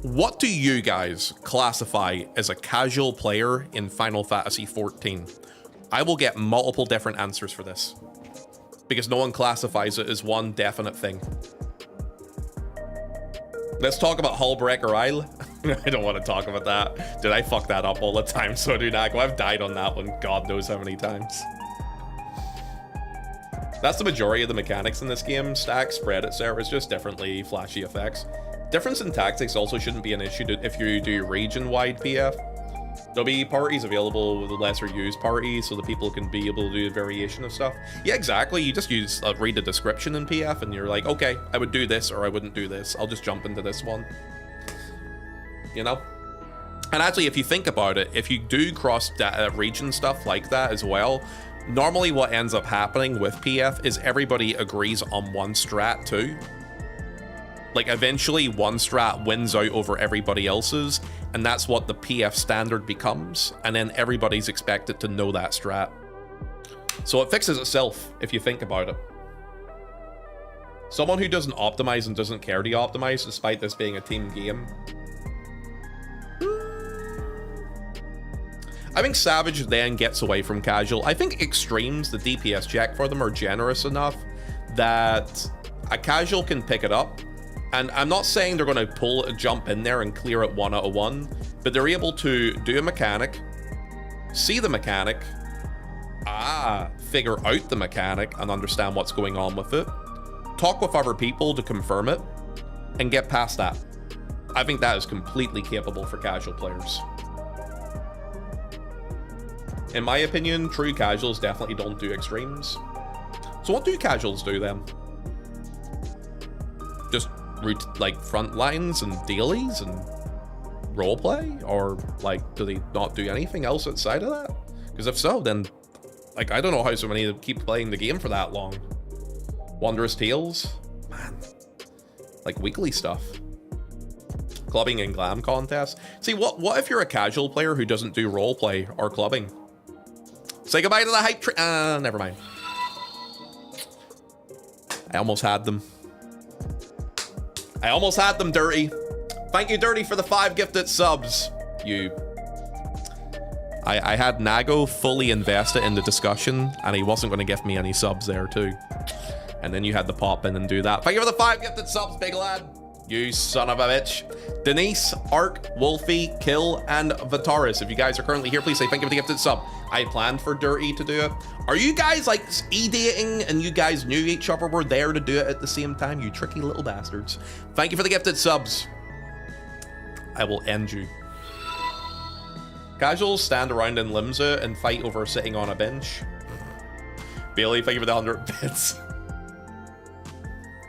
What do you guys classify as a casual player in Final Fantasy XIV? I will get multiple different answers for this, because no one classifies it as one definite thing. Let's talk about Hullbreaker Isle. I don't want to talk about that. Dude, I fuck that up all the time, so do Nago. I've died on that one God knows how many times. That's the majority of the mechanics in this game. Stack, spread, etc. It's just differently flashy effects. Difference in tactics also shouldn't be an issue if you do region-wide PF. There'll be parties available with lesser used parties so that people can be able to do a variation of stuff. Yeah, exactly. You just read the description in PF and you're like, okay, I would do this or I wouldn't do this. I'll just jump into this one. You know? And actually, if you think about it, if you do cross region stuff like that as well, normally what ends up happening with PF is everybody agrees on one strat too. Like, eventually one strat wins out over everybody else's, and that's what the PF standard becomes, and then everybody's expected to know that strat. So it fixes itself, if you think about it. Someone who doesn't optimize and doesn't care to optimize, despite this being a team game. I think Savage then gets away from casual. I think extremes, the DPS check for them are generous enough that a casual can pick it up. And I'm not saying they're going to jump in there and clear it 1 out of 1, but they're able to do a mechanic, see the mechanic, figure out the mechanic and understand what's going on with it, talk with other people to confirm it, and get past that. I think that is completely capable for casual players. In my opinion, true casuals definitely don't do extremes. So what do casuals do then? Just like front lines and dailies and roleplay, or like do they not do anything else outside of that? Because if so, then like I don't know how so many keep playing the game for that long. Wondrous Tales, man, like weekly stuff, clubbing and glam contests. See, what if you're a casual player who doesn't do roleplay or clubbing? Say goodbye to the hype train. Never mind. I almost had them. I almost had them, Dirty. Thank you, Dirty, for the 5 gifted subs. I had Nago fully invested in the discussion, and he wasn't going to give me any subs there, too. And then you had to pop in and do that. Thank you for the 5 gifted subs, big lad. You son of a bitch. Denise, Ark, Wolfie, Kill, and Vitaris. If you guys are currently here, please say thank you for the gifted sub. I planned for Dirty to do it. Are you guys like e-dating and you guys knew each other were there to do it at the same time? You tricky little bastards. Thank you for the gifted subs. I will end you. Casuals stand around in Limsa and fight over sitting on a bench. Bailey, thank you for the 100 bits.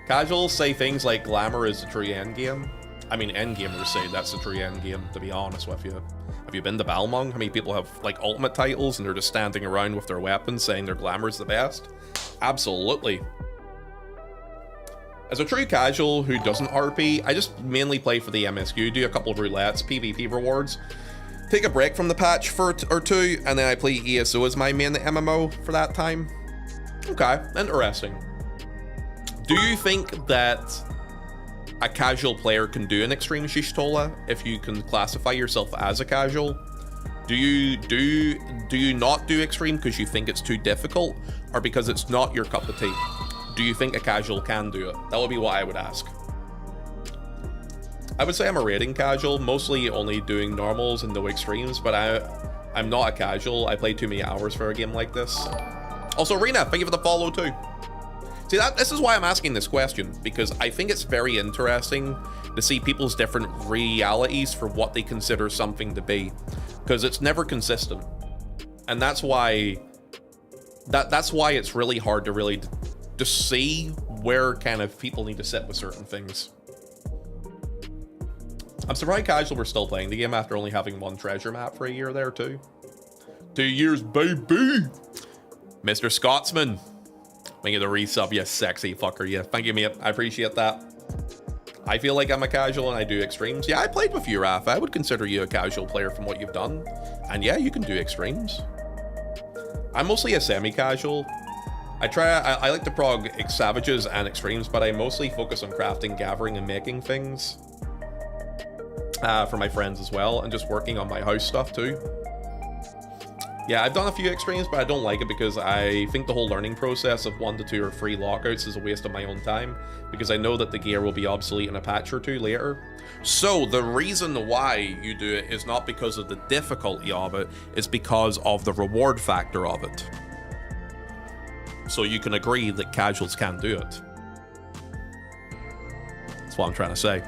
Casuals say things like glamour is the true endgame. I mean, endgamers say that's the true endgame, to be honest with you. Have you been to Balmung? How many people have, like, ultimate titles and they're just standing around with their weapons saying their glamour is the best? Absolutely. As a true casual who doesn't RP, I just mainly play for the MSQ, do a couple of roulettes, PvP rewards, take a break from the patch for or two, and then I play ESO as my main MMO for that time. Okay, interesting. Do you think that a casual player can do an extreme Shishtola if you can classify yourself as a casual? Do you not do extreme because you think it's too difficult, or because it's not your cup of tea? Do you think a casual can do it? That would be what I would ask. I would say I'm a raiding casual, mostly only doing normals and no extremes, but I'm not a casual. I play too many hours for a game like this. Also, Rena, thank you for the follow too. See, this is why I'm asking this question, because I think it's very interesting to see people's different realities for what they consider something to be, because it's never consistent. And that's why it's really hard to really just see where kind of people need to sit with certain things. I'm surprised casual were still playing the game after only having one treasure map for a year there too. 2 years, baby! Mr. Scotsman, thank you to resub, you sexy fucker. Yeah, thank you, mate. I appreciate that. I feel like I'm a casual and I do extremes. Yeah, I played with you, Raph. I would consider you a casual player from what you've done. And yeah, you can do extremes. I'm mostly a semi-casual. I like to prog savages and extremes, but I mostly focus on crafting, gathering, and making things. For my friends as well, and just working on my house stuff too. Yeah, I've done a few extremes, but I don't like it because I think the whole learning process of 1 to 2 or 3 lockouts is a waste of my own time, because I know that the gear will be obsolete in a patch or two later. So the reason why you do it is not because of the difficulty of it, it's because of the reward factor of it. So you can agree that casuals can do it. That's what I'm trying to say.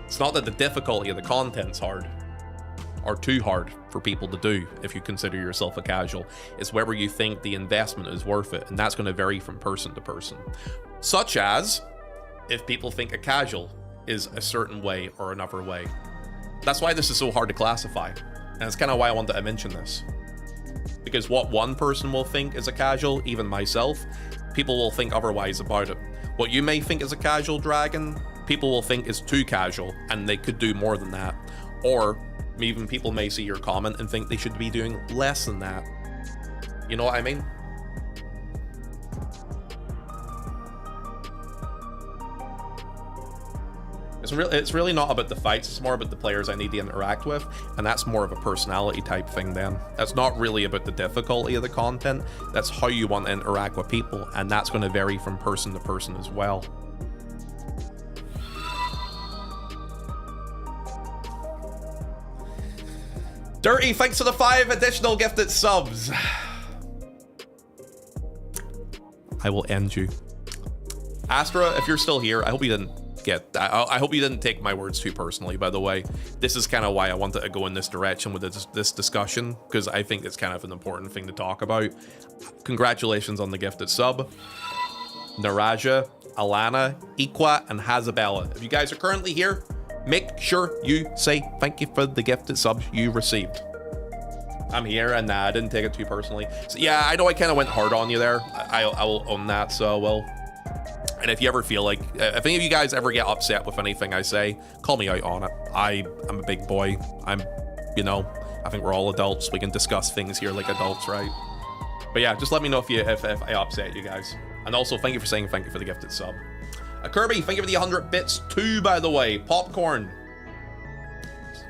It's not that the difficulty of the content's hard, or too hard for people to do if you consider yourself a casual. It's whether you think the investment is worth it, and that's going to vary from person to person. Such as, if people think a casual is a certain way or another way. That's why this is so hard to classify, and it's kind of why I wanted to mention this. Because what one person will think is a casual, even myself, people will think otherwise about it. What you may think is a casual dragon, people will think is too casual, and they could do more than that. Or even people may see your comment and think they should be doing less than that. You know what I mean? It's really not about the fights, it's more about the players I need to interact with, and that's more of a personality type thing then. That's not really about the difficulty of the content, that's how you want to interact with people, and that's going to vary from person to person as well. Dirty, thanks for the 5 additional gifted subs. I will end you. Astra, if you're still here, I hope you didn't I hope you didn't take my words too personally, by the way. This is kind of why I wanted to go in this direction with this discussion, because I think it's kind of an important thing to talk about. Congratulations on the gifted sub. Naraja, Alana, Iqua, and Hazabella. If you guys are currently here, make sure you say thank you for the gifted subs you received. I'm here, and I didn't take it too personally. So yeah, I know I kind of went hard on you there. I will own that, so well. And if you ever feel like, if any of you guys ever get upset with anything I say, call me out on it. I'm a big boy. You know, I think we're all adults. We can discuss things here like adults, right? But yeah, just let me know if I upset you guys. And also, thank you for saying thank you for the gifted sub. Kirby, thank you for the 100 bits too, by the way. Popcorn.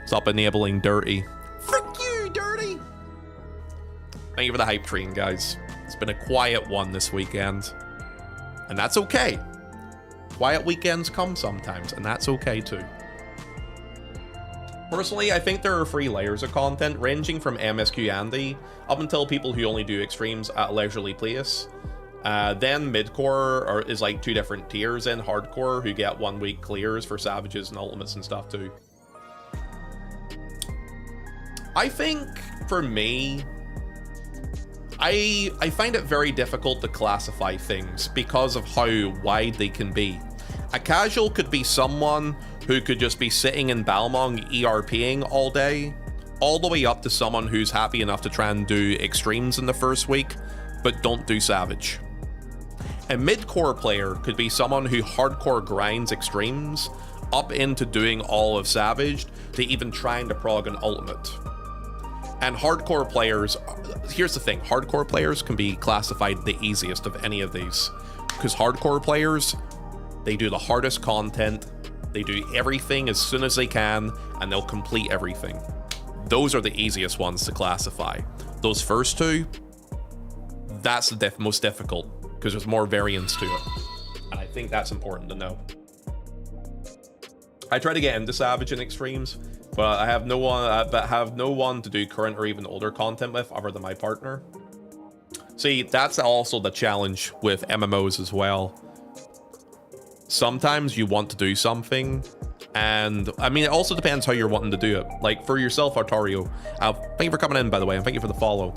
Stop enabling Dirty. Frick you, Dirty. Thank you for the hype train, guys. It's been a quiet one this weekend. And that's okay. Quiet weekends come sometimes, and that's okay too. Personally, I think there are 3 layers of content, ranging from MSQ Andy up until people who only do extremes at a leisurely pace. Then midcore is like 2 different tiers in hardcore who get 1 week clears for savages and ultimates and stuff too. I think for me, I find it very difficult to classify things because of how wide they can be. A casual could be someone who could just be sitting in Balmong ERPing all day, all the way up to someone who's happy enough to try and do extremes in the first week, but don't do Savage. A mid-core player could be someone who hardcore grinds extremes up into doing all of Savaged to even trying to prog an ultimate. And hardcore players, here's the thing, hardcore players can be classified the easiest of any of these. Because hardcore players, they do the hardest content, they do everything as soon as they can, and they'll complete everything. Those are the easiest ones to classify. Those first two, that's the most difficult, because there's more variance to it. And I think that's important to know. I try to get into Savage and Extremes, but I have no one to do current or even older content with other than my partner. See, that's also the challenge with MMOs as well. Sometimes you want to do something, and I mean, it also depends how you're wanting to do it. Like for yourself, Artario, thank you for coming in, by the way, and thank you for the follow.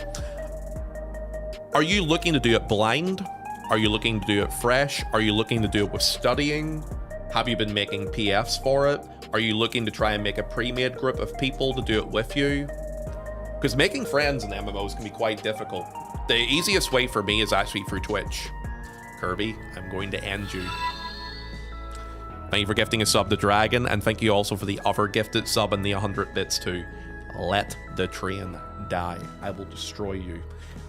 Are you looking to do it blind? Are you looking to do it fresh? Are you looking to do it with studying? Have you been making PFs for it? Are you looking to try and make a pre-made group of people to do it with you? Because making friends in MMOs can be quite difficult. The easiest way for me is actually through Twitch. Kirby, I'm going to end you. Thank you for gifting a sub to Dragon, and thank you also for the other gifted sub and the 100 bits too. Let the train die. I will destroy you.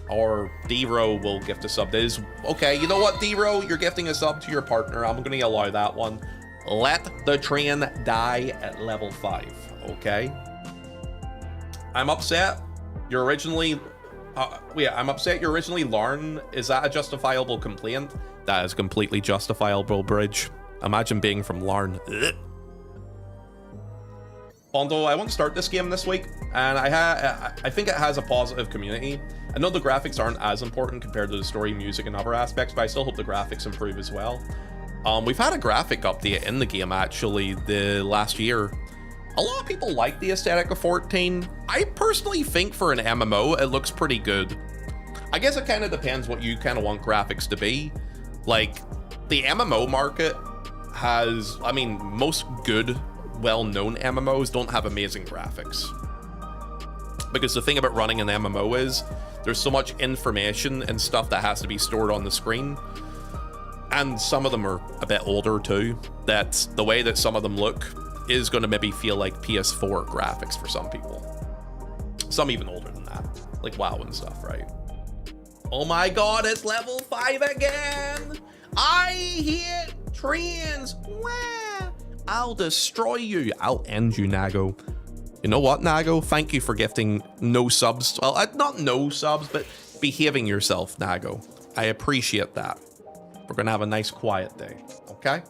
Or D-Ro will gift a sub that is... Okay, you know what, D-Ro? You're gifting a sub to your partner. I'm going to allow that one. Let the train die at level 5, okay? I'm upset. You're originally... I'm upset you're originally Larn. Is that a justifiable complaint? That is completely justifiable, Bridge. Imagine being from Larn. Pondo, I want to start this game this week, and I think it has a positive community. I know the graphics aren't as important compared to the story, music, and other aspects, but I still hope the graphics improve as well. We've had a graphic update in the game, actually, the last year. A lot of people like the aesthetic of 14. I personally think for an MMO, it looks pretty good. I guess it kind of depends what you kind of want graphics to be. Like, the MMO market has, I mean, most good, well-known MMOs don't have amazing graphics. Because the thing about running an MMO is, there's so much information and stuff that has to be stored on the screen. And some of them are a bit older too, that the way that some of them look is going to maybe feel like PS4 graphics for some people. Some even older than that, like WoW and stuff, right? Oh my god, it's level 5 again! I hit trains! Wah! I'll destroy you. I'll end you, Nago. You know what, Nago? Thank you for gifting no subs. Well, not no subs, but behaving yourself, Nago. I appreciate that. We're gonna have a nice quiet day, okay?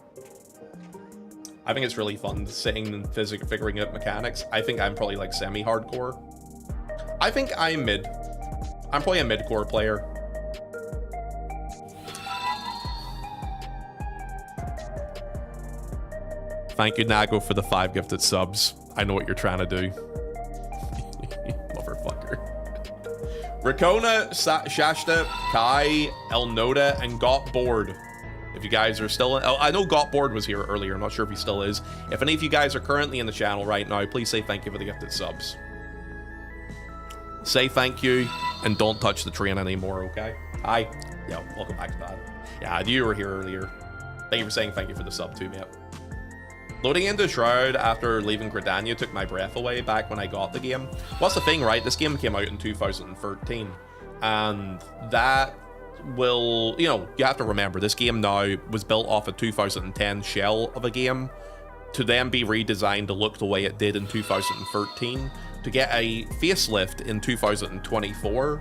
I think it's really fun sitting and figuring out mechanics. I think I'm probably like semi-hardcore. I think I'm mid. I'm probably a mid-core player. Thank you, Nago, for the 5 gifted subs. I know what you're trying to do. Motherfucker. Rakona, Shashta, Kai, Elnoda, and Got Bored. If you guys are still in... Oh, I know Got Bored was here earlier. I'm not sure if he still is. If any of you guys are currently in the channel right now, please say thank you for the gifted subs. Say thank you, and don't touch the train anymore, okay? Hi. Yo, welcome back to that. Yeah, I knew you were here earlier. Thank you for saying thank you for the sub too, mate. Loading into Shroud after leaving Gridania took my breath away back when I got the game. What's the thing, right? This game came out in 2013. And that will, you know, you have to remember, this game now was built off a 2010 shell of a game to then be redesigned to look the way it did in 2013 to get a facelift in 2024.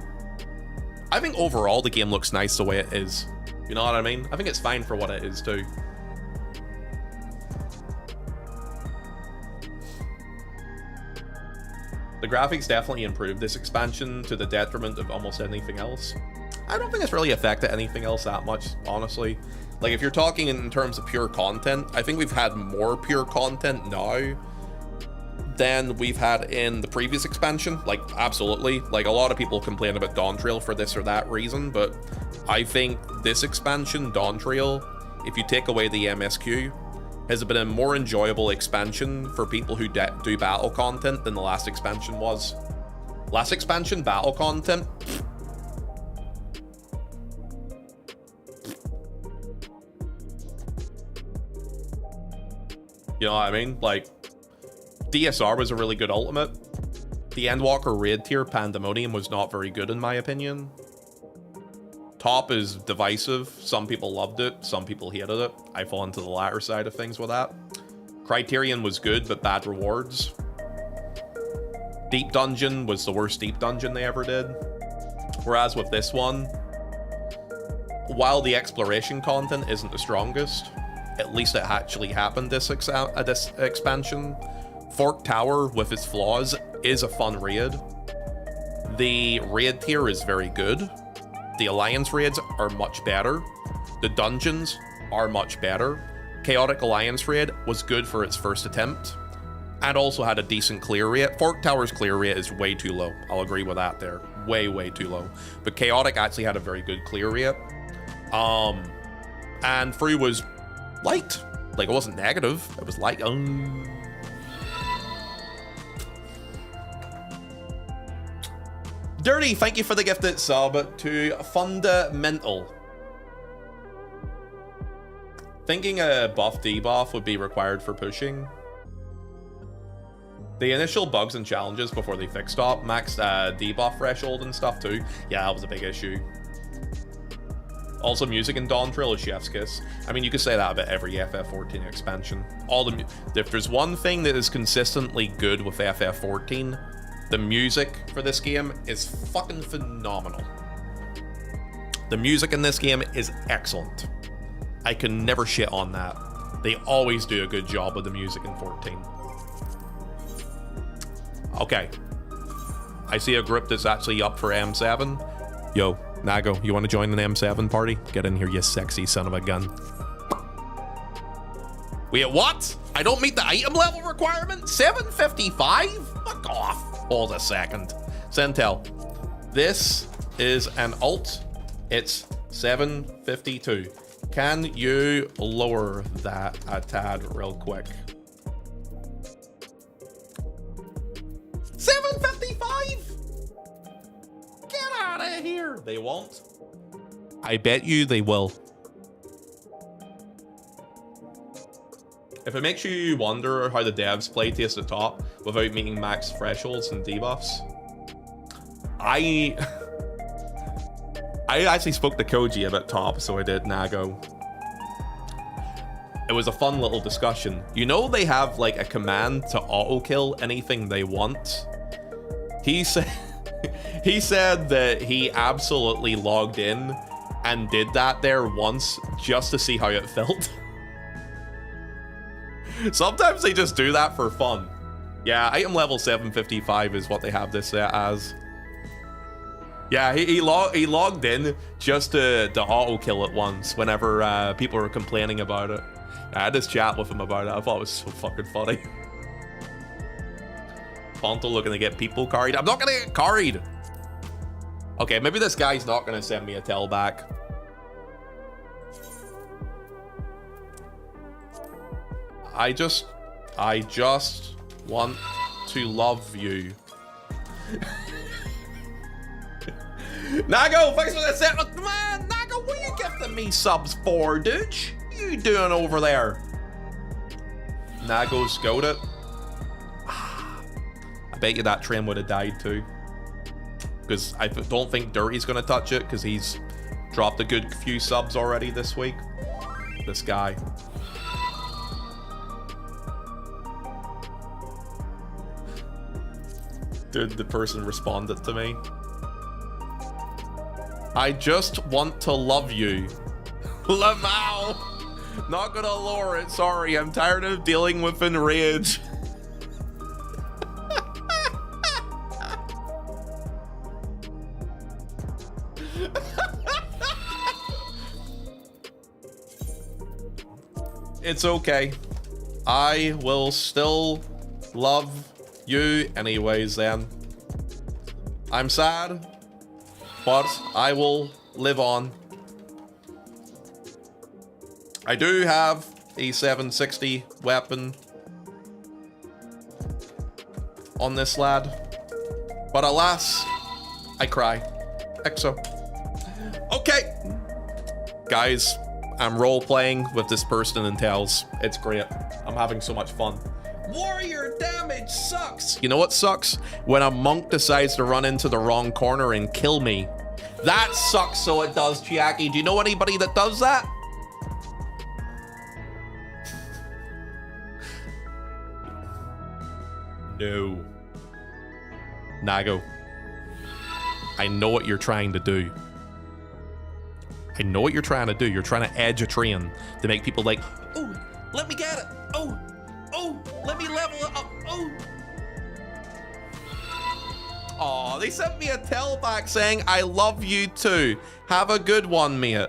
I think overall the game looks nice the way it is. You know what I mean? I think it's fine for what it is too. The graphics definitely improved this expansion to the detriment of almost anything else. I don't think it's really affected anything else that much, honestly. Like, if you're talking in terms of pure content, I think we've had more pure content now than we've had in the previous expansion. Like, absolutely. Like, a lot of people complain about Dawntrail for this or that reason, but I think this expansion, Dawntrail, if you take away the MSQ, has been a more enjoyable expansion for people who do battle content than the last expansion was. Last expansion, battle content. You know what I mean? Like, DSR was a really good ultimate. The Endwalker raid tier Pandemonium was not very good in my opinion. Top is divisive. Some people loved it, some people hated it. I fall into the latter side of things with that. Criterion was good, but bad rewards. Deep Dungeon was the worst Deep Dungeon they ever did. Whereas with this one, while the exploration content isn't the strongest, at least it actually happened this expansion. Fork Tower, with its flaws, is a fun raid. The raid tier is very good. The Alliance raids are much better. The dungeons are much better. Chaotic Alliance raid was good for its first attempt, and also had a decent clear rate. Fork Tower's clear rate is way too low. I'll agree with that there. Way, way too low. But Chaotic actually had a very good clear rate. And Free was light. Like, it wasn't negative. It was light. Dirty, thank you for the gifted sub to Fundamental. Thinking a buff debuff would be required for pushing. The initial bugs and challenges before they fixed up maxed debuff threshold and stuff too. Yeah, that was a big issue. Also, music in Dawn Trail is chef's kiss. I mean, you could say that about every FF14 expansion. If there's one thing that is consistently good with FF14, the music for this game is fucking phenomenal. The music in this game is excellent. I can never shit on that. They always do a good job with the music in 14. Okay. I see a group that's actually up for M7. Yo, Nago, you want to join an M7 party? Get in here, you sexy son of a gun. Wait, what? I don't meet the item level requirement? 755? Fuck off. Hold a second. Sentel, this is an alt. It's 752. Can you lower that a tad real quick? 755? Get out of here. They won't. I bet you they will. If it makes you wonder how the devs play TS the top without meeting max thresholds and debuffs, I actually spoke to Koji about top, so I did Nago. It was a fun little discussion. You know they have like a command to auto-kill anything they want? He said that he absolutely logged in and did that there once just to see how it felt. Sometimes they just do that for fun. Yeah, item level 755 is what they have this set as. Yeah, he logged in just to auto-kill it once whenever people were complaining about it. I had this chat with him about it. I thought it was so fucking funny. Ponto looking to get people carried. I'm not gonna get carried. Okay, maybe this guy's not gonna send me a tell back. I just want to love you. Nago, thanks for that set. Man, Nago, what are you gifting me subs for, dude? What are you doing over there? Nago's got it. I bet you that train would have died too. Because I don't think Dirty's going to touch it because he's dropped a good few subs already this week. This guy. Dude, the person responded to me. I just want to love you. Lamau! Not gonna lower it, sorry. I'm tired of dealing with enrage. It's okay. I will still love you anyways then. I'm sad, but I will live on. I do have a 760 weapon on this lad, but alas, I cry. Exo. Okay. Guys, I'm role-playing with this person in Tails. It's great. I'm I'm having so much fun. Warrior damage sucks. You know what sucks? When a monk decides to run into the wrong corner and kill me. That sucks, so it does, Chiaki. Do you know anybody that does that? No. Nago. I know what you're trying to do. I know what you're trying to do. You're trying to edge a train to make people like, oh, let me get it. Oh, let me level it up. Oh, they sent me a tell back saying, I love you too. Have a good one, mate.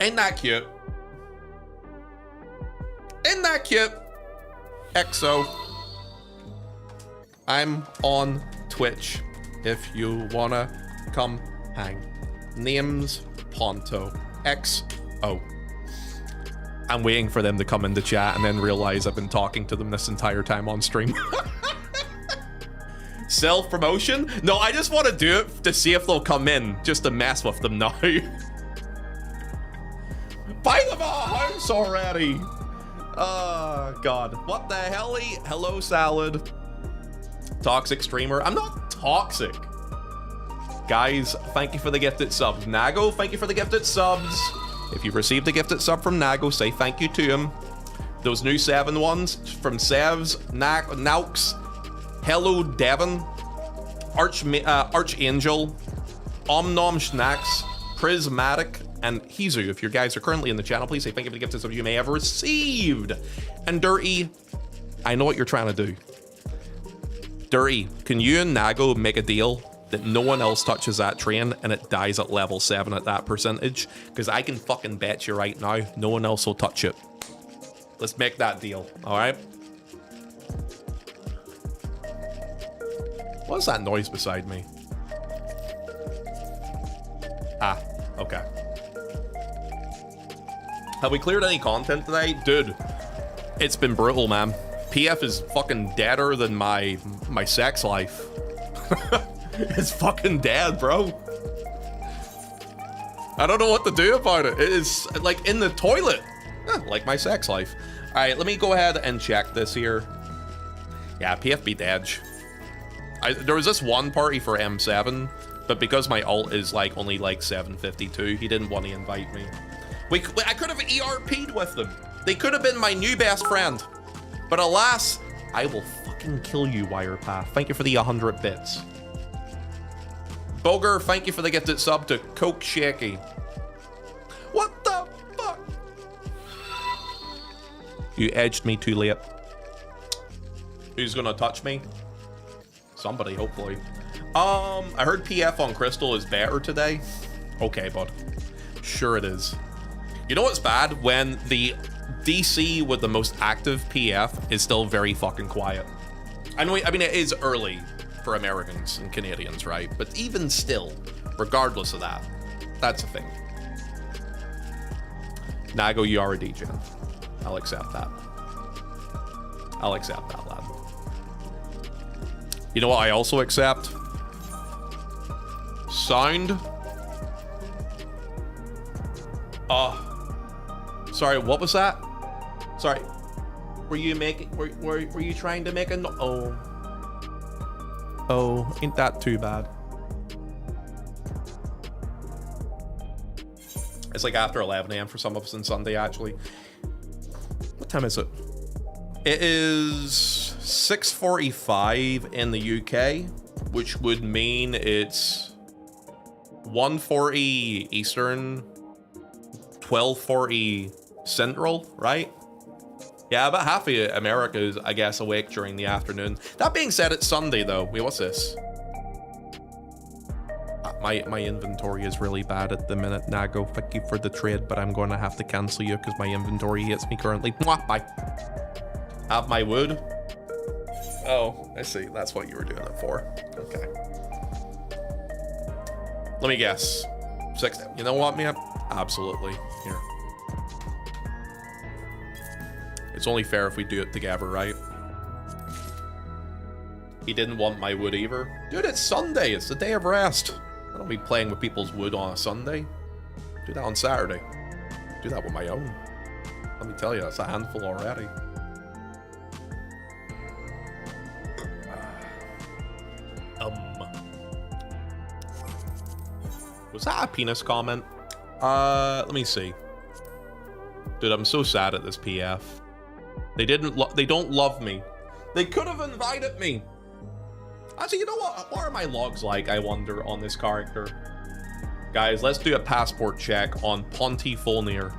Ain't that cute? Ain't that cute? EXO. I'm on Twitch if you wanna come hang. Name's Ponto. XO. I'm waiting for them to come into chat and then realize I've been talking to them this entire time on stream. Self-promotion? No, I just want to do it to see if they'll come in, just to mess with them now. Buy them a house already! Oh, God. What the hell? Hello, Salad. Toxic streamer. I'm not toxic. Guys, thank you for the gifted subs. Nago, thank you for the gifted subs. If you've received a gifted sub from Nago, say thank you to him. Those new 7 ones from Sevs, Naux, Hello Devon, Archangel, Omnom Schnacks, Prismatic, and Hizu. If your guys are currently in the channel, please say thank you for the gifted subs you may have received. And Dirty, I know what you're trying to do. Dirty, can you and Nago make a deal that no one else touches that train and it dies at level 7 at that percentage? Because I can fucking bet you right now, no one else will touch it. Let's make that deal, all right? What's that noise beside me? Ah, okay. Have we cleared any content today? Dude, it's been brutal, man. PF is fucking deader than my sex life. It's fucking dead, bro. I don't know what to do about it. It is like in the toilet. Like my sex life. All right, let me go ahead and check this here. Yeah, PF be dead. There was this one party for M7, but because my ult is like only like 752, he didn't want to invite me. I could have ERP'd with them. They could have been my new best friend. But alas, I will fucking kill you, Wirepath. Thank you for the 100 bits. Boger, thank you for the gifted sub to Coke Shaky. What the fuck? You edged me too late. Who's gonna touch me? Somebody, hopefully. I heard PF on Crystal is better today. Okay, bud. Sure it is. You know what's bad? When the DC with the most active PF is still very fucking quiet. I mean, it is early for Americans and Canadians, right? But even still, regardless of that, that's a thing. Nago, you are a DJ. I'll accept that. I'll accept that, lad. You know what I also accept? Sound. Sorry, what was that? Sorry. Were you trying to make a no? Oh, ain't that too bad? It's like after 11 a.m. for some of us on Sunday, actually. What time is it? It is 6:45 in the UK, which would mean it's 1:40 Eastern, 12:40 Central, right? Yeah, about half of America is, I guess, awake during the afternoon. That being said, it's Sunday, though. Wait, what's this? My inventory is really bad at the minute, Nago. Thank you for the trade, but I'm going to have to cancel you because my inventory hits me currently. Mwah, bye. Have my wood. Oh, I see. That's what you were doing it for. Okay. Let me guess. 6. You know what, man? Absolutely. Here. It's only fair if we do it together, right? He didn't want my wood either. Dude, it's Sunday. It's the day of rest. I don't be playing with people's wood on a Sunday. Do that on Saturday. Do that with my own. Let me tell you, that's a handful already. Was that a penis comment? Let me see. Dude, I'm so sad at this PF. They don't love me. They could have invited me. Actually, you know what? What are my logs like, I wonder, on this character? Guys, let's do a passport check on Pontyfonir.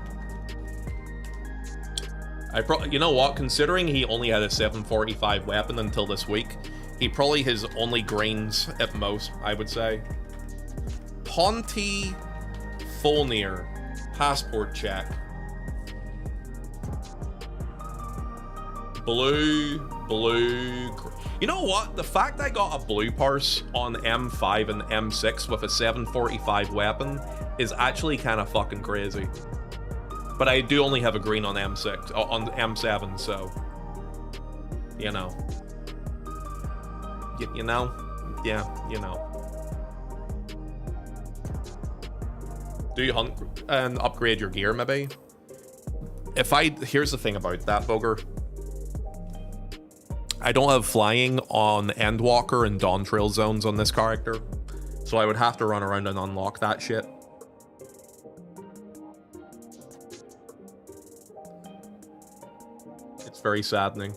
You know what? Considering he only had a 745 weapon until this week, he probably has only grains at most, I would say. Pontyfonir passport check. Blue. You know what? The fact I got a blue purse on M5 and M6 with a 745 weapon is actually kind of fucking crazy. But I do only have a green on M6, on M7, so you know. You know? Yeah, you know. Do you hunt and upgrade your gear, maybe? Here's the thing about that, Booger. I don't have flying on Endwalker and Dawn Trail zones on this character, so I would have to run around and unlock that shit. It's very saddening.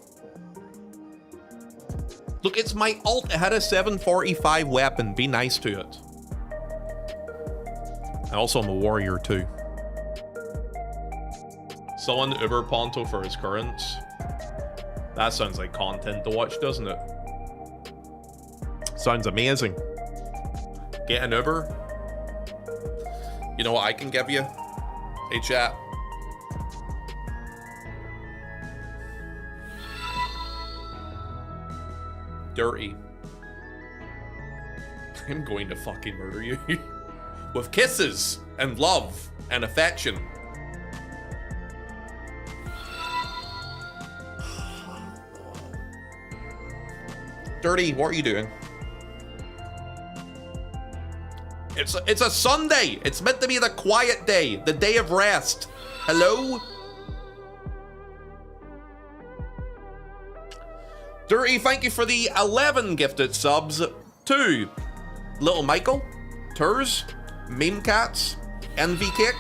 Look, it's my ult. It had a 745 weapon. Be nice to it. I also am a warrior too. Someone Uber Ponto for his currents. That sounds like content to watch, doesn't it? Sounds amazing. Get an Uber. You know what I can give you? Hey chat. Dirty. I'm going to fucking murder you. With kisses and love and affection. Dirty, what are you doing? It's a Sunday. It's meant to be the quiet day, the day of rest. Hello? Dirty, thank you for the 11 gifted subs to Little Michael, Turs, Meme Cats, Envy Kick,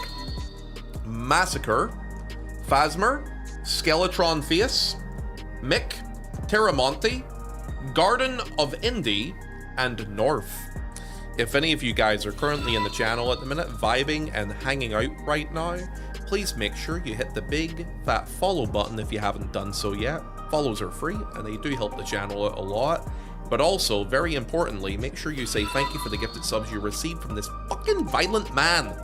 Massacre, Phasmer, Skeletron Face, Mick, Terramonte, Garden of Indie, and North. If any of you guys are currently in the channel at the minute, vibing and hanging out right now, please make sure you hit the big fat follow button if you haven't done so yet. Follows are free and they do help the channel out a lot. But also, very importantly, make sure you say thank you for the gifted subs you received from this fucking violent man.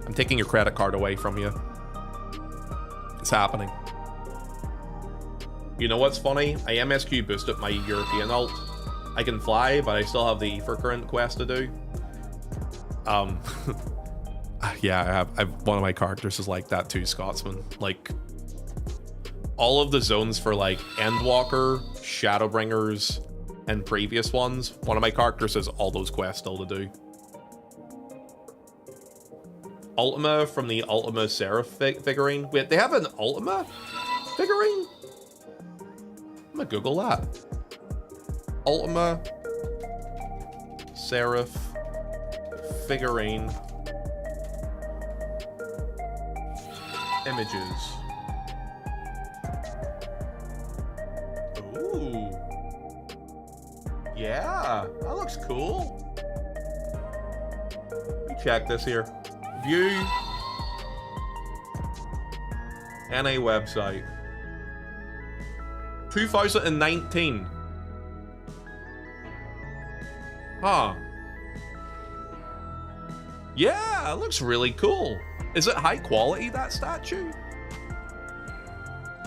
I'm taking your credit card away from you. It's happening. You know what's funny? I MSQ boosted my European ult. I can fly, but I still have the for current quest to do. Yeah, one of my characters is like that too, Scotsman. Like, all of the zones for like Endwalker, Shadowbringers, and previous ones, one of my characters has all those quests still to do. Ultima from the Ultima Seraph figurine. Wait, they have an Ultima figurine? I'm gonna Google that. Ultima Seraph figurine images. Ooh. Yeah, that looks cool. Let me check this here. View NA website. 2019. Huh. Yeah, it looks really cool. Is it high quality, that statue?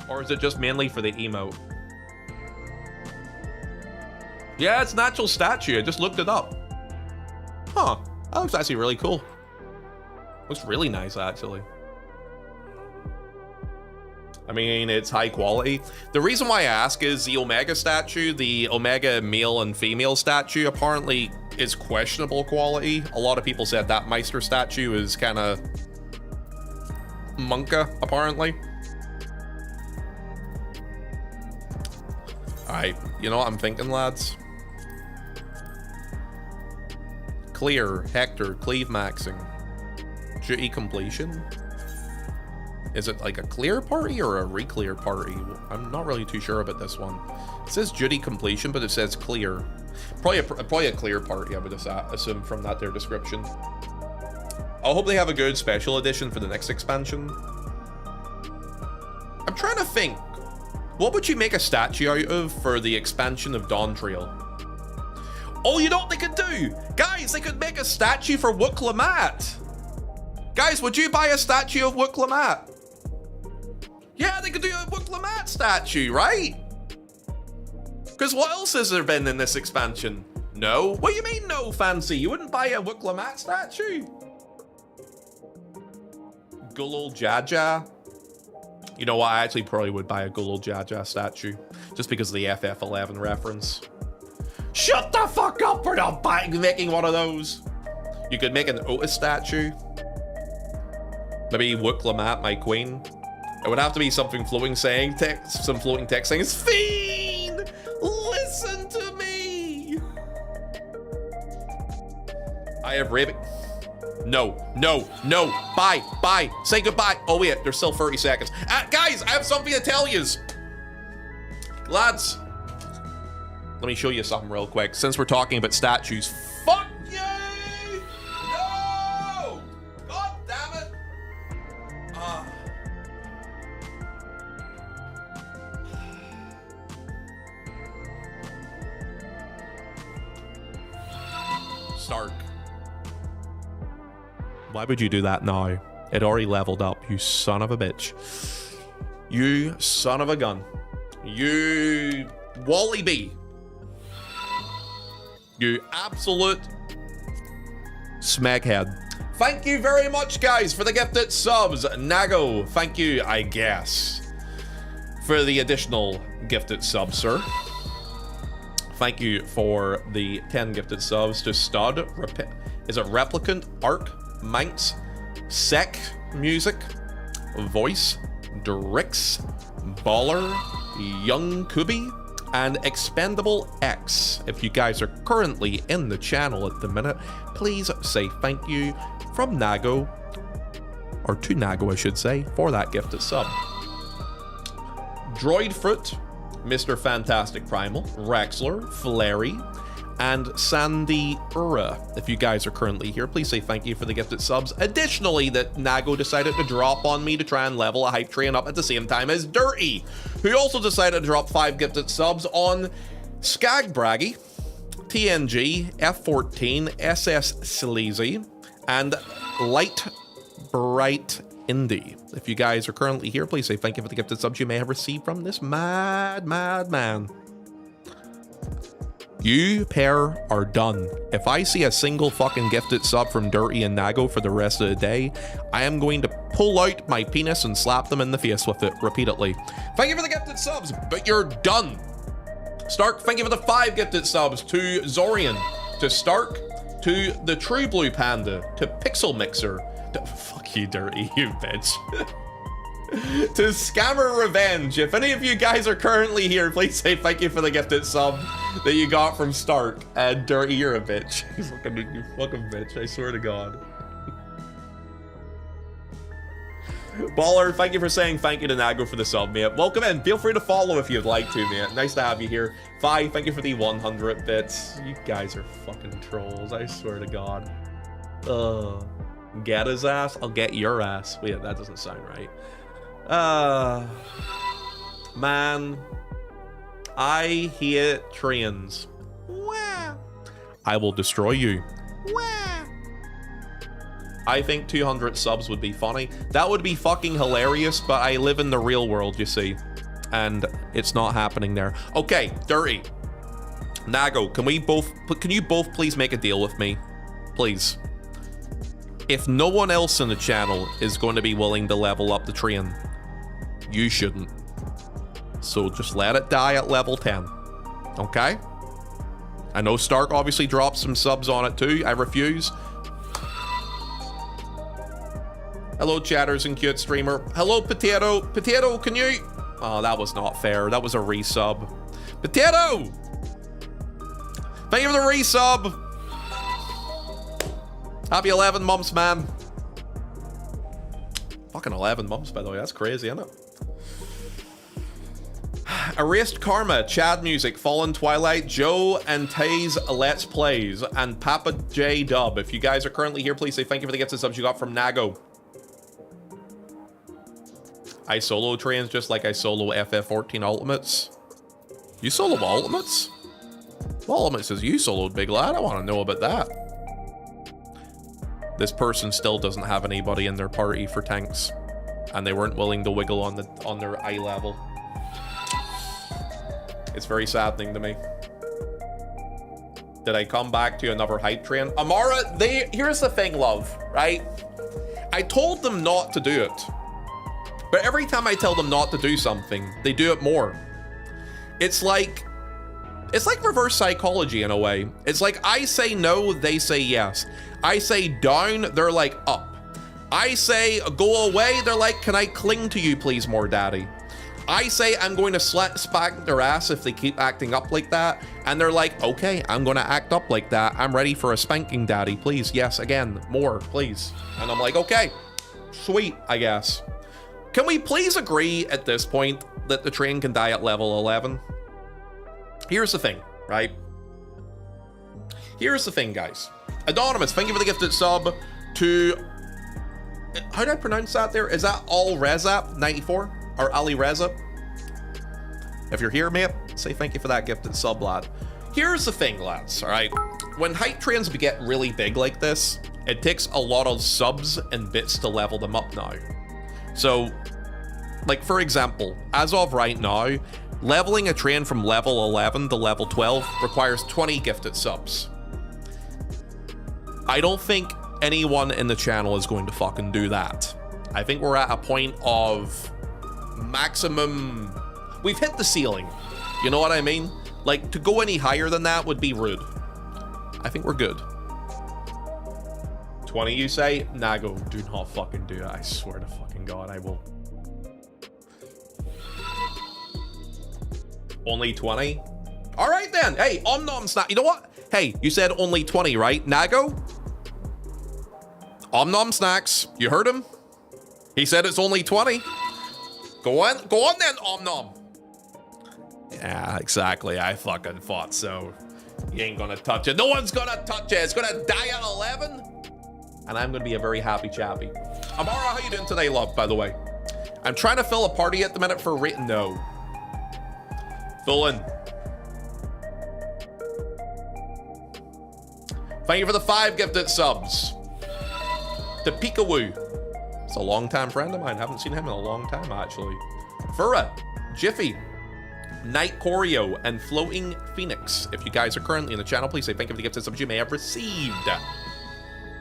Or is it just mainly for the emote? Yeah, it's an actual statue. I just looked it up. Huh. That looks actually really cool. Looks really nice, actually. I mean, it's high quality. The reason why I ask is the Omega statue, the Omega male and female statue, apparently is questionable quality. A lot of people said that Meister statue is kind of Monka, apparently. Alright, you know what I'm thinking, lads? Clear, Hector, cleave maxing. Duty completion. Is it like a clear party or a re-clear party? I'm not really too sure about this one. It says duty completion, but it says clear. Probably a clear party, I would assume from that their description. I hope they have a good special edition for the next expansion. I'm trying to think. What would you make a statue out of for the expansion of Dawn Trail? Oh, you know what they could do? Guys, they could make a statue for Wook Lamat. Guys, would you buy a statue of Wook Lamat? Yeah, they could do a Wook Lamat statue, right? Because what else has there been in this expansion? No? What do you mean no, Fancy? You wouldn't buy a Wook Lamat statue? Gulul Jaja. You know what? I actually probably would buy a Gulul Jaja statue. Just because of the FF11 reference. Shut the fuck up for not making one of those. You could make an Otis statue. Maybe Wook Lamat, my queen. It would have to be something floating saying text, some floating text saying, Fiend, listen to me. I have raving. No. Bye. Say goodbye. Oh wait, there's still 30 seconds. Guys, I have something to tell yous. Lads, let me show you something real quick. Since we're talking about statues, fuck you! No! God damn it! Stark. Why would you do that now? It already leveled up, you son of a bitch. You son of a gun. You Wally B. You absolute smeghead. Thank you very much, guys, for the gifted subs. Nago, thank you, I guess, for the additional gifted subs, sir. Thank you for the 10 gifted subs to Stud. Is it Replicant, Arc, Manx, Sec, Music, Voice, Drix, Baller, Young Kubi, and Expendable X. If you guys are currently in the channel at the minute, please say thank you from Nago, or to Nago I should say, for that gifted sub. Droid Fruit, Mr. Fantastic Primal, Rexler, Flary, and Sandy Ura. If you guys are currently here, please say thank you for the gifted subs. Additionally, that Nago decided to drop on me to try and level a hype train up at the same time as Dirty, who also decided to drop 5 gifted subs on Skag Braggy, TNG, F14, SS Sleazy, and Light Bright Indie. If you guys are currently here, please say thank you for the gifted subs you may have received from this mad man. You pair are done. If I see a single fucking gifted sub from Dirty and Nago for the rest of the day, I am going to pull out my penis and slap them in the face with it repeatedly. Thank you for the gifted subs, but you're done. Stark, thank you for the 5 gifted subs to Zorian, to Stark, to the True Blue Panda, to Pixel Mixer, to fuck you, Dirty, you bitch. To Scammer Revenge. If any of you guys are currently here, please say thank you for the gifted sub that you got from Stark. And Dirty, you're a bitch. You fucking bitch, I swear to God. Baller, thank you for saying thank you to Nago for the sub, mate. Welcome in. Feel free to follow if you'd like to, mate. Nice to have you here. Vi, thank you for the 100 bits. You guys are fucking trolls, I swear to God. Get his ass? I'll get your ass. Wait, that doesn't sound right. Man, I hate trains. Wah. I will destroy you. Wah. I think 200 subs would be funny. That would be fucking hilarious, but I live in the real world, you see, and it's not happening there. Okay, Dirty, Nago, can you both please make a deal with me, please? If no one else in the channel is going to be willing to level up the train, you shouldn't. So just let it die at level 10. Okay? I know Stark obviously dropped some subs on it too. I refuse. Hello, chatters and cute streamer. Hello, Potato. Potato, can you? Oh, that was not fair. That was a resub. Potato! Thank you for the resub. Happy 11 months, man. Fucking 11 months, by the way. That's crazy, isn't it? Erased Karma, Chad Music, Fallen Twilight, Joe and Tay's Let's Plays, and Papa J Dub. If you guys are currently here, please say thank you for the gifts and subs you got from Nago. I solo trains just like I solo FF14 Ultimates. You solo Ultimates? Well, Ultimate says you soloed, big lad. I want to know about that. This person still doesn't have anybody in their party for tanks, and they weren't willing to wiggle on their eye level. It's very saddening to me. Did I come back to another hype train? Amara, here's the thing, love, right? I told them not to do it. But every time I tell them not to do something, they do it more. It's like reverse psychology in a way. It's like I say no, they say yes. I say down, they're like up. I say go away, they're like, can I cling to you please more, daddy? I say I'm going to spank their ass if they keep acting up like that, and they're like, okay, I'm going to act up like that. I'm ready for a spanking, daddy. Please, yes, again, more, please. And I'm like, okay, sweet, I guess. Can we please agree at this point that the train can die at level 11? Here's the thing, right? Here's the thing, guys. Anonymous, thank you for the gifted sub to... How do I pronounce that there? Is that Alrezap94? Or Ali Reza? If you're here, mate, say thank you for that gifted sub, lad. Here's the thing, lads, all right? When hype trains get really big like this, it takes a lot of subs and bits to level them up now. So, like, for example, as of right now, leveling a train from level 11 to level 12 requires 20 gifted subs. I don't think anyone in the channel is going to fucking do that. I think we're at a point of maximum... We've hit the ceiling. You know what I mean? Like, to go any higher than that would be rude. I think we're good. 20, you say? Nago, do not fucking do it. I swear to fucking God, I will. Only 20? All right, then. Hey, Omnom's not... You know what? Hey, you said only 20, right? Nago? Omnom Snacks. You heard him? He said it's only 20. Go on then, Omnom. Yeah, exactly. I fucking thought so. You ain't gonna touch it. No one's gonna touch it. It's gonna die at 11. And I'm gonna be a very happy chappy. Amara, how you doing today, love, by the way? I'm trying to fill a party at the minute for written. No. Fill in. Thank you for the 5 gifted subs. To Peekawoo. It's a long-time friend of mine. Haven't seen him in a long time, actually. Fura, Jiffy, Night Choreo, and Floating Phoenix. If you guys are currently in the channel, please say thank you for the gifts and subs you may have received.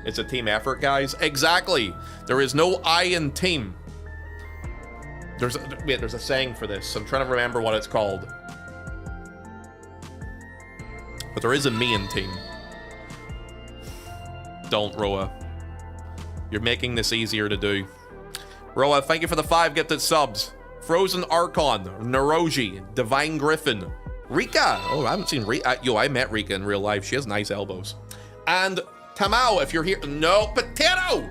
It's a team effort, guys. Exactly. There is no I in team. There's a saying for this. I'm trying to remember what it's called. But there is a me in team. Don't, Roa. You're making this easier to do. Roa, thank you for the 5 gifted subs. Frozen Archon, Naroji, Divine Griffin, Rika. Oh, I haven't seen Rika. Yo, I met Rika in real life. She has nice elbows. And Tamao, if you're here. No, Potato!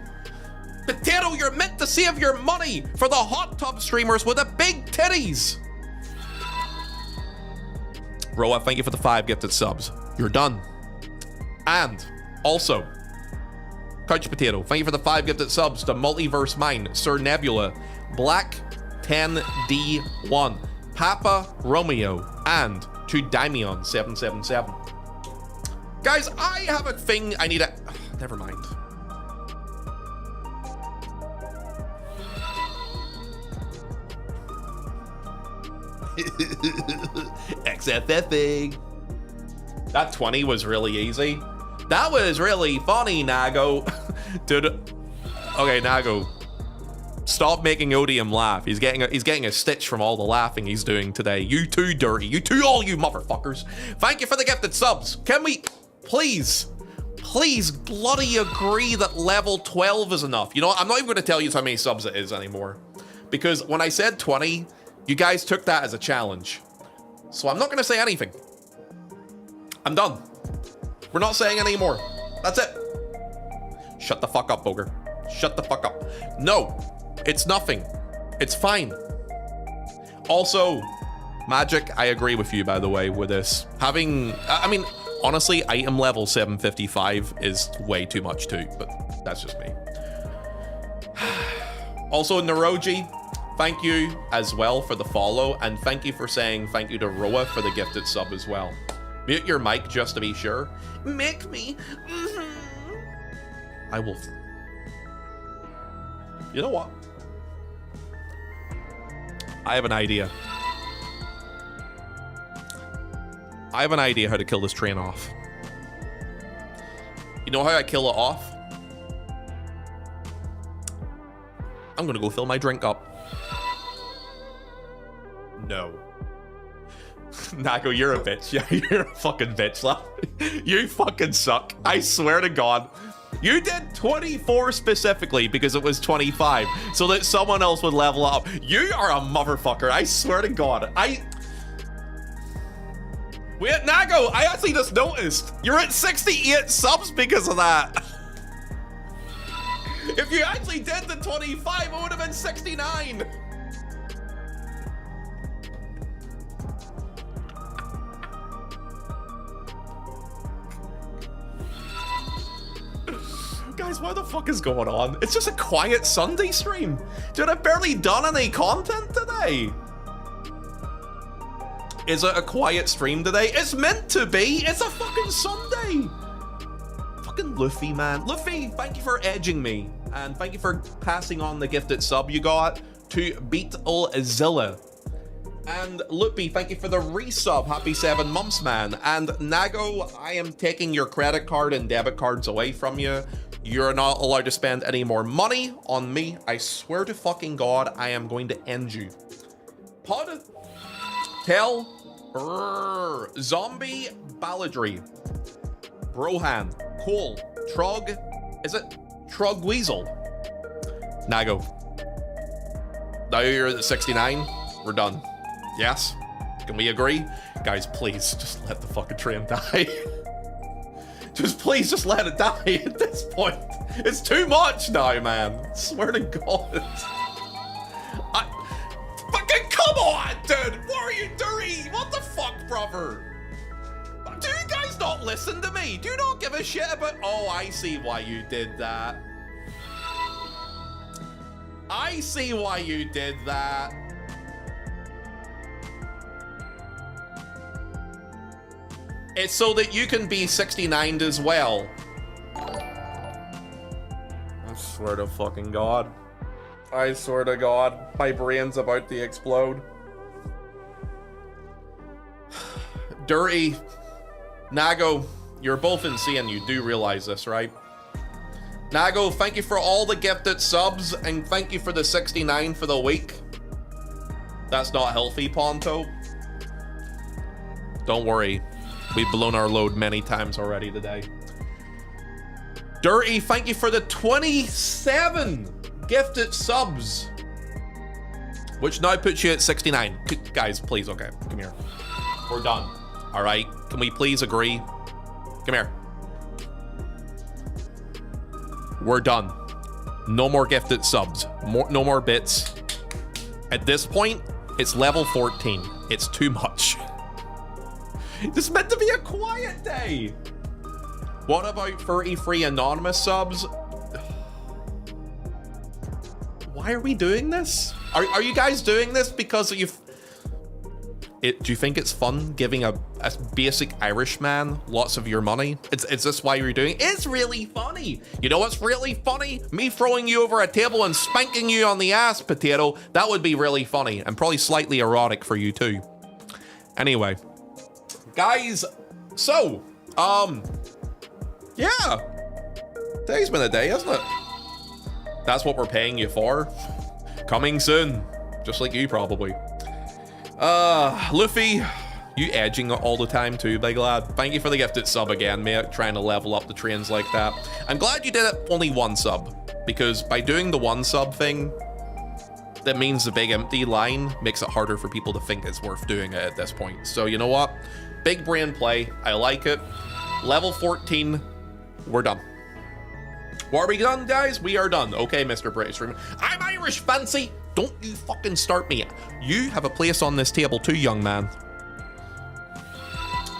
Potato, you're meant to save your money for the hot tub streamers with the big titties. Roa, thank you for the 5 gifted subs. You're done. And also, Couch Potato, thank you for the 5 gifted subs to Multiverse Mine, Sir Nebula, Black 10D1, Papa Romeo, and to Daimion 777. Guys, I have a thing I need to... Never mind. XFFing. That 20 was really easy. That was really funny, Nago. Dude. Okay, Nago. Stop making Odium laugh. He's getting a stitch from all the laughing he's doing today. You too, Dirty. You too, all you motherfuckers. Thank you for the gifted subs. Can we please please bloody agree that level 12 is enough. You know what? I'm not even going to tell you how many subs it is anymore. Because when I said 20, you guys took that as a challenge. So I'm not going to say anything. I'm done. We're not saying any more. That's it. Shut the fuck up, Boger. Shut the fuck up. No, it's nothing. It's fine. Also, Magic, I agree with you, by the way, with this. Having, I mean, honestly, item level 755 is way too much too, but that's just me. Also, Naroji, thank you as well for the follow, and thank you for saying thank you to Roa for the gifted sub as well. Mute your mic just to be sure. Make me. I will. You know what? I have an idea. I have an idea how to kill this train off. You know how I kill it off? I'm gonna go fill my drink up. No. Nago, you're a bitch. Yeah, you're a fucking bitch, lad. You fucking suck. I swear to God. You did 24 specifically because it was 25, so that someone else would level up. You are a motherfucker. I swear to God. Wait, Nago, I actually just noticed. You're at 68 subs because of that. If you actually did the 25, it would have been 69. Guys, what the fuck is going on? It's just a quiet Sunday stream. Dude, I've barely done any content today. Is it a quiet stream today? It's meant to be. It's a fucking Sunday. Fucking Luffy, man. Luffy, thank you for edging me. And thank you for passing on the gifted sub you got to Beatlezilla. And Loopy, thank you for the resub. Happy 7 months, man. And Nago, I am taking your credit card and debit cards away from you. You're not allowed to spend any more money on me. I swear to fucking God, I am going to end you. Pod, Tell, Zombie, Balladry, Brohan, Cole, Trog, is it Trog Weasel? Nago. Now you're at 69. We're done. Yes? Can we agree? Guys, please, just let the fucking train die. Just please, just let it die at this point. It's too much now, man. I swear to God. Fucking come on, dude. What are you doing? What the fuck, brother? Do you guys not listen to me? Do you not give a shit about... Oh, I see why you did that. I see why you did that. It's so that you can be 69'd as well. I swear to fucking God. I swear to God. My brain's about to explode. Dirty. Nago, you're both insane. You do realize this, right? Nago, thank you for all the gifted subs, and thank you for the 69 for the week. That's not healthy, Ponto. Don't worry. We've blown our load many times already today. Dirty, thank you for the 27 gifted subs, which now puts you at 69. Guys, please, okay, come here. We're done. All right, can we please agree? Come here. We're done. No more gifted subs. No more bits. At this point, it's level 14. It's too much. This is meant to be a quiet day. What about 33 anonymous subs? Why are we doing this? Are you guys doing this because you've... do you think it's fun giving a basic Irishman lots of your money? Is this why you're doing it? It's really funny. You know what's really funny? Me throwing you over a table and spanking you on the ass, Potato. That would be really funny and probably slightly erotic for you too. Anyway. Guys, so, yeah. Today's been a day, hasn't it? That's what we're paying you for. Coming soon. Just like you, probably. Luffy, You edging all the time too, big lad. Thank you for the gifted sub again, mate. Trying to level up the trains like that. I'm glad you did it only one sub, because by doing the one sub thing, that means the big empty line makes it harder for people to think it's worth doing it at this point. So you know what? Big brain play. I like it. Level 14. We're done. What are we done, guys? We are done. Okay, Mr. British Streamer. I'm Irish, fancy. Don't you fucking start me. You have a place on this table too, young man.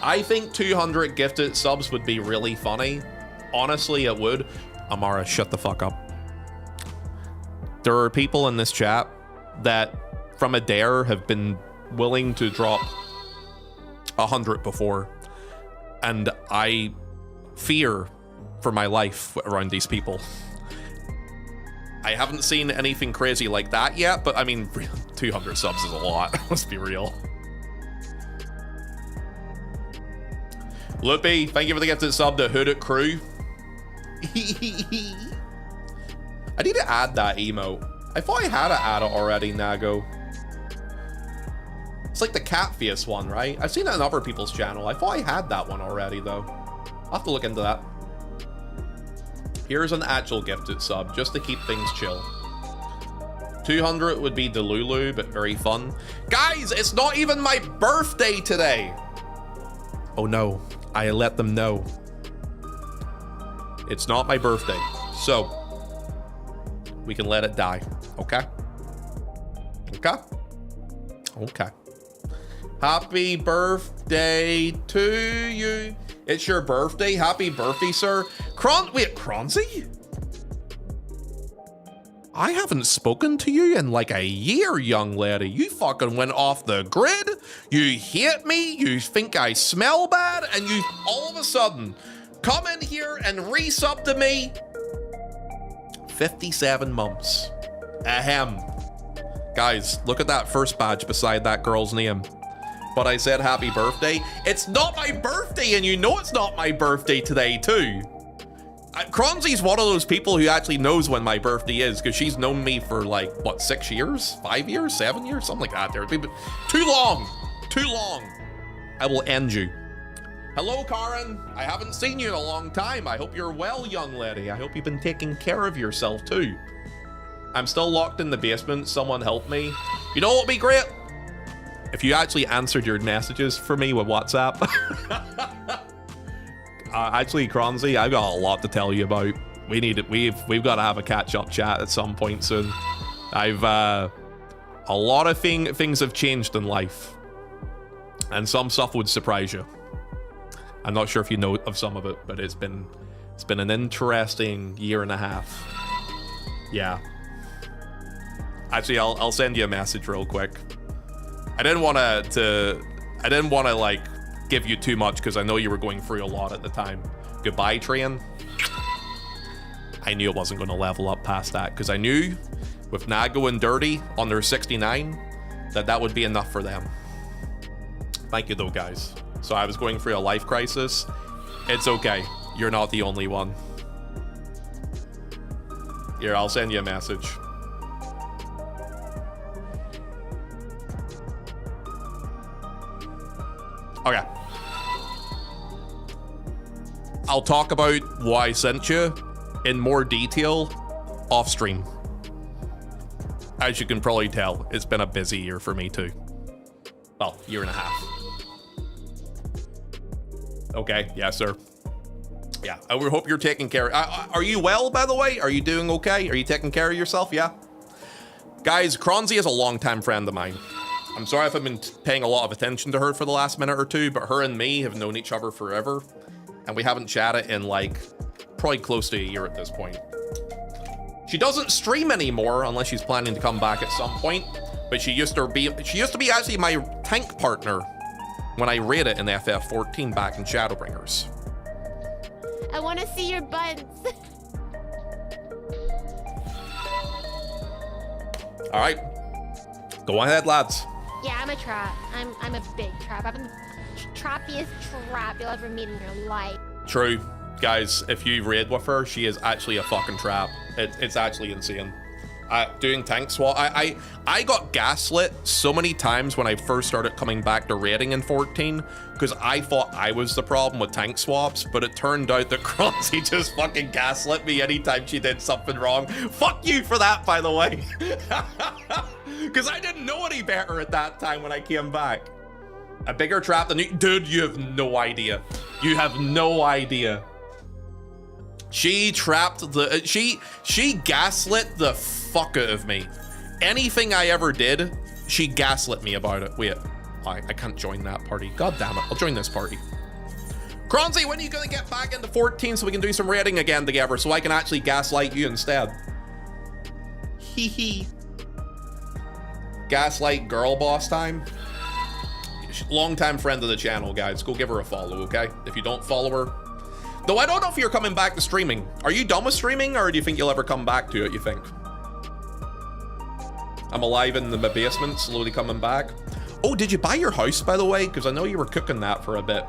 I think 200 gifted subs would be really funny. Honestly, it would. Amara, shut the fuck up. There are people in this chat that from a dare have been willing to drop 100 before. And I fear for my life around these people. I haven't seen anything crazy like that yet, but I mean, 200 subs is a lot. Let's be real. Loopy, thank you for the gifted sub to Hooded Crew. I need to add that emote. I thought I had to add it already, Nago. It's like the cat face one, right? I've seen it on other people's channel. I thought I had that one already, though. I'll have to look into that. Here's an actual gifted sub, just to keep things chill. 200 would be Delulu, but very fun. Guys, it's not even my birthday today. Oh no, I let them know. It's not my birthday, so we can let it die, okay? Okay? Okay. Happy birthday to you. It's your birthday. Happy birthday, sir. Wait, Cronzy? I haven't spoken to you in like a year, young lady. You fucking went off the grid. You hate me. You think I smell bad. And you all of a sudden come in here and resub to me. 57 months. Ahem. Guys, look at that first badge beside that girl's name. But I said happy birthday. It's not my birthday, and you know it's not my birthday today, too. Cronzy's one of those people who actually knows when my birthday is, because she's known me for like, what, 6 years? 5 years? 7 years? Something like that. There. Too long. Too long. I will end you. Hello, Karen. I haven't seen you in a long time. I hope you're well, young lady. I hope you've been taking care of yourself, too. I'm still locked in the basement. Someone help me. You know what would be great? If you actually answered your messages for me with WhatsApp. Actually, Cronzy, I've got a lot to tell you about. We've got to have a catch-up chat at some point soon. A lot of things have changed in life, and some stuff would surprise you. I'm not sure if you know of some of it, but it's been an interesting year and a half. Yeah. Actually, I'll send you a message real quick. I didn't want to like give you too much because I know you were going through a lot at the time. Goodbye, train. I knew it wasn't going to level up past that because I knew with Nago and Dirty on their 69 that would be enough for them. Thank you though, guys. So I was going through a life crisis. It's okay. You're not the only one. Here, I'll send you a message. Okay. I'll talk about why I sent you in more detail off stream. As you can probably tell, it's been a busy year for me too. Well, year and a half. Okay, yeah, sir. Yeah, I hope you're taking care. Are you well, by the way? Are you doing okay? Are you taking care of yourself? Yeah. Guys, Cronzy is a longtime friend of mine. I'm sorry if I've been paying a lot of attention to her for the last minute or two, but her and me have known each other forever, and we haven't chatted in like probably close to a year at this point. She doesn't stream anymore unless she's planning to come back at some point, but she used to be actually my tank partner when I raided in FF14 back in Shadowbringers. I want to see your buns. All right, go ahead, lads. Yeah, I'm a trap. I'm a big trap. I'm the trappiest trap you'll ever meet in your life. True. Guys, if you raid with her, she is actually a fucking trap. It's actually insane. Doing tank swap. I got gaslit so many times when I first started coming back to raiding in 14 because I thought I was the problem with tank swaps, but it turned out that Cronzy just fucking gaslit me anytime she did something wrong. Fuck you for that, by the way. Because I didn't know any better at that time when I came back. A bigger trap than you. Dude, you have no idea. You have no idea. She trapped the, she gaslit the fuck out of me. Anything I ever did, she gaslit me about it. Wait, I can't join that party. God damn it, I'll join this party. Cronzy, when are you gonna get back into 14 so we can do some raiding again together so I can actually gaslight you instead? Hee hee. Gaslight girl boss time. Long-time friend of the channel, guys. Go give her a follow, okay? If you don't follow her. Though I don't know if you're coming back to streaming. Are you done with streaming, or do you think you'll ever come back to it, you think? I'm alive in my basement, slowly coming back. Oh, did you buy your house, by the way? Because I know you were cooking that for a bit.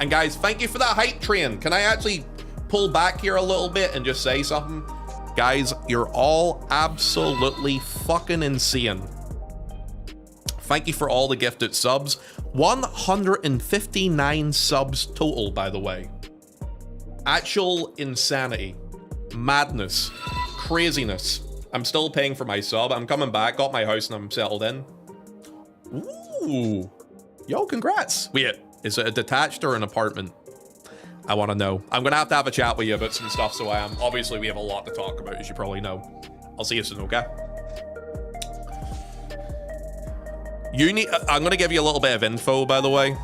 And guys, thank you for that hype train. Can I actually pull back here a little bit and just say something? Guys, you're all absolutely fucking insane. Thank you for all the gifted subs. 159 subs total, by the way. Actual insanity, madness, craziness. I'm still paying for my sub. I'm coming back, got my house, and I'm settled in. Ooh, yo, congrats. Wait, is it a detached or an apartment? I want to know. I'm gonna have to have a chat with you about some stuff, so obviously we have a lot to talk about, as you probably know. I'll see you soon, okay? I'm gonna give you a little bit of info, by the way.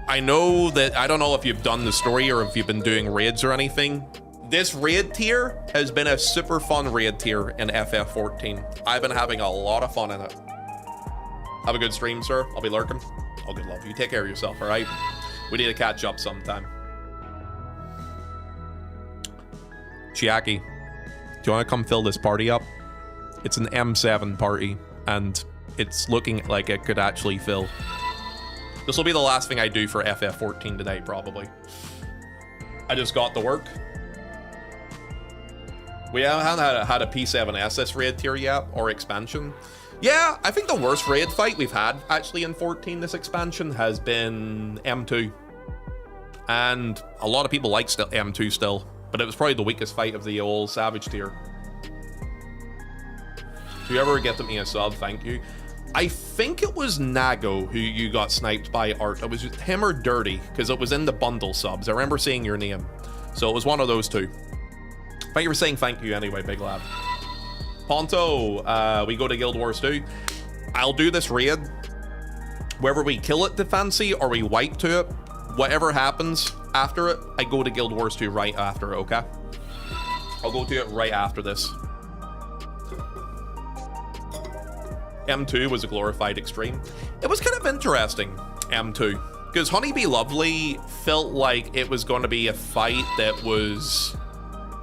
I know that, I don't know if you've done the story or if you've been doing raids or anything. This raid tier has been a super fun raid tier in FF14. I've been having a lot of fun in it. Have a good stream, sir. I'll be lurking. Oh, good love. You take care of yourself, all right? We need to catch up sometime. Chiaki, do you want to come fill this party up? It's an M7 party, and it's looking like it could actually fill. This will be the last thing I do for FF14 today, probably. I just got to work. We haven't had a P7SS raid tier yet, or expansion. Yeah, I think the worst raid fight we've had, actually, in 14 this expansion has been M2. And a lot of people like M2 still, but it was probably the weakest fight of the old Savage tier. If you ever get me a sub, thank you. I think it was Nago who you got sniped by, Art. It was him or Dirty, because it was in the bundle subs. I remember seeing your name. So it was one of those two. But you were saying thank you anyway, big lad. Ponto, we go to Guild Wars 2. I'll do this raid. Whether we kill it to fancy or we wipe to it, whatever happens after it, I go to Guild Wars 2 right after it, okay? I'll go to it right after this. M2 was a glorified extreme. It was kind of interesting, M2, because Honeybee Lovely felt like it was going to be a fight that was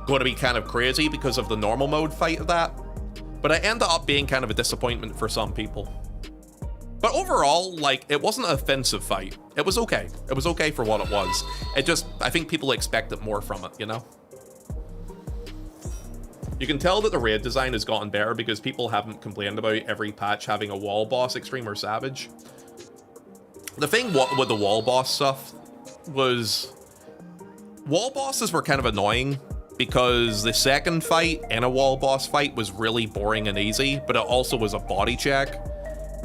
going to be kind of crazy because of the normal mode fight of that, but it ended up being kind of a disappointment for some people. But overall, like, it wasn't an offensive fight. It was okay. It was okay for what it was. It just, I think people expected more from it, you know? You can tell that the raid design has gotten better because people haven't complained about every patch having a wall boss, extreme or savage. The thing with the wall boss stuff was wall bosses were kind of annoying because the second fight in a wall boss fight was really boring and easy, but it also was a body check.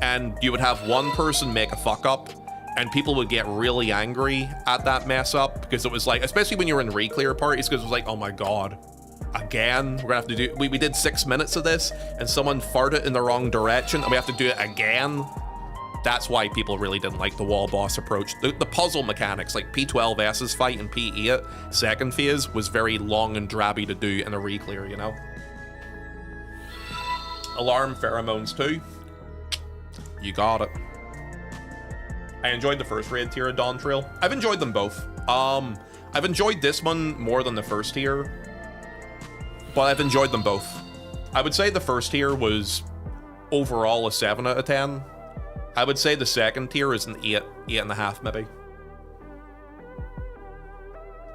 And you would have one person make a fuck up and people would get really angry at that mess up because it was like, especially when you're in re-clear parties, because it was like, oh my God. Again, we're gonna have to do, we did 6 minutes of this and someone farted in the wrong direction and we have to do it again. That's why people really didn't like the wall boss approach. The puzzle mechanics, like P12S's fight and P8 second phase, was very long and drabby to do in a re-clear, you know? Alarm pheromones too. You got it. I enjoyed the first raid tier of Dawn Trail. I've enjoyed them both. I've enjoyed this one more than the first tier, but I've enjoyed them both. I would say the first tier was overall a 7 out of 10. I would say the second tier is an 8.5 maybe.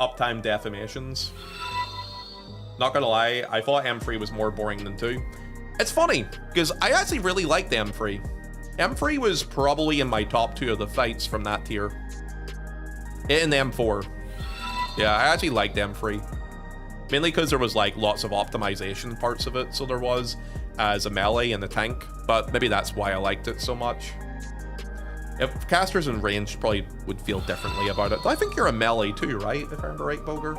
Uptime defamations. Not gonna lie, I thought M3 was more boring than 2. It's funny, because I actually really liked M3. M3 was probably in my top 2 of the fights from that tier. It and M4. Yeah, I actually liked M3. Mainly because there was like lots of optimization parts of it, so there was as a melee and a tank, but maybe that's why I liked it so much. If casters in range probably would feel differently about it. I think you're a melee too, right? If I remember right, Boger?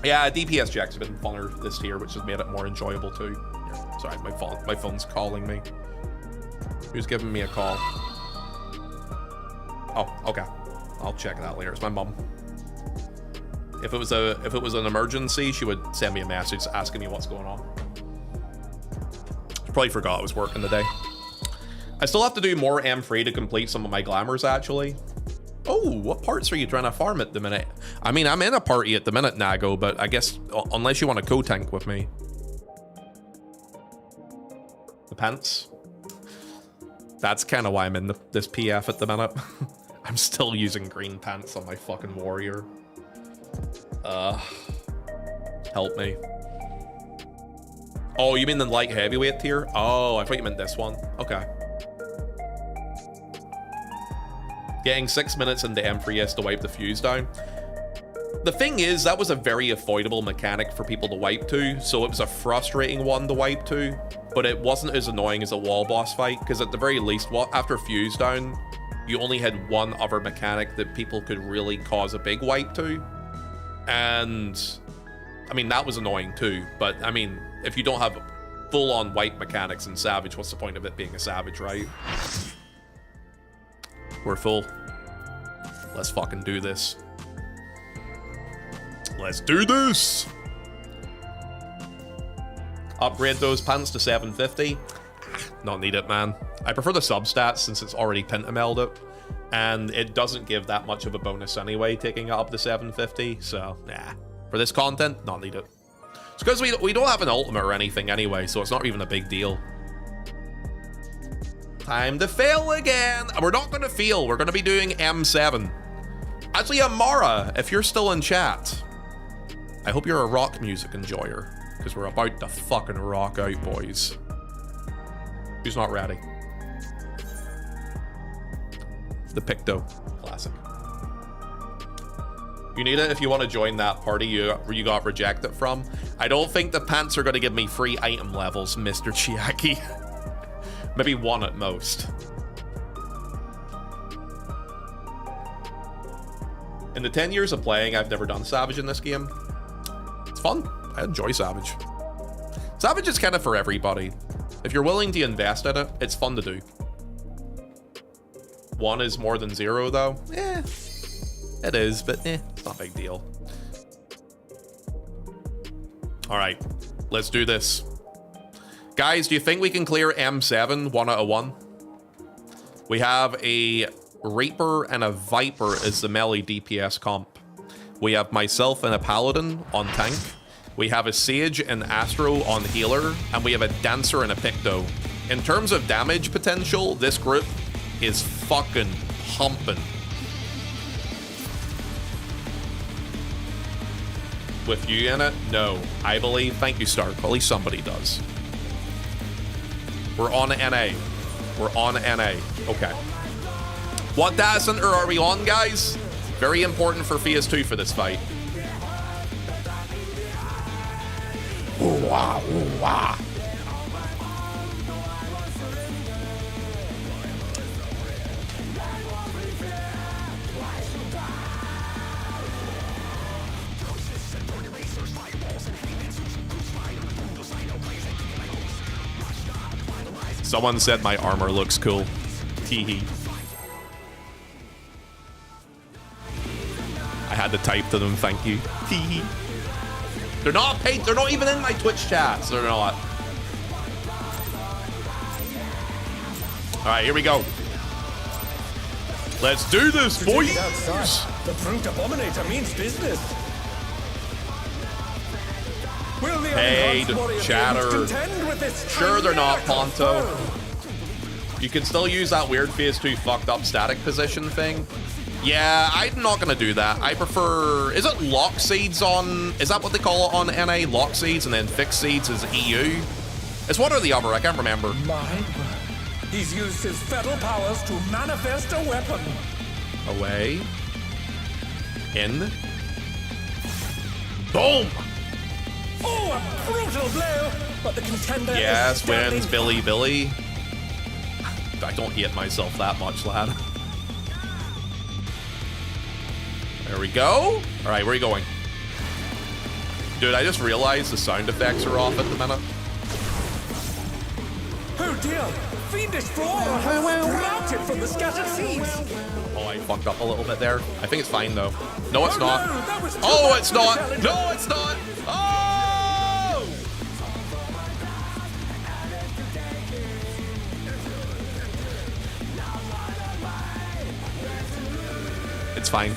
Yeah, DPS checks have been funner this tier, which has made it more enjoyable too. Yeah, sorry, my phone's calling me. Who's giving me a call? Oh, okay. I'll check that later. It's my mum. If it was an emergency, she would send me a message asking me what's going on. She probably forgot I was working today. I still have to do more M3 to complete some of my glamours, actually. Oh, what parts are you trying to farm at the minute? I mean, I'm in a party at the minute, Nago, but I guess unless you want to co-tank with me. The pants. That's kind of why I'm in this PF at the minute. I'm still using green pants on my fucking warrior. Help me. Oh, you mean the light heavyweight tier? Oh, I thought you meant this one. Okay. Getting 6 minutes into M3S to wipe the fuse down. The thing is, that was a very avoidable mechanic for people to wipe to, so it was a frustrating one to wipe to, but it wasn't as annoying as a wall boss fight, because at the very least, after fuse down, you only had one other mechanic that people could really cause a big wipe to. And I mean, that was annoying too, but I mean, if you don't have full-on wipe mechanics in Savage, what's the point of it being a Savage, right? We're full. Let's fucking do this. Let's do this! Upgrade those pants to 750. Not need it, man. I prefer the substats since it's already pentamelled it, and it doesn't give that much of a bonus anyway, taking it up to 750, so nah. For this content, not need it. It's because we don't have an ultimate or anything anyway, so it's not even a big deal. Time to fail again! We're not gonna fail, we're gonna be doing M7. Actually, Amara, if you're still in chat, I hope you're a rock music enjoyer, because we're about to fucking rock out, boys. Who's not ready? The Picto. Classic. You need it if you want to join that party you got rejected from. I don't think the pants are going to give me free item levels, Mr. Chiaki. Maybe one at most. In the 10 years of playing, I've never done Savage in this game. It's fun. I enjoy Savage. Savage is kind of for everybody. If you're willing to invest in it, it's fun to do. 1 is more than 0 though. Eh, it is, but it's not a big deal. All right, let's do this. Guys, do you think we can clear M7 1 out of 1? We have a Reaper and a Viper as the melee DPS comp. We have myself and a Paladin on tank. We have a Sage and Astro on healer, and we have a Dancer and a Picto. In terms of damage potential, this group is fucking pumping. With you in it? No. I believe, thank you, Stark. At least somebody does. We're on NA. We're on NA. Okay. What data center are we on, guys? Very important for Phase 2 for this fight. Ooh, wah, ooh, wah. Someone said my armor looks cool. Teehee. I had to type to them, thank you. Teehee. They're not paid. They're not even in my Twitch chats. They're not. All right, here we go. Let's do this, boys. The Brute Abominator means business. Will the Hey, Unhunt Warrior chatter. contend with this Sure, they're not, chimerical Ponto. foe? You can still use that weird Phase 2 fucked up static position thing. Yeah, I'm not gonna do that. I prefer... Is it lock seeds on... Is that what they call it on NA? Lock seeds, and then fixed seeds is EU? It's one or the other, I can't remember. My word. He's used his fetal powers to manifest a weapon. Away. In. Boom! Oh, a brutal blow! But the contender Yes, is standing. wins Billy. I don't hate myself that much, lad. There we go. All right, where are you going? Dude, I just realized the sound effects are off at the minute. Oh dear! Fiendish flora has sprouted from the scattered seeds! Oh, I fucked up a little bit there. I think it's fine, though. No, it's not. No, that was too Oh, much it's for the not. challenger. No, it's not. Oh! It's fine.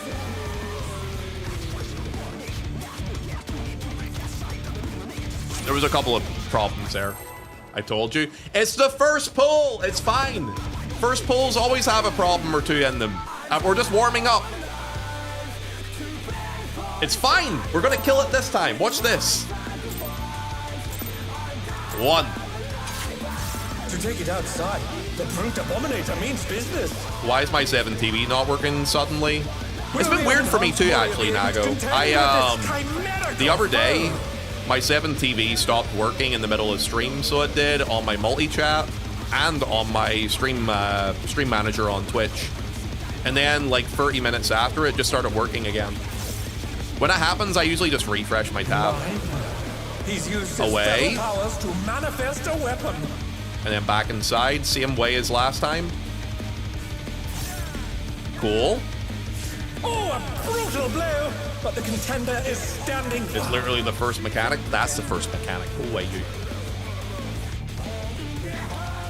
There was a couple of problems there. I told you. It's the first pull. It's fine. First pulls always have a problem or two in them. We're just warming up. It's fine. We're gonna kill it this time. Watch this. 1. To take it outside, the brute abominator means business. Why is my 7 TV not working suddenly? It's been weird for me too, actually, Nago. The other day, my 7 TV stopped working in the middle of stream, so it did on my multi-chat and on my stream manager on Twitch. And then, like 30 minutes after, it just started working again. When that happens, I usually just refresh my tab. He's used his Away. fetal powers to manifest a weapon. And then back inside, same way as last time. Cool. Oh, a brutal blow! But the contender is standing. It's literally the first mechanic. That's the first mechanic. Go away, you.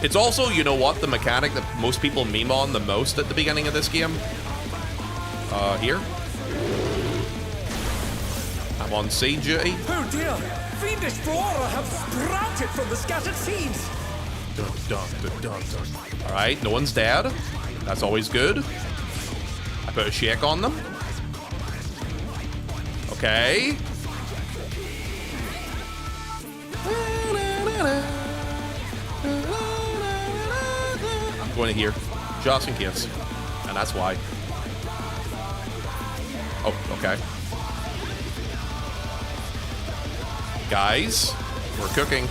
It's also, you know what, the mechanic that most people meme on the most at the beginning of this game. Here. I'm on seed duty. Oh dear! Fiendish flora have sprouted from the scattered seeds. Dun, dun, dun, dun, dun. All right, no one's dead. That's always good. I put a shake on them. Okay. I'm going to here, just in case. And that's why. Oh, okay. Guys, we're cooking.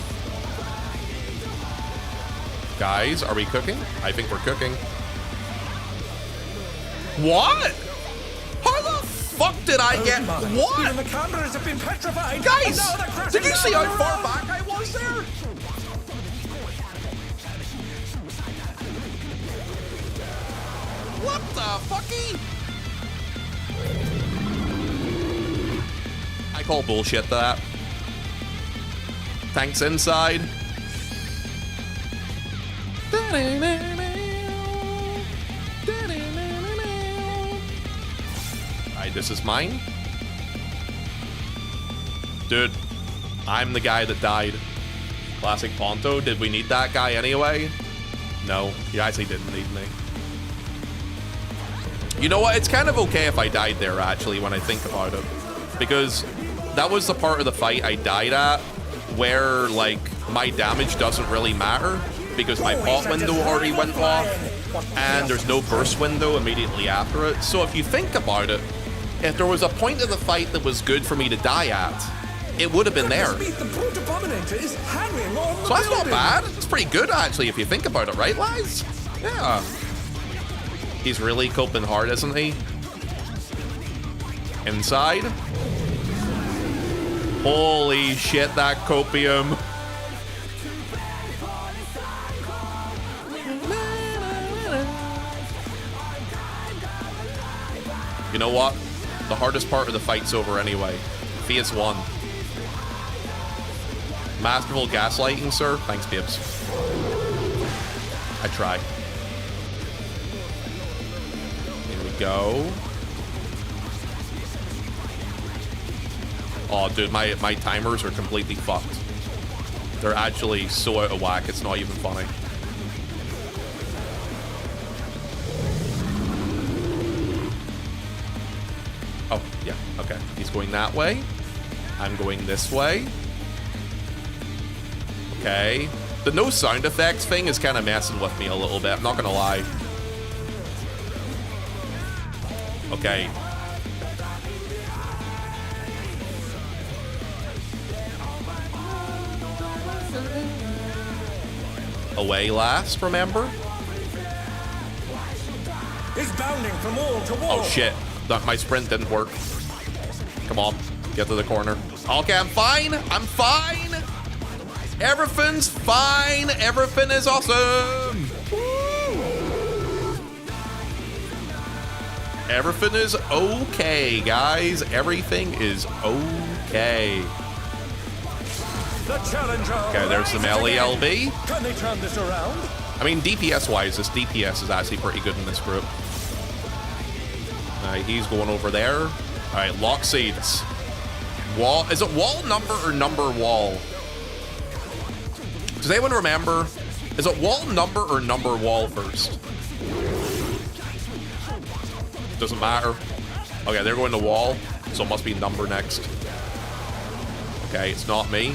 Guys, are we cooking? I think we're cooking. What? How the fuck did I get... What? Even the cameras have been petrified. Guys, And now they're crashing did you see down how the far road. back I was there? What the fucky? I call bullshit to that. Tanks inside. Alright, this is mine. Dude, I'm the guy that died. Classic Ponto, did we need that guy anyway? No, you actually didn't need me. You know what, it's kind of okay if I died there actually when I think about it. Because that was the part of the fight I died at where like my damage doesn't really matter because my pot window already went off and there's no burst window immediately after it. So if you think about it, if there was a point of the fight that was good for me to die at, it would have been there. The brute abominator is hanging on the So that's not building. bad. It's pretty good actually if you think about it, right, lads? Yeah. He's really coping hard, isn't he? Inside. Holy shit, that copium. You know what? The hardest part of the fight's over anyway. Phase 1. Masterful gaslighting, sir. Thanks, Bibbs. I try. Here we go. Oh, dude, my timers are completely fucked. They're actually so out of whack, it's not even funny. he's going that way. I'm going this way. Okay. The no sound effects thing is kind of messing with me a little bit. I'm not gonna lie. Okay. Away last, remember? Is bounding from wall to wall. Oh shit. My sprint didn't work. Come on. Get to the corner. Okay, I'm fine. I'm fine. Everything's fine. Everything is awesome. Everything is okay, guys. Everything is okay. The challenger. Okay, there's the melee LB. Can they turn this around? I mean, DPS-wise, this DPS is actually pretty good in this group. Alright, he's going over there. Alright, lock seeds. Wall. Is it wall number or number wall? Does anyone remember? Is it wall number or number wall first? Doesn't matter. Okay, they're going to wall, so it must be number next. Okay, it's not me.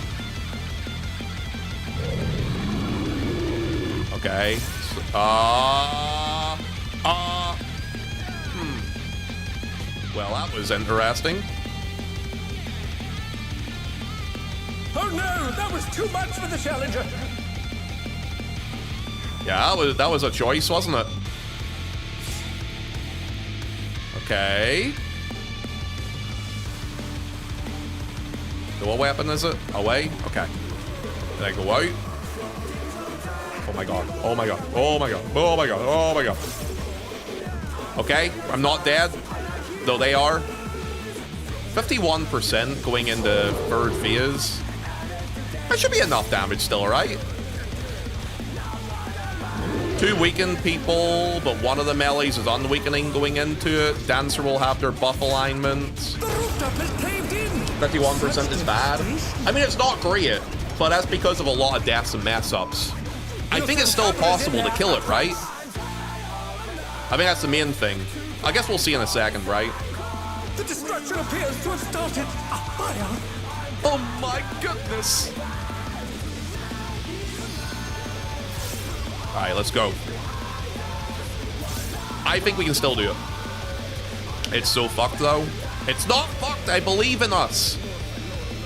Okay. Well, that was interesting. Oh no, that was too much for the challenger. Yeah, that was a choice, wasn't it? Okay. So what weapon is it? Away? Okay. Then I go out. Oh my god. Oh my god. Oh my god. Oh my god. Oh my god. Okay, I'm not dead. Though they are. 51% going into third phase. That should be enough damage still, right? 2 weakened people, but one of the melees is unweakening going into it. Dancer will have their buff alignments. 51% is bad. I mean, it's not great, but that's because of a lot of deaths and mess-ups. I think it's still possible to kill it, right? I think that's the main thing. I guess we'll see in a second, right? The destruction appears to have started a fire. Oh my goodness. All right, let's go. I think we can still do it. It's so fucked, though. It's not fucked. I believe in us.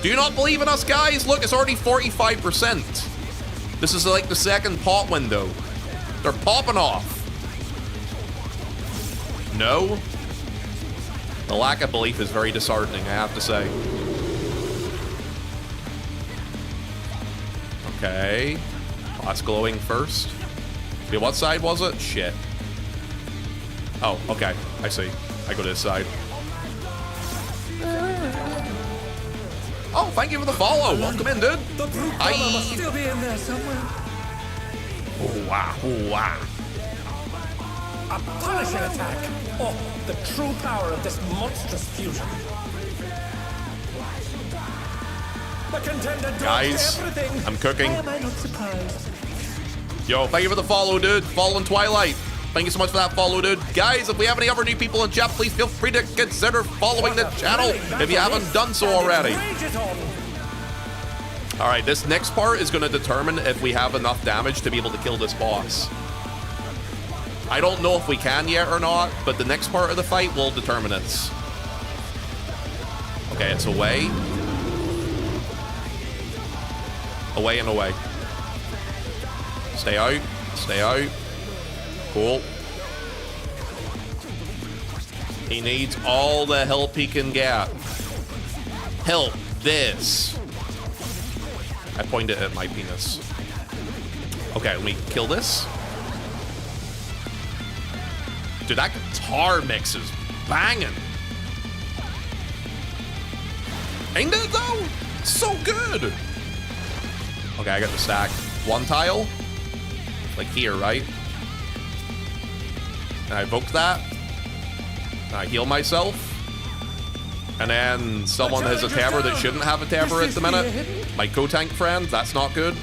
Do you not believe in us, guys? Look, it's already 45%. This is like the second pot window. They're popping off. No. The lack of belief is very disheartening, I have to say. Okay. That's glowing first. Wait, what side was it? Shit. Oh, okay. I see. I go to this side. Oh, thank you for the follow. Welcome in, dude. The brute must still be in there somewhere. Oh, wow. Oh, wow. A punishing attack. Oh, the true power of this monstrous fusion. The contender guys, everything. I'm cooking. Why am I not surprised? Yo, thank you for the follow, dude. Fallen Twilight. Thank you so much for that follow, dude. Guys, if we have any other new people in chat, please feel free to consider following the channel if you haven't done so already. All right, this next part is going to determine if we have enough damage to be able to kill this boss. I don't know if we can yet or not, but the next part of the fight will determine it. Okay, it's away. Away and away. Stay out. Stay out. Cool. He needs all the help he can get. Help this. I pointed at my penis. Okay, let me kill this. Dude, that guitar mix is banging. Ain't it though? So good. Okay, I got the stack. One tile. Like here, right? And I evoked that. And I heal myself. And then someone has a tabber that shouldn't have a tabber at the minute. My co-tank friend, that's not good.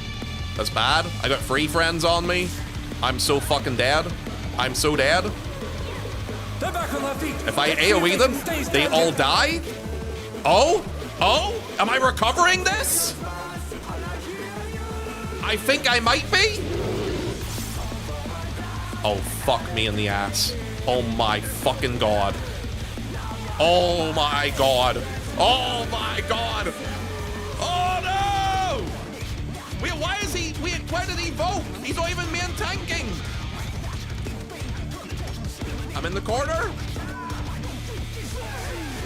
That's bad. I got 3 friends on me. I'm so fucking dead. I'm so dead. If I AoE them, they all die? Oh, am I recovering this? I think I might be. Oh, fuck me in the ass. Oh my fucking God. Oh my God. Oh my God. Oh no! Wait, why is he, why did he vote? He's not even main tanking. I'm in the corner.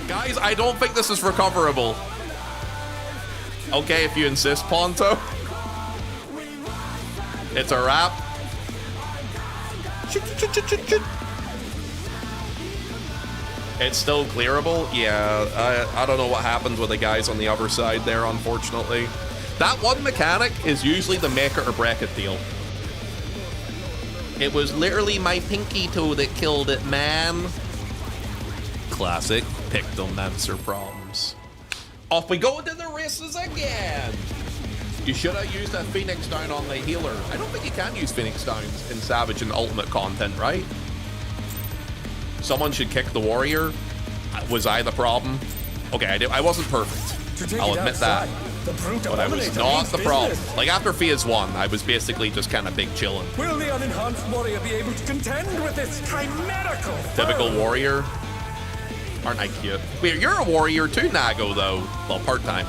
Guys, I don't think this is recoverable. Okay, if you insist, Ponto. It's a wrap. It's still clearable. Yeah, I don't know what happened with the guys on the other side there, unfortunately. That one mechanic is usually the make it or break it deal. It was literally my pinky toe that killed it, man. Classic Pictomancer problems. Off we go to the races again. You should have used a Phoenix Down on the healer. I don't think you can use Phoenix Downs in Savage and Ultimate content, right? Someone should kick the warrior. Was I the problem? Okay, I wasn't perfect. I'll admit that. But I was not the problem. Like after Phase 1, I was basically just kind of big chilling. Will the unenhanced warrior be able to contend with this chimerical Typical warrior. Aren't I cute? Wait, you're a warrior too, Nago, though. Well, part-time.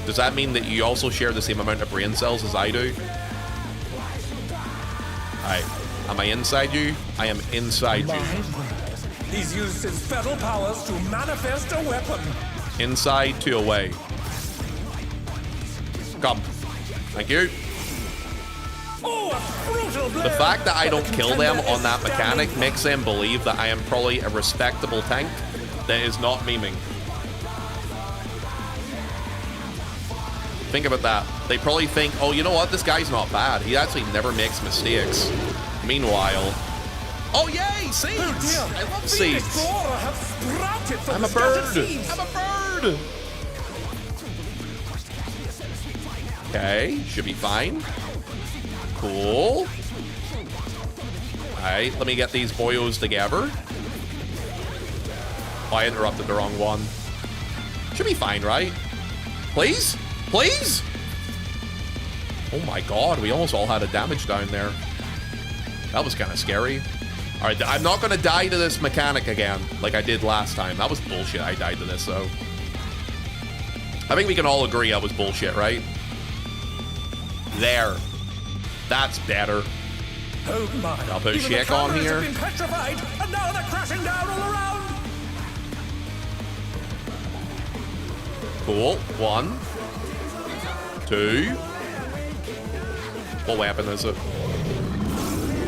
Does that mean that you also share the same amount of brain cells as I do? Alright. Am I inside you? I am inside you. He's used his feral powers to manifest a weapon. Inside to away. Come. Thank you. Oh, a brutal blow. The fact that I don't kill them on that mechanic makes them believe that I am probably a respectable tank that is not memeing. Think about that. They probably think, oh, you know what? This guy's not bad. He actually never makes mistakes. Meanwhile... Oh, yay! Seeds! I love seeds! I'm a bird! I'm a bird! Okay, should be fine. Cool. Alright, let me get these boyos together. Oh, I interrupted the wrong one. Should be fine, right? Please? Please? Oh my God, we almost all had a damage down there. That was kind of scary. All right, I'm not going to die to this mechanic again like I did last time. That was bullshit. I died to this, though. I think we can all agree that was bullshit, right? There. That's better. Oh my. I'll put a shake on here. Been petrified, and now they're crashing down all around. Cool. 1, 2. What weapon is it?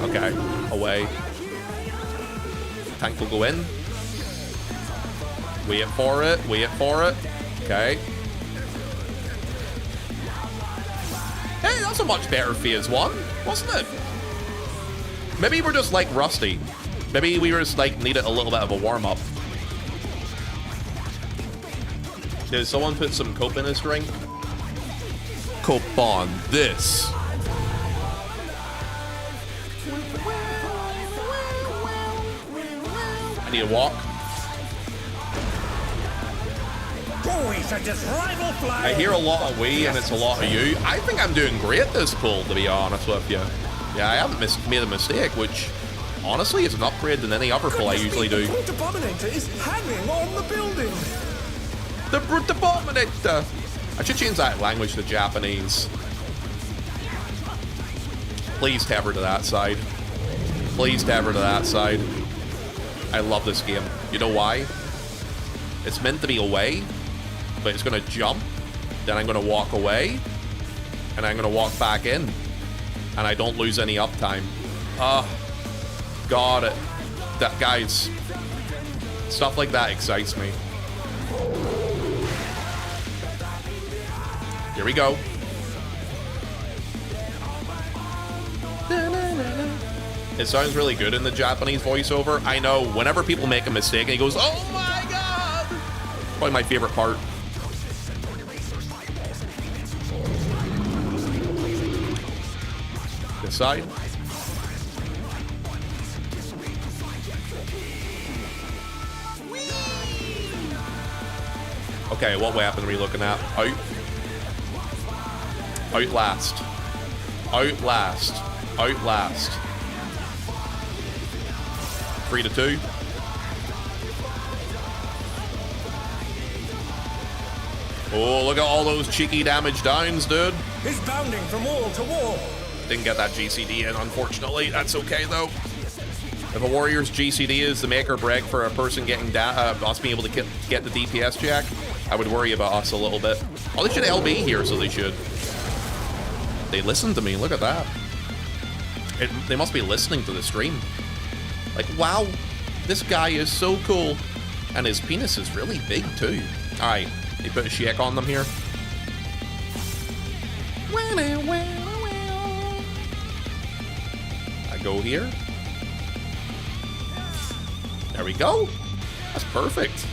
Okay. Away. Tank will go in. Wait for it. Wait for it. Okay. Hey, that's a much better Phase 1, wasn't it? Maybe we're just like rusty. Maybe we just like needed a little bit of a warm-up. Did someone put some cope in his drink? Cope on this. I need a walk. I hear a lot of we and it's a lot of you. I think I'm doing great this pull, to be honest with you. Yeah, I haven't made a mistake, which honestly is an upgrade than any other pull I usually do. The Brute Abominator is hanging on the building. The Brute Abominator. I should change that language to Japanese. Please tether to that side. Please tether to that side. I love this game. You know why? It's meant to be away, but it's going to jump. Then I'm going to walk away, and I'm going to walk back in, and I don't lose any uptime. Got it. That, guys, stuff like that excites me. Here we go. It sounds really good in the Japanese voiceover. I know, whenever people make a mistake and he goes, oh my God! Probably my favorite part. This side. Okay, what weapon are we looking at? Outlast. Outlast. Outlast. 3 to 2. Oh, look at all those cheeky damage downs, dude. He's bounding from wall to wall. Didn't get that GCD in, unfortunately. That's okay, though. If a warrior's GCD is the make or break for a person getting us being able to get the DPS check, I would worry about us a little bit. Oh, they should LB here, so they should. They listened to me. Look at that. They must be listening to the stream. Like, wow, this guy is so cool. And his penis is really big, too. All right, they put a shake on them here. I go here. There we go. That's perfect.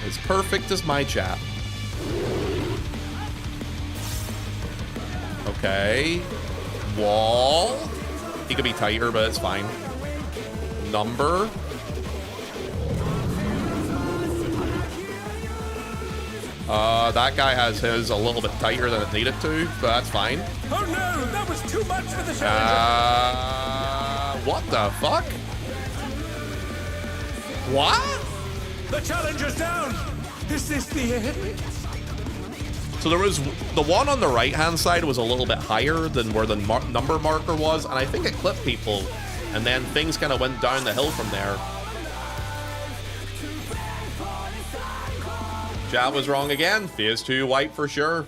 As perfect as my chat. Okay. Wall. He could be tighter, but it's fine. Number. That guy has his a little bit tighter than it needed to, but that's fine. Oh no, that was too much for the challenger. What the fuck? What? The challenger's down. Is this the end? So there was the one on the right-hand side was a little bit higher than where the number marker was, and I think it clipped people, and then things kind of went down the hill from there. Chat was wrong again. Phase 2 white for sure.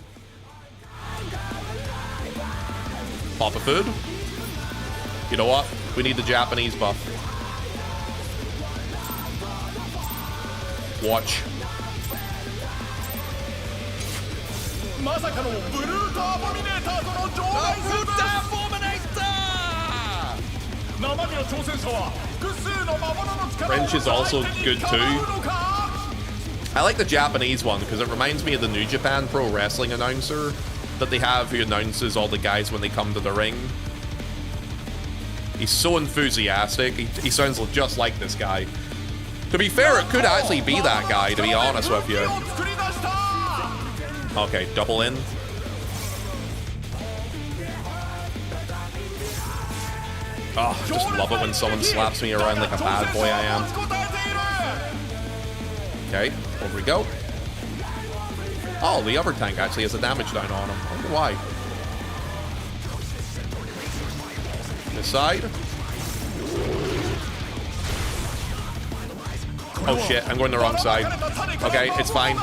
Pop a food. You know what? We need the Japanese buff. Watch. French is also good too. I like the Japanese one because it reminds me of the New Japan Pro Wrestling announcer that they have who announces all the guys when they come to the ring. He's so enthusiastic. He sounds just like this guy. To be fair, it could actually be that guy, to be honest with you. Okay, double in. Oh, just love it when someone slaps me around like a bad boy I am. Okay, over we go. Oh, the other tank actually has a damage down on him. I wonder why. This side. Oh shit, I'm going the wrong side. Okay, it's fine.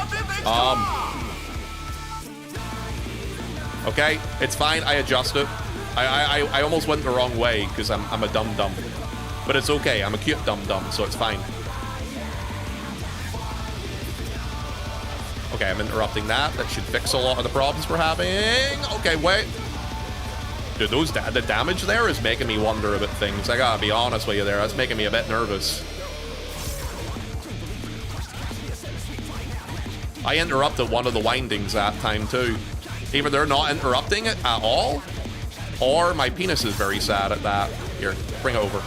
Okay, it's fine, I adjust it. I almost went the wrong way because I'm a dum-dum. But it's okay, I'm a cute dum-dum, so it's fine. Okay, I'm interrupting that. That should fix a lot of the problems we're having. Okay, wait. Dude, the damage there is making me wonder about things. I gotta be honest with you there. That's making me a bit nervous. I interrupted one of the windings that time too. Either they're not interrupting it at all, or my penis is very sad at that. Here, bring it over.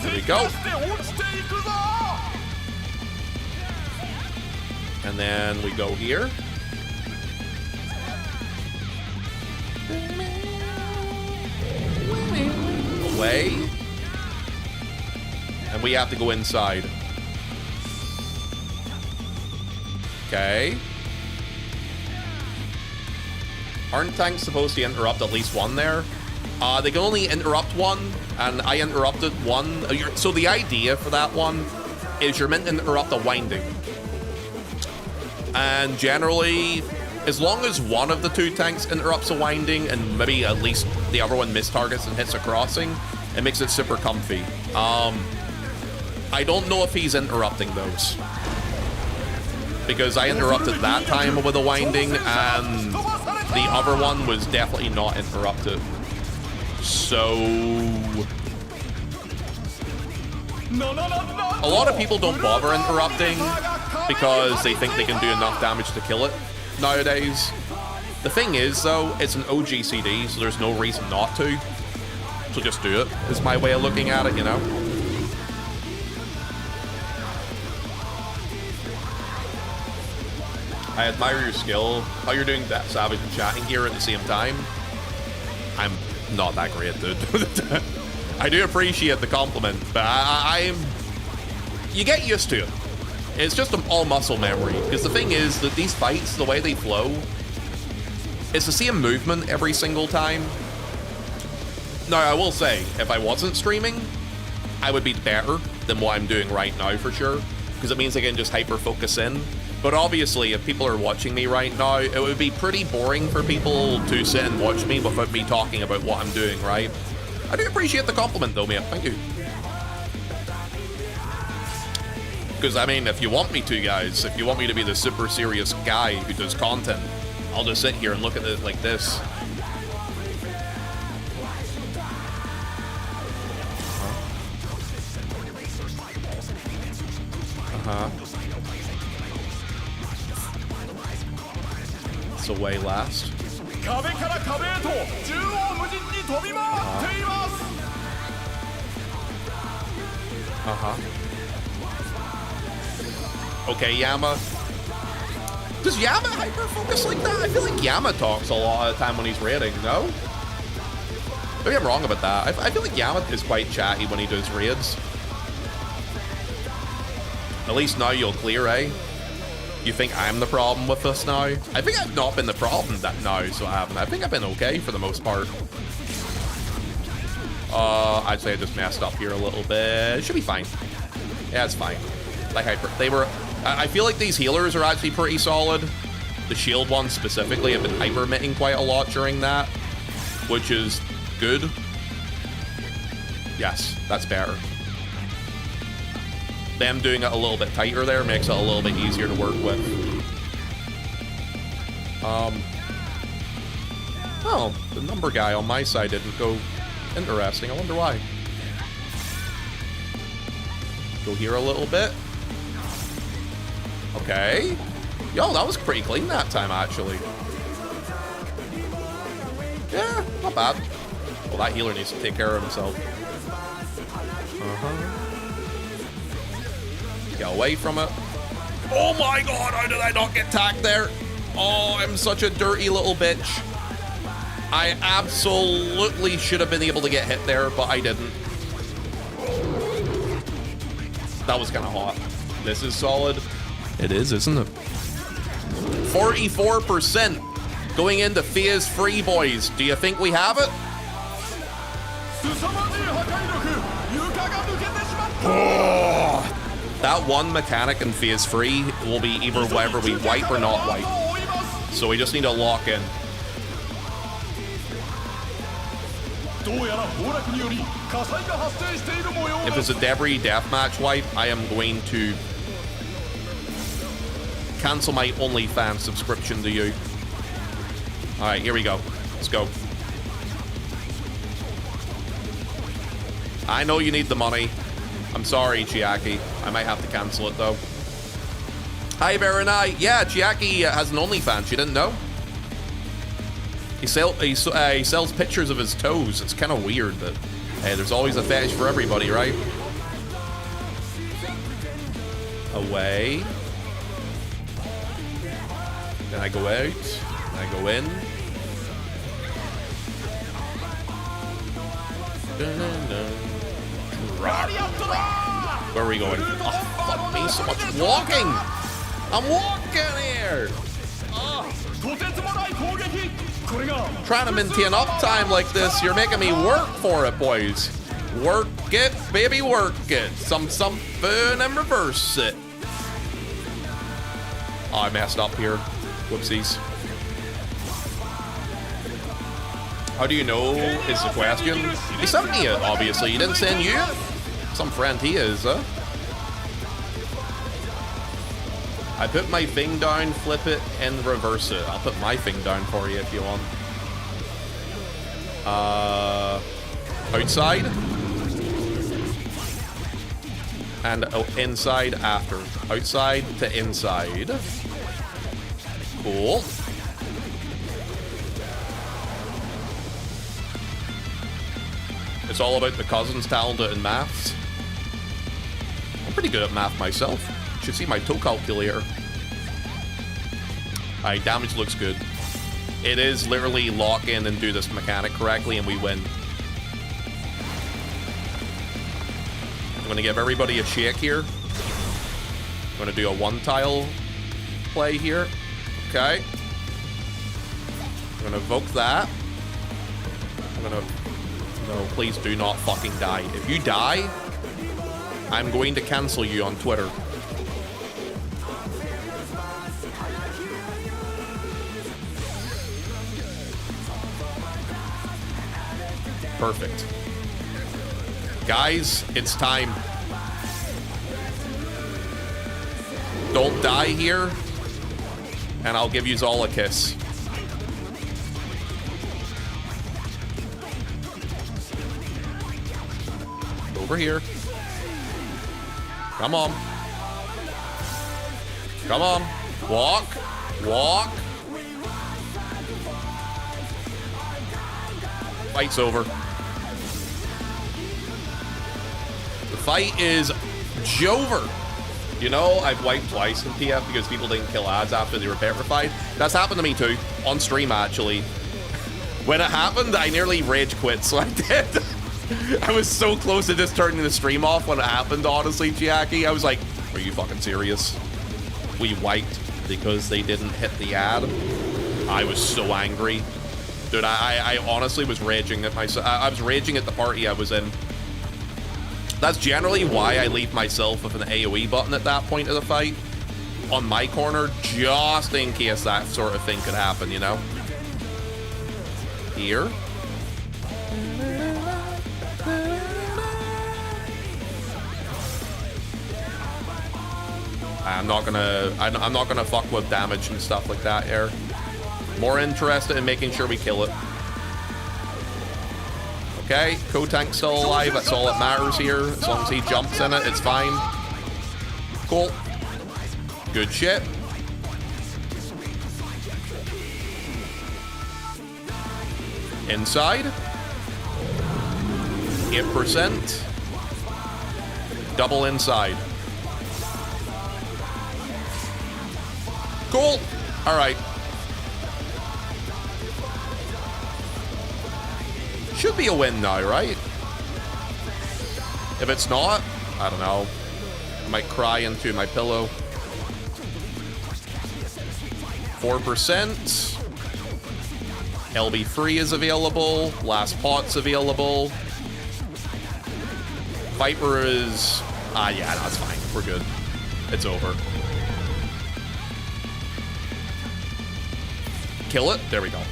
There we go. And then we go here. Away. And we have to go inside. Okay. Aren't tanks supposed to interrupt at least one there? They can only interrupt one, and I interrupted one. So the idea for that one is you're meant to interrupt a winding. And generally, as long as one of the two tanks interrupts a winding and maybe at least the other one mistargets and hits a crossing, it makes it super comfy. I don't know if he's interrupting those. Because I interrupted that time with a winding and the other one was definitely not interrupted. So... a lot of people don't bother interrupting because they think they can do enough damage to kill it nowadays. The thing is, though, it's an OGCD, so there's no reason not to. So just do it, is my way of looking at it, you know? I admire your skill. How you're doing that savage and chatting here at the same time. I'm not that great, dude. I do appreciate the compliment, but I'm... You get used to it. It's just all muscle memory. Because the thing is that these fights, the way they flow, it's the same movement every single time. Now, I will say, if I wasn't streaming, I would be better than what I'm doing right now for sure. Because it means I can just hyper-focus in. But obviously, if people are watching me right now, it would be pretty boring for people to sit and watch me without me talking about what I'm doing, right? I do appreciate the compliment though, mate. Thank you. Because, I mean, if you want me to, guys, if you want me to be the super serious guy who does content, I'll just sit here and look at it like this. It's a way last. Okay, Yama. Does Yama hyper-focus like that? I feel like Yama talks a lot of the time when he's raiding, no? Maybe I'm wrong about that. I feel like Yama is quite chatty when he does raids. At least now you'll clear, eh? You think I'm the problem with this now? I think I've not been the problem that now, so I haven't. I think I've been okay for the most part. I'd say I just messed up here a little bit. It should be fine. Yeah, it's fine. Like I feel like these healers are actually pretty solid. The shield ones specifically have been hyper-mitting quite a lot during that, which is good. Yes, that's better. Them doing it a little bit tighter there makes it a little bit easier to work with. Oh, the number guy on my side didn't go. Interesting. I wonder why. Go here a little bit. Okay. Yo, that was pretty clean that time, actually. Yeah, not bad. Well, that healer needs to take care of himself. Get away from it. Oh my god, how did I not get tagged there? Oh, I'm such a dirty little bitch. I absolutely should have been able to get hit there, but I didn't. That was kind of hot. This is solid. It is, isn't it? 44% going into FFXIV, boys. Do you think we have it? Oh, that one mechanic in FFXIV will be either whether we wipe or not wipe. So we just need to lock in. If it's a debris deathmatch wipe, I am going to cancel my OnlyFans subscription to you. Alright, here we go. Let's go. I know you need the money. I'm sorry, Chiaki. I might have to cancel it, though. Hi, Baronai. Yeah, Chiaki has an OnlyFans. You didn't know? He sells pictures of his toes. It's kind of weird, but hey, there's always a fetish for everybody, right? Away. Then I go out. Then I go in. Drop. Where are we going? Oh, fuck me, so much walking! I'm walking here! Oh. Trying to maintain uptime like this, you're making me work for it, boys. Work it, baby, work it. Something and reverse it. Oh, I messed up here. Whoopsies. How do you know is the question? He sent me it, obviously. He didn't send you? Some friend he is, huh? I put my thing down, flip it, and reverse it. I'll put my thing down for you if you want. Outside. And inside after. Outside to inside. Cool. It's all about the cousins talented in maths. I'm pretty good at math myself. You should see my toe calculator. Alright, damage looks good. It is literally lock in and do this mechanic correctly and we win. I'm going to give everybody a shake here. I'm going to do a one-tile play here. Okay. I'm going to evoke that. I'm going to... No, please do not fucking die. If you die, I'm going to cancel you on Twitter. Perfect. Guys, it's time. Don't die here, and I'll give you all a kiss. Over here. Come on. Come on. Walk. Walk. Fight's over. The fight is Jover. You know, I've wiped twice in TF because people didn't kill ads after they were petrified. That's happened to me too. On stream, actually. When it happened, I nearly rage quit, so I did. I was so close to just turning the stream off when it happened, honestly, Chiaki. I was like, are you fucking serious? We wiped because they didn't hit the ad. I was so angry. Dude, I honestly was raging at myself. I was raging at the party I was in. That's generally why I leave myself with an AoE button at that point of the fight on my corner, just in case that sort of thing could happen, you know? Here. I'm not gonna fuck with damage and stuff like that here. More interested in making sure we kill it. Okay, Kotank's still alive, that's all that matters here. As long as he jumps in it, it's fine. Cool. Good shit. Inside. 8%. Double inside. Cool. All right. Should be a win now, right? If it's not, I don't know. I might cry into my pillow. 4%. LB free is available. Last pot's available. Viper is... yeah, that's fine. We're good. It's over. Kill it. There we go.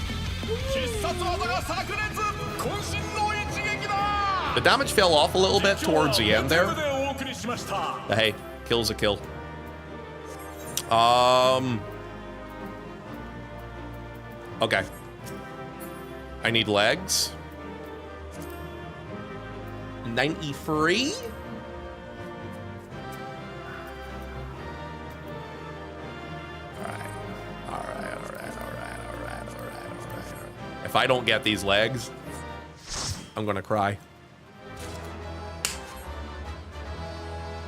The damage fell off a little bit towards the end there. But hey, kill's a kill. Okay. I need legs. 93? If I don't get these legs, I'm gonna cry.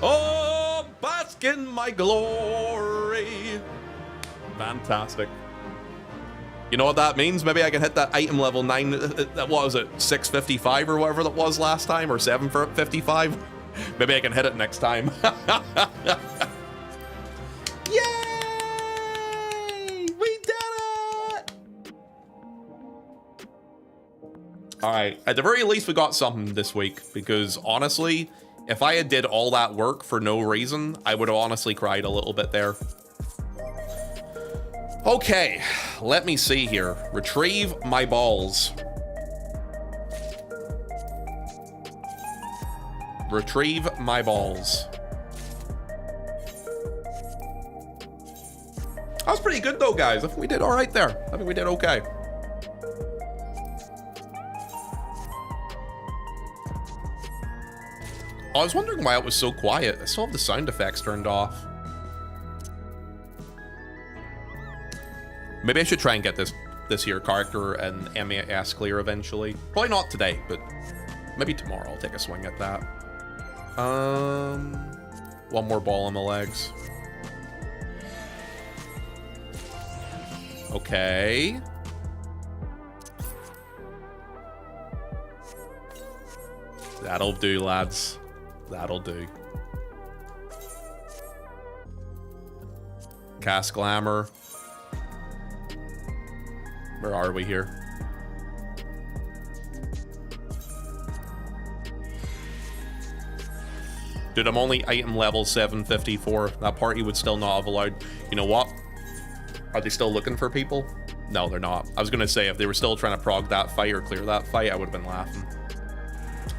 Oh, bask in my glory. Fantastic. You know what that means? Maybe I can hit that item level 9, what was it, 655 or whatever that was last time, or 755? Maybe I can hit it next time. Yay! We did it! Alright, at the very least we got something this week, because honestly, if I had did all that work for no reason, I would have honestly cried a little bit there. Okay, let me see here. Retrieve my balls. Retrieve my balls. That was pretty good though, guys. I think we did all right there. I think we did okay. I was wondering why it was so quiet. I still have the sound effects turned off. Maybe I should try and get this here character and MAS clear eventually. Probably not today, but maybe tomorrow I'll take a swing at that. One more ball on the legs. Okay. That'll do, lads. That'll do. Cast Glamour. Where are we here? Dude, I'm only item level 754. That party would still not have allowed. You know what? Are they still looking for people? No, they're not. I was gonna say, if they were still trying to prog that fight or clear that fight, I would have been laughing.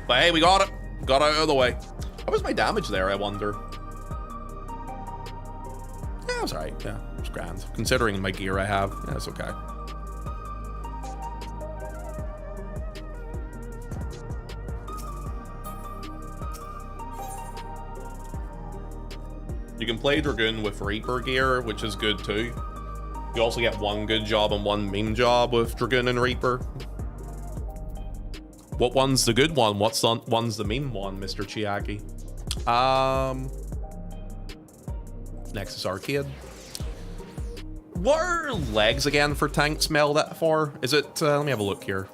But hey, we got it. Got out of the way. What was my damage there, I wonder? Yeah, it was alright. Yeah, it was grand. Considering my gear I have, yeah, it's okay. You can play Dragoon with Reaper gear, which is good too. You also get one good job and one meme job with Dragoon and Reaper. What one's the good one? What's one's the meme one, Mr. Chiaki? Nexus Arcade. What are legs again for tank smell that for? Is it, let me have a look here.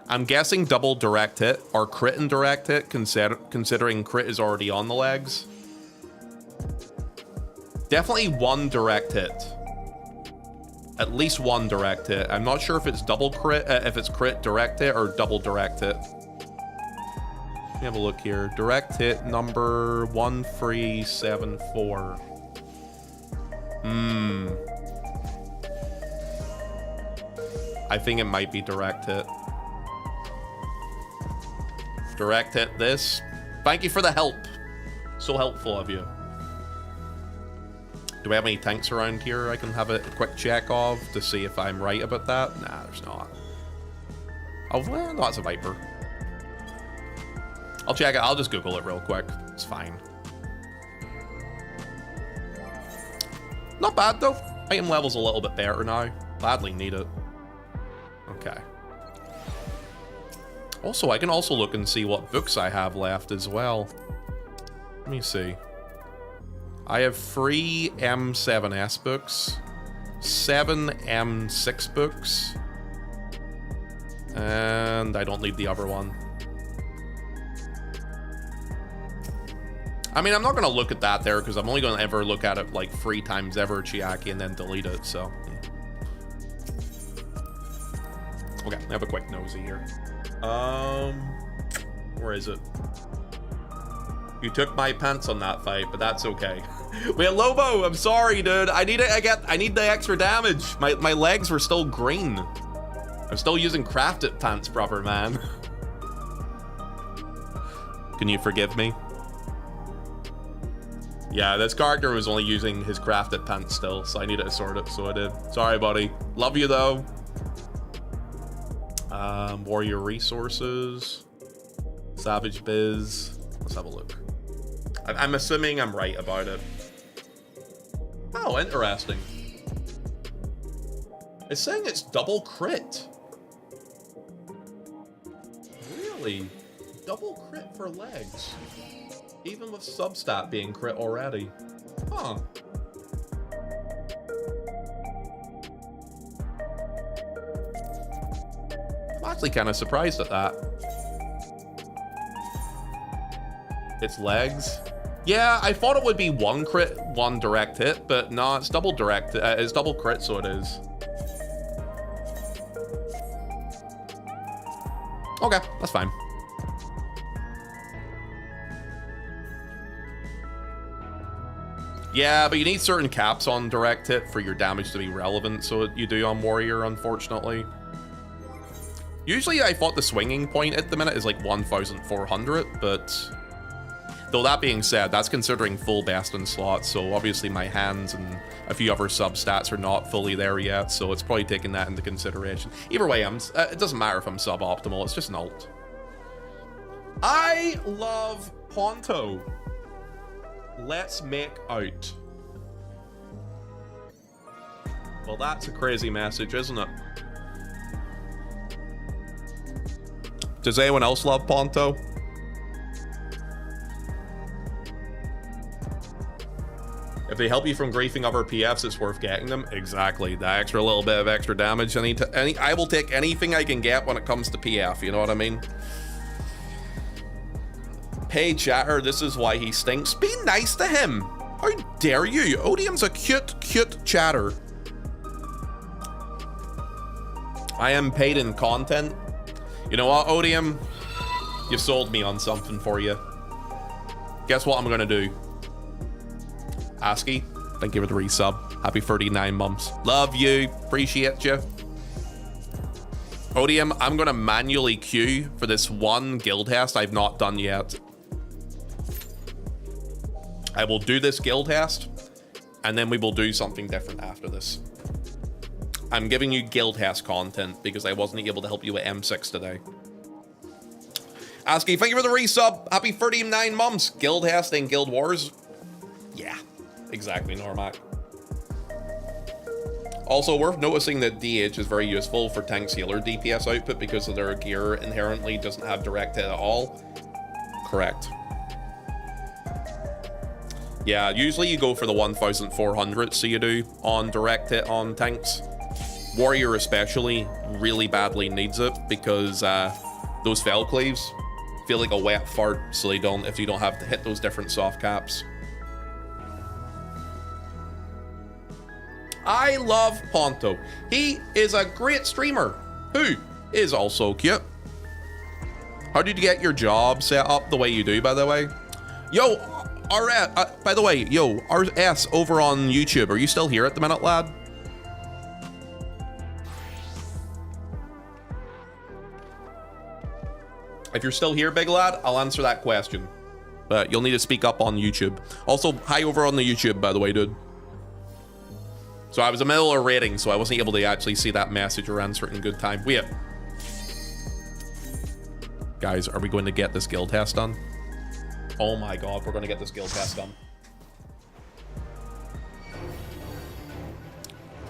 I'm guessing double direct hit or crit and direct hit, considering crit is already on the legs. Definitely one direct hit. At least one direct hit. I'm not sure if it's double crit, if it's crit direct hit or double direct hit. Let me have a look here. Direct hit number 1374. I think it might be direct hit. Direct hit this. Thank you for the help. So helpful of you. Do we have any tanks around here I can have a quick check of to see if I'm right about that? Nah, there's not. Oh, well, no, it's a Viper. I'll check it. I'll just Google it real quick. It's fine. Not bad, though. Item level's a little bit better now. Gladly need it. Okay. Also, I can also look and see what books I have left as well. Let me see. I have 3 M7S books, 7 M6 books, and I don't need the other one. I mean, I'm not going to look at that there because I'm only going to ever look at it like 3 times ever, Chiaki, and then delete it, so. Okay, I have a quick nosy here. Where is it? You took my pants on that fight, but that's okay. Wait, Lobo, I'm sorry, dude. I need the extra damage. My legs were still green. I'm still using crafted pants, proper man. Can you forgive me? Yeah, this character was only using his crafted pants still, so I needed to sort it, so I did. Sorry, buddy. Love you, though. Warrior resources. Savage biz. Let's have a look. I'm assuming I'm right about it. Oh, interesting. It's saying it's double crit. Really? Double crit for legs. Even with substat being crit already. Huh. I'm actually kind of surprised at that. It's legs. Yeah, I thought it would be one crit, one direct hit, but no, it's double direct. It's double crit, so it is. Okay, that's fine. Yeah, but you need certain caps on direct hit for your damage to be relevant, so you do on Warrior, unfortunately. Usually I thought the swinging point at the minute is like 1,400, but though that being said, that's considering full best in slots, so obviously my hands and a few other sub-stats are not fully there yet, so it's probably taking that into consideration. Either way, it doesn't matter if I'm suboptimal, it's just an ult. I love Ponto. Let's make out. Well, that's a crazy message, isn't it? Does anyone else love Ponto? If they help you from griefing other PFs, it's worth getting them. Exactly. The extra little bit of extra damage. I will take anything I can get when it comes to PF. You know what I mean? Hey, chatter, this is why he stinks. Be nice to him. How dare you? Odium's a cute, cute chatter. I am paid in content. You know what, Odium? You sold me on something for you. Guess what I'm gonna do? ASCII, thank you for the resub. Happy 39 months. Love you. Appreciate you. Odium, I'm gonna manually queue for this one guild test I've not done yet. I will do this guild test, and then we will do something different after this. I'm giving you guild test content because I wasn't able to help you with M6 today. ASCII, thank you for the resub. Happy 39 months. Guild test and Guild Wars. Yeah, exactly, Normac. Also worth noticing that DH is very useful for tanks healer DPS output because of their gear inherently doesn't have direct hit at all. Correct. Yeah, usually you go for the 1400, so you do on direct hit on tanks. Warrior especially really badly needs it because those fell cleaves feel like a wet fart, so they don't if you don't have to hit those different soft caps. I love Ponto. He is a great streamer who is also cute. How did you get your job set up the way you do, by the way? Yo, by the way, yo, RS over on YouTube, are you still here at the minute, lad? If you're still here, big lad, I'll answer that question. But you'll need to speak up on YouTube. Also, hi over on the YouTube, by the way, dude. So I was in the middle of raiding, so I wasn't able to actually see that message or answer it in good time. Wait. Guys, are we going to get this guild test done? Oh my god, we're going to get this guild test done.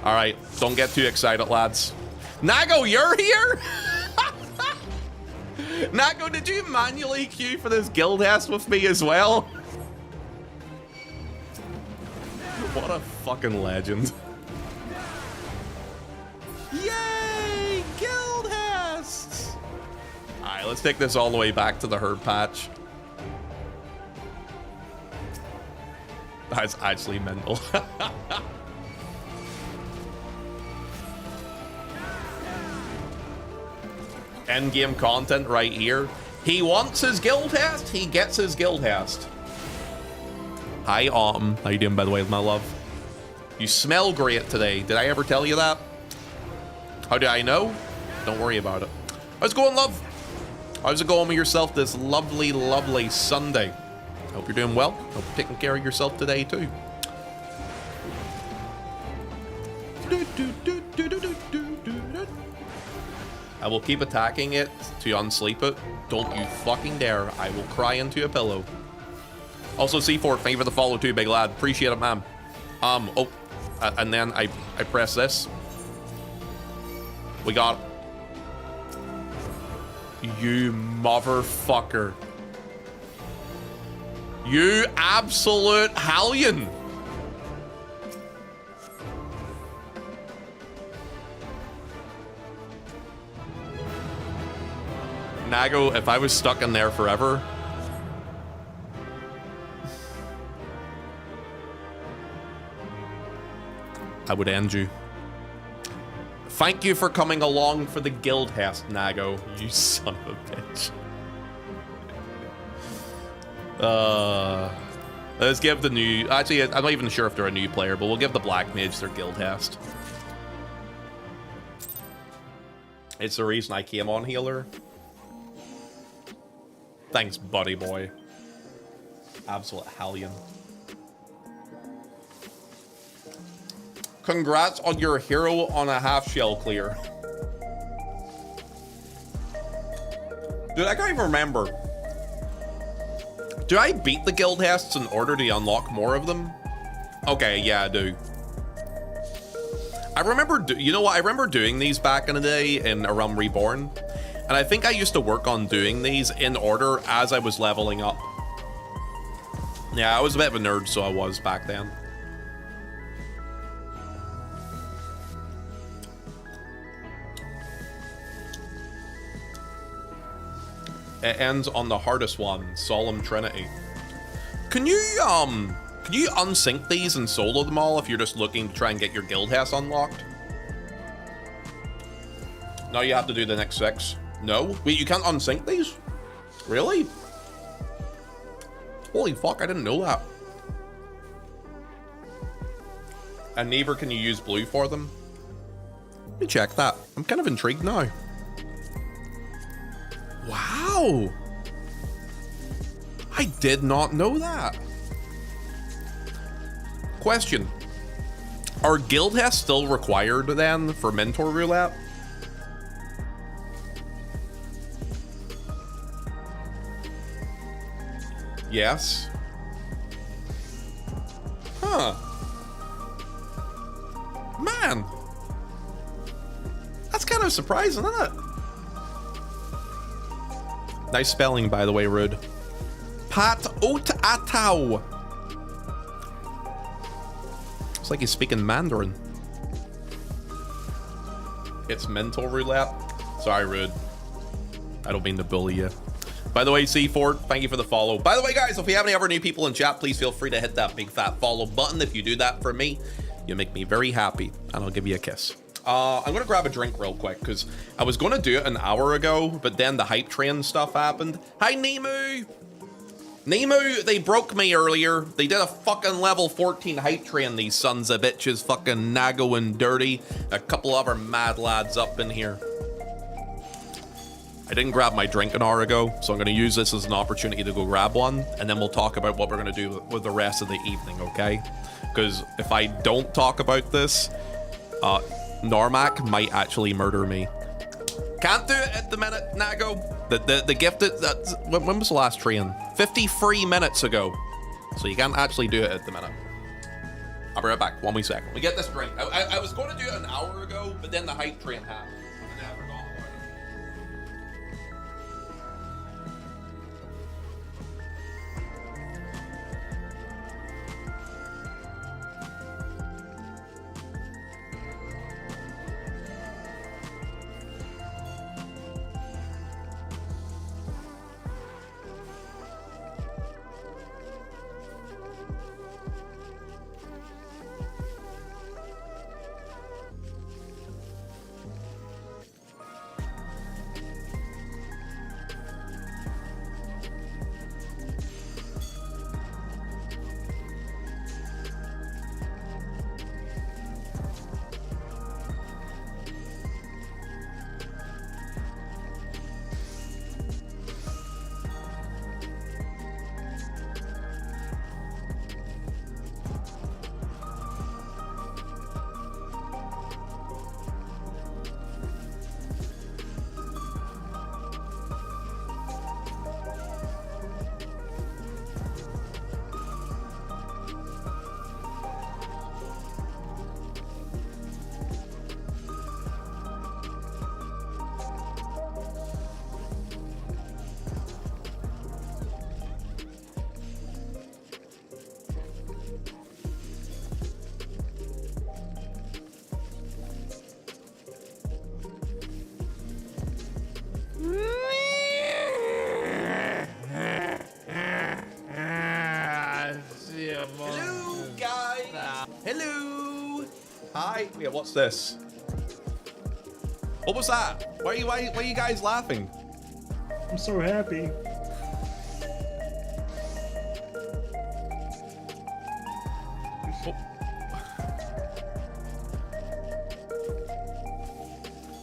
Alright, don't get too excited, lads. Nago, you're here? Nago, did you manually queue for this guild test with me as well? What a fucking legend. Yay! Guild tests! Alright, let's take this all the way back to the herb patch. That's actually mental. End-game content right here. He wants his guild test, he gets his guild test. Hi, Autumn. How you doing, by the way, my love? You smell great today. Did I ever tell you that? How do I know? Don't worry about it. How's it going, love? How's it going with yourself this lovely, lovely Sunday? Hope you're doing well. Hope you're taking care of yourself today, too. I will keep attacking it to unsleep it. Don't you fucking dare. I will cry into a pillow. Also, C4, thank you for the follow too, big lad. Appreciate it, man. And then I press this. We got... You motherfucker. You absolute hellion. Nago, if I was stuck in there forever... I would end you. Thank you for coming along for the guild test, Nago. You son of a bitch. Let's give the new... Actually, I'm not even sure if they're a new player, but we'll give the Black Mage their guild test. It's the reason I came on healer. Thanks, buddy boy. Absolute hellion. Congrats on your hero on a half shell clear. Dude, I can't even remember. Do I beat the guild tests in order to unlock more of them? Okay, yeah, I do. I remember, you know what? I remember doing these back in the day in A Realm Reborn. And I think I used to work on doing these in order as I was leveling up. Yeah, I was a bit of a nerd, so I was back then. It ends on the hardest one, Solemn Trinity. Can you unsync these and solo them all if you're just looking to try and get your guild house unlocked? No, you have to do the next 6. No? Wait, you can't unsync these? Really? Holy fuck, I didn't know that. And neither can you use blue for them? Let me check that. I'm kind of intrigued now. Wow! I did not know that. Question. Are guild hests still required then for mentor roulette? Yes. Huh. Man. That's kind of surprising, isn't it? Nice spelling, by the way, Rude. Pat-ot-atau. It's like he's speaking Mandarin. It's mental roulette. Sorry, Rude. I don't mean to bully you. By the way, C4, thank you for the follow. By the way, guys, if we have any other new people in chat, please feel free to hit that big fat follow button. If you do that for me, you make me very happy, and I'll give you a kiss. I'm gonna grab a drink real quick, because I was gonna do it an hour ago, but then the hype train stuff happened. Hi, Nemu! Nemu, they broke me earlier. They did a fucking level 14 hype train, these sons of bitches, fucking Nago and Dirty. A couple other mad lads up in here. I didn't grab my drink an hour ago, so I'm going to use this as an opportunity to go grab one, and then we'll talk about what we're going to do with the rest of the evening, okay? Because if I don't talk about this, Normac might actually murder me. Can't do it at the minute, Nago. The gifted, when was the last train? 53 minutes ago. So you can't actually do it at the minute. I'll be right back, 1 wee second. We get this drink. I was going to do it an hour ago, but then the hype train happened. And then I forgot about it. Yeah, what's this? What was that? Why are you guys laughing? I'm so happy.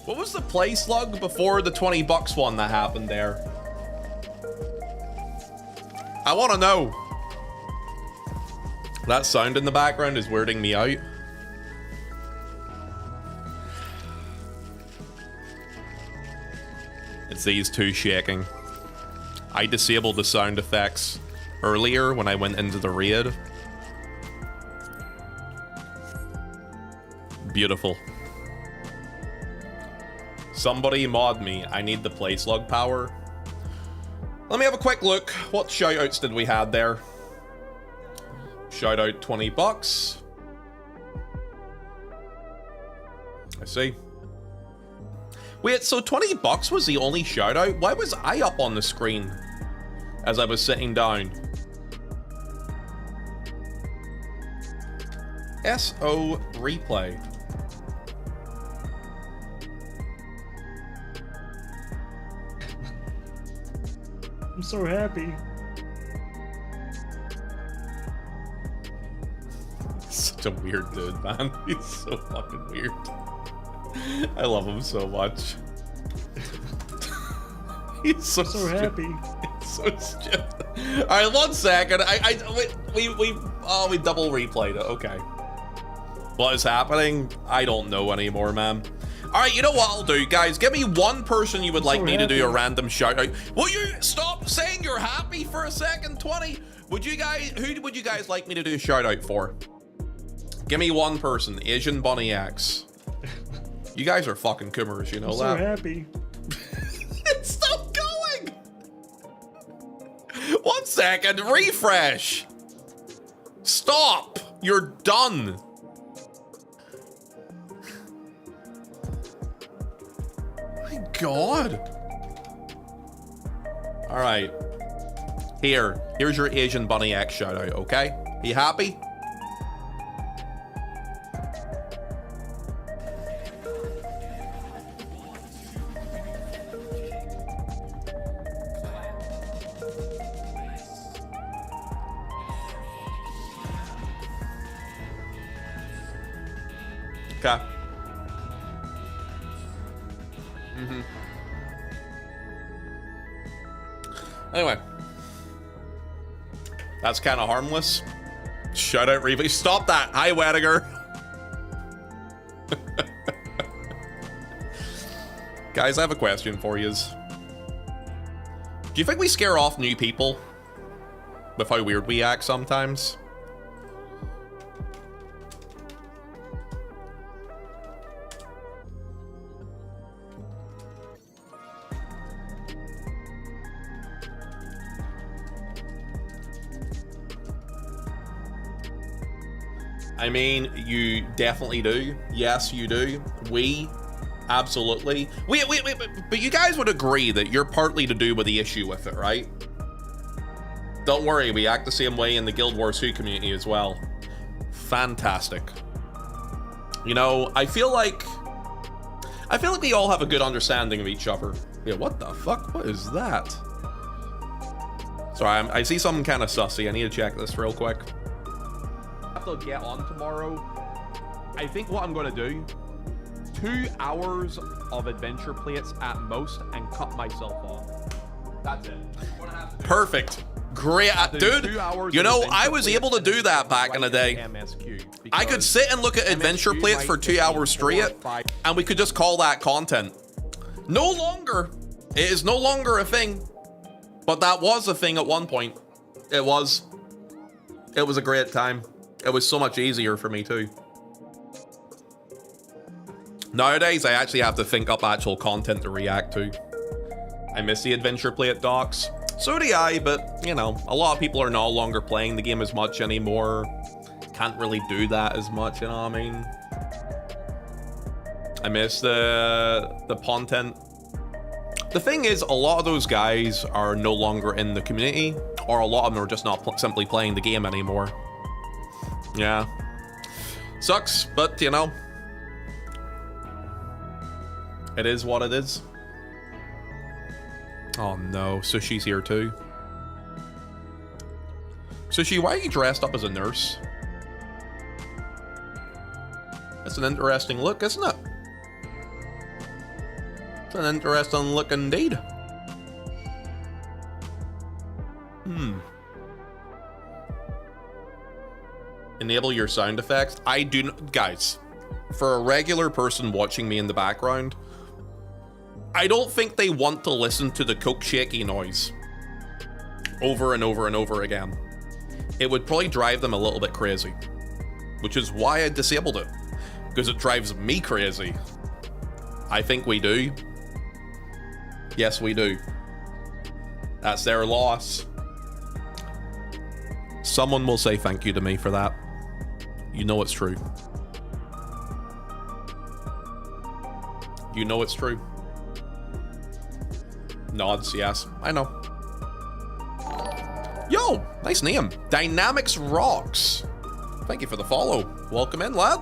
What was the play slug before the 20 bucks one that happened there? I want to know. That sound in the background is weirding me out. It's these two shaking. I disabled the sound effects earlier when I went into the raid. Beautiful. Somebody mod me. I need the play slug power. Let me have a quick look. What shoutouts did we have there? Shout out 20 bucks. I see. Wait, so 20 bucks was the only shout out? Why was I up on the screen as I was sitting down? SO replay. I'm so happy. Such a weird dude, man. He's so fucking weird. I love him so much. He's so happy. He's so stupid. All right, 1 second. We double replayed it. Okay. What is happening? I don't know anymore, man. All right, you know what I'll do, guys? Give me one person you would like me to do a random shout out. Will you stop saying you're happy for a second, 20? Would you guys? Who would you guys like me to do a shout out for? Give me one person. Asian Bunny X. You guys are fucking coomers, you know that? I'm so happy. It's still going. 1 second. Refresh. Stop. You're done. My God. All right. Here's your Asian Bunny X shout out, okay? Are you happy? Okay. Anyway. That's kind of harmless. Shout out Reeve. Stop that. Hi, Wediger. Guys, I have a question for you. Do you think we scare off new people with how weird we act sometimes? I mean, you definitely do. Yes, you do. We absolutely. Wait, but you guys would agree that you're partly to do with the issue with it, right? Don't worry, we act the same way in the Guild Wars 2 community as well. Fantastic. You know, I feel like we all have a good understanding of each other. Yeah, what the fuck? What is that? Sorry, I see something kind of sussy. I need to check this real quick. To get on tomorrow. I think what I'm going to do, 2 hours of adventure plates at most and cut myself off. That's it. Perfect. Great. Dude, you know, I was able to do that back in the day. I could sit and look at adventure plates for 2 hours straight and we could just call that content. No longer. It is no longer a thing. But that was a thing at one point. It was a great time. It was so much easier for me too. Nowadays, I actually have to think up actual content to react to. I miss the adventure plate docs. So do I, but you know, a lot of people are no longer playing the game as much anymore. Can't really do that as much, you know what I mean? I miss the content. The thing is, a lot of those guys are no longer in the community, or a lot of them are just not simply playing the game anymore. Yeah. Sucks, but you know, it is what it is. Oh no, Sushi's here too. Sushi, why are you dressed up as a nurse? That's an interesting look, isn't it? It's an interesting look indeed. Enable your sound effects. I do not, guys, for a regular person watching me in the background, I don't think they want to listen to the Coke shaky noise over and over and over again. It would probably drive them a little bit crazy, which is why I disabled it, because it drives me crazy. I think we do. Yes, we do. That's their loss. Someone will say thank you to me for that. You know it's true. You know it's true. Nods, yes. I know. Yo, nice name. Dynamics Rocks. Thank you for the follow. Welcome in, lad.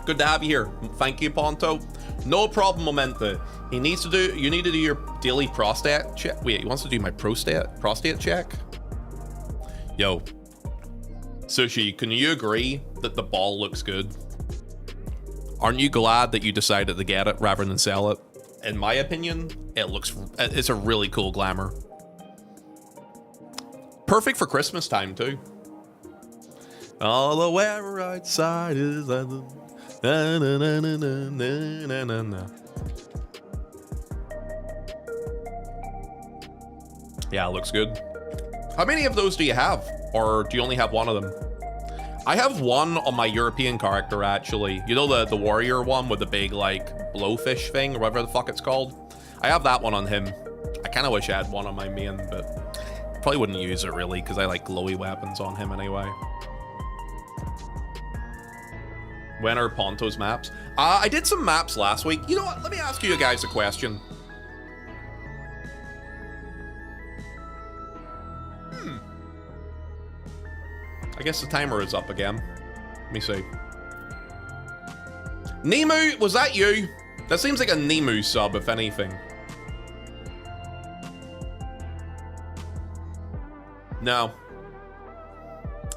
Good to have you here. Thank you, Ponto. No problem, Momenta. You need to do your daily prostate check. Wait, he wants to do my prostate check? Yo. Sushi, can you agree that the ball looks good? Aren't you glad that you decided to get it rather than sell it? In my opinion, it's a really cool glamour. Perfect for Christmas time too. All the weather outside is na, na, na, na, na, na, na. Yeah, it looks good. How many of those do you have? Or do you only have one of them? I have one on my European character, actually. You know the warrior one with the big, like, blowfish thing, or whatever the fuck it's called? I have that one on him. I kind of wish I had one on my main, but probably wouldn't use it, really, because I like glowy weapons on him anyway. When are Ponto's maps? I did some maps last week. You know what? Let me ask you guys a question. I guess the timer is up again. Let me see. Nemu, was that you? That seems like a Nemu sub, if anything. No.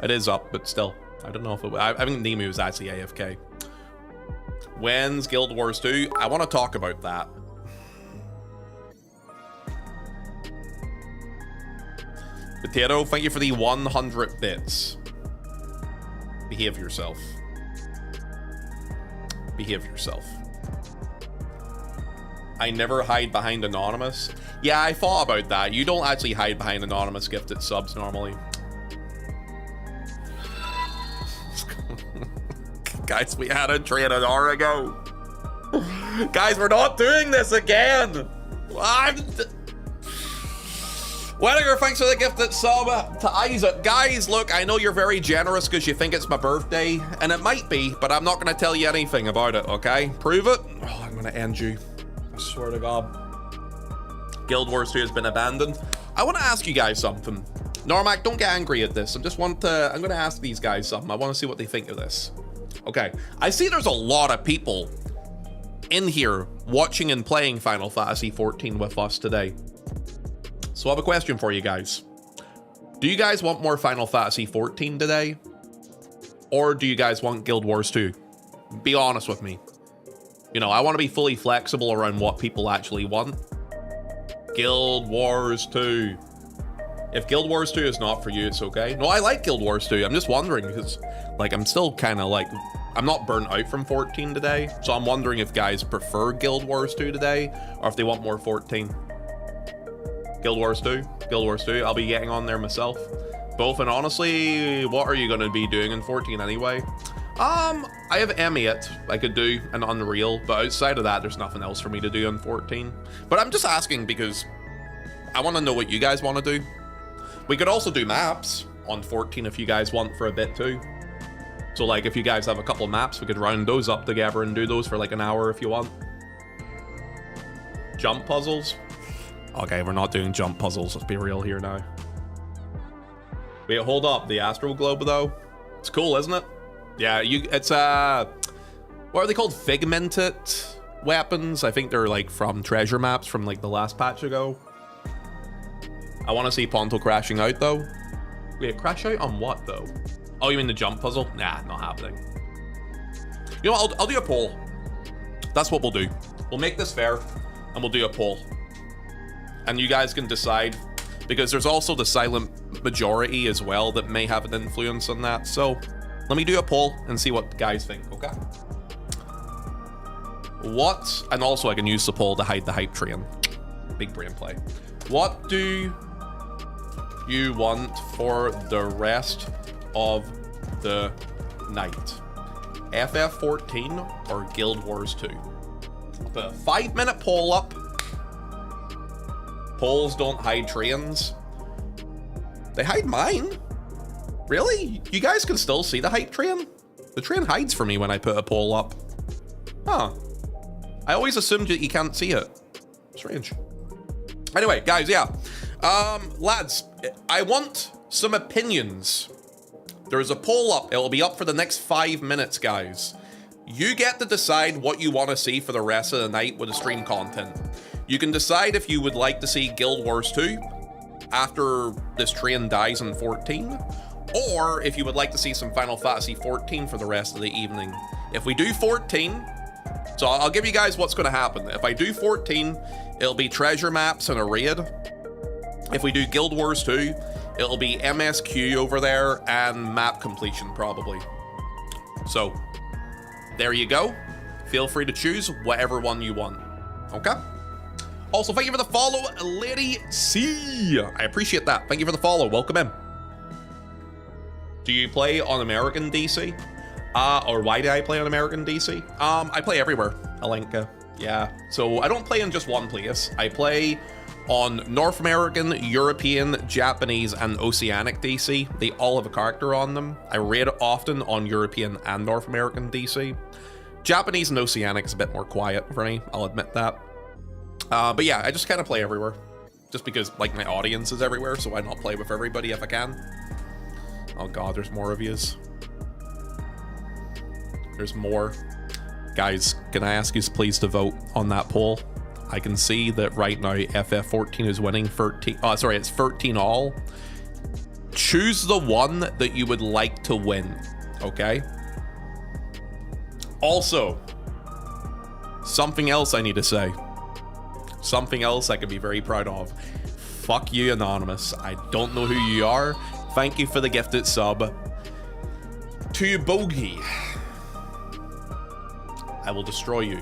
It is up, but still. I don't know if it... I think Nemu is actually AFK. When's Guild Wars 2? I want to talk about that. Potato, thank you for the 100 bits. Behave yourself. Behave yourself. I never hide behind Anonymous. Yeah, I thought about that. You don't actually hide behind Anonymous gifted subs normally. Guys, we had a trade an hour ago. Guys, we're not doing this again. Wendiger, thanks for the gifted sub to Isaac. Guys, look, I know you're very generous because you think it's my birthday, and it might be, but I'm not going to tell you anything about it, okay? Prove it. Oh, I'm going to end you. I swear to God. Guild Wars 2 has been abandoned. I want to ask you guys something. Normac, don't get angry at this. I'm going to ask these guys something. I want to see what they think of this. Okay, I see there's a lot of people in here watching and playing Final Fantasy XIV with us today. So I have a question for you guys. Do you guys want more Final Fantasy XIV today? Or do you guys want Guild Wars 2? Be honest with me. You know, I want to be fully flexible around what people actually want. Guild Wars 2. If Guild Wars 2 is not for you, it's okay. No, I like Guild Wars 2. I'm just wondering because, like, I'm still kind of like, I'm not burnt out from 14 today. So I'm wondering if guys prefer Guild Wars 2 today or if they want more 14. Guild Wars 2. Guild Wars 2. I'll be getting on there myself. Both, and honestly, what are you going to be doing in 14 anyway? I have M8 I could do an Unreal, but outside of that, there's nothing else for me to do in 14. But I'm just asking because I want to know what you guys want to do. We could also do maps on 14 if you guys want for a bit too. So like if you guys have a couple of maps, we could round those up together and do those for like an hour if you want. Jump puzzles. Okay, we're not doing jump puzzles. Let's be real here now. Wait, hold up. The Astro Globe though. It's cool, isn't it? Yeah, it's what are they called? Figmented weapons. I think they're like from treasure maps from like the last patch ago. I want to see Ponto crashing out though. Wait, crash out on what though? Oh, you mean the jump puzzle? Nah, not happening. You know what? I'll do a poll. That's what we'll do. We'll make this fair and we'll do a poll. And you guys can decide, because there's also the silent majority as well that may have an influence on that. So let me do a poll and see what guys think, okay? What, and also I can use the poll to hide the hype train. Big brain play. What do you want for the rest of the night? FF14 or Guild Wars 2? The 5-minute poll up. Polls don't hide trains. They hide mine? Really? You guys can still see the hype train? The train hides for me when I put a poll up. Huh. I always assumed that you can't see it. Strange. Anyway, guys, yeah. Lads, I want some opinions. There's a poll up. It'll be up for the next 5 minutes, guys. You get to decide what you want to see for the rest of the night with the stream content. You can decide if you would like to see Guild Wars 2 after this train dies in 14, or if you would like to see some Final Fantasy 14 for the rest of the evening. If we do 14, so I'll give you guys what's going to happen. If I do 14, it'll be treasure maps and a raid. If we do Guild Wars 2, it'll be MSQ over there and map completion probably. So there you go. Feel free to choose whatever one you want. Okay? Also, thank you for the follow, Lady C. I appreciate that. Thank you for the follow. Welcome in. Do you play on American DC? Or why do I play on American DC? I play everywhere, Alenka. Yeah. So I don't play in just one place. I play on North American, European, Japanese, and Oceanic DC. They all have a character on them. I raid often on European and North American DC. Japanese and Oceanic is a bit more quiet for me, I'll admit that. But yeah, I just kind of play everywhere. Just because, like, my audience is everywhere, so why not play with everybody if I can? Oh god, there's more of yous. There's more. Guys, can I ask you please to vote on that poll? I can see that right now FF14 is winning 13. Oh, sorry, it's 13 all. Choose the one that you would like to win, okay? Also, something else I need to say. Something else I can be very proud of. Fuck you, Anonymous. I don't know who you are. Thank you for the gifted sub. To Bogey. I will destroy you.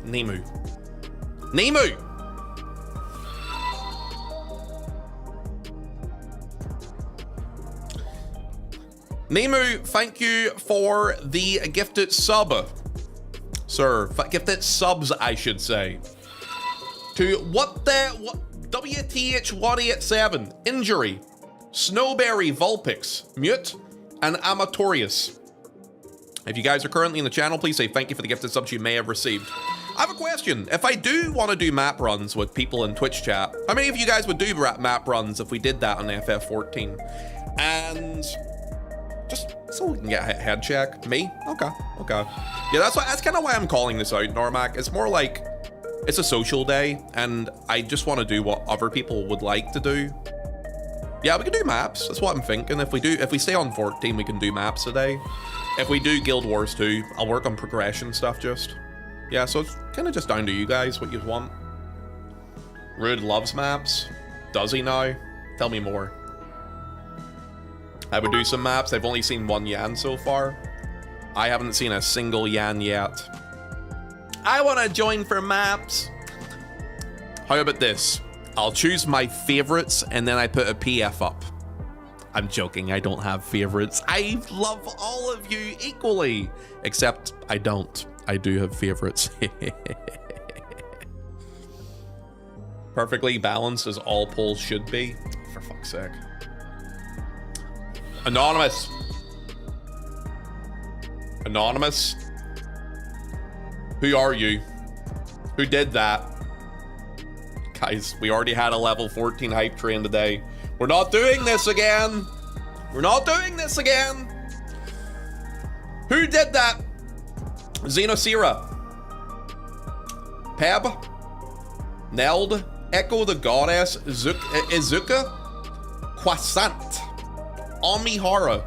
Nemu. Nemu! Nemu, thank you for the gifted sub. Sir, gifted subs, I should say. To what WTH187, Injury, Snowberry Vulpix, Mute, and Amatorius. If you guys are currently in the channel, please say thank you for the gifted subs you may have received. I have a question. If I do want to do map runs with people in Twitch chat, how many of you guys would do map runs if we did that on FF14? And just so we can get a head check. Me? Okay. Yeah, that's kind of why I'm calling this out, Normac. It's more like it's a social day, and I just want to do what other people would like to do. Yeah, we can do maps. That's what I'm thinking. If we stay on 14, we can do maps today. If we do Guild Wars 2, I'll work on progression stuff just. Yeah, so it's kind of just down to you guys what you want. Rude loves maps. Does he now? Tell me more. I would do some maps. I've only seen one Yan so far. I haven't seen a single Yan yet. I want to join for maps. How about this? I'll choose my favorites and then I put a PF up. I'm joking, I don't have favorites. I love all of you equally. Except I don't. I do have favorites. Perfectly balanced as all polls should be. For fuck's sake. Anonymous. Anonymous. Who are you? Who did that? Guys, we already had a level 14 hype train today. We're not doing this again. We're not doing this again. Who did that? Xenocera. Peb. Neld. Echo the Goddess. Izuka. Croissant. Amihara.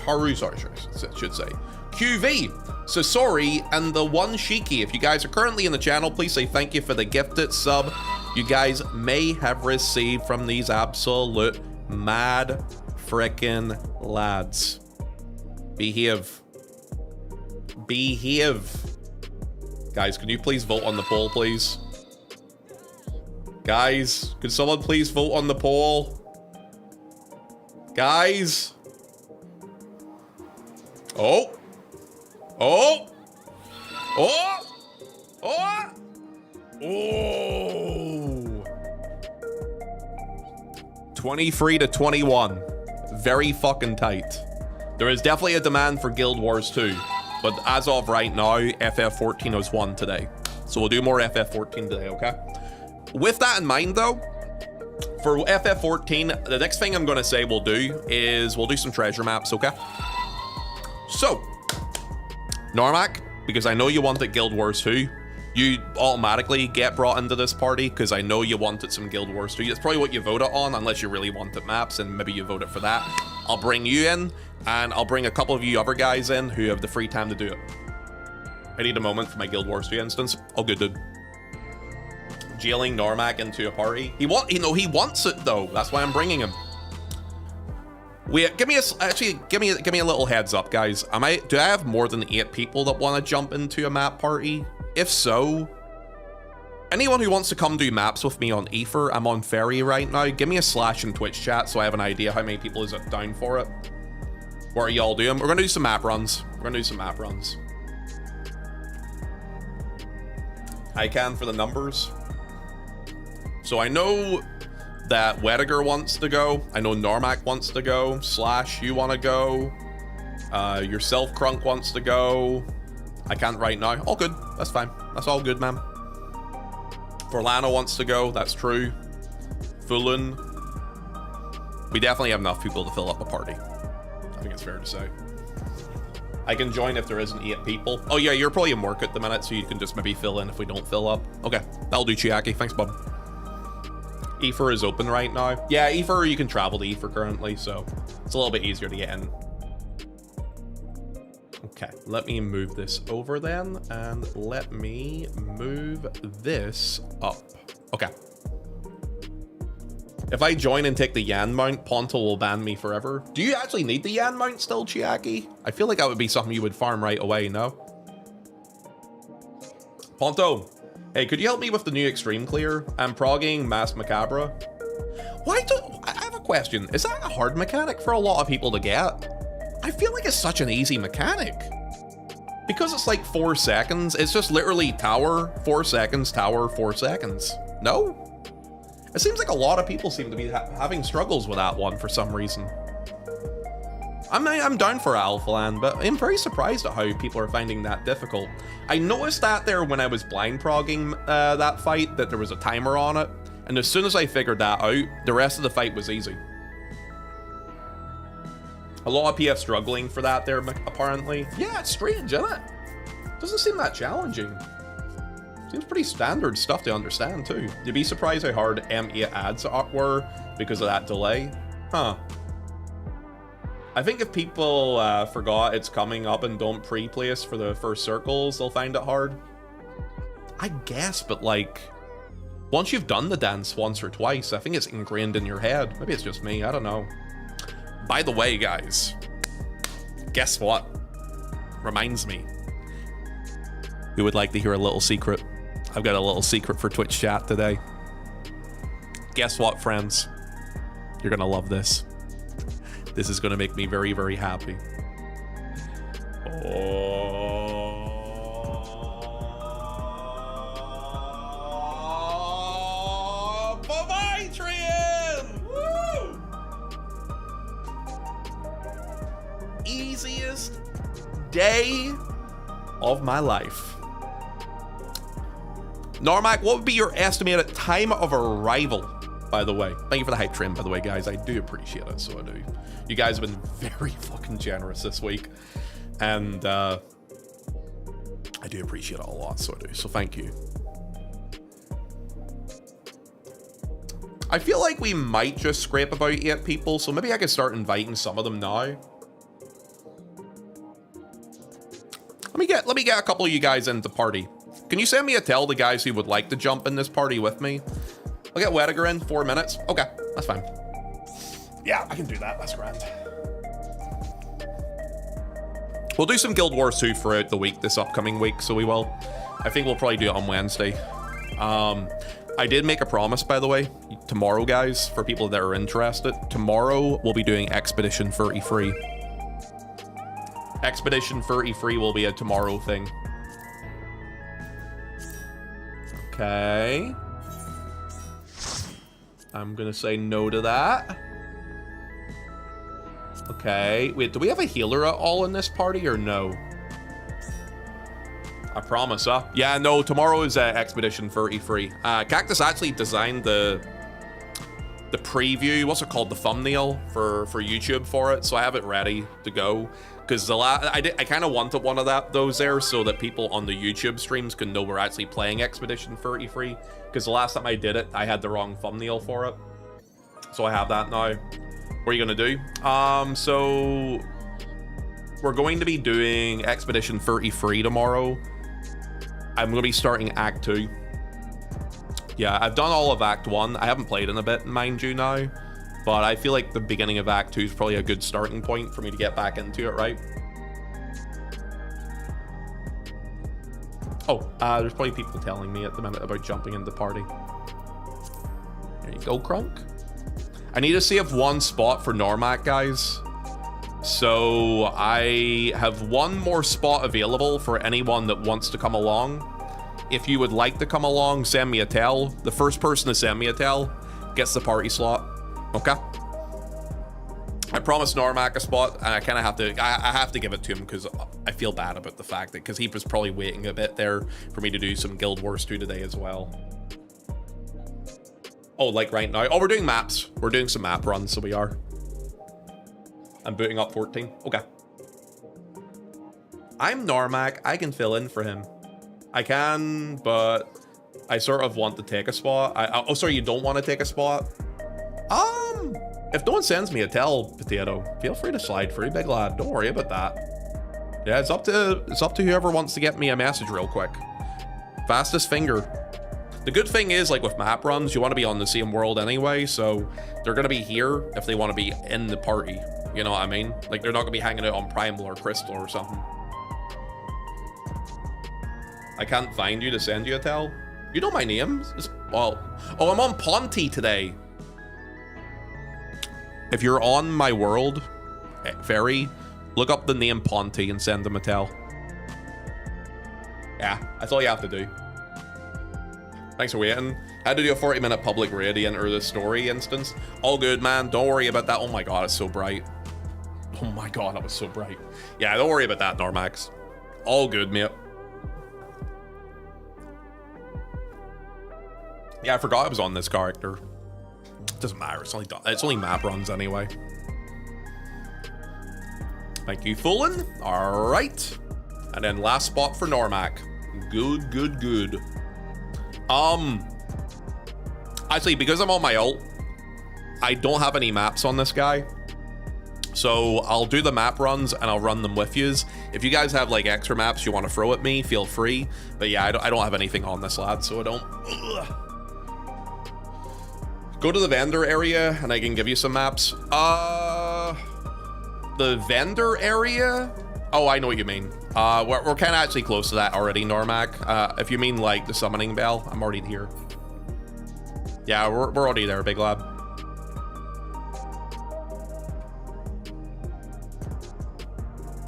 Haru, sorry, should say. QV. Sasori and the one Shiki. If you guys are currently in the channel, please say thank you for the gifted sub you guys may have received from these absolute mad frickin' lads. Behave. Guys, can you please vote on the poll, please? Guys, could someone please vote on the poll? Guys. Oh. 23 to 21. Very fucking tight. There is definitely a demand for Guild Wars 2, but as of right now, FF14 has won today. So we'll do more FF14 today, okay? with that in mind, though, for FF14, the next thing I'm going to say we'll do is we'll do some treasure maps, okay? So, Normac, because I know you wanted Guild Wars 2, you automatically get brought into this party because I know you wanted some Guild Wars 2. That's probably what you voted on, unless you really wanted maps, and maybe you voted for that. I'll bring you in, and I'll bring a couple of you other guys in who have the free time to do it. I need a moment for my Guild Wars 2 instance. Oh, good, dude. Jailing Normac into a party. He wants it though. That's why I'm bringing him. Wait, give me a little heads up, guys. Do I have more than 8 people that want to jump into a map party? If so, anyone who wants to come do maps with me on Ether, I'm on Ferry right now. Give me a slash in Twitch chat so I have an idea how many people is down for it. What are y'all doing? We're gonna do some map runs. I can for the numbers. So I know that Wediger wants to go. I know Normac wants to go. Slash, you want to go. Yourself, Crunk, wants to go. I can't right now. All good. That's fine. That's all good, man. Forlano wants to go. That's true. Fullen. We definitely have enough people to fill up a party. I think it's fair to say. I can join if there isn't 8 people. Oh yeah, you're probably in work at the minute, so you can just maybe fill in if we don't fill up. Okay, that'll do, Chiaki. Thanks, bub. Ether is open right now. Yeah, Ether, you can travel to Ether currently, so it's a little bit easier to get in. Okay, let me move this over then, and let me move this up. Okay. If I join and take the Yan mount, Ponto will ban me forever. Do you actually need the Yan mount still, Chiaki? I feel like that would be something you would farm right away, no? Ponto, hey, could you help me with the new Extreme Clear? I'm progging Mass Macabre. I have a question. Is that a hard mechanic for a lot of people to get? I feel like it's such an easy mechanic. Because it's like 4 seconds, it's just literally tower, 4 seconds, tower, 4 seconds. No? It seems like a lot of people seem to be having struggles with that one for some reason. I'm down for Alphaland, but I'm very surprised at how people are finding that difficult. I noticed that there when I was blind progging that fight, that there was a timer on it, and as soon as I figured that out, the rest of the fight was easy. A lot of PF struggling for that there, apparently. Yeah, it's strange, isn't it? Doesn't seem that challenging. Seems pretty standard stuff to understand, too. You'd be surprised how hard M8 ads were because of that delay. Huh. I think if people forgot it's coming up and don't pre-place for the first circles, they'll find it hard. I guess, but like, once you've done the dance once or twice, I think it's ingrained in your head. Maybe it's just me, I don't know. By the way, guys, guess what? Reminds me. Who would like to hear a little secret? I've got a little secret for Twitch chat today. Guess what, friends? You're gonna love this. This is gonna make me very, very happy. Oh, Bovitrian! Woo! Easiest day of my life. Normac, what would be your estimated time of arrival, by the way? Thank you for the hype train, by the way, guys. I do appreciate it, so I do. You guys have been very fucking generous this week, and I do appreciate it a lot, so I do. So thank you. I feel like we might just scrape about 8 people, so maybe I could start inviting some of them now. Let me get a couple of you guys into the party. Can you send me a tell the guys who would like to jump in this party with me? I'll get Wediger in 4 minutes. Okay, that's fine. Yeah, I can do that. That's grand. We'll do some Guild Wars 2 throughout the week, this upcoming week, so we will. I think we'll probably do it on Wednesday. I did make a promise, by the way, tomorrow, guys, for people that are interested. Tomorrow, we'll be doing Expedition 33. Expedition 33 will be a tomorrow thing. Okay. I'm gonna say no to that. Okay. Wait, do we have a healer at all in this party or no? I promise, huh? Yeah, no, tomorrow is Expedition 33. Cactus actually designed the preview, what's it called, the thumbnail for YouTube for it, so I have it ready to go. Because I kind of wanted one of those there so that people on the YouTube streams can know we're actually playing Expedition 33. Because the last time I did it, I had the wrong thumbnail for it. So I have that now. What are you gonna do? So we're going to be doing Expedition 33 tomorrow. I'm gonna be starting Act 2. Yeah, I've done all of Act 1. I haven't played in a bit, mind you, now. But I feel like the beginning of Act 2 is probably a good starting point for me to get back into it, right? Oh, there's probably people telling me at the minute about jumping into the party. There you go, Crunk. I need to save one spot for Normac, guys. So I have one more spot available for anyone that wants to come along. If you would like to come along, send me a tell. The first person to send me a tell gets the party slot. Okay? I promised Normac a spot, and I kind of have to. I have to give it to him because I feel bad about the fact that because he was probably waiting a bit there for me to do some Guild Wars 2 today as well. Oh, like right now. Oh, we're doing maps. We're doing some map runs, so we are. I'm booting up 14. Okay. I'm Normac. I can fill in for him. I can, but I sort of want to take a spot. Oh, sorry, you don't want to take a spot? If no one sends me a tell, Potato, feel free to slide free, big lad. Don't worry about that. Yeah, it's up to whoever wants to get me a message real quick. Fastest finger. The good thing is, like with map runs, you want to be on the same world anyway, so they're going to be here if they want to be in the party. You know what I mean? Like, they're not going to be hanging out on Primal or Crystal or something. I can't find you to send you a tell. You know my name? Well, oh, I'm on Ponty today. If you're on my world, Ferry, look up the name Ponty and send them a tell. Yeah, that's all you have to do. Thanks for waiting. I had to do a 40-minute public raid to enter the story instance. All good, man. Don't worry about that. Oh my god, it's so bright. Oh my god, that was so bright. Yeah, don't worry about that, Normax. All good, mate. Yeah, I forgot I was on this character. Doesn't matter. It's only map runs anyway. Thank you, Fullen. All right. And then last spot for Normac. Good, good, good. Actually, because I'm on my ult, I don't have any maps on this guy. So I'll do the map runs and I'll run them with yous. If you guys have like extra maps you want to throw at me, feel free. But yeah, I don't have anything on this lad, so I don't. Ugh. Go to the vendor area and I can give you some maps. The vendor area? Oh, I know what you mean. We're kind of actually close to that already, Normac. If you mean like the summoning bell, I'm already here. Yeah, we're already there, big lad.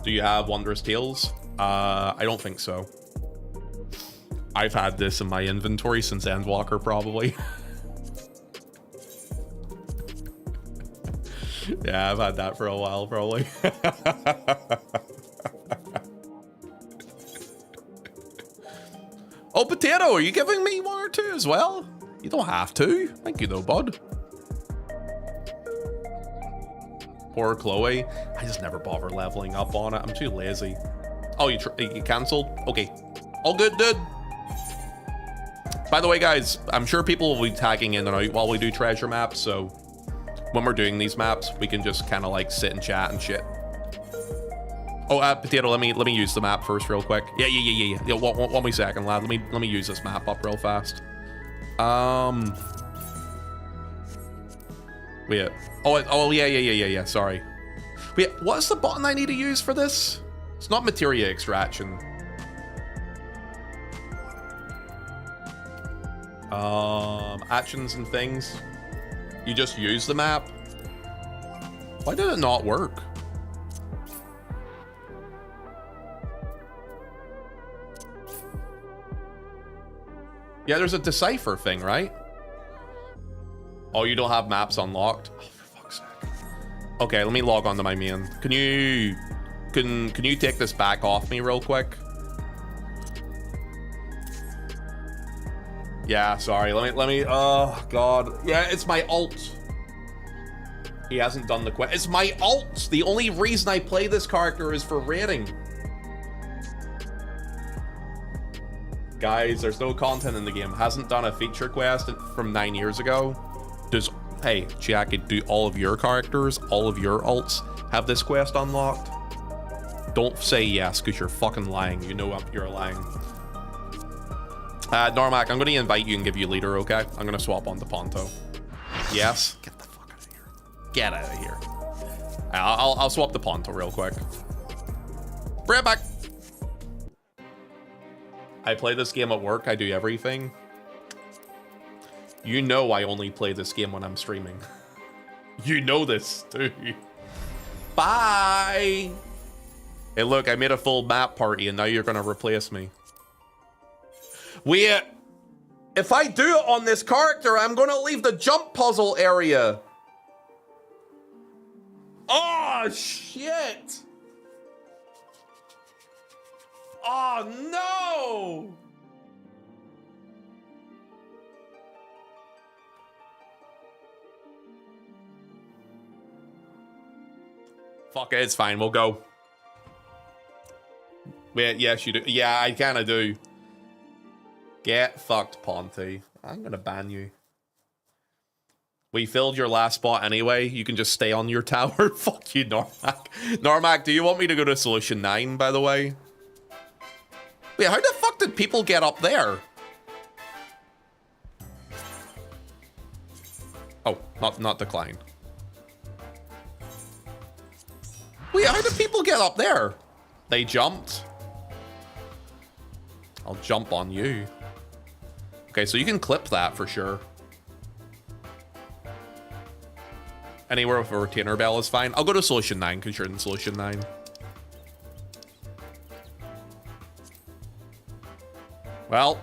Do you have Wondrous Tales? I don't think so. I've had this in my inventory since Endwalker, probably. Yeah, I've had that for a while, probably. Oh, Potato, are you giving me one or two as well? You don't have to. Thank you, though, bud. Poor Chloe. I just never bother leveling up on it. I'm too lazy. Oh, you cancelled? Okay. All good, dude. By the way, guys, I'm sure people will be tagging in and out while we do treasure maps, so when we're doing these maps, we can just kind of like sit and chat and shit. Oh, Potato, let me use the map first real quick. Yeah. One wee second, lad. Let me use this map up real fast. Wait. Oh yeah. Sorry. Wait, what's the button I need to use for this? It's not materia extraction. Actions and things. You just use the map. Why did it not work? Yeah, there's a decipher thing, right? Oh, you don't have maps unlocked? Oh, for fuck's sake. Okay, let me log on to my main. Can you take this back off me real quick? Yeah, sorry. Let me. Oh God. Yeah, it's my ult. He hasn't done the quest. It's my ult. The only reason I play this character is for raiding. Guys, there's no content in the game. Hasn't done a feature quest from 9 years ago. Hey, Jackie, do all of your characters, all of your ults have this quest unlocked? Don't say yes, because you're fucking lying. You know you're lying. Normac, I'm going to invite you and give you leader, okay? I'm going to swap on the Ponto. Yes? Get the fuck out of here. Get out of here. I'll swap the Ponto real quick. Bring it back. I play this game at work. I do everything. You know I only play this game when I'm streaming. You know this, too. Bye! Hey, look, I made a full map party, and now you're gonna replace me. Wait! If I do it on this character, I'm gonna leave the jump puzzle area! Oh, shit! Oh, no! Fuck it, it's fine, we'll go. Wait, yes you do. Yeah, I kinda do. Get fucked, Ponty. I'm gonna ban you. We filled your last spot anyway. You can just stay on your tower. Fuck you, Normac. Normac, do you want me to go to Solution 9, by the way? Wait, how the fuck did people get up there? Oh, not decline. Wait, how did people get up there? They jumped. I'll jump on you. Okay, so you can clip that for sure. Anywhere with a retainer bell is fine. I'll go to Solution 9 because you're in Solution 9. Well,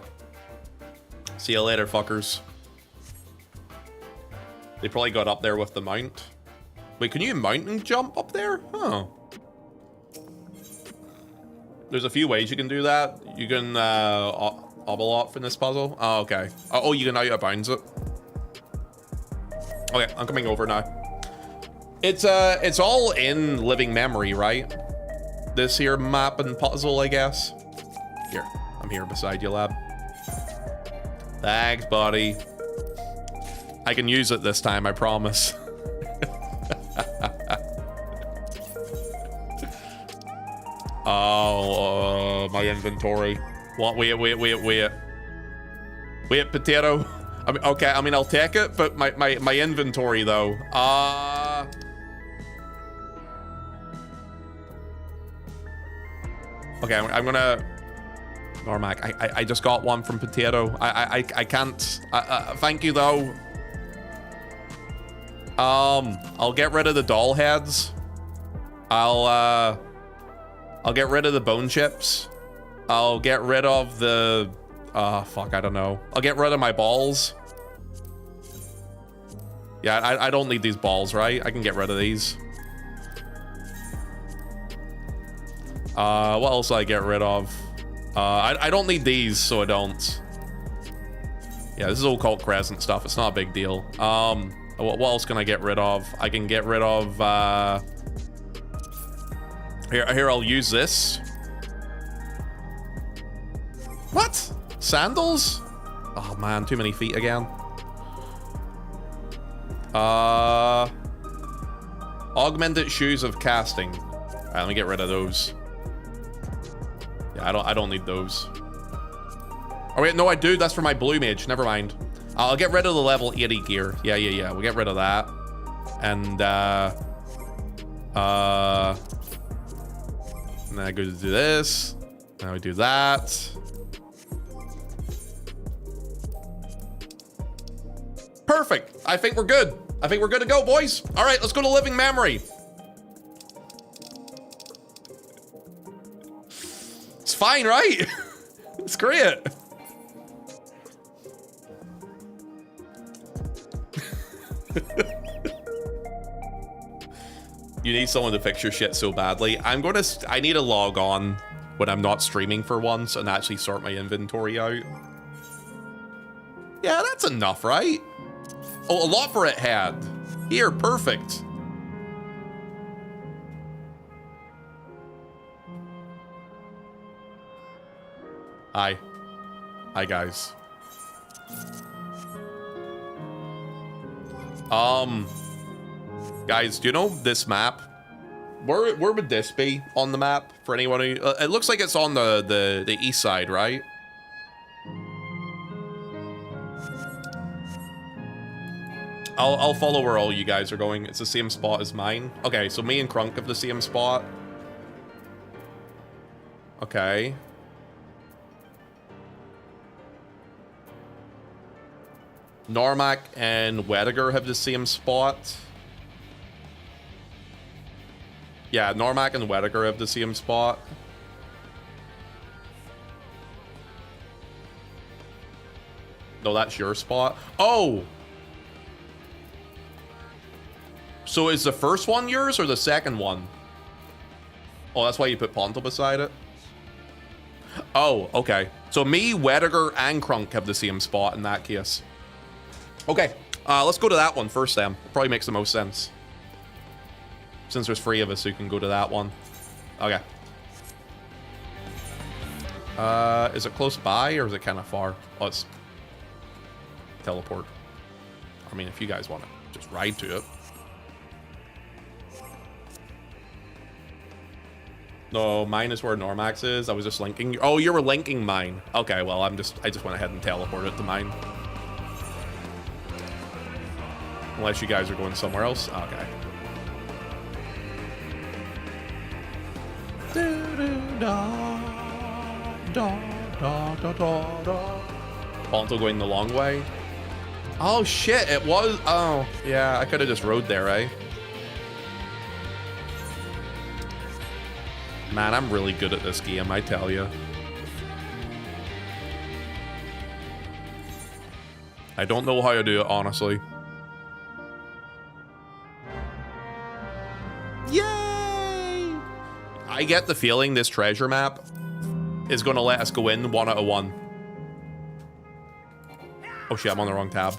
see you later, fuckers. They probably got up there with the mount. Wait, can you mountain jump up there? Huh. There's a few ways you can do that. You can oblop in this puzzle. Oh, okay. Oh, you can out of bounds it. Okay, I'm coming over now. It's all in living memory, right? This here map and puzzle, I guess. Here, I'm here beside you, lab. Thanks, buddy. I can use it this time, I promise. Oh, my inventory. What? Wait. Wait, potato. I mean, okay, I mean, I'll take it, but my inventory, though. Okay, I'm gonna... Normac, I just got one from Potato. I can't... thank you, though. I'll get rid of the doll heads. I'll get rid of the bone chips. I'll get rid of the... fuck, I don't know. I'll get rid of my balls. Yeah, I don't need these balls, right? I can get rid of these. What else do I get rid of? I don't need these, so I don't. Yeah, this is all called Crescent stuff. It's not a big deal. What else can I get rid of? I can get rid of, Here, I'll use this. What? Sandals? Oh man, too many feet again. Augmented shoes of casting. Alright, let me get rid of those. Yeah, I don't need those. Oh wait, no, I do. That's for my blue mage. Never mind. I'll get rid of the level 80 gear. Yeah. We'll get rid of that. And then I go to do this. Now we do that. Perfect. I think we're good. I think we're good to go, boys. All right, let's go to living memory. It's fine, right? It's great. You need someone to fix your shit so badly. I need to log on when I'm not streaming for once and actually sort my inventory out. Yeah, that's enough, right? Oh, a lot for it had. Here, perfect. Hi. Hi, guys. Guys, do you know this map? Where would this be on the map for anyone who... it looks like it's on the east side, right? I'll follow where all you guys are going. It's the same spot as mine. Okay, so me and Crunk have the same spot. Okay. Normac and Wediger have the same spot. Yeah, Normac and Wediger have the same spot. No, that's your spot. Oh! So is the first one yours or the second one? Oh, that's why you put Ponto beside it? Oh, okay. So me, Wediger, and Crunk have the same spot in that case. Okay, let's go to that one first then. It probably makes the most sense. Since there's 3 of us who can go to that one. Okay. Is it close by or is it kind of far? Oh, it's teleport. I mean, if you guys want to just ride to it. No, mine is where Normax is. I was just linking. Oh, you were linking mine. Okay, well, I just went ahead and teleported to mine. Unless you guys are going somewhere else. Okay. Ponto going the long way. Oh shit, it was. Oh, yeah, I could have just rode there, right? Man, I'm really good at this game, I tell you. I don't know how to do it, honestly. Yay! I get the feeling this treasure map is going to let us go in 1 out of 1. Oh shit, I'm on the wrong tab.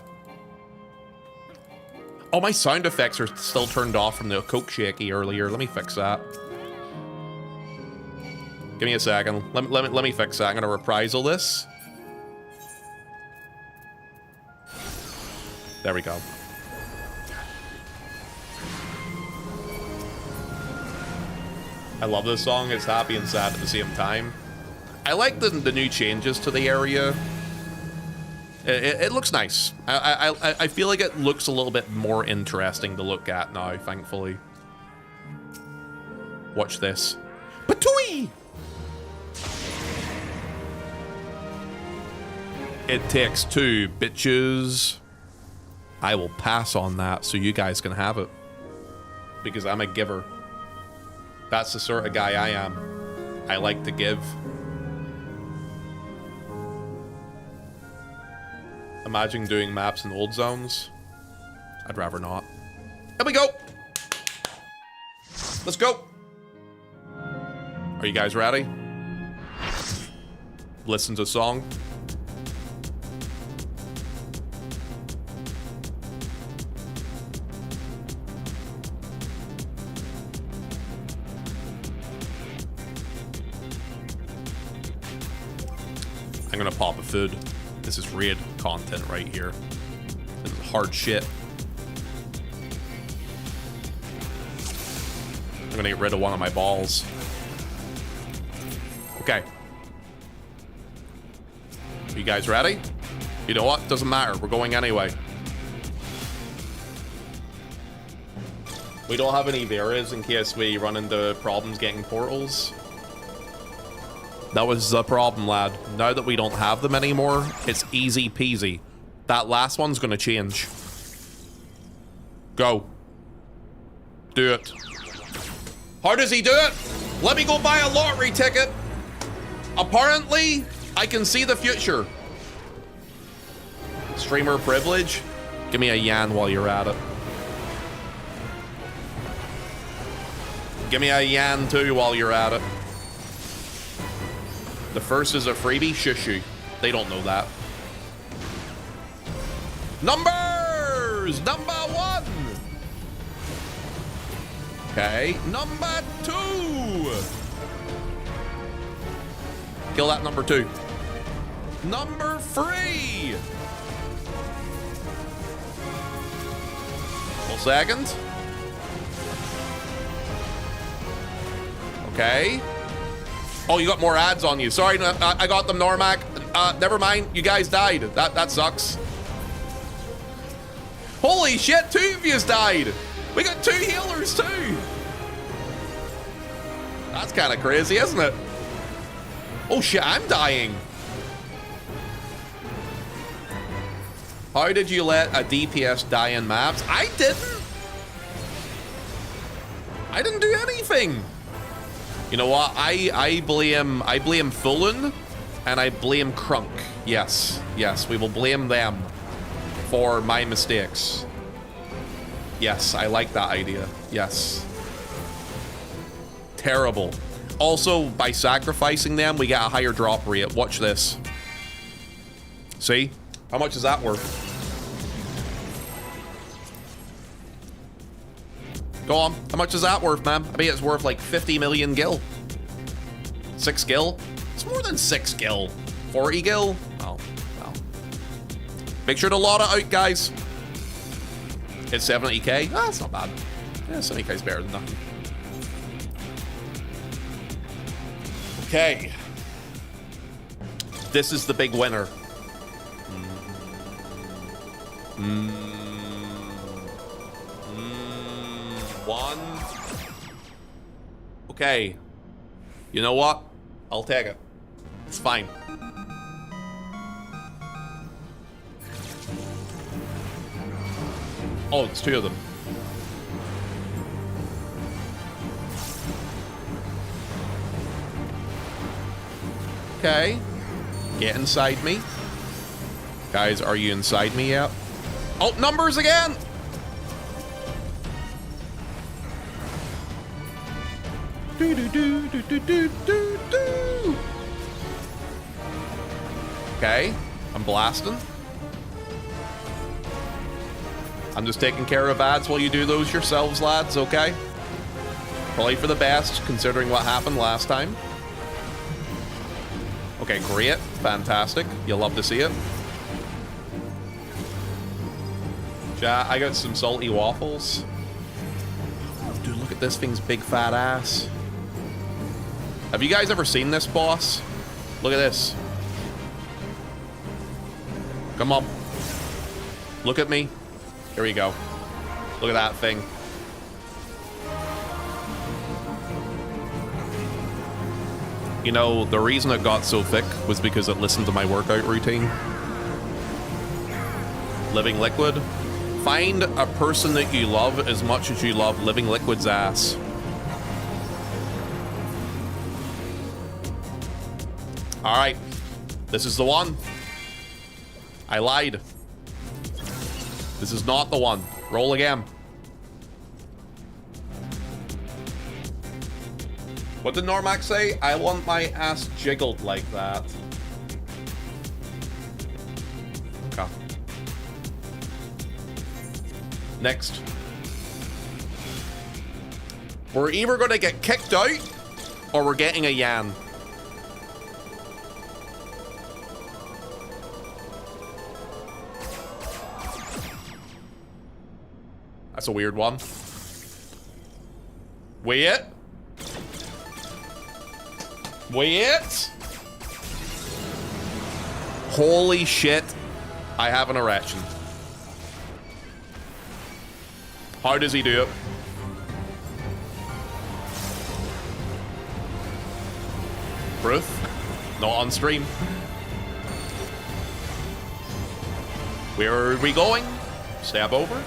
Oh, my sound effects are still turned off from the Coke Shaky earlier. Let me fix that. Give me a second. Let me fix that. I'm gonna reprisal this. There we go. I love this song. It's happy and sad at the same time. I like the new changes to the area. It looks nice. I feel like it looks a little bit more interesting to look at now, thankfully. Watch this. Patooey! It takes 2, bitches. I will pass on that so you guys can have it. Because I'm a giver. That's the sort of guy I am. I like to give. Imagine doing maps in old zones. I'd rather not. Here we go. Let's go. Are you guys ready? Listen to the song. I'm gonna pop a food. This is raid content right here. This is hard shit. I'm gonna get rid of one of my balls. Okay. You guys ready? You know what? Doesn't matter. We're going anyway. We don't have any Veras in case we run into problems getting portals. That was the problem, lad. Now that we don't have them anymore, it's easy peasy. That last one's gonna change. Go. Do it. How does he do it? Let me go buy a lottery ticket. Apparently, I can see the future. Streamer privilege. Give me a yan while you're at it. Give me a yan too while you're at it. The first is a freebie. Shush you. They don't know that. Numbers! Number 1! Okay, number 2! Kill that number 2. Number 3! Full second. Okay. Oh, you got more ads on you. Sorry, I got them, Normac. Never mind. You guys died. That sucks. Holy shit, 2 of yous died. We got 2 healers too. That's kind of crazy, isn't it? Oh shit, I'm dying. How did you let a DPS die in maps? I didn't. I didn't do anything. You know what? I blame Fullen and I blame Crunk. Yes, we will blame them for my mistakes. Yes, I like that idea. Yes. Terrible. Also, by sacrificing them, we get a higher drop rate. Watch this. See? How much is that worth? Go on. How much is that worth, man? I bet it's worth like 50 million gil. 6 gil? It's more than 6 gil. 40 gil? Oh, well. Make sure to lot it out, guys. It's 70k. Ah, that's not bad. Yeah, 70k is better than nothing. Okay. This is the big winner. One. Okay. You know what? I'll take it. It's fine. Oh, it's 2 of them. Okay. Get inside me. Guys, are you inside me yet? Oh, numbers again! Do do do do do do do do. Okay, I'm blasting. I'm just taking care of ads while you do those yourselves, lads, okay? Probably for the best, considering what happened last time. Okay, great. Fantastic. You'll love to see it. Chat, I got some salty waffles. Dude, look at this thing's big fat ass. Have you guys ever seen this boss? Look at this. Come on. Look at me. Here we go. Look at that thing. You know, the reason it got so thick was because it listened to my workout routine. Living Liquid. Find a person that you love as much as you love Living Liquid's ass. All right. This is the one. I lied. This is not the one. Roll again. What did Normac say? I want my ass jiggled like that. Okay. Next. We're either going to get kicked out or we're getting a Yan. That's a weird one. Wait. Wait. Holy shit. I have an erection. How does he do it? Proof? Not on stream. Where are we going? Step over.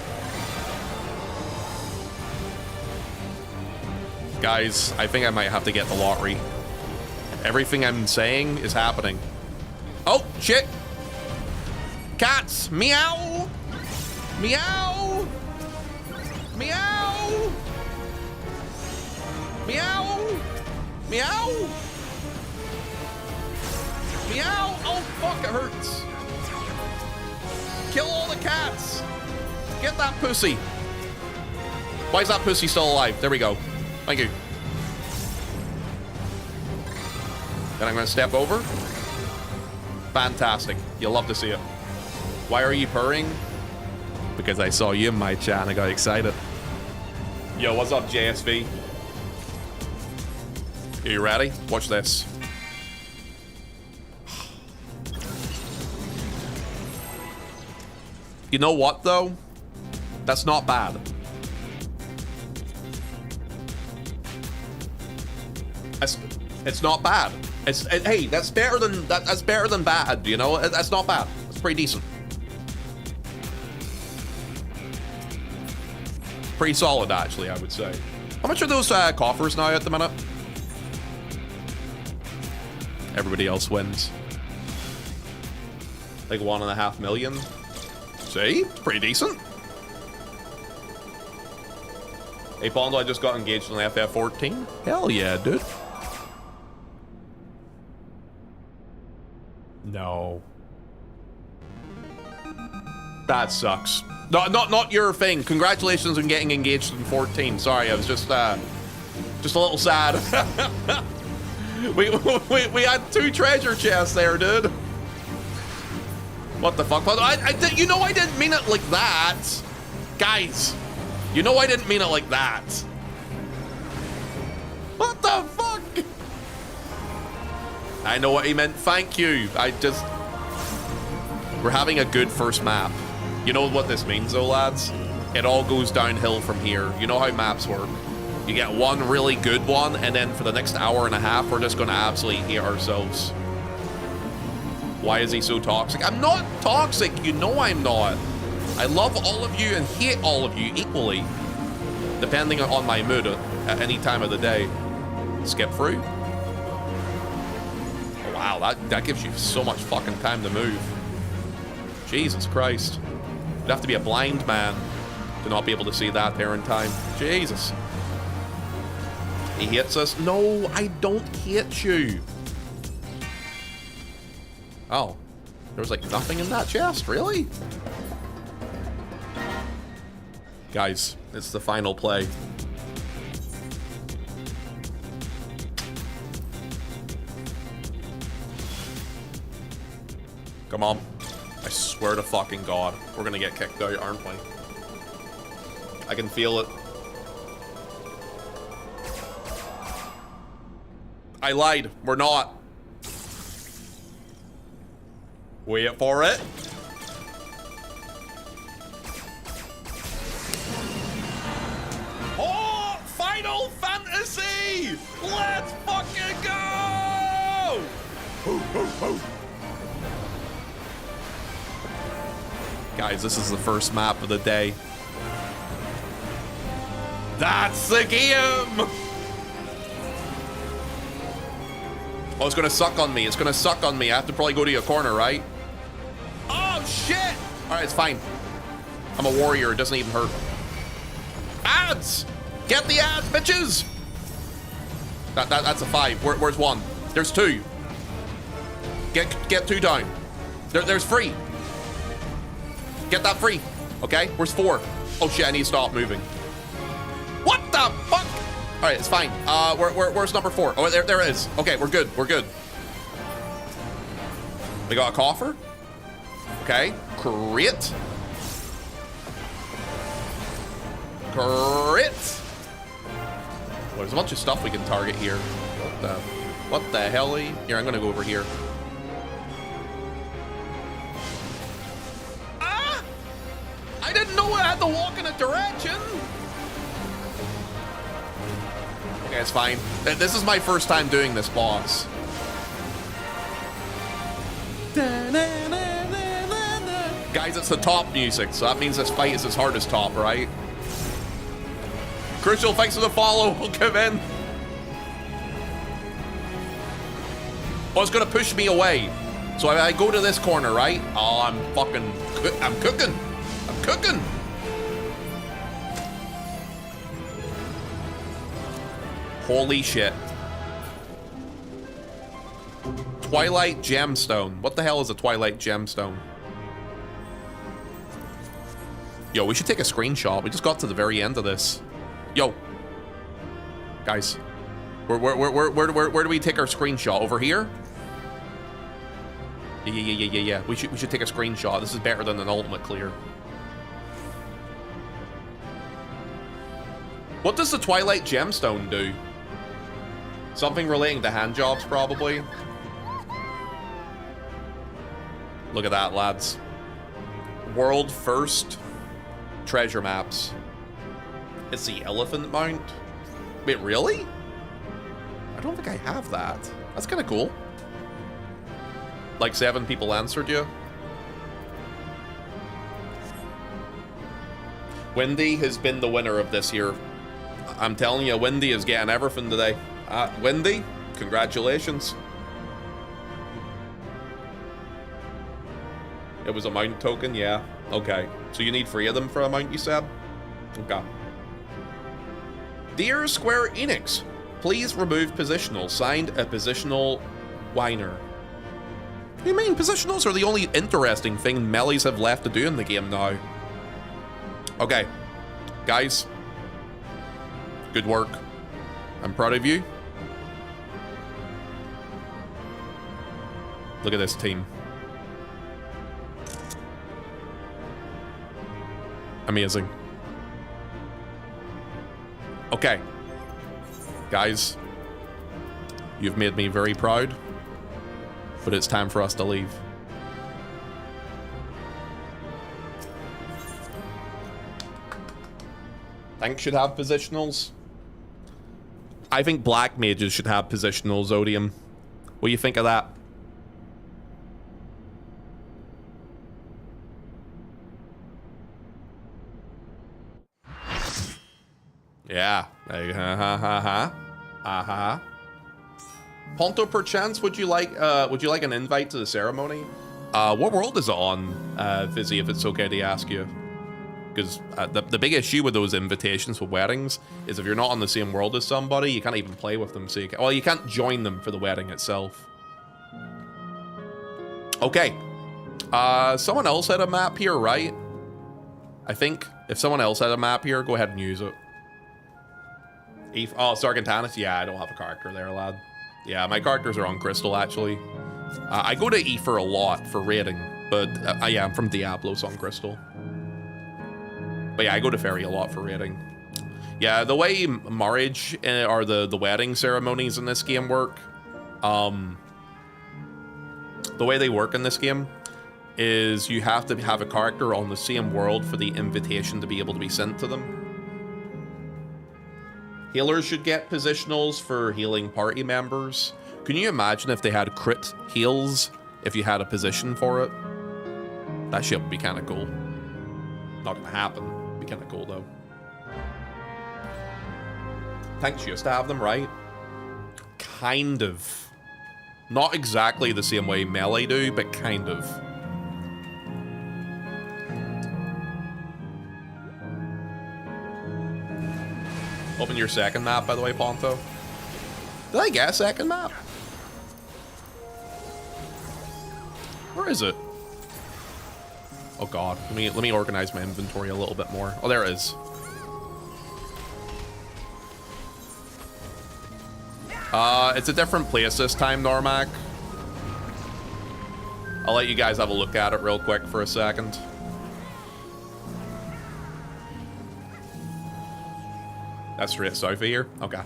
Guys, I think I might have to get the lottery. Everything I'm saying is happening. Oh, shit. Cats. Meow. Meow. Meow. Meow. Meow. Meow. Oh, fuck, it hurts. Kill all the cats. Get that pussy. Why is that pussy still alive? There we go. Thank you. Then I'm going to step over. Fantastic. You'll love to see it. Why are you purring? Because I saw you in my chat and I got excited. Yo, what's up, JSV? Are you ready? Watch this. You know what, though? That's not bad. It's not bad. Hey, that's better than that's better than bad. You know, that's not bad. It's pretty decent. Pretty solid, actually, I would say. How much are those coffers now at the minute? Everybody else wins. Like 1.5 million. See? Pretty decent. Hey, Pondo, I just got engaged in FF14. Hell yeah, dude. No. That sucks. Not your thing. Congratulations on getting engaged in 14. Sorry, I was just a little sad. we had 2 treasure chests there, dude. What the fuck? You know I didn't mean it like that. Guys, you know I didn't mean it like that. What the fuck? I know what he meant. Thank you. We're having a good first map. You know what this means, though, lads? It all goes downhill from here. You know how maps work. You get one really good one, and then for the next hour and a half, we're just going to absolutely hate ourselves. Why is he so toxic? I'm not toxic. You know I'm not. I love all of you and hate all of you equally, depending on my mood at any time of the day. Skip through. Oh, wow, that gives you so much fucking time to move. Jesus Christ. You'd have to be a blind man to not be able to see that there in time. Jesus. He hits us. No, I don't hit you. Oh, there was like nothing in that chest, really? Guys, it's the final play. Come on. I swear to fucking God, we're gonna get kicked out, aren't we? I can feel it. I lied. We're not. Wait for it. Oh, Final Fantasy! Let's fucking go! Ho, ho, ho. Guys, this is the first map of the day. That's the game! Oh, it's gonna suck on me. It's gonna suck on me. I have to probably go to a corner, right? Oh, shit! Alright, it's fine. I'm a warrior. It doesn't even hurt. Ads! Get the ads, bitches! That's a 5. Where's 1? There's 2. Get 2 down. There's 3. Get that 3. Okay, where's 4? Oh shit, I need to stop moving. What the fuck? Alright, it's fine. Where's number 4? Oh, there it is. Okay, we're good. We're good. We got a coffer. Okay, crit. Crit. Well, there's a bunch of stuff we can target here. What the hell? Here, I'm gonna go over here. Ah! I didn't know I had to walk in a direction. Okay, it's fine. This is my first time doing this boss. Guys, it's the top music, so that means this fight is as hard as top, right? Crucial, thanks for the follow. We'll come in. Oh, it's gonna push me away. So I go to this corner, right? Oh, I'm cooking. I'm cooking. Holy shit. Twilight Gemstone. What the hell is a Twilight Gemstone? Yo, we should take a screenshot. We just got to the very end of this. Yo. Guys. Where do we take our screenshot? Over here? Yeah. We should take a screenshot. This is better than an ultimate clear. What does the Twilight Gemstone do? Something relating to hand jobs, probably. Look at that, lads. World first treasure maps. It's the elephant mount. Wait, really? I don't think I have that. That's kind of cool. Like 7 people answered you. Wendy has been the winner of this year. I'm telling you, Wendy is getting everything today. Wendy, congratulations. It was a mount token, yeah. Okay. So you need 3 of them for a mount, you said? Okay. Dear Square Enix, please remove positionals. Signed, a positional whiner. What do you mean? Positionals are the only interesting thing melees have left to do in the game now. Okay. Guys. Good work. I'm proud of you. Look at this team. Amazing. Okay. Guys, you've made me very proud, but it's time for us to leave. Tanks should have positionals. I think black mages should have positionals, Odium. What do you think of that? Yeah. Ponto, perchance, would you like an invite to the ceremony? What world is it on, Vizzy, if it's okay to ask you? Because the big issue with those invitations for weddings is if you're not on the same world as somebody, you can't even play with them. So you can't join them for the wedding itself. Okay. Someone else had a map here, right? I think if someone else had a map here, go ahead and use it. Oh, Sargentanus? Yeah, I don't have a character there, lad. Yeah, my characters are on Crystal, actually. I go to Ether a lot for raiding, but yeah, I'm from Diablo, so on Crystal. But yeah, I go to Fairy a lot for raiding. Yeah, the way marriage or the wedding ceremonies in this game work, the way they work in this game is you have to have a character on the same world for the invitation to be able to be sent to them. Healers should get positionals for healing party members. Can you imagine if they had crit heals if you had a position for it? That shit would be kind of cool. Not gonna happen. Be kind of cool though. Tanks used to have them, right? Kind of. Not exactly the same way melee do, but kind of. Open your second map, by the way, Ponto. Did I get a second map? Where is it? Oh god, let me organize my inventory a little bit more. Oh, there it is. It's a different place this time, Normac. I'll let you guys have a look at it real quick for a second. That's straight south of here? Okay.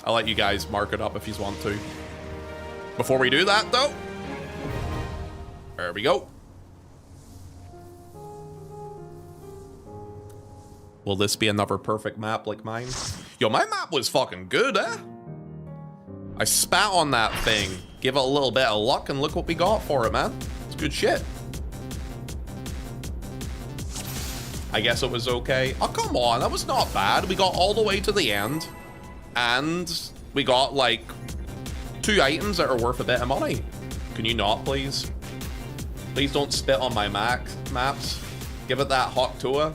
I'll let you guys mark it up if you want to. Before we do that, though, there we go. Will this be another perfect map like mine? Yo, my map was fucking good, eh? I spat on that thing, give it a little bit of luck, and look what we got for it, man. It's good shit. I guess it was okay. Oh, come on, that was not bad. We got all the way to the end, and we got, like, 2 items that are worth a bit of money. Can you not, please? Please don't spit on my maps. Give it that hot toa.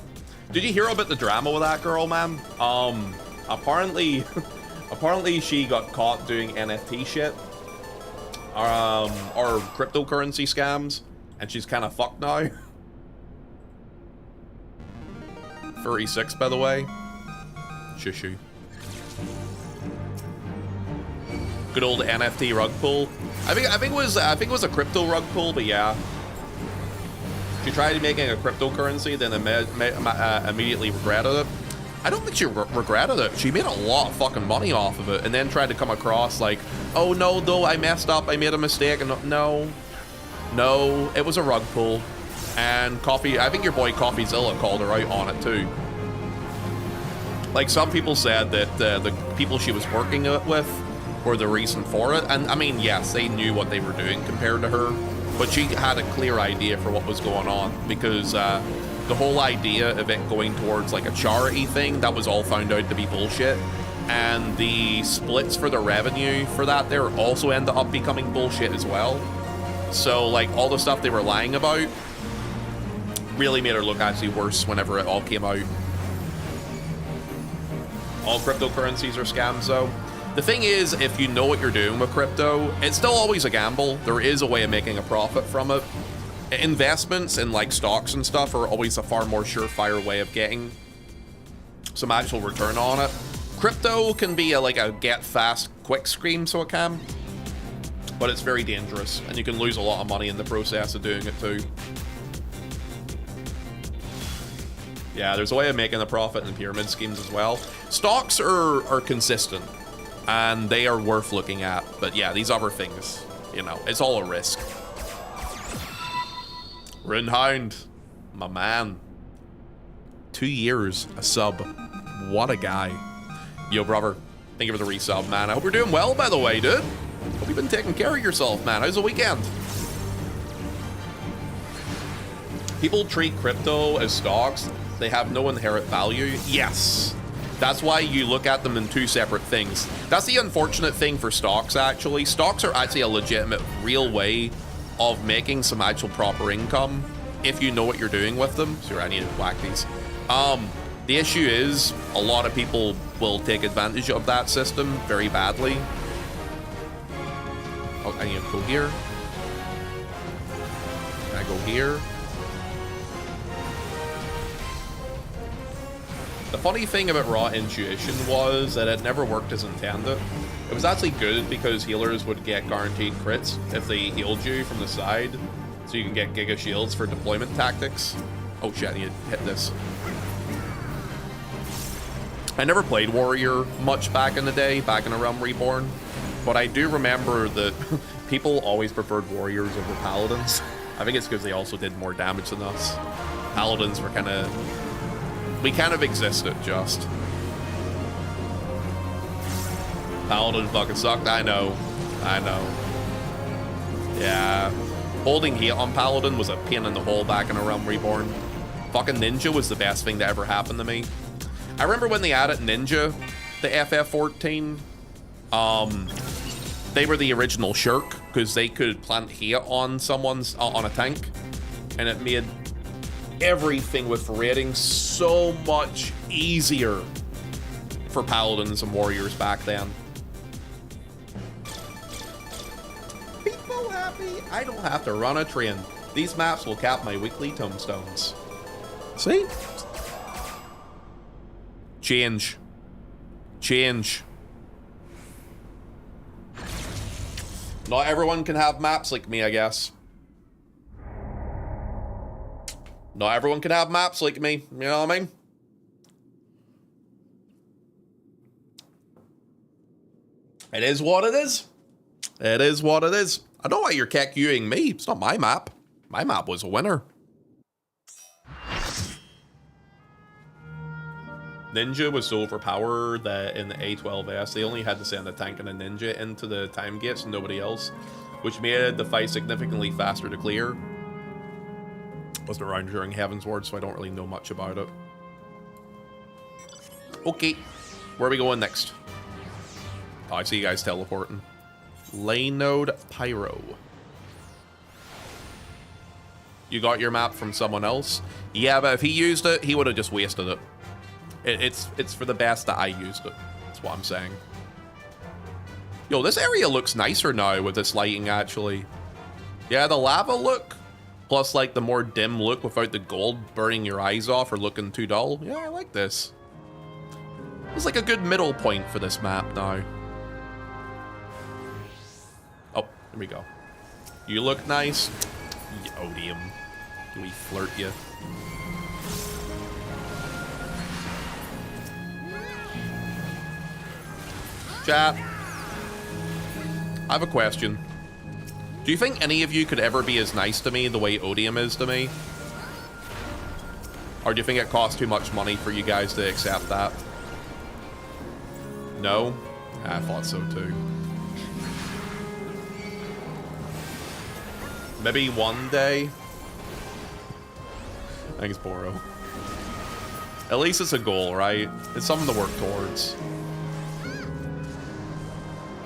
Did you hear about the drama with that girl, man? Apparently she got caught doing NFT shit, or cryptocurrency scams, and she's kind of fucked now. 36, by the way. Shushu. Good old NFT rug pull. I think it was a crypto rug pull, but yeah. She tried making a cryptocurrency, then immediately regretted it. I don't think she regretted it. She made a lot of fucking money off of it, and then tried to come across like, oh no, though I messed up, I made a mistake, and no, it was a rug pull. And Coffee, I think your boy CoffeeZilla called her out on it too. Like, some people said that the people she was working with were the reason for it, and I mean, yes, they knew what they were doing compared to her, but she had a clear idea for what was going on, because the whole idea of it going towards like a charity thing, that was all found out to be bullshit. And the splits for the revenue for that there also ended up becoming bullshit as well. So like all the stuff they were lying about really made her look actually worse whenever it all came out. All cryptocurrencies are scams though. The thing is, if you know what you're doing with crypto, it's still always a gamble. There is a way of making a profit from it. Investments in like stocks and stuff are always a far more surefire way of getting some actual return on it. Crypto can be like a get fast quick scheme, so it can, but it's very dangerous and you can lose a lot of money in the process of doing it too. Yeah, there's a way of making a profit in pyramid schemes as well. Stocks are consistent and they are worth looking at, but yeah, these other things, you know, it's all a risk. Runhound, my man. 2 years, a sub. What a guy. Yo, brother, thank you for the resub, man. I hope you're doing well, by the way, dude. Hope you've been taking care of yourself, man. How's the weekend? People treat crypto as stocks. They have no inherent value. Yes. That's why you look at them in two separate things. That's the unfortunate thing for stocks, actually. Stocks are actually a legitimate, real way of making some actual proper income if you know what you're doing with them. So I need to whack these. The issue is a lot of people will take advantage of that system very badly. Oh, I need to go here. Can I go here? The funny thing about Raw Intuition was that it never worked as intended. It was actually good because healers would get guaranteed crits if they healed you from the side, so you can get Giga Shields for deployment tactics. Oh shit, I need to hit this. I never played Warrior much back in the day, back in A Realm Reborn, but I do remember that people always preferred Warriors over Paladins. I think it's because they also did more damage than us. Paladins were we kind of existed, just. Paladin fucking sucked, I know. Yeah. Holding heat on Paladin was a pain in the hole back in A Realm Reborn. Fucking Ninja was the best thing to ever happen to me. I remember when they added Ninja, the FF14, they were the original Shirk, because they could plant heat on someone's, on a tank, and it made everything with raiding so much easier for Paladins and Warriors back then. People happy? I don't have to run a train. These maps will cap my weekly tombstones. See? Change. Not everyone can have maps like me, I guess. Not everyone can have maps like me, you know what I mean? It is what it is. It is what it is. I know why you're KQing me. It's not my map. My map was a winner. Ninja was so overpowered that in the A12S, they only had to send a tank and a ninja into the time gates and nobody else, which made the fight significantly faster to clear. Wasn't around during Heavensward, so I don't really know much about it. Okay, where are we going next? Oh, I see you guys teleporting. Lane Node Pyro. You got your map from someone else? Yeah, but if he used it, he would have just wasted it. It's for the best that I used it. That's what I'm saying. Yo, this area looks nicer now with this lighting, actually. Yeah, the lava look Plus, like, the more dim look without the gold burning your eyes off or looking too dull. Yeah, I like this. It's like a good middle point for this map now. Oh, here we go. You look nice. Odium. Can we flirt you? Chat. I have a question. Do you think any of you could ever be as nice to me the way Odium is to me? Or do you think it costs too much money for you guys to accept that? No? I thought so too. Maybe one day? Thanks, Boro. At least it's a goal, right? It's something to work towards.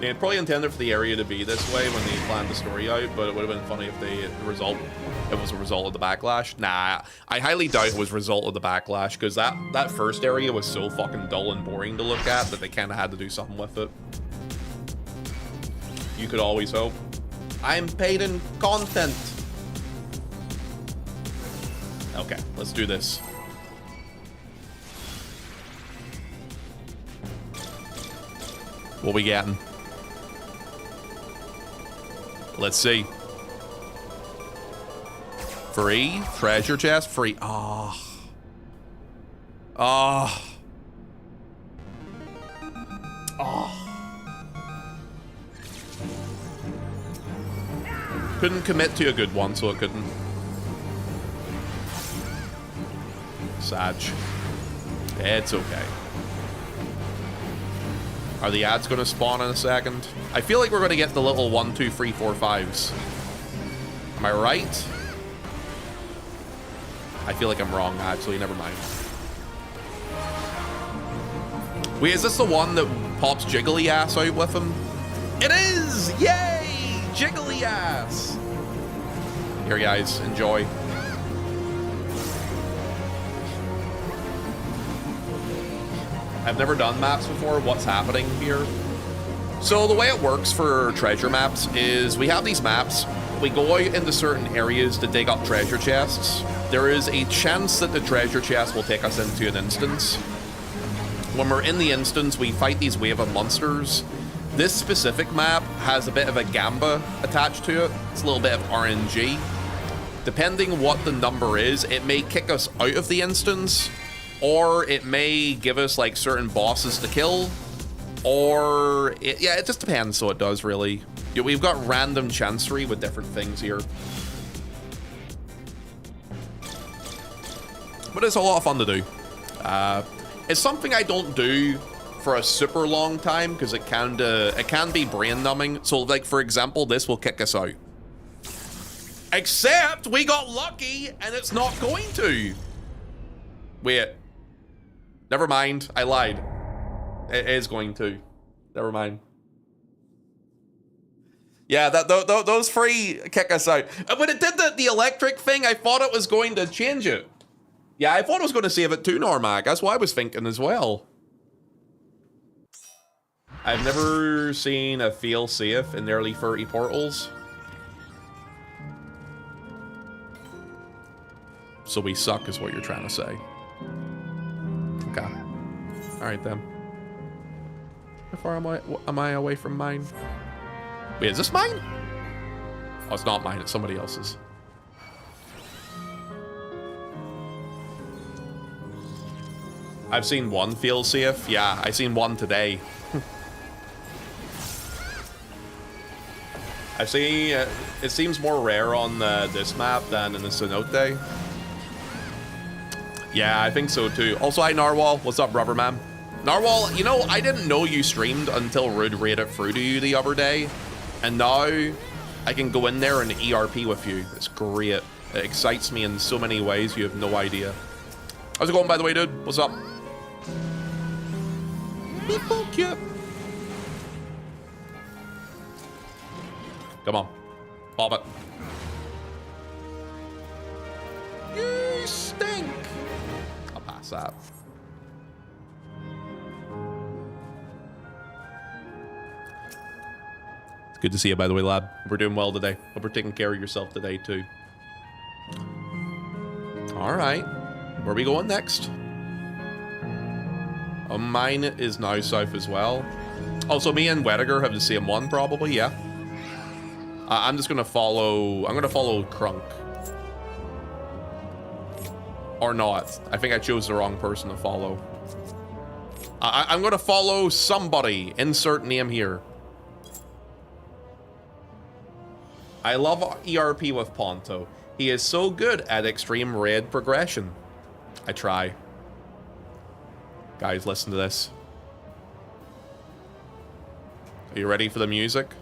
Yeah, it probably intended for the area to be this way when they planned the story out, but it would have been funny if it was a result of the backlash. Nah, I highly doubt it was a result of the backlash, because that first area was so fucking dull and boring to look at that they kind of had to do something with it. You could always hope. I'm paid in content. Okay, let's do this. What we getting? Let's see. Free? Treasure chest? Free. Ah. Ah. Ah. Couldn't commit to a good one, so it couldn't. Sag. It's okay. Are the ads going to spawn in a second? I feel like we're going to get the little 1, 2, 3, 4, 5s. Am I right? I feel like I'm wrong, actually. Never mind. Wait, is this the one that pops Jiggly Ass out with him? It is! Yay! Jiggly Ass! Here, guys. Enjoy. I've never done maps before. What's happening here? So the way it works for treasure maps is we have these maps. We go out into certain areas to dig up treasure chests. There is a chance that the treasure chest will take us into an instance. When we're in the instance, we fight these wave of monsters. This specific map has a bit of a gamba attached to it. It's a little bit of RNG. Depending what the number is, it may kick us out of the instance, or it may give us like certain bosses to kill, or yeah, it just depends. So it does really. Yeah, we've got random chancery with different things here, but it's a lot of fun to do. It's something I don't do for a super long time because it can be brain numbing. So like for example, this will kick us out. Except we got lucky and it's not going to. Wait. Never mind. I lied. It is going to. Never mind. Yeah, those three kick us out. When it did the electric thing, I thought it was going to change it. Yeah, I thought it was going to save it too, Normac. That's what I was thinking as well. I've never seen a feel safe in nearly 30 portals. So we suck is what you're trying to say. Okay. Alright then. How far am I away from mine? Wait, is this mine? Oh, it's not mine, it's somebody else's. I've seen one feel safe. Yeah, I seen one today. I've seen it seems more rare on this map than in the Cenote. Yeah, I think so too. Also, hi Narwhal. What's up, Rubberman? Narwhal, you know, I didn't know you streamed until Rude read it through to you the other day. And now I can go in there and ERP with you. It's great. It excites me in so many ways you have no idea. How's it going, by the way, dude? What's up? Cute. Come on. Pop it. You stink. I'll pass that. It's good to see you, by the way, lad. We're doing well today. Hope you're taking care of yourself today, too. All right. Where are we going next? Oh, mine is now south as well. Oh, so me and Wediger have the same one, probably, yeah. I'm just gonna follow... I'm gonna follow Crunk. Or not. I think I chose the wrong person to follow. I'm gonna follow somebody. Insert name here. I love ERP with Ponto. He is so good at extreme raid progression. I try. Guys, listen to this. Are you ready for the music?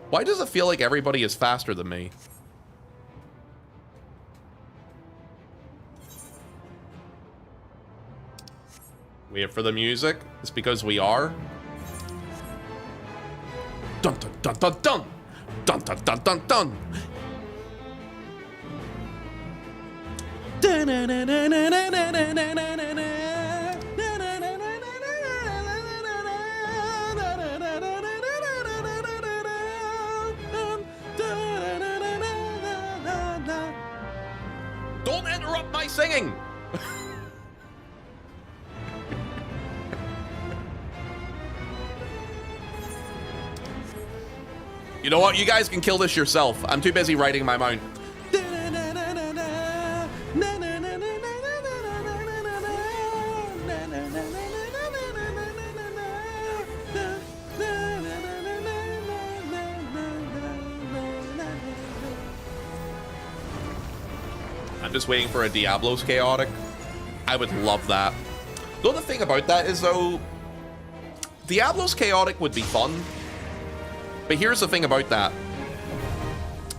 Why does it feel like everybody is faster than me? Wait for the music. It's because we are. Dun dun dun dun dun! Dun dun dun dun dun! Don't interrupt my singing! You know what? You guys can kill this yourself. I'm too busy riding my mount. I'm just waiting for a Diablo's Chaotic. I would love that. The other thing about that is, though, Diablo's Chaotic would be fun. But here's the thing about that.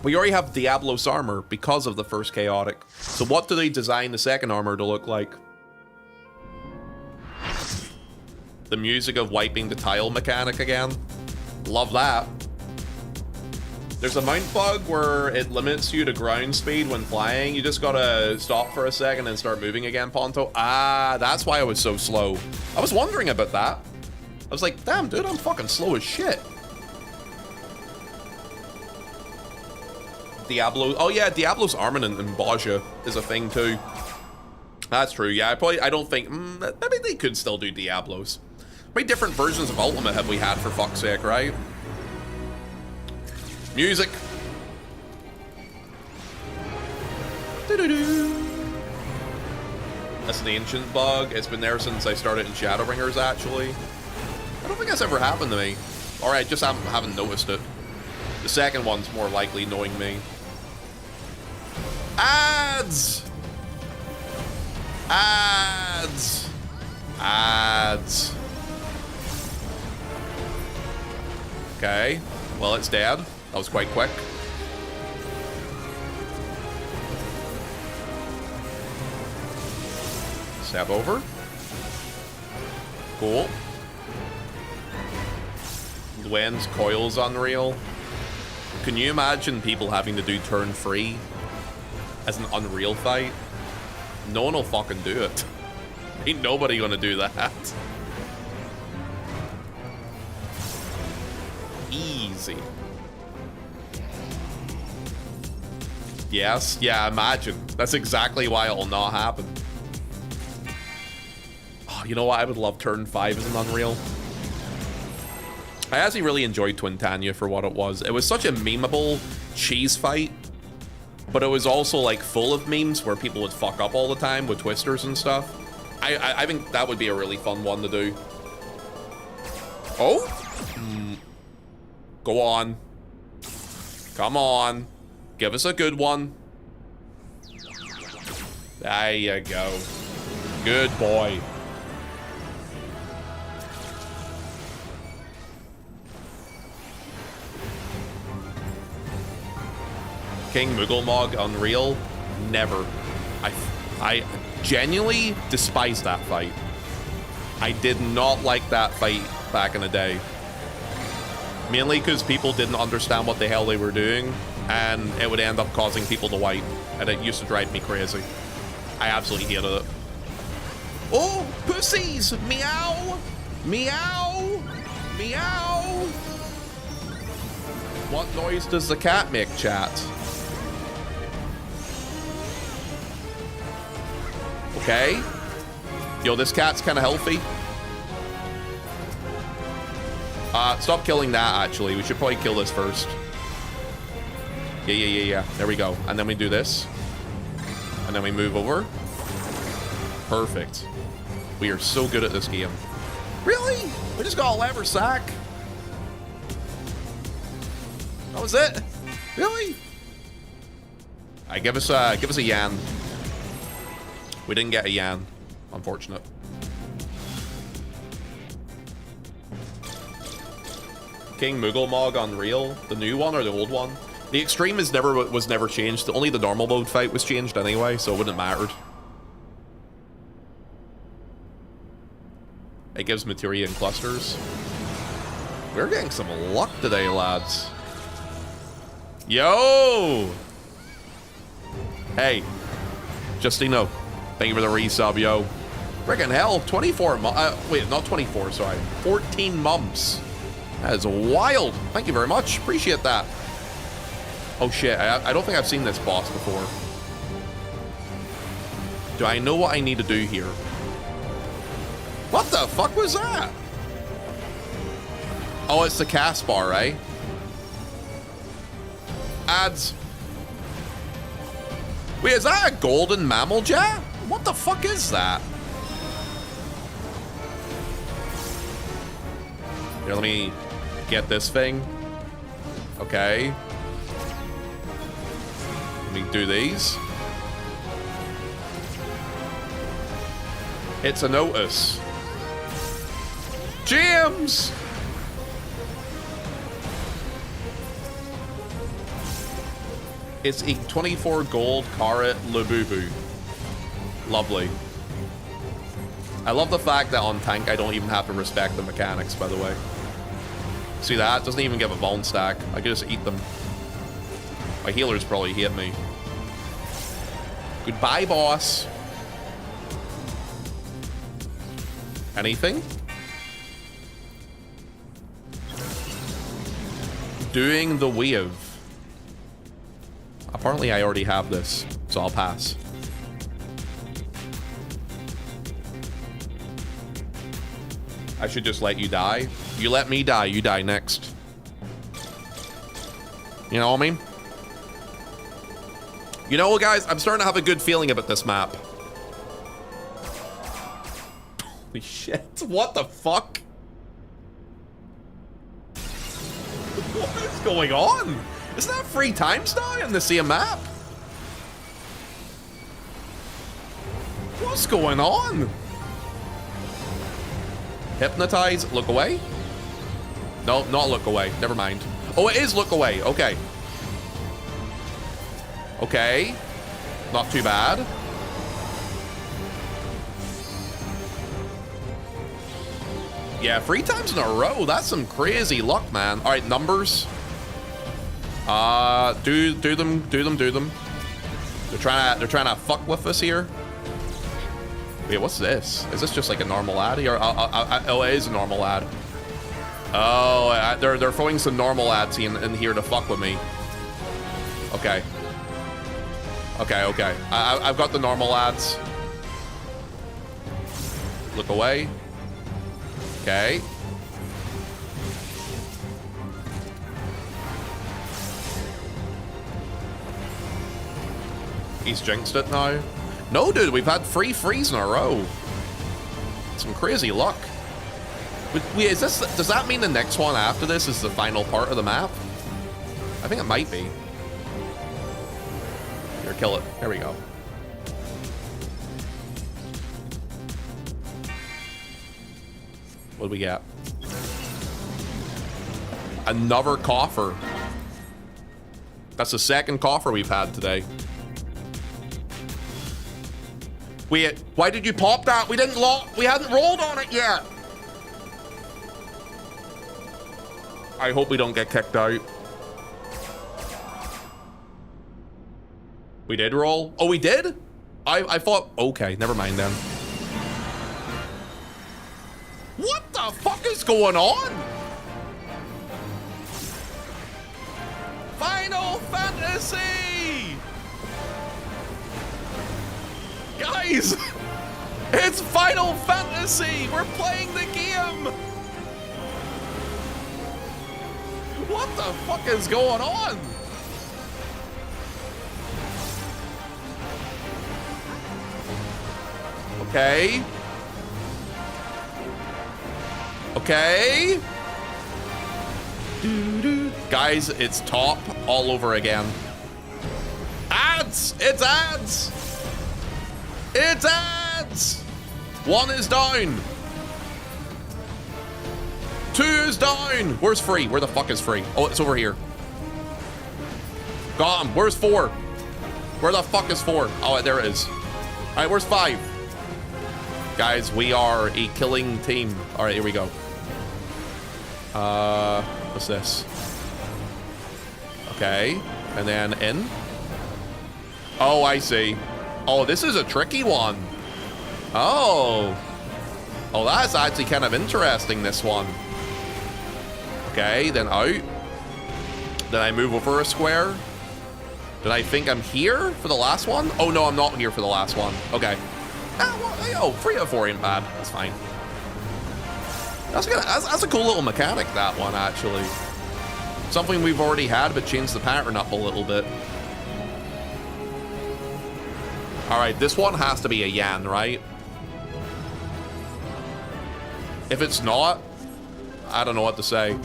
We already have Diablos armor because of the first Chaotic. So what do they design the second armor to look like? The music of wiping the tile mechanic again. Love that. There's a mount bug where it limits you to ground speed when flying. You just gotta stop for a second and start moving again, Ponto. Ah, that's why I was so slow. I was wondering about that. I was like, damn, dude, I'm fucking slow as shit. Diablo. Oh yeah, Diablo's armament in Baja is a thing too. That's true. Yeah, I don't think. Maybe they could still do Diablos. How many different versions of Ultimate have we had, for fuck's sake, right? Music. That's an ancient bug. It's been there since I started in Shadowbringers, actually. I don't think that's ever happened to me. Or I just haven't noticed it. The second one's more likely knowing me. Ads! Ads! Ads. Okay. Well, it's dead. That was quite quick. Stab over. Cool. Gwen's coil's unreal. Can you imagine people having to do turn 3 as an Unreal fight? No one will fucking do it. Ain't nobody gonna do that. Easy. Yes, yeah, imagine. That's exactly why it'll not happen. Oh, you know what? I would love turn 5 as an Unreal. I actually really enjoyed Twintania for what it was. It was such a memeable cheese fight, but it was also like full of memes where people would fuck up all the time with twisters and stuff. I think that would be a really fun one to do. Oh? Go on. Come on. Give us a good one. There you go. Good boy. King Mugglemog Unreal? Never. I genuinely despise that fight. I did not like that fight back in the day. Mainly because people didn't understand what the hell they were doing, and it would end up causing people to wipe, and it used to drive me crazy. I absolutely hated it. Oh, pussies! Meow! Meow! Meow! What noise does the cat make, chat? Okay. Yo, this cat's kind of healthy. Stop killing that, actually. We should probably kill this first. Yeah. There we go. And then we do this. And then we move over. Perfect. We are so good at this game. Really? We just got a lever sack. That was it? Really? Alright, give us a yan. We didn't get a yan. Unfortunate. King Moogle Mog Unreal, the new one or the old one? The extreme was never changed. Only the normal mode fight was changed anyway, so it wouldn't have mattered. It gives materia in clusters. We're getting some luck today, lads. Yo! Hey, Justino, thank you for the resub, yo. Friggin' hell, 24 months. Wait, not 24, sorry. 14 months. That is wild. Thank you very much. Appreciate that. Oh shit, I don't think I've seen this boss before. Do I know what I need to do here? What the fuck was that? Oh, it's the cast bar, right? Ads. Wait, is that a golden mammal jet? What the fuck is that? Here, let me get this thing. Okay. Let me do these. It's a notice. James! It's a 24 gold carat Labubu. Lovely. I love the fact that on tank I don't even have to respect the mechanics, by the way. See that? Doesn't even give a bone stack. I can just eat them. My healers probably hate me. Goodbye, boss. Anything? Doing the wave. Apparently I already have this, so I'll pass. I should just let you die. You let me die, you die next. You know what I mean? You know what, guys? I'm starting to have a good feeling about this map. Holy shit. What the fuck? What is going on? Isn't that 3 times now in the same map? What's going on? Hypnotize, look away? No, not look away. Never mind. Oh, it is look away. Okay. Okay. Not too bad. Yeah, 3 times in a row. That's some crazy luck, man. All right, numbers. Do them. They're trying to fuck with us here. Wait, what's this? Is this just like a normal ad here? Oh, it is a normal ad. Oh, they're throwing some normal ads in here to fuck with me. Okay. Okay. I've got the normal ads. Look away. Okay. He's jinxed it now. No, dude, we've had 3 frees in a row. Some crazy luck. Wait, is this? Does that mean the next one after this is the final part of the map? I think it might be. Here, kill it. There we go. What do we get? Another coffer. That's the 2nd coffer we've had today. Wait, why did you pop that? We hadn't rolled on it yet. I hope we don't get kicked out. We did roll? Oh, we did? I thought, okay, never mind then. What the fuck is going on? Final Fantasy! Guys, It's Final Fantasy! We're playing the game! What the fuck is going on? Okay. Okay. Guys, it's top all over again. Ads! It's ads! It's ads! 1 is down. 2 is down. Where's 3? Where the fuck is 3? Oh, it's over here. Got him. Where's 4? Where the fuck is 4? Oh, there it is. All right, where's 5? Guys, we are a killing team. All right, here we go. What's this? Okay, and then in. Oh, I see. Oh, this is a tricky one. Oh. Oh, that's actually kind of interesting, this one. Okay, then out. Then I move over a square. Did I think I'm here for the last one? Oh, no, I'm not here for the last one. Okay. Oh, 3 out of 4 ain't bad. That's fine. That's a cool little mechanic, that one, actually. Something we've already had, but changed the pattern up a little bit. All right, this one has to be a Yan, right? If it's not, I don't know what to say.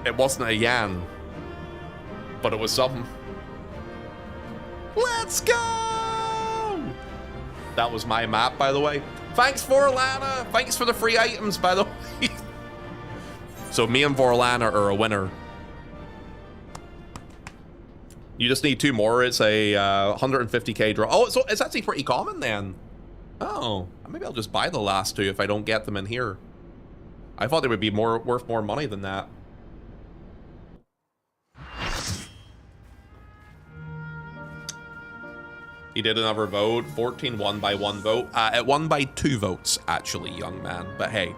It wasn't a Yan, but it was something. Let's go! That was my map, by the way. Thanks, Vorlana. Thanks for the free items, by the way. So me and Vorlana are a winner. You just need 2 more. It's a 150k draw. Oh, so it's actually pretty common then. Oh, maybe I'll just buy the last 2 if I don't get them in here. I thought they would be worth more money than that. He did another vote. 14 won by 1 vote. It won by 2 votes, actually, young man. But hey,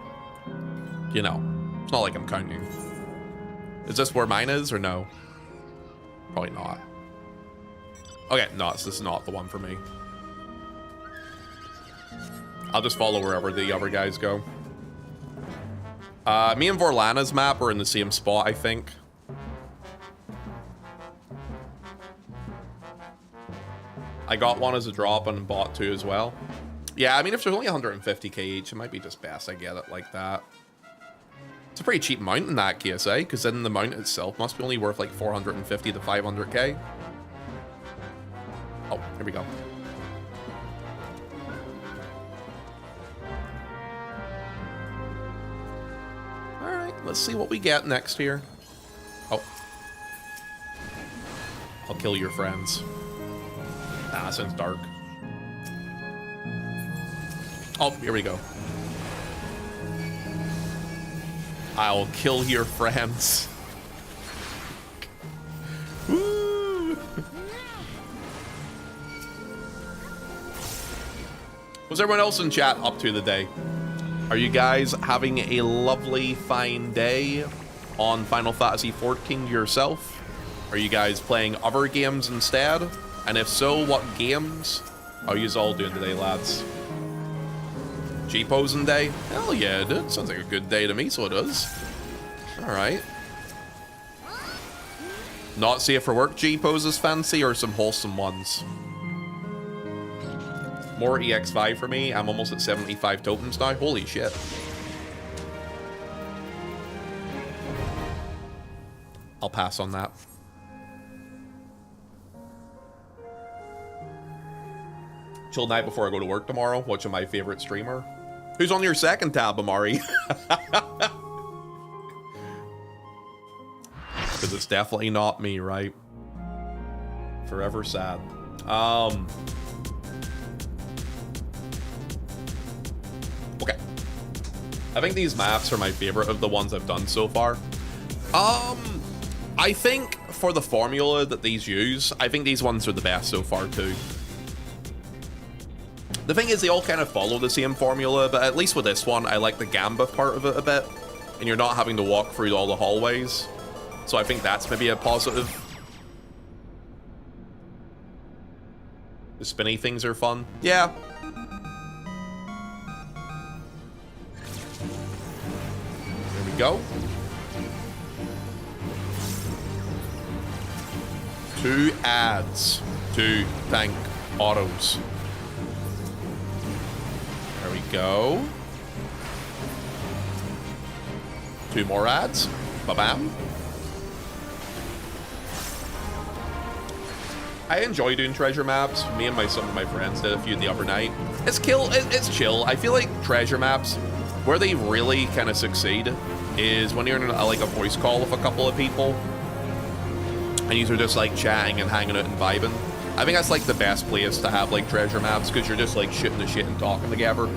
you know, it's not like I'm counting. Is this where mine is or no? Probably not. Okay, no, this is not the one for me. I'll just follow wherever the other guys go. Me and Vorlana's map are in the same spot, I think. I got 1 as a drop and bought 2 as well. Yeah, I mean, if there's only 150k each, it might be just best I get it like that. It's a pretty cheap mount in that case, eh? Because then the mount itself must be only worth like 450 to 500k. Oh, here we go. All right, let's see what we get next here. Oh. I'll kill your friends. Ah, that sounds dark. Oh, here we go. I'll kill your friends. Woo! What's everyone else in chat up to today? Are you guys having a lovely, fine day on Final Fantasy XIV yourself? Are you guys playing other games instead? And if so, what games are you all doing today, lads? G-posing day? Hell yeah, dude. Sounds like a good day to me, so it does. Alright. Not safe for work G-poses fancy, or some wholesome ones? More EX5 for me. I'm almost at 75 tokens now. Holy shit. I'll pass on that. Chill night before I go to work tomorrow, watching my favorite streamer. Who's on your second tab, Amari? Because it's definitely not me, right? Forever sad. Okay. I think these maps are my favorite of the ones I've done so far. I think for the formula that these use, I think these ones are the best so far too. The thing is, they all kind of follow the same formula, but at least with this one, I like the Gambit part of it a bit, and you're not having to walk through all the hallways. So I think that's maybe a positive. The spinny things are fun. Yeah. There we go. 2 ads to thank autos. There we go. 2 more ads. Ba-bam. I enjoy doing treasure maps. Me and some of my friends did a few the other night. It's chill. I feel like treasure maps, where they really kind of succeed, is when you're in like a voice call with a couple of people, and you're just like chatting and hanging out and vibing. I think that's like the best place to have like treasure maps, because you're just like shooting the shit and talking together.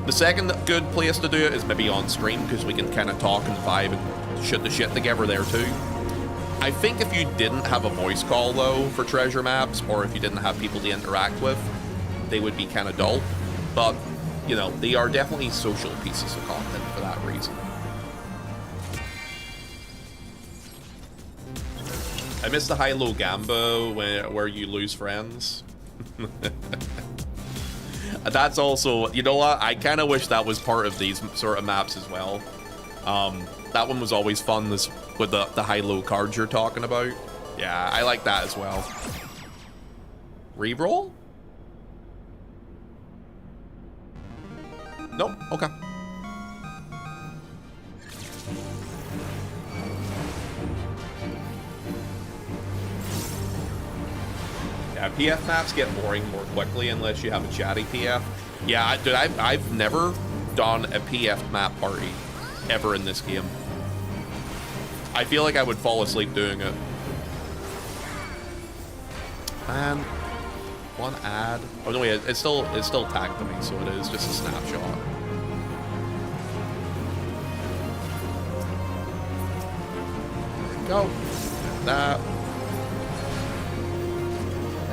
The second good place to do it is maybe on stream, because we can kind of talk and vibe and shoot the shit together there too. I think if you didn't have a voice call, though, for treasure maps, or if you didn't have people to interact with, they would be kind of dull. But, you know, they are definitely social pieces of content for that reason. I miss the high-low gamba where you lose friends. That's also, you know what? I kind of wish that was part of these sort of maps as well. That one was always fun, this with the high-low cards you're talking about. Yeah, I like that as well. Reroll? Nope, okay. Yeah, PF maps get boring more quickly unless you have a chatty PF. Yeah, dude, I've never done a PF map party ever in this game. I feel like I would fall asleep doing it. Man, 1 ad. Oh no, wait, it's still tagged to me, so it is just a snapshot. There we go. That.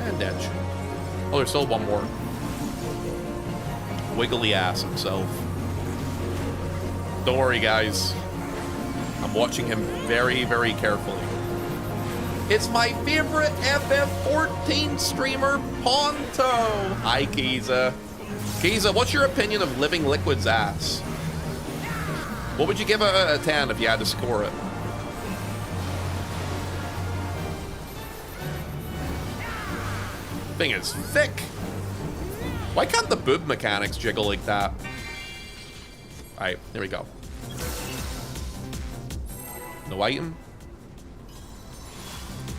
And edge. Oh, there's still one more. Wiggly ass himself. Don't worry, guys. I'm watching him very, very carefully. It's my favorite FF14 streamer, Ponto. Hi, Kiza. Kiza, what's your opinion of Living Liquid's ass? What would you give a 10 if you had to score it? Thing is thick. Why can't the boob mechanics jiggle like that? All right, here we go. No item.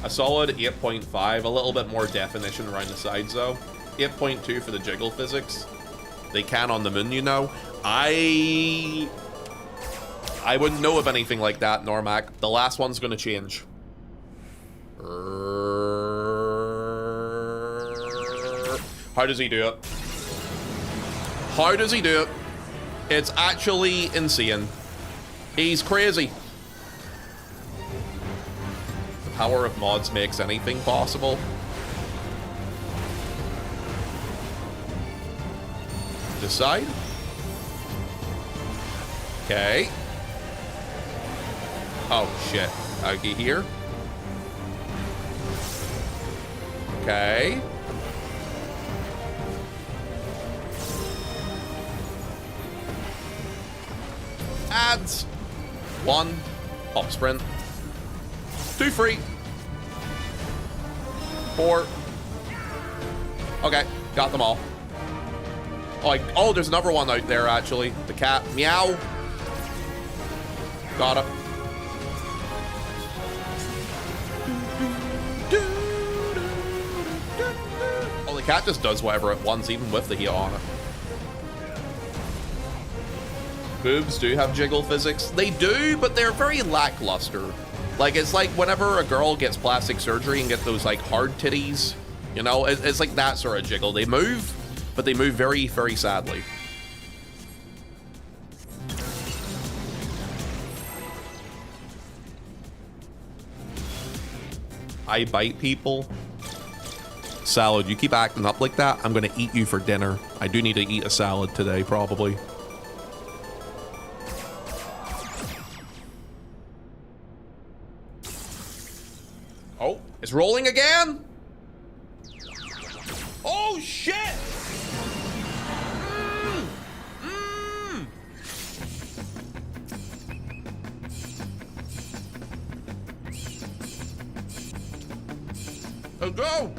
A solid 8.5, a little bit more definition around the sides though. 8.2 for the jiggle physics. They can on the moon, you know. I wouldn't know of anything like that, Normac. The last one's gonna change. How does he do it? How does he do it? It's actually insane. He's crazy. The power of mods makes anything possible. This side. Okay. Oh, shit. Okay, here. Okay. Ads. 1. Pop sprint. 2 free. 4. Okay, got them all. Oh, there's another one out there, actually. The cat. Meow. Got it. Oh, the cat just does whatever it wants, even with the heel on it. Boobs do have jiggle physics. They do, but they're very lackluster. Like, it's like whenever a girl gets plastic surgery and get those, like, hard titties, you know, it's like that sort of jiggle. They move, but they move very, very sadly. I bite people. Salad, you keep acting up like that, I'm gonna eat you for dinner. I do need to eat a salad today, probably. It's rolling again. Oh, shit. Let's go.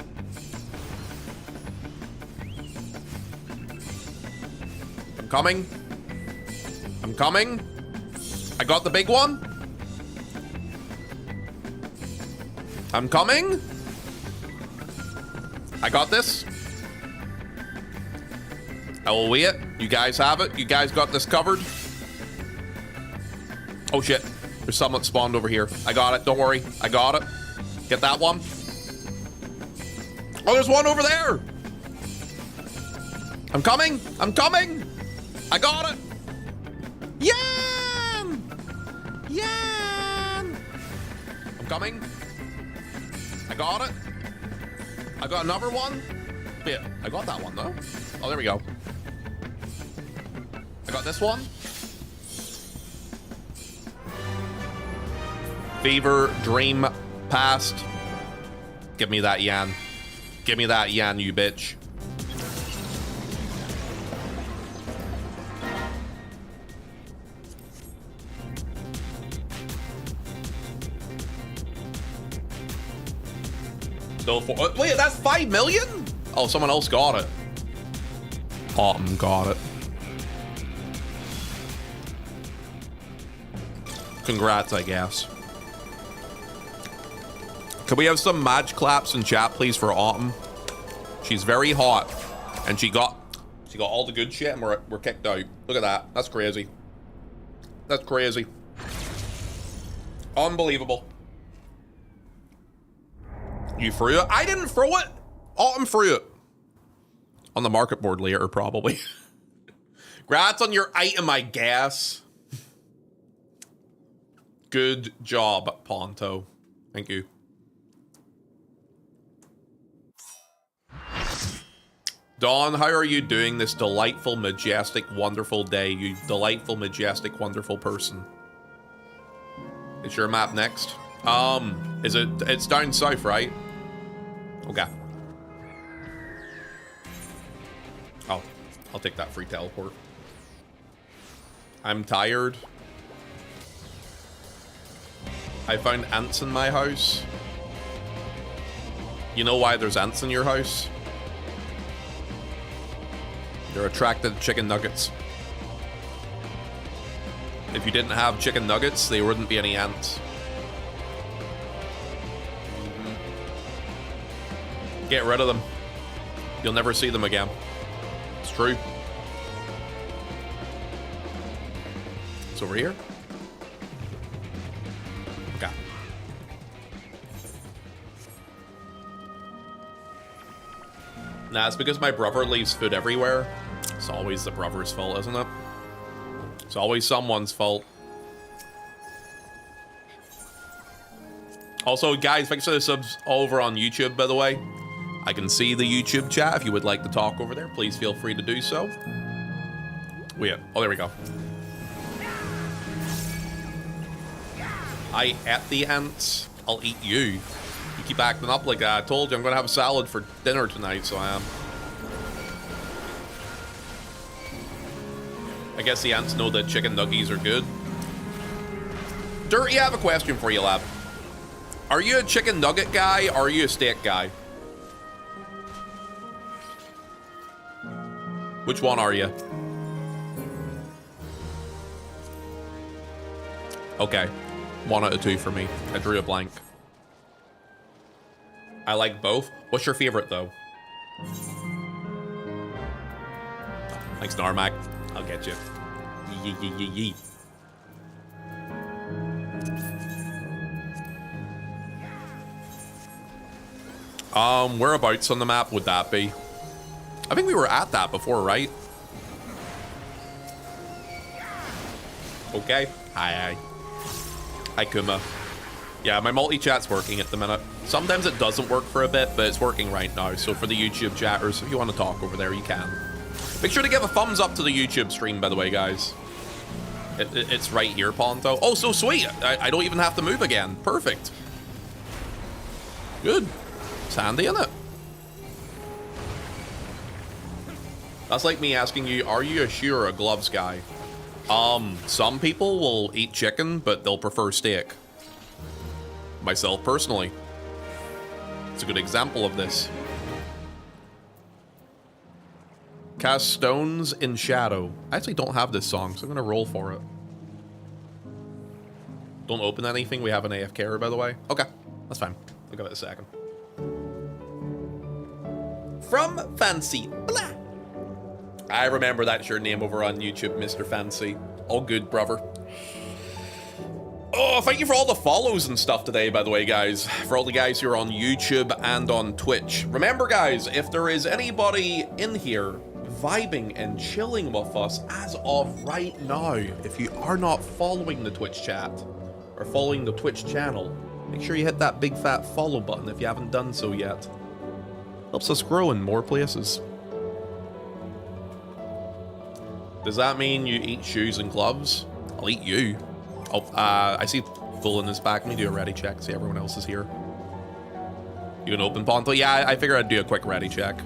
I'm coming. I'm coming. I got the big one. I'm coming. I got this. I will wait. You guys have it. You guys got this covered. Oh shit. There's someone spawned over here. I got it. Don't worry. I got it. Get that one. Oh, there's one over there. I'm coming. I'm coming. I got it. Yam! Yam! I'm coming. I got it. I got another one. Yeah, I got that one though. Oh, there we go. I got this one. Fever, dream, past. Give me that Yan. Give me that Yan, you bitch. Still for, wait, that's 5 million? Oh, someone else got it. Autumn got it. Congrats, I guess. Can we have some match claps in chat, please, for Autumn? She's very hot, and she got all the good shit, and we're kicked out. Look at that. That's crazy. That's crazy. Unbelievable. You threw it? I didn't throw it. Autumn threw it. On the market board later, probably. Congrats on your item, I guess. Good job, Ponto. Thank you. Dawn, how are you doing this delightful, majestic, wonderful day? You delightful, majestic, wonderful person. Is your map next? It's down south, right? Okay. Oh, I'll take that free teleport. I'm tired. I found ants in my house. You know why there's ants in your house? They're attracted to chicken nuggets. If you didn't have chicken nuggets, there wouldn't be any ants. Get rid of them. You'll never see them again. It's true. It's over here. Okay. Nah, it's because my brother leaves food everywhere. It's always the brother's fault, isn't it? It's always someone's fault. Also, guys, thanks for the subs over on YouTube, by the way. I can see the YouTube chat. If you would like to talk over there, please feel free to do so. Oh, there we go. I ate the ants. I'll eat you. You keep acting up like that. I told you I'm going to have a salad for dinner tonight, so I am. I guess the ants know that chicken nuggies are good. Dirty, I have a question for you, lab. Are you a chicken nugget guy or are you a steak guy? Which one are you? Okay. 1 out of 2 for me. I drew a blank. I like both. What's your favorite, though? Thanks, Narmac. I'll get you. Yee, yee, yee, yee. Whereabouts on the map would that be? I think we were at that before, right? Okay. Hi. Hi, Kuma. Yeah, my multi-chat's working at the minute. Sometimes it doesn't work for a bit, but it's working right now. So for the YouTube chatters, if you want to talk over there, you can. Make sure to give a thumbs up to the YouTube stream, by the way, guys. It's right here, Ponto. Oh, so sweet. I don't even have to move again. Perfect. Good. It's handy, isn't it? That's like me asking you, are you a shoe or a gloves guy? Some people will eat chicken, but they'll prefer steak. Myself personally. It's a good example of this. Cast stones in shadow. I actually don't have this song, so I'm gonna roll for it. Don't open anything. We have an AFK, by the way. Okay, that's fine. I'll give it a second. From Fancy. Blah. I remember that's your name over on YouTube, Mr. Fancy. All good, brother. Oh, thank you for all the follows and stuff today, by the way, guys. For all the guys who are on YouTube and on Twitch. Remember, guys, if there is anybody in here vibing and chilling with us as of right now, if you are not following the Twitch chat or following the Twitch channel, make sure you hit that big fat follow button if you haven't done so yet. Helps us grow in more places. Does that mean you eat shoes and gloves? I'll eat you. Oh, I see Full in his back. Let me do a ready check. See everyone else is here. You can open Ponto? Yeah, I figured I'd do a quick ready check.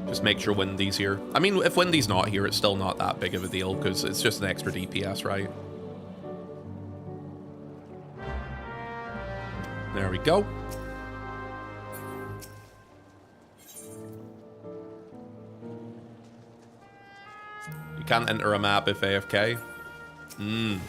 Just make sure Wendy's here. I mean, if Wendy's not here, it's still not that big of a deal because it's just an extra DPS, right? There we go. You can't enter a map if AFK. Let's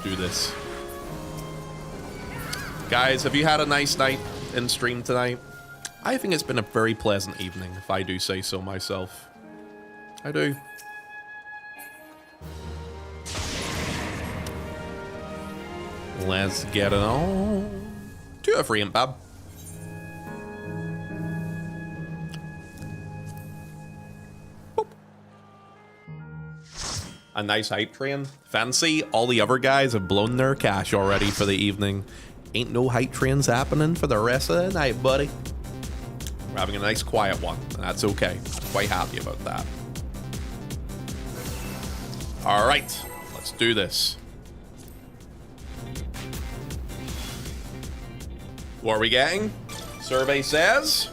do this. Guys, have you had a nice night in stream tonight? I think it's been a very pleasant evening, if I do say so myself. I do. Let's get it on. 2 or 3 ain't bad. Boop. A nice hype train. Fancy. All the other guys have blown their cash already for the evening. Ain't no hype trains happening for the rest of the night, buddy. We're having a nice quiet one, and that's okay. I'm quite happy about that. All right, let's do this. What are we getting? Survey says.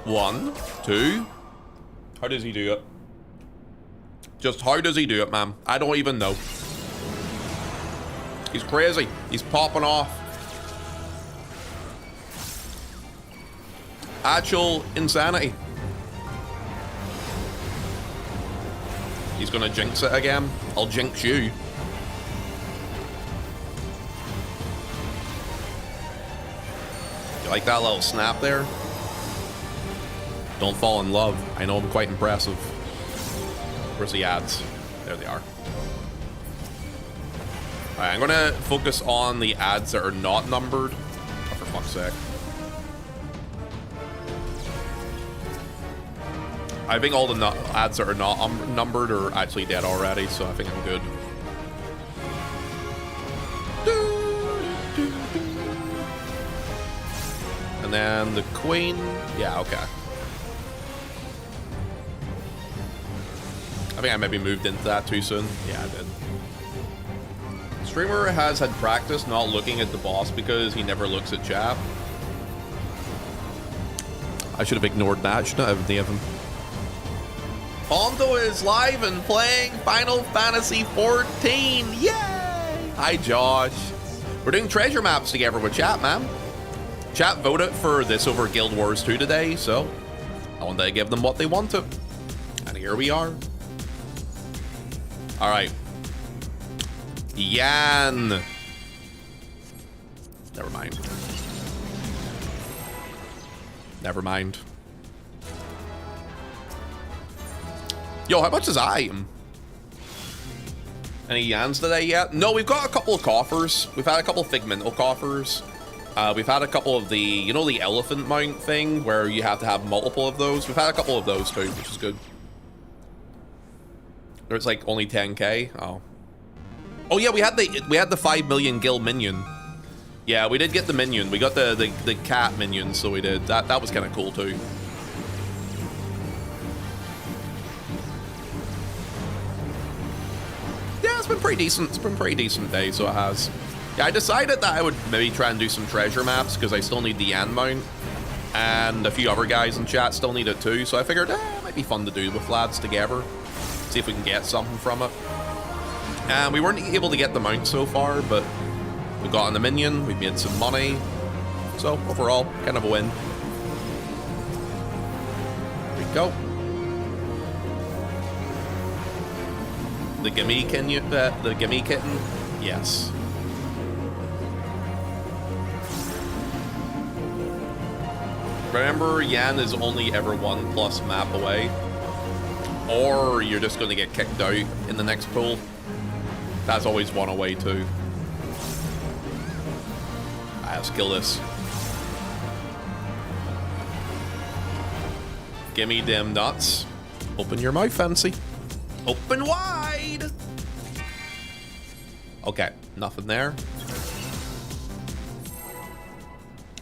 One, 2. How does he do it? Just how does he do it, man? I don't even know. He's crazy. He's popping off. Actual insanity. He's gonna jinx it again. I'll jinx you. You like that little snap there? Don't fall in love. I know I'm quite impressive. Where's the ads? There they are. Alright, I'm gonna focus on the ads that are not numbered. Oh, for fuck's sake. I think all the ads that are not numbered are actually dead already, so I think I'm good. And then the queen. Yeah, okay. I think I maybe moved into that too soon. Yeah, I did. Streamer has had practice not looking at the boss because he never looks at chat. I should have ignored that. Shouldn't have any of them. Ponto is live and playing Final Fantasy XIV. Yay! Hi, Josh. We're doing treasure maps together with chat, man. Chat voted for this over Guild Wars 2 today, so I wanted to give them what they wanted. And here we are. All right. Yan. Never mind. Never mind. Yo, how much is item? Any Yans today yet? No, we've got a couple of coffers. We've had a couple of Figmental coffers. We've had a couple of the, you know, the elephant mount thing where you have to have multiple of those. We've had a couple of those too, which is good. There's like only 10k. Oh. Oh yeah, we had the 5 million gil minion. Yeah, we did get the minion. We got the cat minion, so we did. That was kind of cool too. Yeah, it's been pretty decent. It's been a pretty decent day, so it has. Yeah, I decided that I would maybe try and do some treasure maps because I still need the Yan mount. And a few other guys in chat still need it too, so I figured it might be fun to do with lads together. See if we can get something from it. And we weren't able to get the mount so far, but we got on the minion, we made some money. So overall, kind of a win. There we go. The gimme kitten? Yes. Remember, Yan is only ever 1+ map away. Or you're just going to get kicked out in the next pool. That's always one away too. Let's kill this. Gimme them nuts. Open your mouth, fancy. Open wide! Okay, nothing there.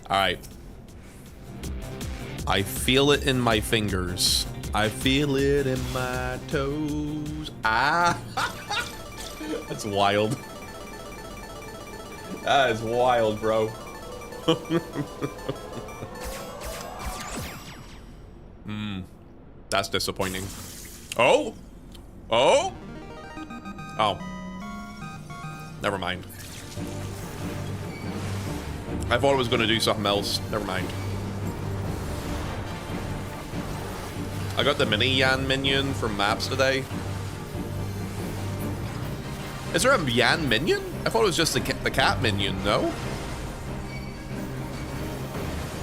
Alright. I feel it in my fingers. I feel it in my toes. Ah! That's wild. That is wild, bro. That's disappointing. Oh! Oh! Oh. Never mind. I thought I was going to do something else. Never mind. I got the mini Yan minion from maps today. Is there a Yan minion? I thought it was just the cat minion, no?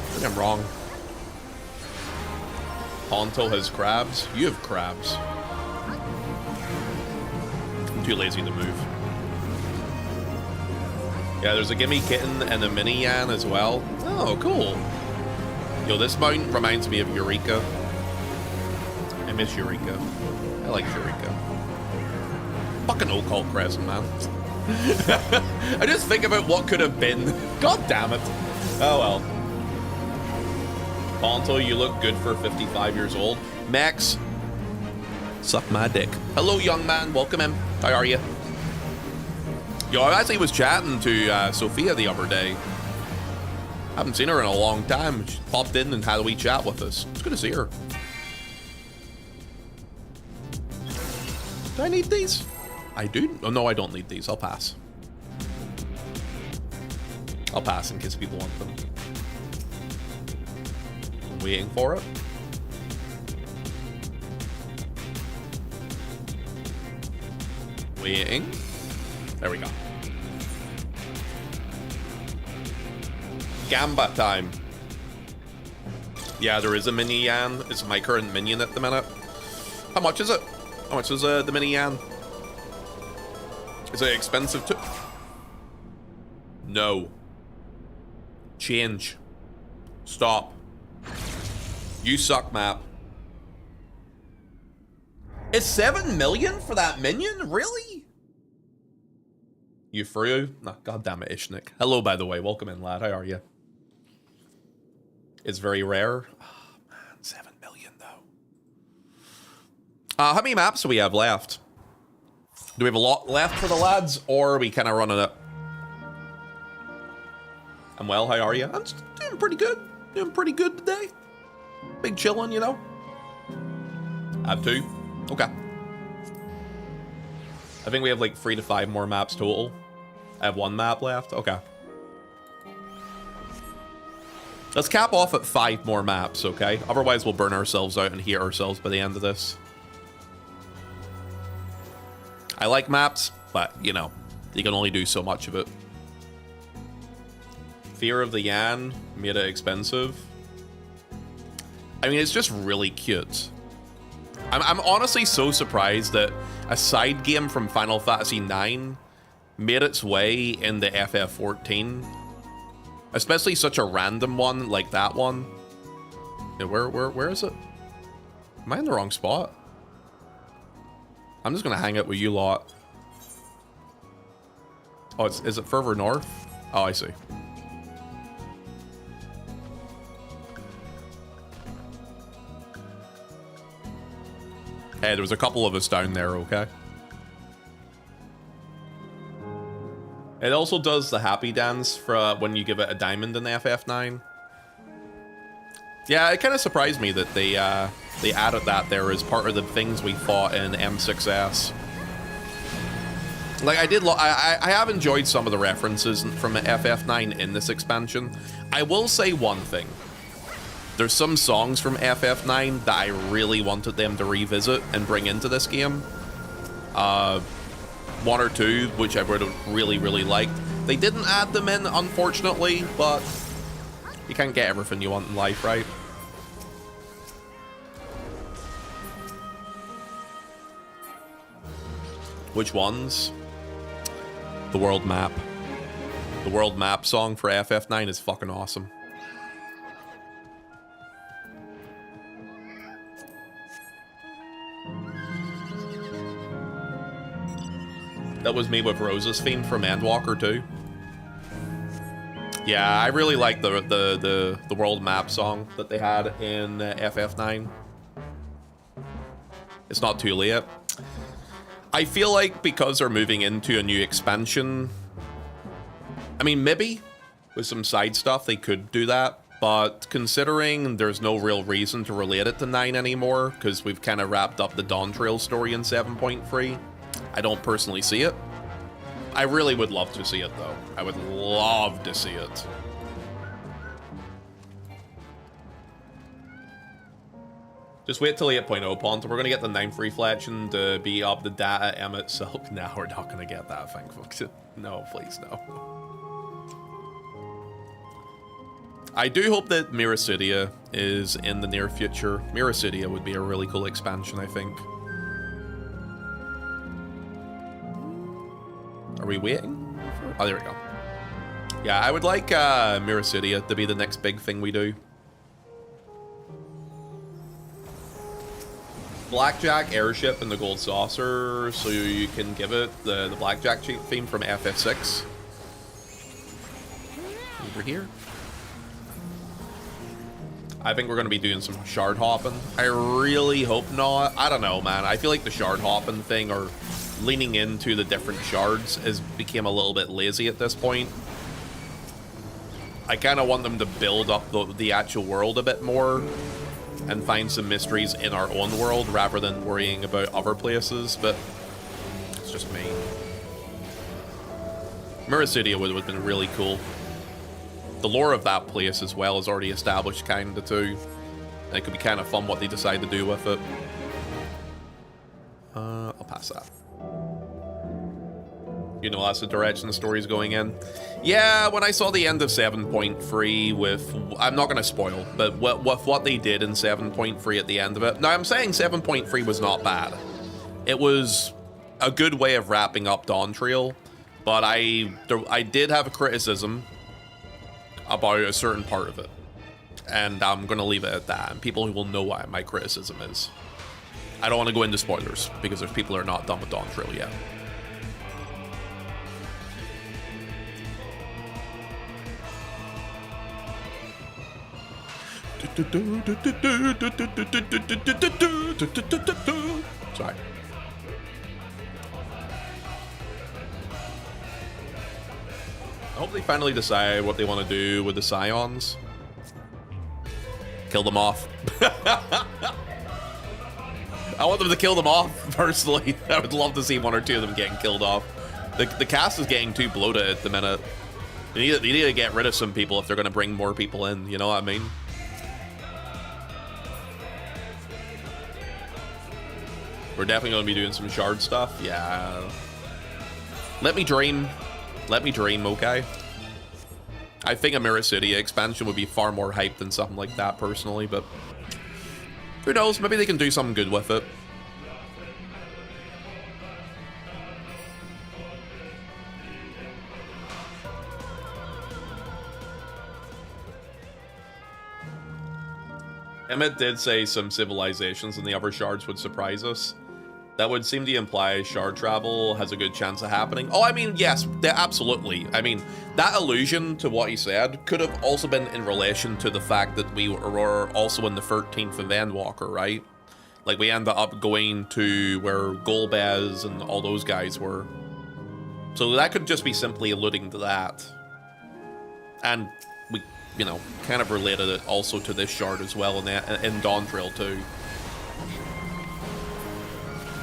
I think I'm wrong. Ponto has crabs. You have crabs. I'm too lazy to move. Yeah, there's a gimme kitten and a mini Yan as well. Oh, cool. Yo, this mountain reminds me of Eureka. I miss Eureka. I like Eureka. Fucking Occult Crescent, man. I just think about what could have been. God damn it. Oh well. Ponto, you look good for 55 years old. Max, suck my dick. Hello, young man. Welcome in. How are you? Yo, I actually was chatting to Sophia the other day. Haven't seen her in a long time. She popped in and had a wee chat with us. It's good to see her. Do I need these? I do? Oh, no, I don't need these. I'll pass. I'll pass in case people want them. I'm waiting for it. Waiting. There we go. Gamba time. Yeah, there is a mini Yan. It's my current minion at the minute. How much is it? How much is the mini Yan? Is it expensive too? No. Change. Stop. You suck, map. It's 7 million for that minion? Really? You through? Nah, God damn it, Ishnik. Hello, by the way. Welcome in, lad. How are you? It's very rare. Oh, man. 7 million, though. How many maps do we have left? Do we have a lot left for the lads, or are we kind of running it? I'm well. How are you? I'm just doing pretty good. Doing pretty good today. Big chillin', you know? I have 2. Okay. I think we have like 3 to 5 more maps total. I have 1 map left. Okay. Let's cap off at 5 more maps, okay? Otherwise, we'll burn ourselves out and hate ourselves by the end of this. I like maps, but, you know, you can only do so much of it. Fear of the Yan made it expensive. I mean, it's just really cute. I'm honestly so surprised that a side game from Final Fantasy IX made its way into FF14. Especially such a random one like that one. Yeah, where is it? Am I in the wrong spot? I'm just gonna hang out with you lot. Oh, is it further north? Oh, I see. Hey, there was a couple of us down there, okay? It also does the happy dance for when you give it a diamond in FF9. Yeah, it kind of surprised me that they added that there as part of the things we fought in M6S. Like, I have enjoyed some of the references from FF9 in this expansion. I will say one thing. There's some songs from FF9 that I really wanted them to revisit and bring into this game. One or two, which I would have really, really liked. They didn't add them in, unfortunately, but you can't get everything you want in life, right? Which ones? The world map. The world map song for FF9 is fucking awesome. That was made with Rose's theme from Endwalker too. Yeah, I really like the world map song that they had in FF9. It's not too late. I feel like because they're moving into a new expansion, I mean, maybe with some side stuff they could do that, but considering there's no real reason to relate it to 9 anymore, because we've kind of wrapped up the Dawn Trail story in 7.3, I don't personally see it. I really would love to see it, though. I would love to see it. Just wait till 8.0, Pont. We're going to get the 9th reflection to be up the data Emmet Silk. No, we're not going to get that thing, folks. No, please, no. I do hope that Miracidia is in the near future. Miracidia would be a really cool expansion, I think. Are we waiting? Oh, there we go. Yeah, I would like Miracidia to be the next big thing we do. Blackjack airship and the gold saucer, so you can give it the blackjack theme from FF6. Over here. I think we're going to be doing some shard hopping. I really hope not. I don't know, man. I feel like the shard hopping thing, or leaning into the different shards, has become a little bit lazy at this point. I kind of want them to build up the actual world a bit more and find some mysteries in our own world rather than worrying about other places, but it's just me. Miracidia would have been really cool. The lore of that place as well is already established kinda too. And it could be kind of fun what they decide to do with it. I'll pass that. You know, that's the direction the story's going in. Yeah, when I saw the end of 7.3 with... I'm not going to spoil, but with what they did in 7.3 at the end of it... Now, I'm saying 7.3 was not bad. It was a good way of wrapping up Dawn Trail, but I did have a criticism about a certain part of it. And I'm going to leave it at that, and people will know what my criticism is. I don't want to go into spoilers, because there's people who are not done with Dawn Trail yet. Sorry. I hope they finally decide what they want to do with the Scions. Kill them off. I want them to kill them off, personally. I would love to see 1 or 2 of them getting killed off. The cast is getting too bloated at the minute. You need to get rid of some people if they're going to bring more people in, you know what I mean? We're definitely going to be doing some shard stuff. Yeah. Let me dream. Let me dream, okay? I think a Miracidia expansion would be far more hype than something like that, personally, but... who knows? Maybe they can do something good with it. Emmett did say some civilizations and the other shards would surprise us. That would seem to imply shard travel has a good chance of happening. Oh, I mean, yes, absolutely. I mean, that allusion to what he said could have also been in relation to the fact that we were also in the 13th of Endwalker, right? Like, we ended up going to where Golbez and all those guys were. So that could just be simply alluding to that. And we, you know, kind of related it also to this shard as well in Dawn Trail too.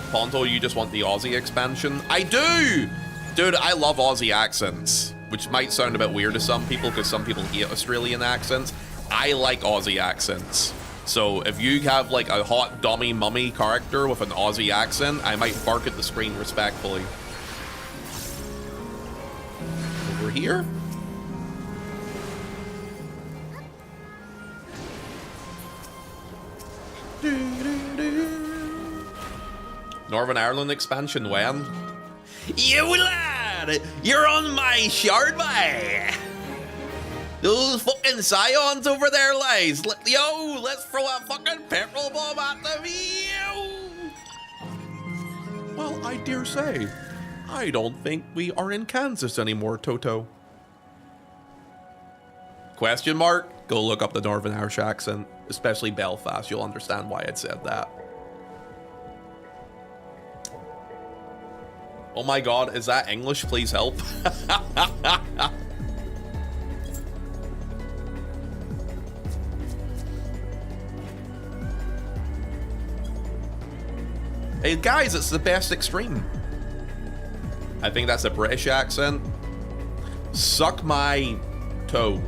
Ponto, you just want the Aussie expansion? I do! Dude, I love Aussie accents, which might sound a bit weird to some people because some people hate Australian accents. I like Aussie accents. So if you have like a hot dummy mummy character with an Aussie accent, I might bark at the screen respectfully. Over here? Northern Ireland expansion when? You lad! You're on my shard, boy! Those fucking scions over there, lads! Yo, let's throw a fucking petrol bomb at them! Yo! Well, I dare say, I don't think we are in Kansas anymore, Toto. Question mark? Go look up the Northern Irish accent, especially Belfast. You'll understand why I'd said that. Oh my god, is that English? Please help. Hey guys, it's the best extreme. I think that's a British accent. Suck my toe.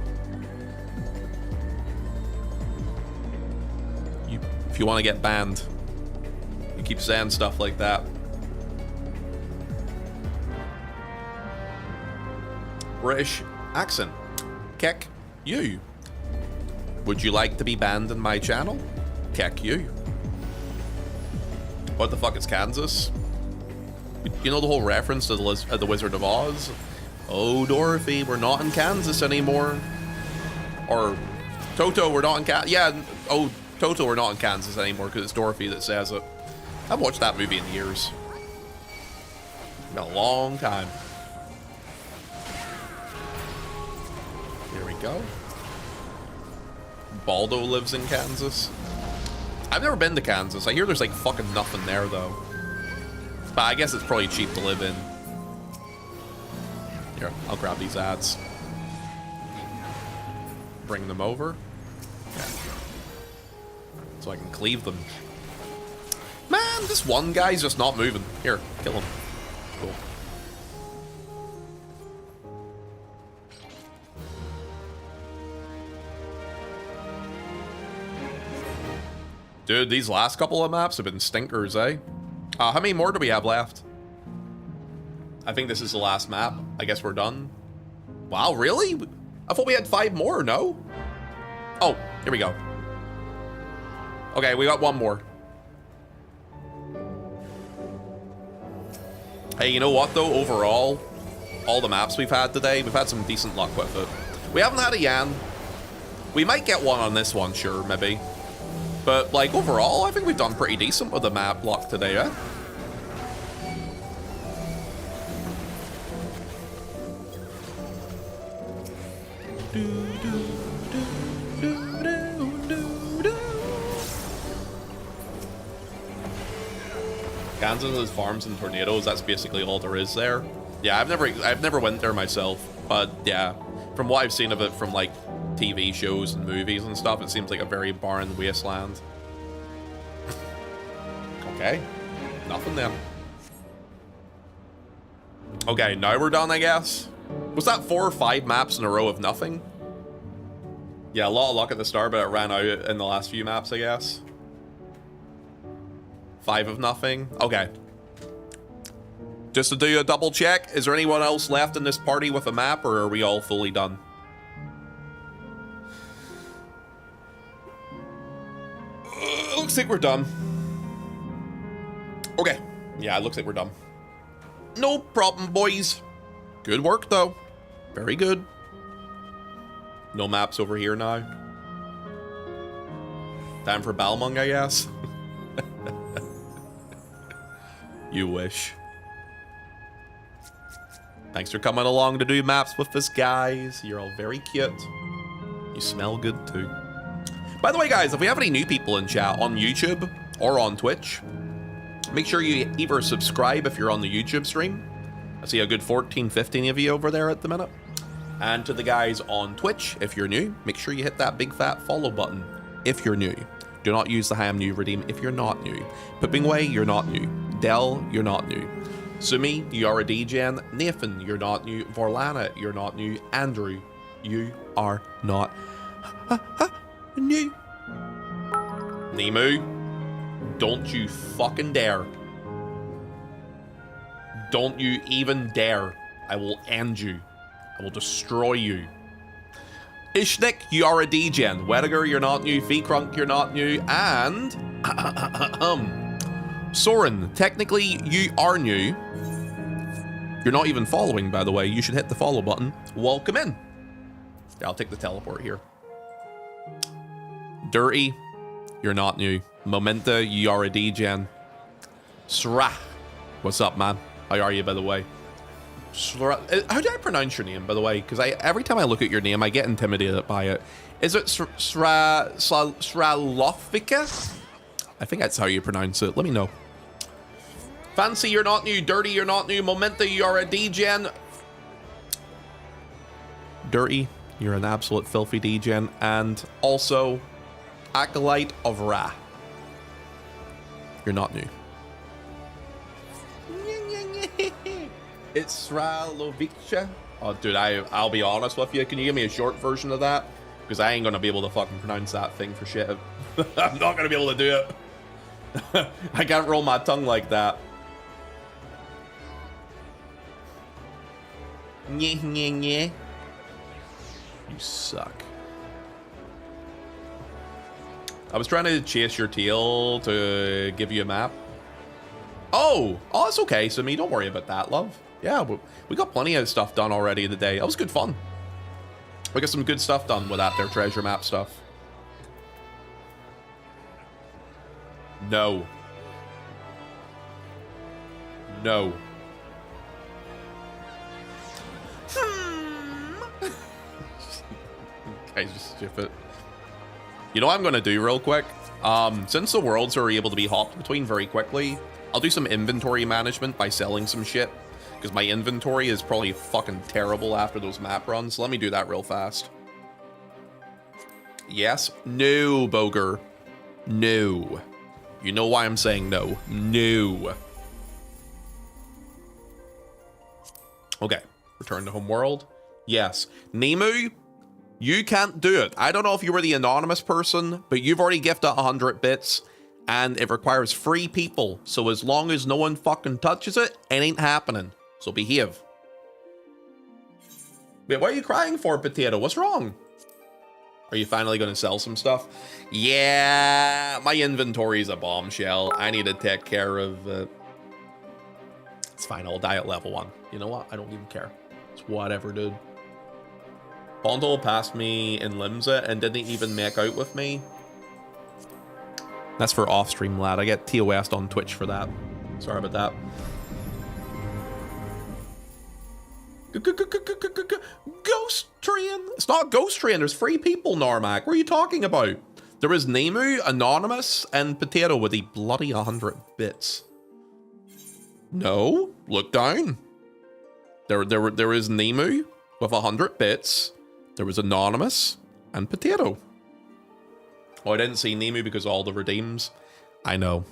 If you want to get banned, you keep saying stuff like that. British accent. Keck you. Would you like to be banned in my channel? Keck you. What the fuck is Kansas? You know the whole reference to the Wizard of Oz? Oh, Dorothy, we're not in Kansas anymore. Or Toto, we're not in Kansas. Yeah, oh, Toto, we're not in Kansas anymore because it's Dorothy that says it. I've watched that movie in years. Been a long time. Here we go. Baldo lives in Kansas. I've never been to Kansas. I hear there's like fucking nothing there though. But I guess it's probably cheap to live in. Here, I'll grab these ads. Bring them over. Yeah. So I can cleave them. Man, this one guy's just not moving. Here, kill him. Cool. Dude, these last couple of maps have been stinkers, eh? How many more do we have left? I think this is the last map. I guess we're done. Wow, really? I thought we had 5 more, no? Oh, here we go. Okay, we got one more. Hey, you know what though? Overall, all the maps we've had today, we've had some decent luck with it. We haven't had a Yan. We might get one on this one, sure, maybe. But, like, overall, I think we've done pretty decent with the map luck today, eh? Kansas has farms and tornadoes, that's basically all there is there. Yeah, I've never went there myself, but yeah, from what I've seen of it from like TV shows and movies and stuff, it seems like a very barren wasteland. Okay, nothing then. Okay, now we're done, I guess. Was that 4 or 5 maps in a row of nothing? Yeah, a lot of luck at the start, but it ran out in the last few maps, I guess. 5 of nothing? Okay. Just to do a double check, is there anyone else left in this party with a map, or are we all fully done? Looks like we're done. Okay. Yeah, it looks like we're done. No problem, boys. Good work, though. Very good. No maps over here now. Time for Balmung, I guess. You wish. Thanks for coming along to do maps with us, guys. You're all very cute. You smell good, too. By the way, guys, if we have any new people in chat on YouTube or on Twitch, make sure you either subscribe if you're on the YouTube stream. I see a good 14, 15 of you over there at the minute. And to the guys on Twitch, if you're new, make sure you hit that big fat follow button if you're new. Do not use the "Hi, I'm new" redeem if you're not new. Pippingway, you're not new. Dell, you're not new. Sumi, you are a DGen. Nathan, you're not new. Vorlana, you're not new. Andrew, you are not new. Nemu, don't you fucking dare. Don't you even dare. I will end you. I will destroy you. Ishnik, you are a DGen. Wediger, you're not new. Feekrunk, you're not new. And Soren, technically you are new. You're not even following, by the way. You should hit the follow button. Welcome in. I'll take the teleport here. Dirty, you're not new. Momenta, you are a DGen. Srah, what's up, man? How are you, by the way? How do I pronounce your name, by the way? Because every time I look at your name, I get intimidated by it. Is it Sralovika? I think that's how you pronounce it. Let me know. Fancy, you're not new. Dirty, you're not new. Momenta, you are a DGen. Dirty, you're an absolute filthy DGen. And also, Acolyte of Ra. You're not new. It's Sralovicha. Oh, dude, I'll be honest with you. Can you give me a short version of that? Because I ain't going to be able to fucking pronounce that thing for shit. I'm not going to be able to do it. I can't roll my tongue like that. Nye, nye, nye. You suck. I was trying to chase your tail to give you a map. Oh, that's okay, Sumi. Don't worry about that, love. Yeah, we got plenty of stuff done already today. That was good fun. We got some good stuff done with that there treasure map stuff. No. No. Guys, just stupid. You know what I'm going to do real quick? Since the worlds are able to be hopped between very quickly, I'll do some inventory management by selling some shit. Because my inventory is probably fucking terrible after those map runs. So let me do that real fast. Yes? No, Boger. No. You know why I'm saying no. No. Okay. Return to home world. Yes. Nemu, you can't do it. I don't know if you were the anonymous person, but you've already gifted 100 bits. And it requires 3 people. So as long as no one fucking touches it, it ain't happening. So behave. Wait, what are you crying for, Potato? What's wrong? Are you finally going to sell some stuff? Yeah, my inventory is a bombshell. I need to take care of it. It's fine, I'll die at level 1. You know what? I don't even care. It's whatever, dude. Ponto passed me in Limsa and didn't even make out with me. That's for off-stream, lad. I get TOS'd on Twitch for that. Sorry about that. Ghost Train. It's not Ghost Train. There's 3 people, Normac. What are you talking about? There is Nemu, Anonymous, and Potato with the bloody 100 bits. No, look down. There is Nemu with 100 bits. There was Anonymous and Potato. Oh, I didn't see Nemu because of all the redeems. I know.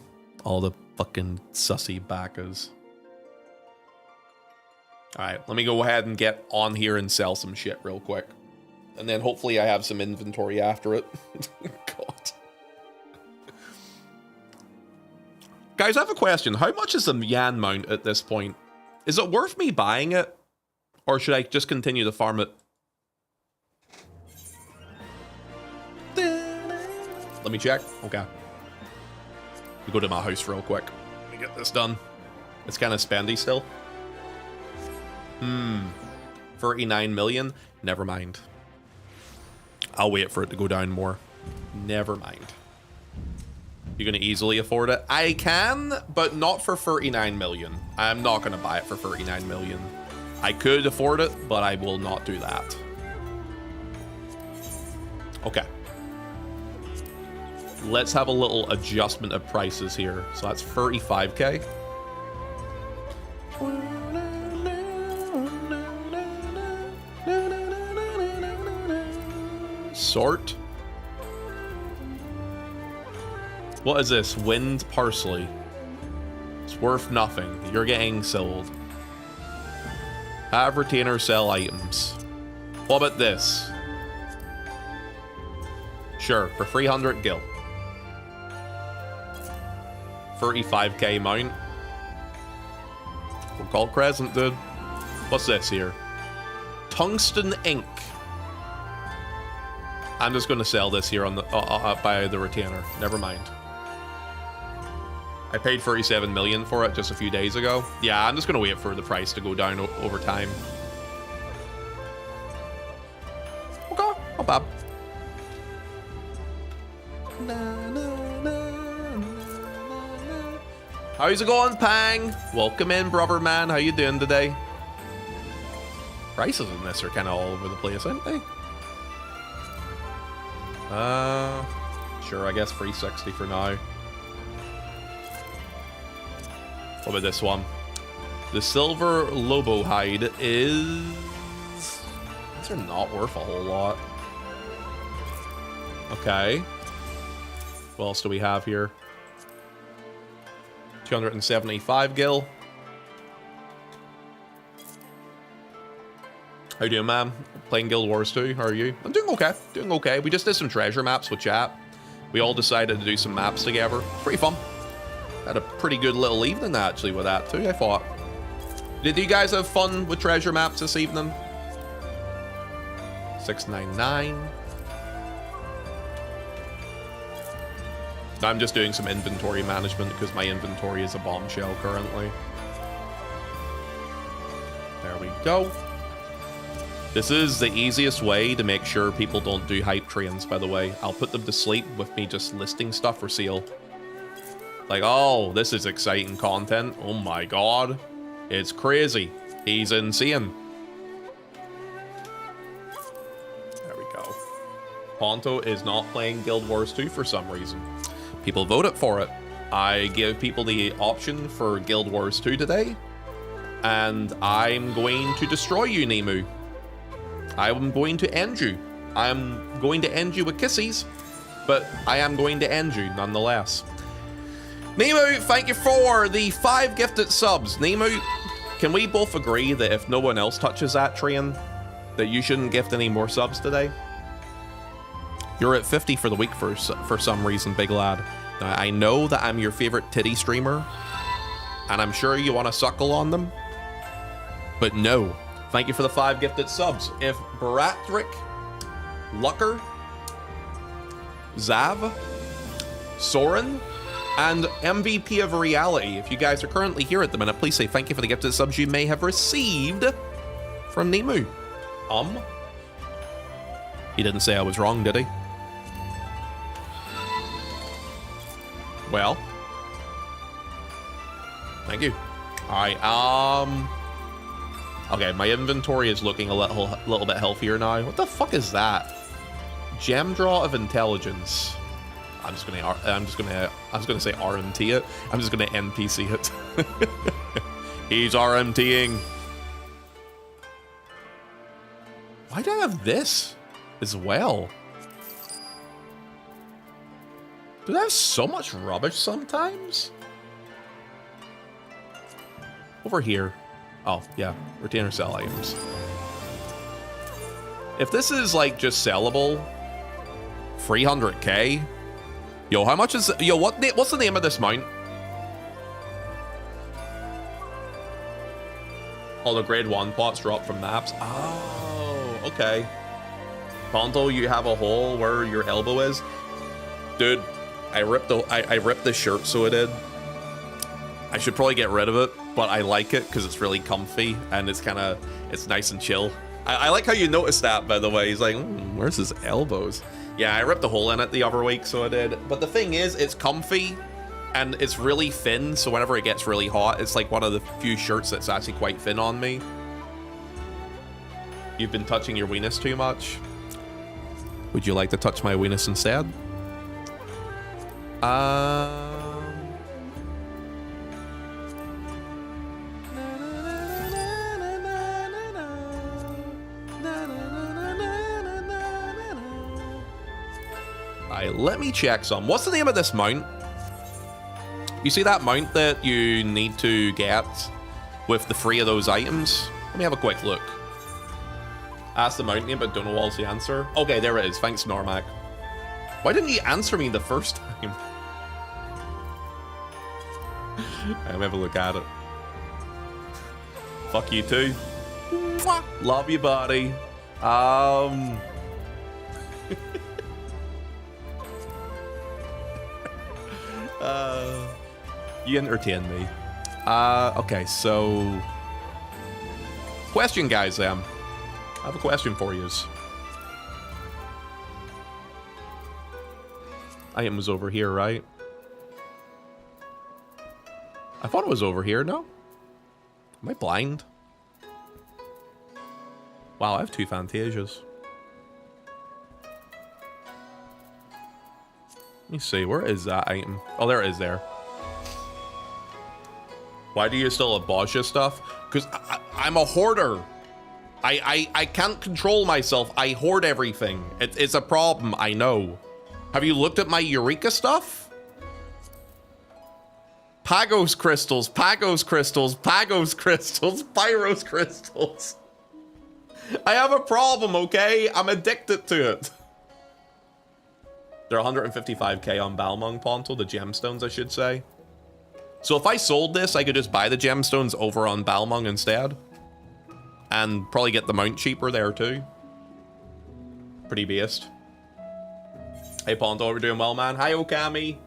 All the fucking sussy backers. Alright, let me go ahead and get on here and sell some shit real quick. And then hopefully I have some inventory after it. God. Guys, I have a question. How much is the Yan mount at this point? Is it worth me buying it? Or should I just continue to farm it? Let me check. Okay. We go to my house real quick. Let me get this done. It's kind of spendy still. 39 million? Never mind. I'll wait for it to go down more. Never mind. You gonna easily afford it? I can, but not for 39 million. I'm not gonna buy it for 39 million. I could afford it, but I will not do that. Okay. Let's have a little adjustment of prices here. So that's 35k. Sort. What is this? Wind parsley. It's worth nothing. You're getting sold. Have retainer sell items. What about this? Sure, for 300 gil. 35k mount. We're called Crescent, dude. What's this here? Tungsten ink. I'm just going to sell this here on the by the retainer. Never mind. I paid 37 million for it just a few days ago. Yeah, I'm just going to wait for the price to go down over time. Okay, not bad. How's it going, Pang? Welcome in, brother man. How you doing today? Prices in this are kind of all over the place, aren't they? Sure, I guess 360 for now. What about this one? The silver Lobo hide is... These are not worth a whole lot. Okay. What else do we have here? 275 gil. How you doing, man? Playing Guild Wars 2. How are you? I'm doing okay. Doing okay. We just did some treasure maps with chat. We all decided to do some maps together. Pretty fun. Had a pretty good little evening, actually, with that, too, I thought. Did you guys have fun with treasure maps this evening? 699. I'm just doing some inventory management because my inventory is a bombshell currently. There we go. This is the easiest way to make sure people don't do hype trains, by the way. I'll put them to sleep with me just listing stuff for sale. Like, oh, this is exciting content. Oh my god. It's crazy. He's insane. There we go. Ponto is not playing Guild Wars 2 for some reason. People voted for it. I give people the option for Guild Wars 2 today. And I'm going to destroy you, Nemu. I'm going to end you. I'm going to end you with kisses. But I am going to end you nonetheless. Nemu, thank you for the 5 gifted subs. Nemu, can we both agree that if no one else touches that train, that you shouldn't gift any more subs today? You're at 50 for the week for some reason, big lad. Now, I know that I'm your favorite titty streamer, and I'm sure you want to suckle on them, but no. Thank you for the 5 gifted subs. If Baratrick, Lucker, Zav, Soren, and MVP of Reality, if you guys are currently here at the minute, please say thank you for the gifted subs you may have received from Nemu. He didn't say I was wrong, did he? Well. Thank you. Alright, okay, my inventory is looking a little bit healthier now. What the fuck is that? Gem Draw of Intelligence. I was gonna say RMT it. I'm just gonna NPC it. He's RMTing. Why do I have this as well? Do I have so much rubbish sometimes? Over here. Oh, yeah. Retainer sell items. If this is, like, just sellable, 300k? Yo, how much is... Yo, what's the name of this mount? All the grade 1 pots drop from maps. Oh, okay. Ponto, you have a hole where your elbow is? Dude, I ripped the shirt, so it did. I should probably get rid of it, but I like it because it's really comfy and it's nice and chill. I like how you noticed that, by the way. He's like, where's his elbows? Yeah, I ripped a hole in it the other week, so I did. But the thing is, it's comfy, and it's really thin, so whenever it gets really hot, it's like one of the few shirts that's actually quite thin on me. You've been touching your weenus too much? Would you like to touch my weenus instead? Let me check some. What's the name of this mount? You see that mount that you need to get with the 3 of those items? Let me have a quick look. Ask the mount name, but don't know what's the answer. Okay, there it is. Thanks, Normac. Why didn't you answer me the first time? Let me have a look at it. Fuck you too. Love you, buddy. You entertain me. Okay, so... Question, guys, I have a question for yous. Item was over here, right? I thought it was over here, no? Am I blind? Wow, I have 2 Fantasias. Let me see, where is that item? Oh, there it is there. Why do you still have Boscha stuff? Because I'm a hoarder. I can't control myself. I hoard everything. It's a problem, I know. Have you looked at my Eureka stuff? Pagos crystals, Pagos crystals, Pagos crystals, Pyros crystals. I have a problem, okay? I'm addicted to it. They're 155k on Balmung Ponto, the gemstones, I should say. So if I sold this, I could just buy the gemstones over on Balmung instead. And probably get the mount cheaper there too. Pretty based. Hey Ponto, we're doing well, man. Hi Okami.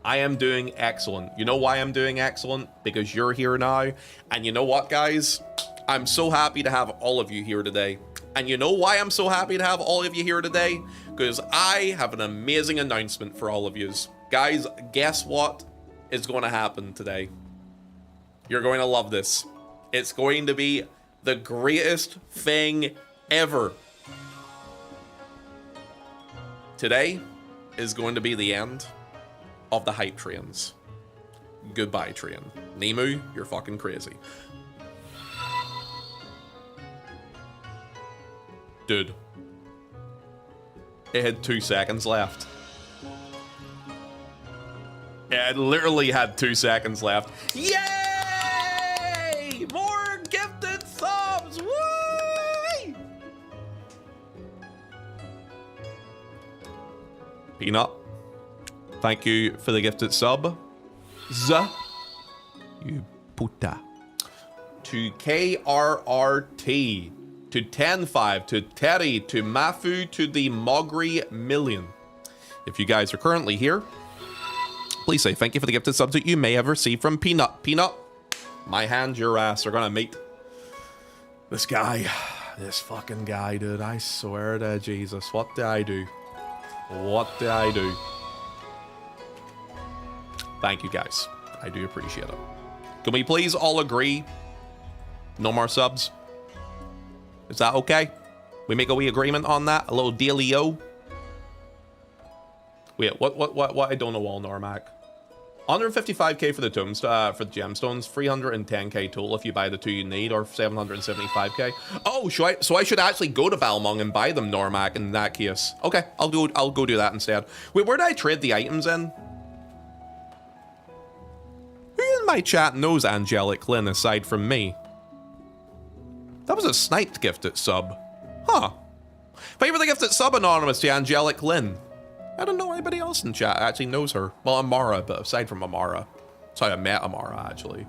I am doing excellent. You know why I'm doing excellent? Because you're here now. And you know what, guys? I'm so happy to have all of you here today. And you know why I'm so happy to have all of you here today? Because I have an amazing announcement for all of yous. Guys, guess what is going to happen today? You're going to love this. It's going to be the greatest thing ever. Today is going to be the end of the hype trains. Goodbye, train. Nemu, you're fucking crazy. Dude. It had 2 seconds left. It literally had 2 seconds left. Yay! More gifted subs! Woo! Peanut, thank you for the gifted sub. You puta. To KRRT. To 10-5, to Terry, to Mafu, to the Mogri Million. If you guys are currently here, please say thank you for the gifted subs that you may have received from Peanut. Peanut, my hand, your ass are gonna meet this guy. This fucking guy, dude. I swear to Jesus. What did I do? What did I do? Thank you, guys. I do appreciate it. Can we please all agree? No more subs? Is that okay? We make a wee agreement on that? A little dealio? Wait, what I don't know all, Normac. 155k for the tombs, for the gemstones, 310k total if you buy the 2 you need, or 775k. Oh, so I should actually go to Balmung and buy them, Normac, in that case. Okay, I'll go do that instead. Wait, where did I trade the items in? Who in my chat knows Angelic Lynn aside from me? That was a sniped gifted sub. Huh. Thank you for the gifted sub, Anonymous, to Angelic Lynn. I don't know anybody else in chat actually knows her. Well, Amara, but aside from Amara. That's how I met Amara, actually.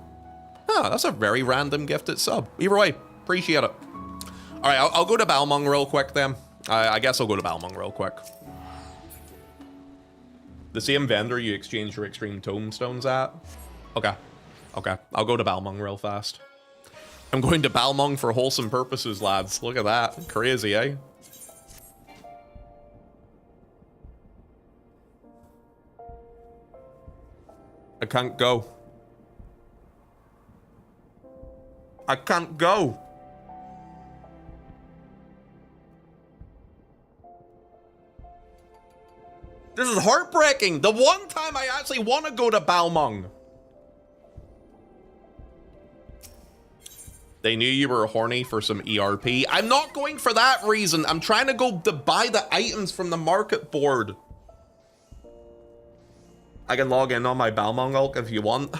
Huh, that's a very random gifted sub. Either way, appreciate it. Alright, I'll go to Balmung real quick then. I guess I'll go to Balmung real quick. The same vendor you exchange your extreme tombstones at? Okay. Okay, I'll go to Balmung real fast. I'm going to Balmung for wholesome purposes, lads. Look at that. Crazy, eh? I can't go. I can't go. This is heartbreaking. The one time I actually want to go to Balmung. They knew you were horny for some ERP. I'm not going for that reason. I'm trying to go to buy the items from the market board. I can log in on my Balmung ult if you want.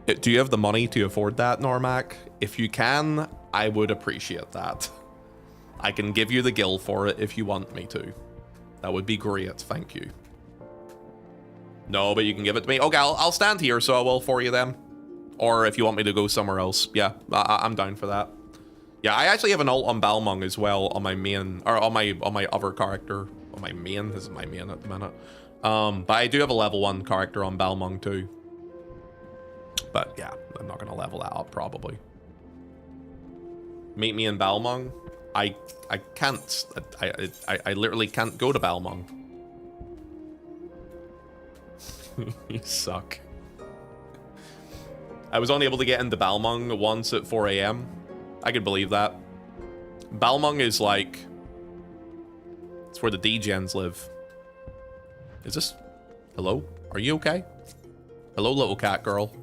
Do you have the money to afford that, Normac? If you can, I would appreciate that. I can give you the gil for it if you want me to. That would be great, thank you. No, but you can give it to me. Okay, I'll stand here, so I will for you then. Or if you want me to go somewhere else. Yeah, I'm down for that. Yeah, I actually have an ult on Balmung as well on my main, or on my other character. On my main, this is my main at the minute. But I do have a level 1 character on Balmung too. But yeah, I'm not gonna level that up probably. Meet me in Balmung. I can't. I literally can't go to Balmung. You suck. I was only able to get into Balmung once at 4 AM. I could believe that. Balmung is like... It's where the degens live. Is this... Hello? Are you okay? Hello, little cat girl.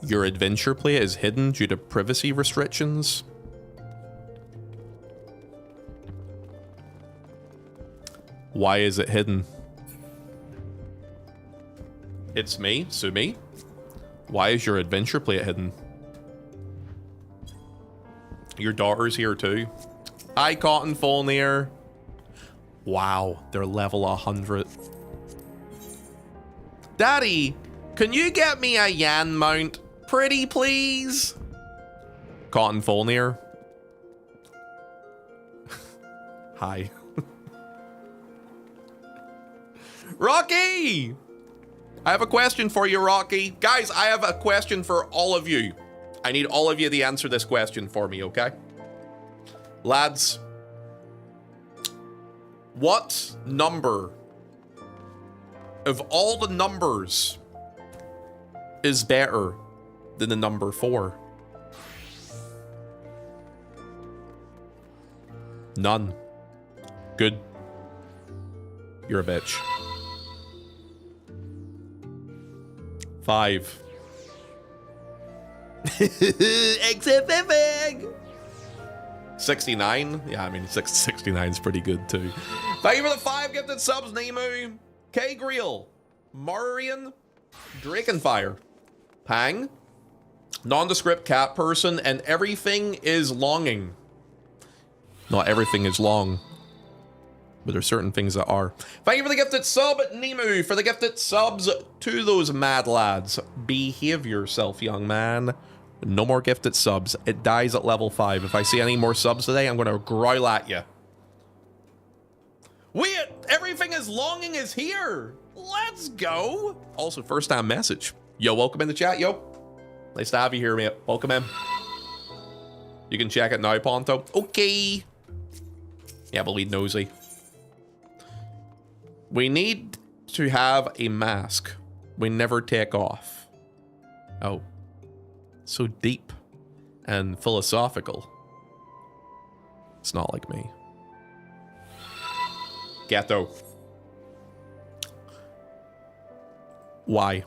Your adventure play is hidden due to privacy restrictions. Why is it hidden? It's me, Sumi. Why is your adventure plate hidden? Your daughter's here too. Hi, Cotton Folnir. Wow, they're level 100. Daddy, can you get me a Yan mount? Pretty please? Cotton Folnir. Hi. Rocky! I have a question for you, Rocky. Guys, I have a question for all of you. I need all of you to answer this question for me, okay? Lads, what number of all the numbers is better than the number 4? None. Good. You're a bitch. 5. XFFing! 69? Yeah, I mean, 69 is pretty good too. Thank you for the 5 gifted subs, Nemu. K Greel, Marian, Drakenfire, Pang, Nondescript Cat Person, and Everything is Longing. Not everything is long, but there's certain things that are. Thank you for the gifted sub, Nemu, for the gifted subs to those mad lads. Behave yourself, young man. No more gifted subs. It dies at level 5. If I see any more subs today, I'm going to growl at you. Wait, Everything is Longing is here. Let's go. Also, first time message. Yo, welcome in the chat, yo. Nice to have you here, mate. Welcome in. You can check it now, Ponto. Okay. Yeah, but lead nosy. We need to have a mask we never take off. Oh. So deep and philosophical. It's not like me. Ghetto. Why?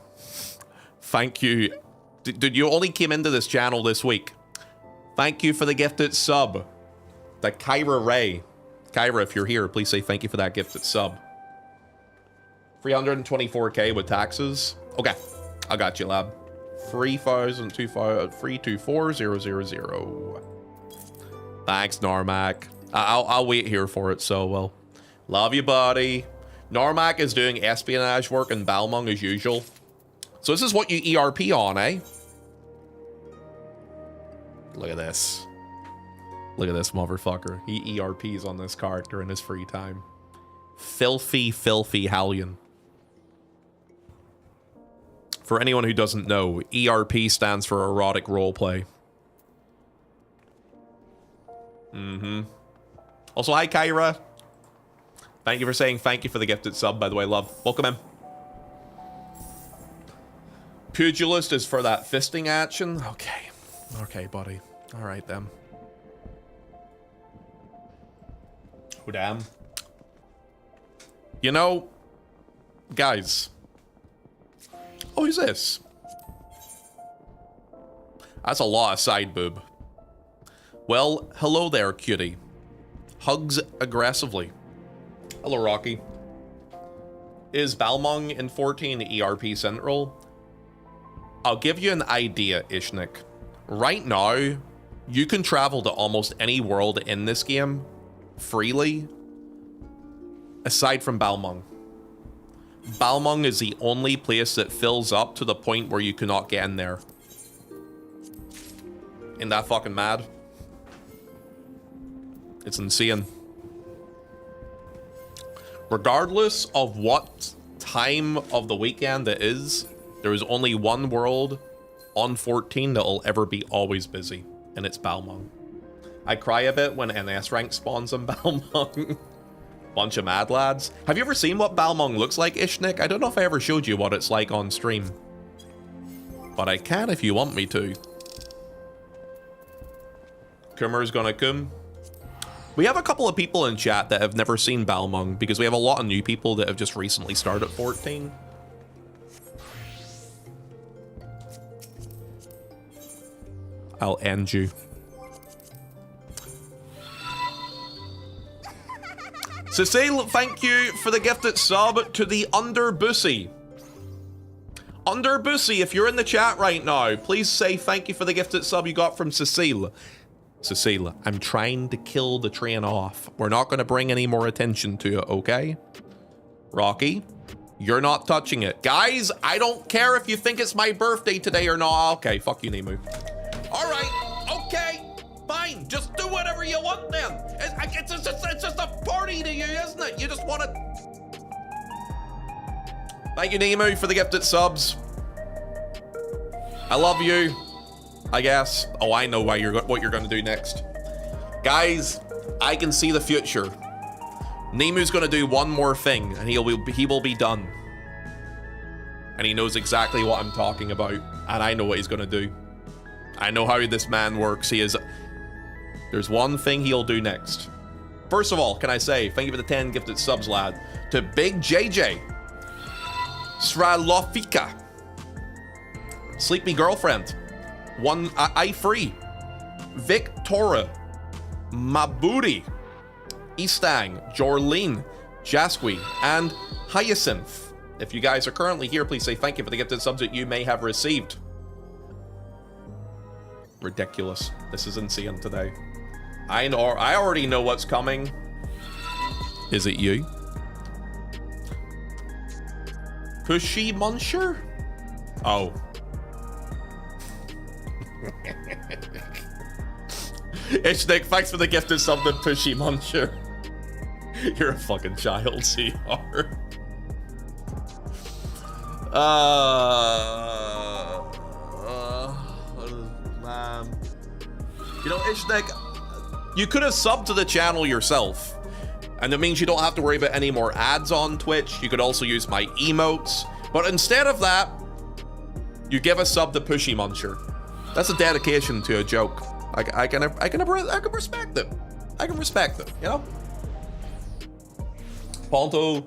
Thank you. Dude, you only came into this channel this week. Thank you for the gifted sub. The Kyra Ray. Kyra, if you're here, please say thank you for that gifted sub. 324k with taxes. Okay, I got you, lab. 3,240,000. Thanks, Narmac. I'll wait here for it, so well. Love you, buddy. Narmac is doing espionage work in Balmung as usual. So this is what you ERP on, eh? Look at this. Look at this motherfucker. He ERPs on this character in his free time. Filthy, filthy Hallion. For anyone who doesn't know, ERP stands for erotic roleplay. Also, hi, Kyra. Thank you for saying thank you for the gifted sub, by the way, love. Welcome in. Pugilist is for that fisting action? Okay. Okay, buddy. Alright then. Oh, damn. You know, guys. Oh, who's this? That's a lot of side boob. Well, hello there, cutie. Hugs aggressively. Hello, Rocky. Is Balmung in 14 ERP Central? I'll give you an idea, Ishnik. Right now, you can travel to almost any world in this game freely, aside from Balmung. Balmung is the only place that fills up to the point where you cannot get in there. Ain't that fucking mad? It's insane. Regardless of what time of the weekend it is, there is only one world on 14 that will ever be always busy, and it's Balmung. I cry a bit when NS rank spawns on Balmung. Bunch of mad lads. Have you ever seen what Balmung looks like, Ishnik? I don't know if I ever showed you what it's like on stream, but I can if you want me to. Kummer's gonna come. We have a couple of people in chat that have never seen Balmung because we have a lot of new people that have just recently started 14. I'll end you. Cecile, thank you for the gifted sub to the Underbussy. Underbussy, if you're in the chat right now, please say thank you for the gifted sub you got from Cecile. Cecile, I'm trying to kill the train off. We're not going to bring any more attention to it, okay? Rocky, you're not touching it. Guys, I don't care if you think it's my birthday today or not. Okay, fuck you, Nemu. All right, okay, fine. Just do whatever you want then. It's just a party to you, isn't it? You just want to... Thank you, Nemu, for the gifted subs. I love you. I guess. Oh, I know what you're going to do next. Guys, I can see the future. Nemu's going to do one more thing, and he will be done. And he knows exactly what I'm talking about, and I know what he's going to do. I know how this man works. There's one thing he'll do next. First of all, can I say, thank you for the 10 gifted subs, lad. To Big JJ. Sralofika. Sleepy Girlfriend. One I Free, Victoria, Mabudi, Eastang, Jorlene, Jasqui, and Hyacinth. If you guys are currently here, please say thank you for the gifted subs that you may have received. Ridiculous. This is insane today. I already know what's coming. Is it you? Pushy Muncher? Oh. Ishnik, thanks for the gift of something, Pushy Muncher. You're a fucking child, CR. Man. You know, Ishnik, you could have subbed to the channel yourself. And it means you don't have to worry about any more ads on Twitch. You could also use my emotes. But instead of that, you give a sub to Pushy Muncher. That's a dedication to a joke. I can respect it. I can respect it, you know? Ponto,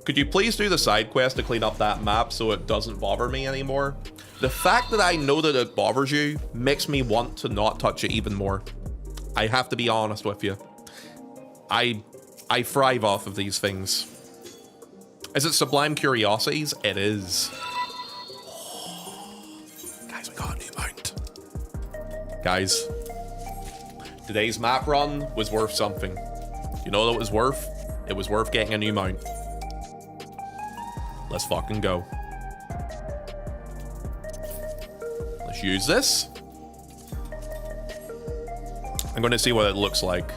could you please do the side quest to clean up that map so it doesn't bother me anymore? The fact that I know that it bothers you makes me want to not touch it even more. I have to be honest with you. I thrive off of these things. Is it Sublime Curiosities? It is. Guys, we got a new mount. Guys, today's map run was worth something. You know what it was worth? It was worth getting a new mount. Let's fucking go. Let's use this. I'm going to see what it looks like.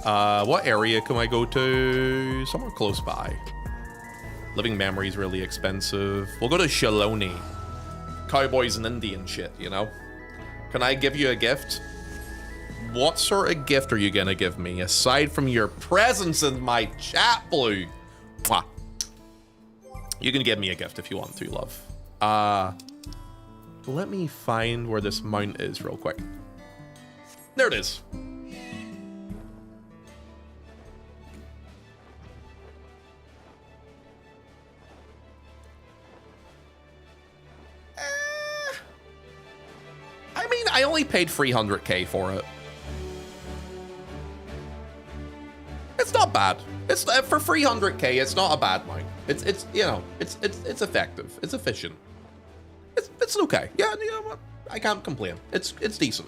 What area can I go to? Somewhere close by. Living Memory is really expensive. We'll go to Shaloni. Cowboys and Indian shit, you know? Can I give you a gift? What sort of gift are you gonna give me, aside from your presence in my chat, Blue? Mwah. You can give me a gift if you want to, love. Let me find where this mount is real quick. There it is. I mean, I only paid 300k for it. It's not bad. It's for 300k. It's not a bad mount. It's you know, it's effective. It's efficient. It's okay. Yeah, you know what? I can't complain. It's decent.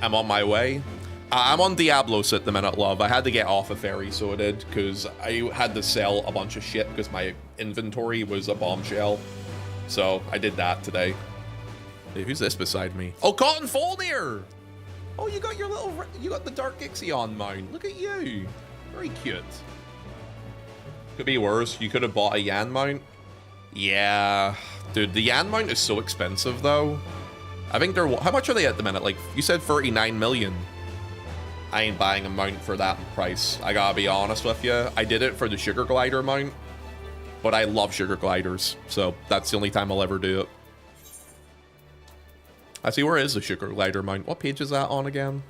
I'm on my way. I'm on Diablos at the minute, love. I had to get off a ferry, so I did, because I had to sell a bunch of shit because my inventory was a bombshell. So I did that today. Hey, who's this beside me? Oh, Cotton Folnier! Oh, you got your little, you got the Dark Ixion mount. Look at you. Very cute. Could be worse. You could have bought a Yan mount. Yeah. Dude, the Yan mount is so expensive, though. I think they're, how much are they at the minute? Like, you said 39 million. I ain't buying a mount for that price. I gotta be honest with you. I did it for the Sugar Glider mount, but I love Sugar Gliders, so that's the only time I'll ever do it. I see, where is the Sugar Glider mount? What page is that on again?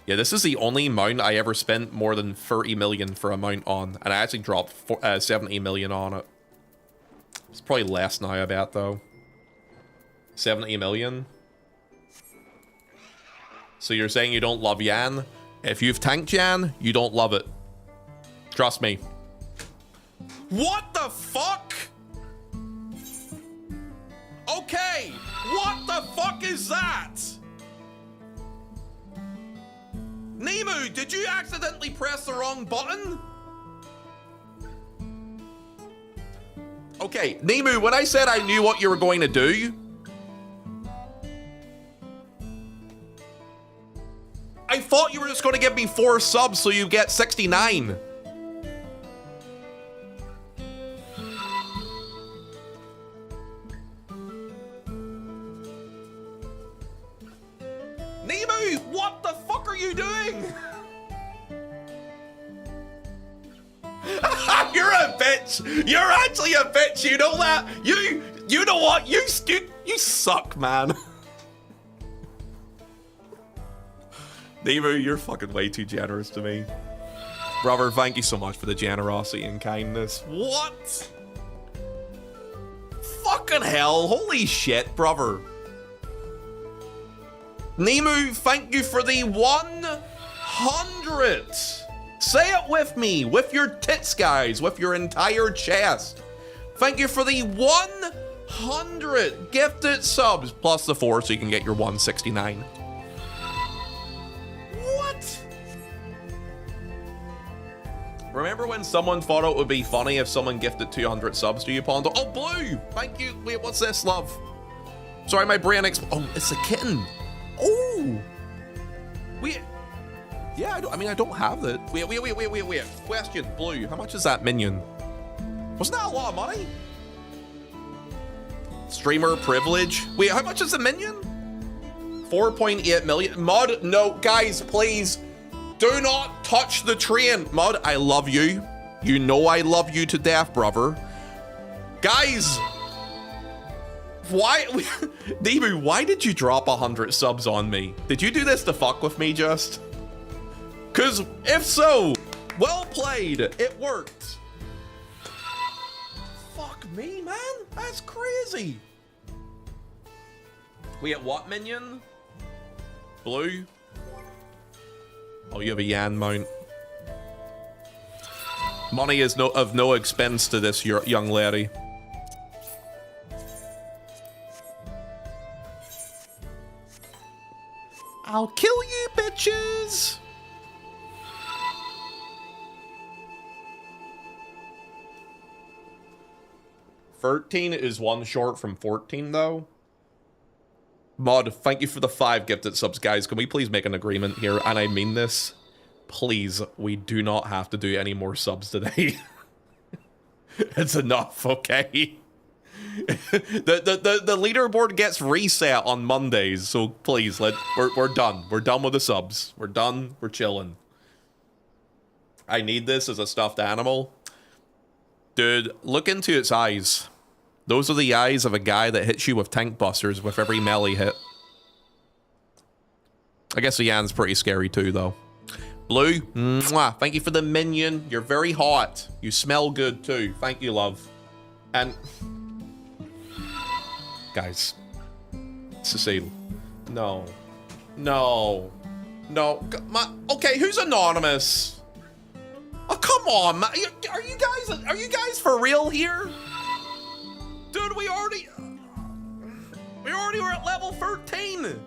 Yeah, this is the only mount I ever spent more than 30 million for a mount on, and I actually dropped 70 million on it. It's probably less now, I bet, though. 70 million? So you're saying you don't love Yan? If you've tanked Yan, you don't love it. Trust me. What the fuck? Okay, what the fuck is that? Nemu, did you accidentally press the wrong button? Okay, Nemu, when I said I knew what you were going to do, I thought you were just going to give me 4 subs so you get 69. Nemu, what the fuck are you doing? You're a bitch. You're actually a bitch. You know that? You know what? You suck, man. Nemu, you're fucking way too generous to me. Brother, thank you so much for the generosity and kindness. What? Fucking hell. Holy shit, brother. Nemu, thank you for the 100. Say it with me, with your tits, guys, with your entire chest. Thank you for the 100 gifted subs, plus the 4 so you can get your 169. What? Remember when someone thought it would be funny if someone gifted 200 subs to you, Pondo? Oh, Blue! Thank you. Wait, what's this, love? Sorry, my brain oh, it's a kitten. Oh! Wait. Yeah, I don't have it. Wait. Question, Blue, how much is that minion? Wasn't that a lot of money? Streamer privilege. Wait, how much is the minion? 4.8 million. Mod, no, guys, please. Do not touch the train. Mod, I love you. You know I love you to death, brother. Guys. Why? Nemu, why did you drop 100 subs on me? Did you do this to fuck with me just? Because if so, well played. It worked. Fuck me, man. That's crazy. We get what minion? Blue? Oh, you have a Yan mount. Money is of no expense to this young lady. I'll kill you, bitches! $13 is one short from 14, though. Mod, thank you for the 5 gifted subs, guys. Can we please make an agreement here? And I mean this. Please, we do not have to do any more subs today. It's enough, okay? the leaderboard gets reset on Mondays, so please, we're done. We're done with the subs. We're done. We're chilling. I need this as a stuffed animal. Dude, look into its eyes. Those are the eyes of a guy that hits you with tank busters with every melee hit. I guess the Yan's pretty scary too, though. Blue, mwah, thank you for the minion. You're very hot. You smell good too. Thank you, love. And... guys. Cecile. No. No. No. Okay, who's anonymous? Oh, come on, man. Are you guys for real here? Dude, we already were at level 13.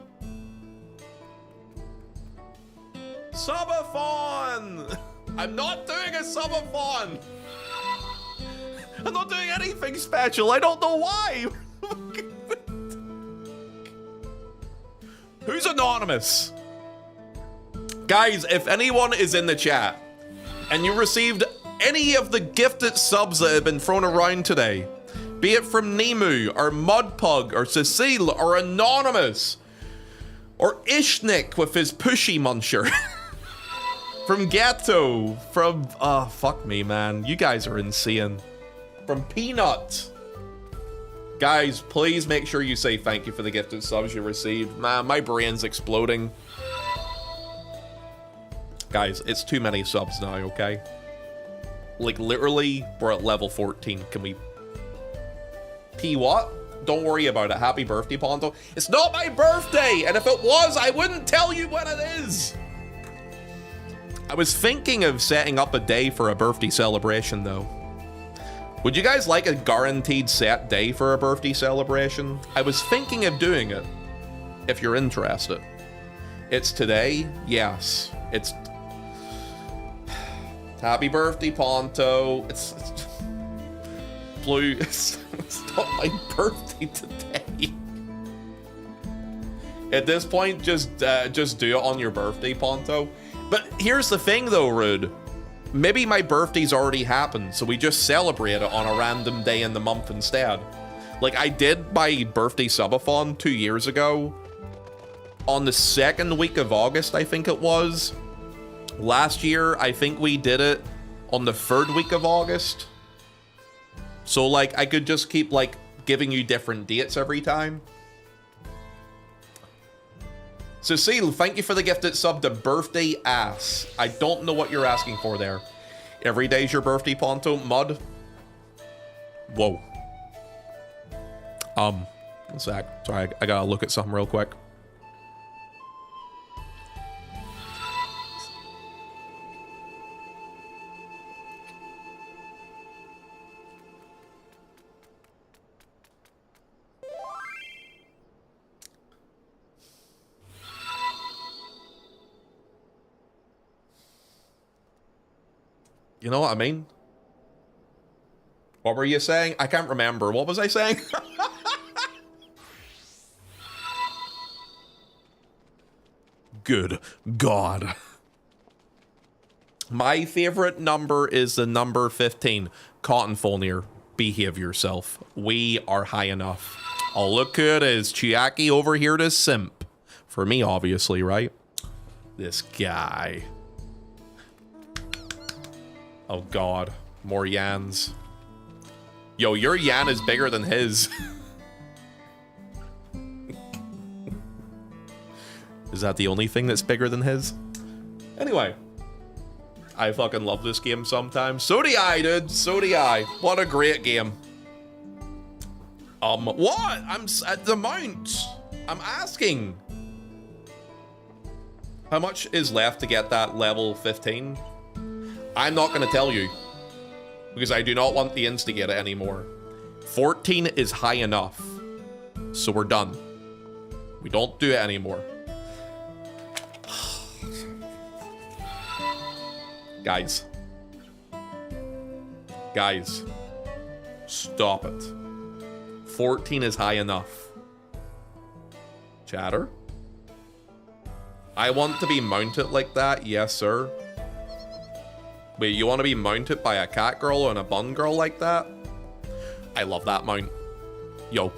Subathon. I'm not doing a subathon. I'm not doing anything special. I don't know why. Who's anonymous? Guys, if anyone is in the chat and you received any of the gifted subs that have been thrown around today, be it from Nemu or Mudpug or Cecile or Anonymous or Ishnik with his pushy muncher, from Ghetto, from, oh, fuck me, man. You guys are insane. From Peanut. Guys, please make sure you say thank you for the gifted subs you received. Man, my brain's exploding. Guys, it's too many subs now, okay? Like, literally, we're at level 14. Can we... P what? Don't worry about it. Happy birthday, Ponto. It's not my birthday! And if it was, I wouldn't tell you when it is! I was thinking of setting up a day for a birthday celebration, though. Would you guys like a guaranteed set day for a birthday celebration? I was thinking of doing it, if you're interested. It's today? Yes. It's... Happy birthday, Ponto. It's Blue. It's not my birthday today. At this point, just do it on your birthday, Ponto. But here's the thing, though, Rude. Maybe my birthday's already happened, so we just celebrate it on a random day in the month instead. Like, I did my birthday subathon 2 years ago. On the 2nd week of August, I think it was. Last year, I think we did it on the 3rd week of August. So, like, I could just keep, like, giving you different dates every time. Cecile, thank you for the gifted sub to Birthday Ass. I don't know what you're asking for there. Every day's your birthday, Ponto. Mud. Whoa. One sec. Sorry, I gotta look at something real quick. You know what I mean? What were you saying? I can't remember. What was I saying? Good God. My favorite number is the number 15. Cotton Folnier, behave yourself. We are high enough. Oh, look who it is. Chiaki over here to simp. For me, obviously, right? This guy. Oh God, more Yans. Yo, your Yan is bigger than his. Is that the only thing that's bigger than his? Anyway, I fucking love this game sometimes. So do I, dude. So do I. What a great game. What? I'm at the mount. I'm asking. How much is left to get that level 15? I'm not going to tell you, because I do not want the instigator anymore. 14 is high enough, so we're done. We don't do it anymore. Guys. Guys. Stop it. 14 is high enough. Chatter? I want to be mounted like that, yes sir. Wait, you want to be mounted by a cat girl and a bun girl like that? I love that mount. Yo.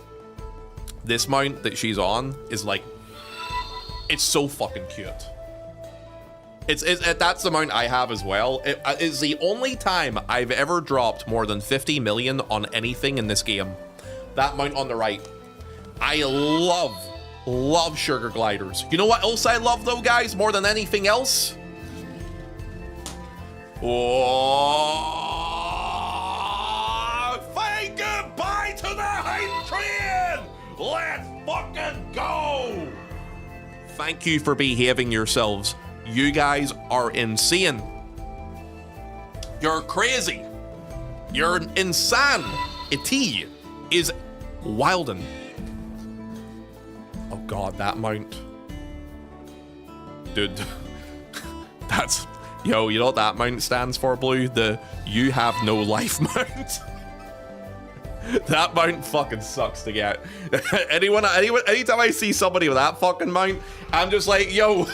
This mount that she's on is like... It's so fucking cute. That's the amount I have as well. It's the only time I've ever dropped more than 50 million on anything in this game. That amount on the right. I love sugar gliders. You know what else I love though, guys, more than anything else? Oh, say goodbye to the hype train! Let's fucking go! Thank you for behaving yourselves. You guys are insane. You're crazy. You're insane. It is wildin'. Oh god, that mount. Dude. That's... Yo, you know what that mount stands for, Blue? The you have no life mount. That mount fucking sucks to get. Anytime I see somebody with that fucking mount, I'm just like, yo.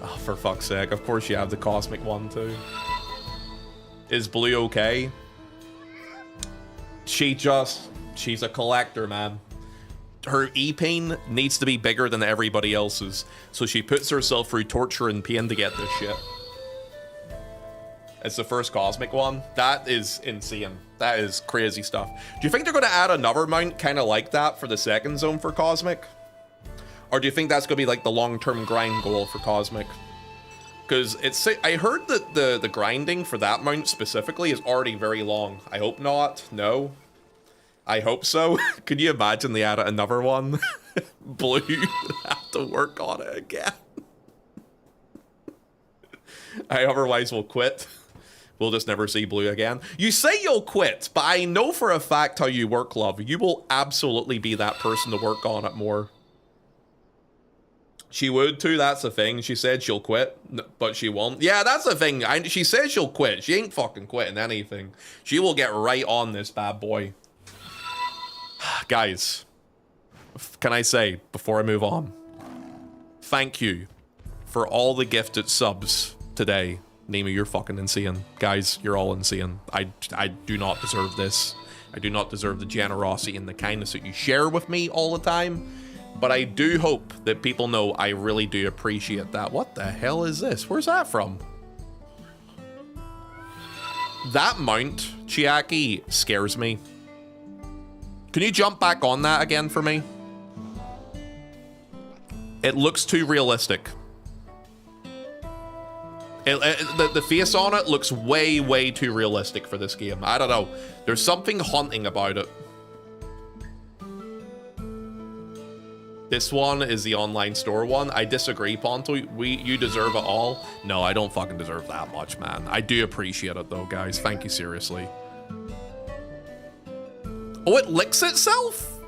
Oh, for fuck's sake. Of course you have the cosmic one too. Is Blue okay? She's a collector, man. Her E-pain needs to be bigger than everybody else's, so she puts herself through torture and pain to get this shit. It's the first cosmic one. That is insane. That is crazy stuff. Do you think they're going to add another mount kind of like that for the second zone for cosmic? Or do you think that's going to be like the long-term grind goal for cosmic? Because I heard that the grinding for that mount specifically is already very long. I hope not. No. I hope so. Could you imagine they add another one? Blue have to work on it again. I otherwise will quit. We'll just never see Blue again. You say you'll quit, but I know for a fact how you work, love. You will absolutely be that person to work on it more. She would too, that's the thing. She said she'll quit, but she won't. Yeah, that's the thing. She says she'll quit. She ain't fucking quitting anything. She will get right on this bad boy. Guys, can I say, before I move on, thank you for all the gifted subs today. Nemo, you're fucking insane. Guys, you're all insane. I do not deserve this. I do not deserve the generosity and the kindness that you share with me all the time. But I do hope that people know I really do appreciate that. What the hell is this? Where's that from? That mount, Chiaki, scares me. Can you jump back on that again for me? It looks too realistic. The face on it looks way, way too realistic for this game. I don't know. There's something haunting about it. This one is the online store one. I disagree, Ponto. You deserve it all. No, I don't fucking deserve that much, man. I do appreciate it, though, guys. Thank you, seriously. Oh, it licks itself?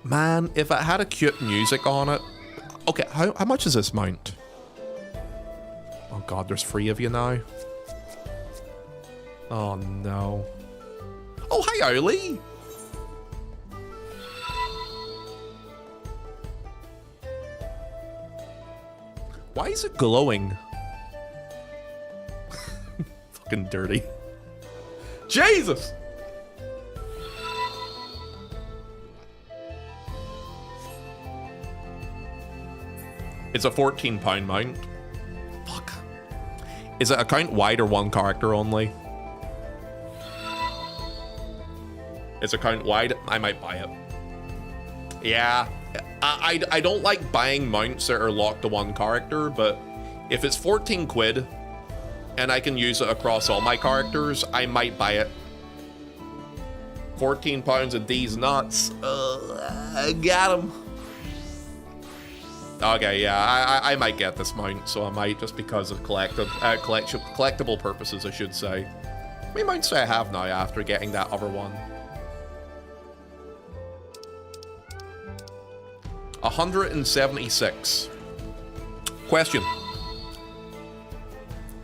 Man, if it had a cute music on it... Okay, how much is this mount? Oh god, there's 3 of you now. Oh no. Oh, hi, Oli. Why is it glowing? Fucking dirty. Jesus! It's a £14 mount. Fuck. Is it account wide or one character only? It's account wide. I might buy it. Yeah. I don't like buying mounts that are locked to one character, but if it's 14 quid and I can use it across all my characters, I might buy it. 14 pounds of these nuts. I got them. Okay, yeah, I might get this mount, so I might, just because of collectible purposes, I should say. How many mounts do I have now after getting that other one? 176. Question.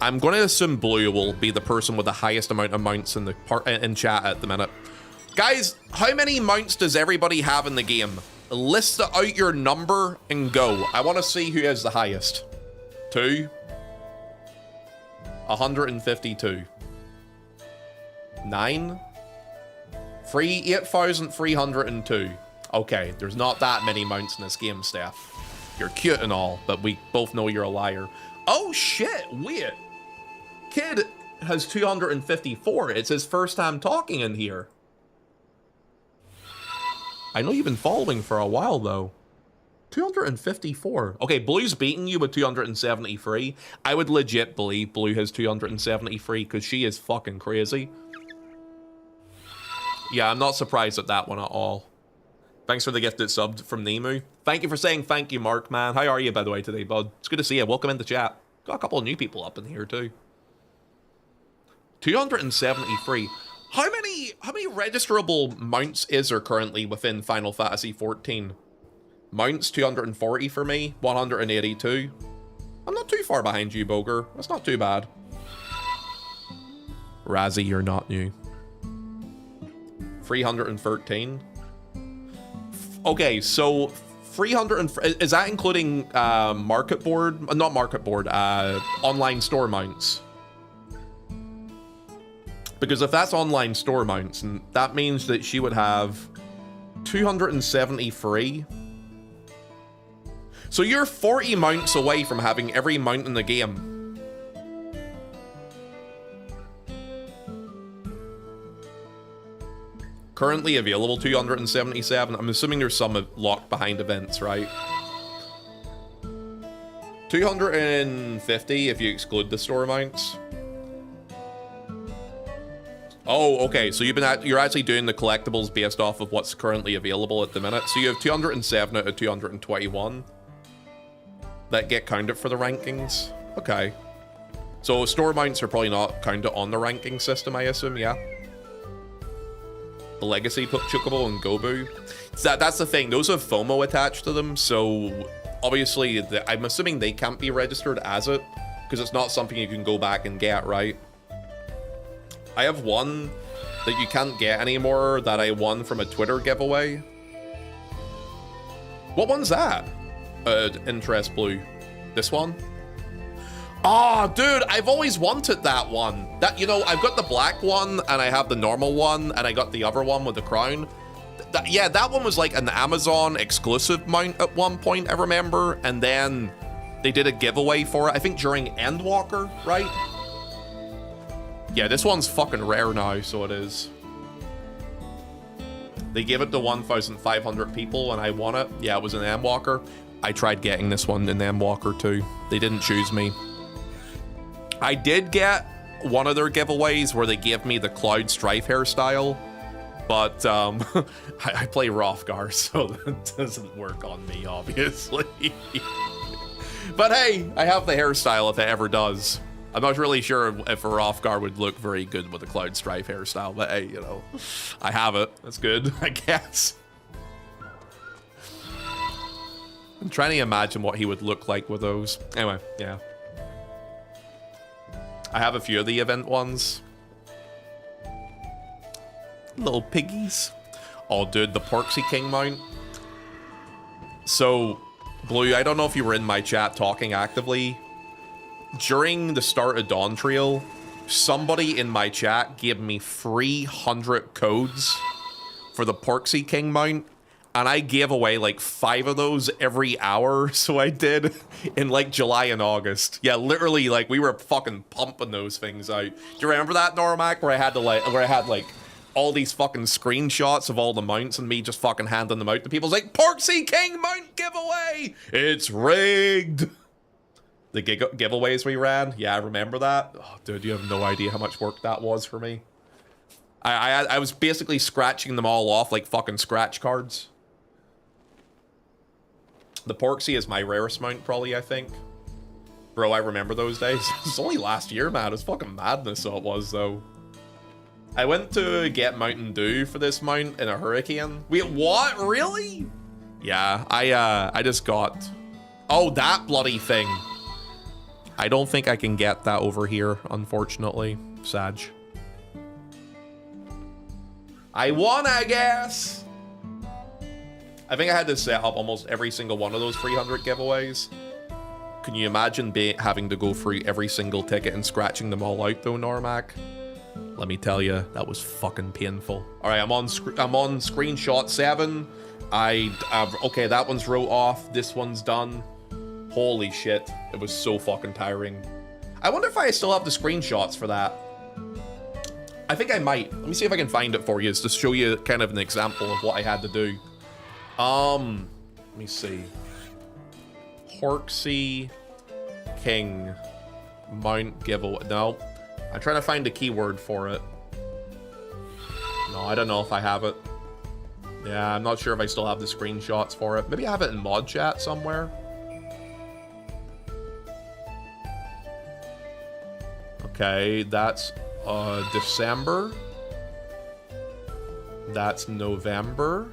I'm going to assume Blue will be the person with the highest amount of mounts in chat at the minute. Guys, how many mounts does everybody have in the game? List out your number and go. I want to see who has the highest. 2. 152. 9. 8,302. Okay, there's not that many mounts in this game, Steph. You're cute and all, but we both know you're a liar. Oh shit, wait. Kid has 254. It's his first time talking in here. I know you've been following for a while, though. 254. Okay, Blue's beating you with 273. I would legit believe Blue has 273 because she is fucking crazy. Yeah, I'm not surprised at that one at all. Thanks for the gifted sub from Nemu. Thank you for saying thank you, Mark, man. How are you, by the way, today, bud? It's good to see you. Welcome in the chat. Got a couple of new people up in here, too. 273. How many registerable mounts is there currently within Final Fantasy XIV? Mounts, 240 for me, 182. I'm not too far behind you, Boger. That's not too bad. Razzie, you're not new. 313. Okay, so 300 is that including market board? Not market board, online store mounts. Because if that's online store mounts, and that means that she would have 273. So you're 40 mounts away from having every mount in the game. Currently available 277. I'm assuming there's some locked behind events, right? 250 if you exclude the store mounts. Oh, okay. So you're actually doing the collectibles based off of what's currently available at the minute. So you have 207 out of 221 that get counted for the rankings. Okay. So store mounts are probably not counted on the ranking system, I assume, yeah. The Legacy Chocobo and Gobu. That's the thing. Those have FOMO attached to them, so obviously I'm assuming they can't be registered as it, because it's not something you can go back and get, right? I have one that you can't get anymore that I won from a Twitter giveaway. What one's that? Interest Blue. This one? Oh, dude, I've always wanted that one. That, you know, I've got the black one, and I have the normal one, and I got the other one with the crown. Yeah, that one was like an Amazon exclusive mount at one point, I remember, and then they did a giveaway for it, I think during Endwalker, right? Yeah, this one's fucking rare now, so it is. They gave it to 1,500 people, and I won it. Yeah, it was an Endwalker. I tried getting this one in Endwalker too. They didn't choose me. I did get one of their giveaways where they gave me the Cloud Strife hairstyle, but I play Hrothgar, so that doesn't work on me, obviously. But hey, I have the hairstyle if it ever does. I'm not really sure if a Hrothgar would look very good with a Cloud Strife hairstyle, but hey, you know, I have it. That's good, I guess. I'm trying to imagine what he would look like with those. Anyway, yeah. I have a few of the event ones. Little piggies. Oh, dude, the Porksy King mount. So, Blue, I don't know if you were in my chat talking actively. During the start of Dawn Trail, somebody in my chat gave me 300 codes for the Porksy King mount. And I gave away like 5 of those every hour, so I did in like July and August. Yeah, literally, like we were fucking pumping those things out. Do you remember that, Normac, where I had like all these fucking screenshots of all the mounts and me just fucking handing them out to people? It's like, Porksy King mount giveaway! It's rigged! The giveaways we ran? Yeah, I remember that. Oh, dude, you have no idea how much work that was for me. I was basically scratching them all off like fucking scratch cards. The Porksy is my rarest mount, probably, I think. Bro, I remember those days. It's only last year, man. It was fucking madness, so it was, though. I went to get Mountain Dew for this mount in a hurricane. Wait, what? Really? Yeah, I just got... Oh, that bloody thing. I don't think I can get that over here, unfortunately. Sag. I won, I guess! I think I had to set up almost every single one of those 300 giveaways. Can you imagine having to go through every single ticket and scratching them all out, though, Normac? Let me tell you, that was fucking painful. All right, I'm on screenshot 7. Okay, that one's wrote off. This one's done. Holy shit. It was so fucking tiring. I wonder if I still have the screenshots for that. I think I might. Let me see if I can find it for you, just to show you kind of an example of what I had to do. Let me see. Horksy King Mount giveaway. No. I'm trying to find a keyword for it. No, I don't know if I have it. Yeah, I'm not sure if I still have the screenshots for it. Maybe I have it in mod chat somewhere. Okay, that's December. That's November.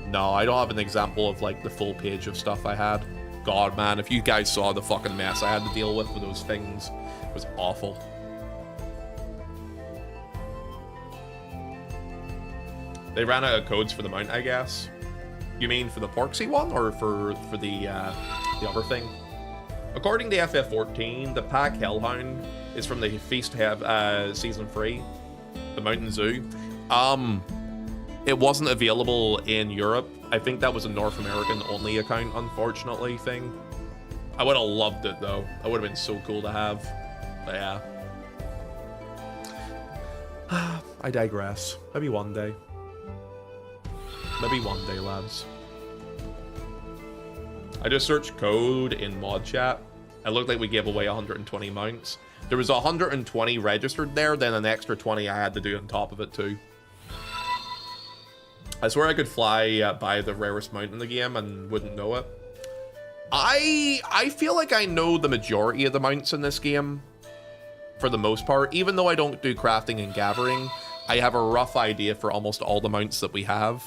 No, I don't have an example of like the full page of stuff I had. God, man, if you guys saw the fucking mess I had to deal with those things, it was awful. They ran out of codes for the mount, I guess. You mean for the Porksy one, or for the other thing? According to FF14, the Pack Hellhound is from the Feast Have Season 3, the Mountain Zoo. It wasn't available in Europe. I think that was a North American only account, unfortunately, thing. I would have loved it, though. That would have been so cool to have. But yeah. I digress. Maybe one day. Maybe one day, lads. I just searched code in mod chat. It looked like we gave away 120 mounts. There was 120 registered there, then an extra 20 I had to do on top of it too. I swear I could fly by the rarest mount in the game and wouldn't know it. I feel like I know the majority of the mounts in this game, for the most part. Even though I don't do crafting and gathering, I have a rough idea for almost all the mounts that we have.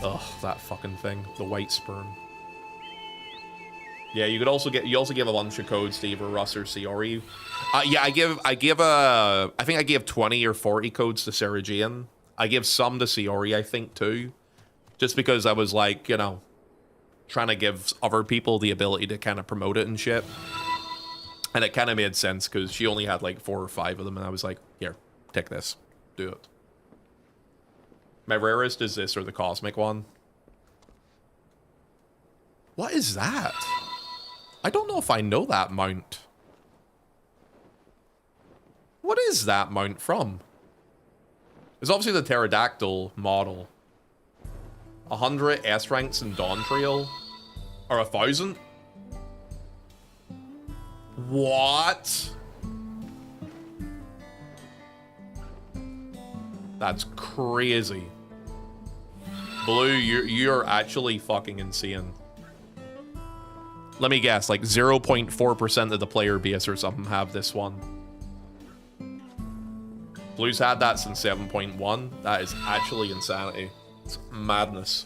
Ugh, that fucking thing. The white sperm. Yeah, you could also get. You also give a bunch of codes to either Russ or Siori. Yeah, I think I gave 20 or 40 codes to Sarah Jane. I give some to Siori, I think, too. Just because I was like, you know, trying to give other people the ability to kind of promote it and shit. And it kind of made sense because she only had like 4 or 5 of them, and I was like, here, take this, do it. My rarest is this, or the cosmic one. What is that? I don't know if I know that mount. What is that mount from? It's obviously the pterodactyl model. 100 S ranks in Dawn Trail? Or 1,000? What? That's crazy. Blue, you're actually fucking insane. Let me guess, like 0.4% of the player base or something have this one. Blue's had that since 7.1. That is actually insanity. It's madness.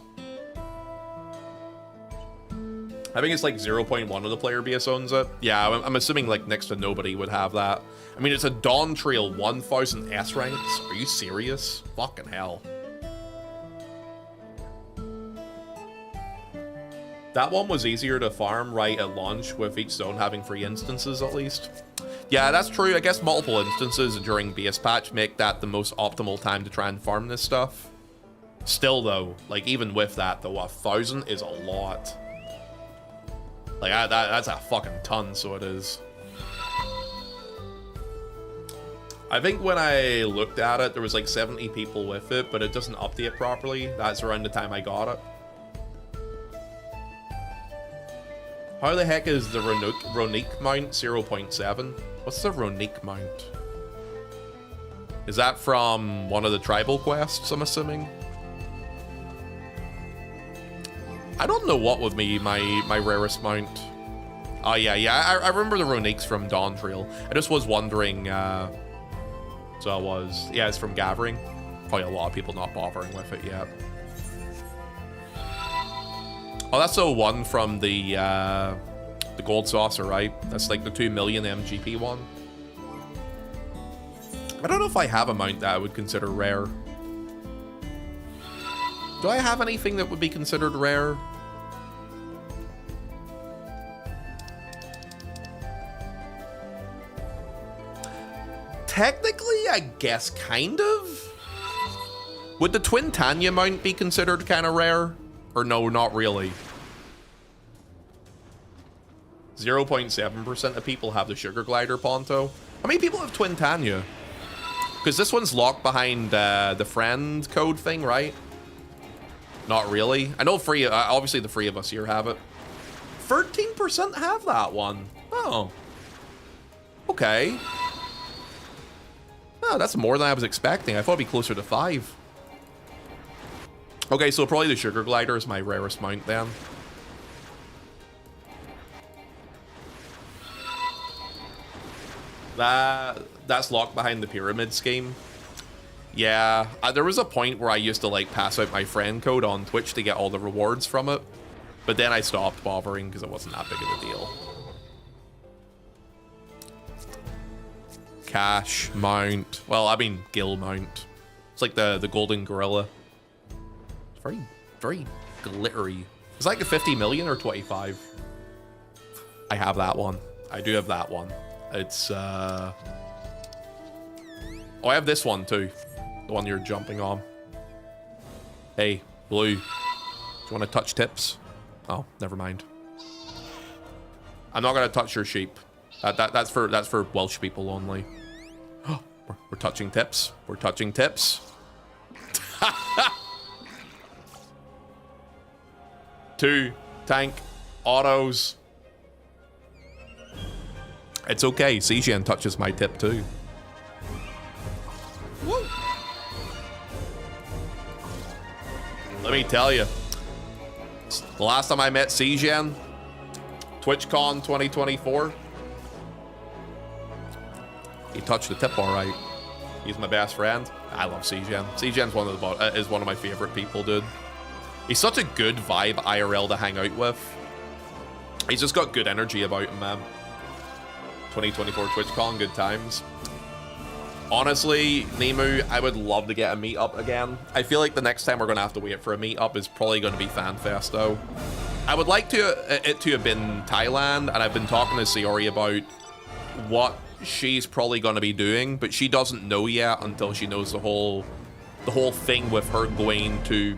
I think it's like 0.1 of the player base owns it. Yeah, I'm assuming like next to nobody would have that. I mean, it's a Dawn Trail 1000 S ranks. Are you serious? Fucking hell. That one was easier to farm right at launch, with each zone having 3 instances at least. Yeah, that's true. I guess multiple instances during base patch make that the most optimal time to try and farm this stuff. Still though, like even with that though, 1,000 is a lot. Like that's a fucking ton, so it is. I think when I looked at it, there was like 70 people with it, but it doesn't update properly. That's around the time I got it. How the heck is the Ronique mount 0.7? What's the Ronique mount? Is that from one of the tribal quests, I'm assuming? I don't know what would be my rarest mount. Oh, yeah. I remember the Roniques from Dawn Trail. I just was wondering, so I was... Yeah, it's from Gathering. Probably a lot of people not bothering with it yet. Oh, that's the one from the Gold Saucer, right? That's like the 2 million MGP one. I don't know if I have a mount that I would consider rare. Do I have anything that would be considered rare? Technically, I guess kind of. Would the Twin Tanya mount be considered kind of rare? Or no, not really? 0.7% of people have the Sugar Glider Ponto. How many people have Twin Tanya? Because this one's locked behind the friend code thing, right? Not really. I know obviously the 3 of us here have it. 13% have that one. Oh. Okay. Oh, that's more than I was expecting. I thought it'd be closer to 5. Okay, so probably the Sugar Glider is my rarest mount then. That's locked behind the pyramid scheme. Yeah, there was a point where I used to like pass out my friend code on Twitch to get all the rewards from it. But then I stopped bothering because it wasn't that big of a deal. Cash mount. Well, I mean Gil mount. It's like the golden gorilla. It's very, very glittery. It's like a 50 million or 25. I have that one. I do have that one. It's oh, I have this one too. The one you're jumping on. Hey, Blue. Do you want to touch tips? Oh, never mind. I'm not gonna touch your sheep. That's for Welsh people only. We're touching tips. We're touching tips. 2 tank autos. It's okay. Cesian touches my tip too. Woo. Let me tell you. The last time I met Cesian, TwitchCon 2024. He touched the tip all right. He's my best friend. I love Cesian. Cesian's is one of my favorite people, dude. He's such a good vibe IRL to hang out with. He's just got good energy about him, man. 2024 TwitchCon, good times. Honestly, Nemu, I would love to get a meetup again. I feel like the next time we're gonna have to wait for a meetup is probably gonna be FanFest though. I would like it to have been Thailand, and I've been talking to Sayori about what she's probably gonna be doing, but she doesn't know yet until she knows the whole thing with her going to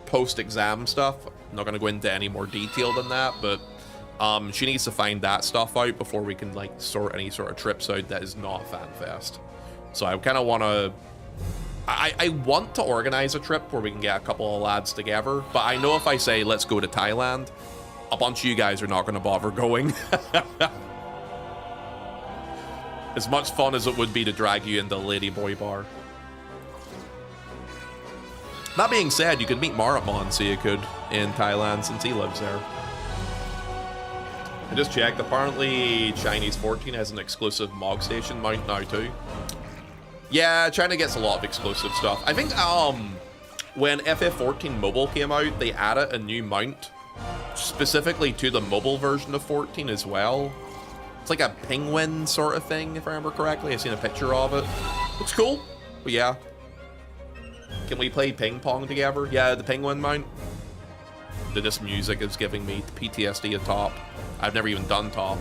post-exam stuff. I'm not gonna go into any more detail than that, but she needs to find that stuff out before we can like sort any sort of trips out that is not FanFest. So I kind of want to I want to organize a trip where we can get a couple of lads together, but I know if I say let's go to Thailand, a bunch of you guys are not going to bother going. As much fun as it would be to drag you into Ladyboy Bar. That being said, you could meet Maratmon, so you could, in Thailand, since he lives there. I just checked, apparently Chinese 14 has an exclusive Mog Station mount now too. Yeah, China gets a lot of exclusive stuff. I think when FF14 Mobile came out, they added a new mount specifically to the mobile version of 14 as well. It's like a penguin sort of thing, if I remember correctly. I've seen a picture of it. It's cool, but yeah. Can we play ping pong together? Yeah, the penguin mount. This music is giving me PTSD at top. I've never even done top.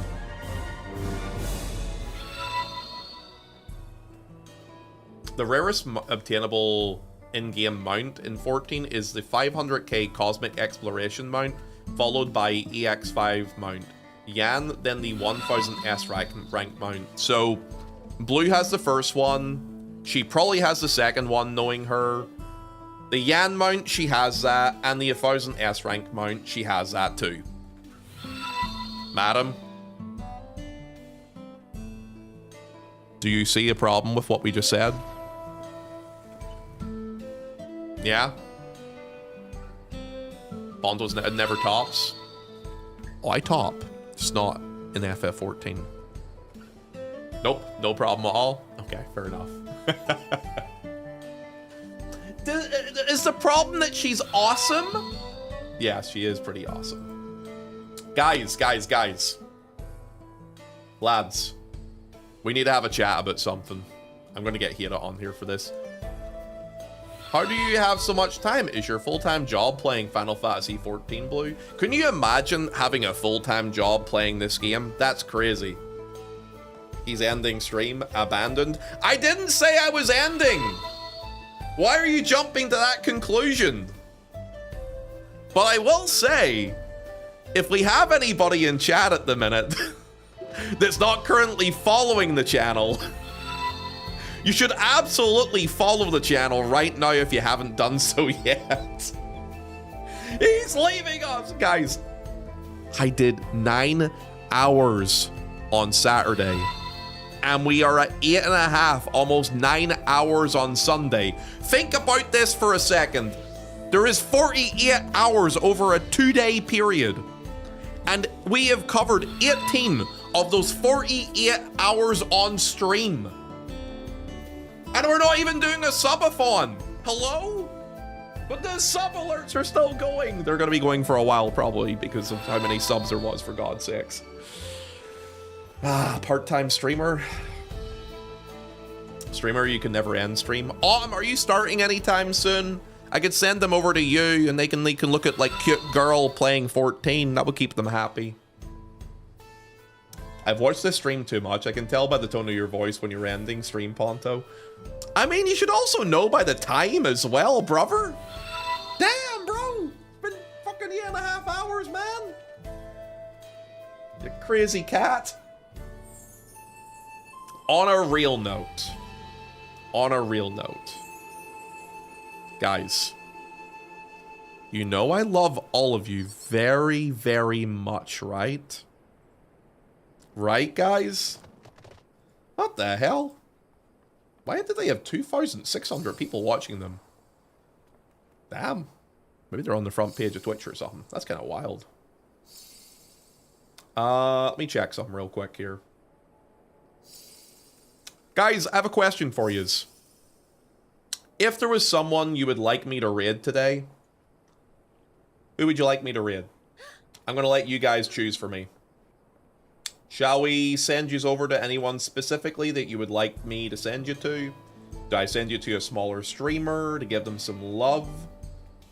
The rarest obtainable in-game mount in 14 is the 500k Cosmic Exploration mount, followed by EX5 mount. Yan, then the 1000S rank mount. So, Blue has the first one. She probably has the second one, knowing her. The Yan mount, she has that, and the 1000S rank mount, she has that too. Madam, do you see a problem with what we just said? Yeah? Bondo's never tops? Oh, I top. It's not in FF14. Nope, no problem at all. Okay, fair enough. Is the problem that she's awesome? Yeah, she is pretty awesome. Guys. Lads, we need to have a chat about something. I'm going to get Hira on here for this. How do you have so much time? Is your full-time job playing Final Fantasy XIV, Blue? Can you imagine having a full-time job playing this game? That's crazy. He's ending stream. Abandoned. I didn't say I was ending. Why are you jumping to that conclusion? But I will say, if we have anybody in chat at the minute that's not currently following the channel, you should absolutely follow the channel right now if you haven't done so yet. He's leaving us. Guys, I did 9 hours on Saturday, and we are at 8.5, almost 9 hours on Sunday. Think about this for a second. There is 48 hours over a 2-day period, and we have covered 18 of those 48 hours on stream. And we're not even doing a subathon. Hello? But the sub alerts are still going. They're going to be going for a while, probably, because of how many subs there was, for God's sakes. Ah, part-time streamer. Streamer, you can never end stream. Autumn, are you starting anytime soon? I could send them over to you, and they can look at, like, cute girl playing 14. That would keep them happy. I've watched this stream too much. I can tell by the tone of your voice when you're ending stream, Ponto. I mean, you should also know by the time as well, brother. Damn, bro. It's been fucking 8.5 hours, man. You crazy cat. On a real note. Guys. You know I love all of you very, very much, right? Right, guys? What the hell? Why did they have 2,600 people watching them? Damn. Maybe they're on the front page of Twitch or something. That's kind of wild. Let me check something real quick here. Guys, I have a question for yous. If there was someone you would like me to raid today, who would you like me to raid? I'm going to let you guys choose for me. Shall we send yous over to anyone specifically that you would like me to send you to? Do I send you to a smaller streamer to give them some love?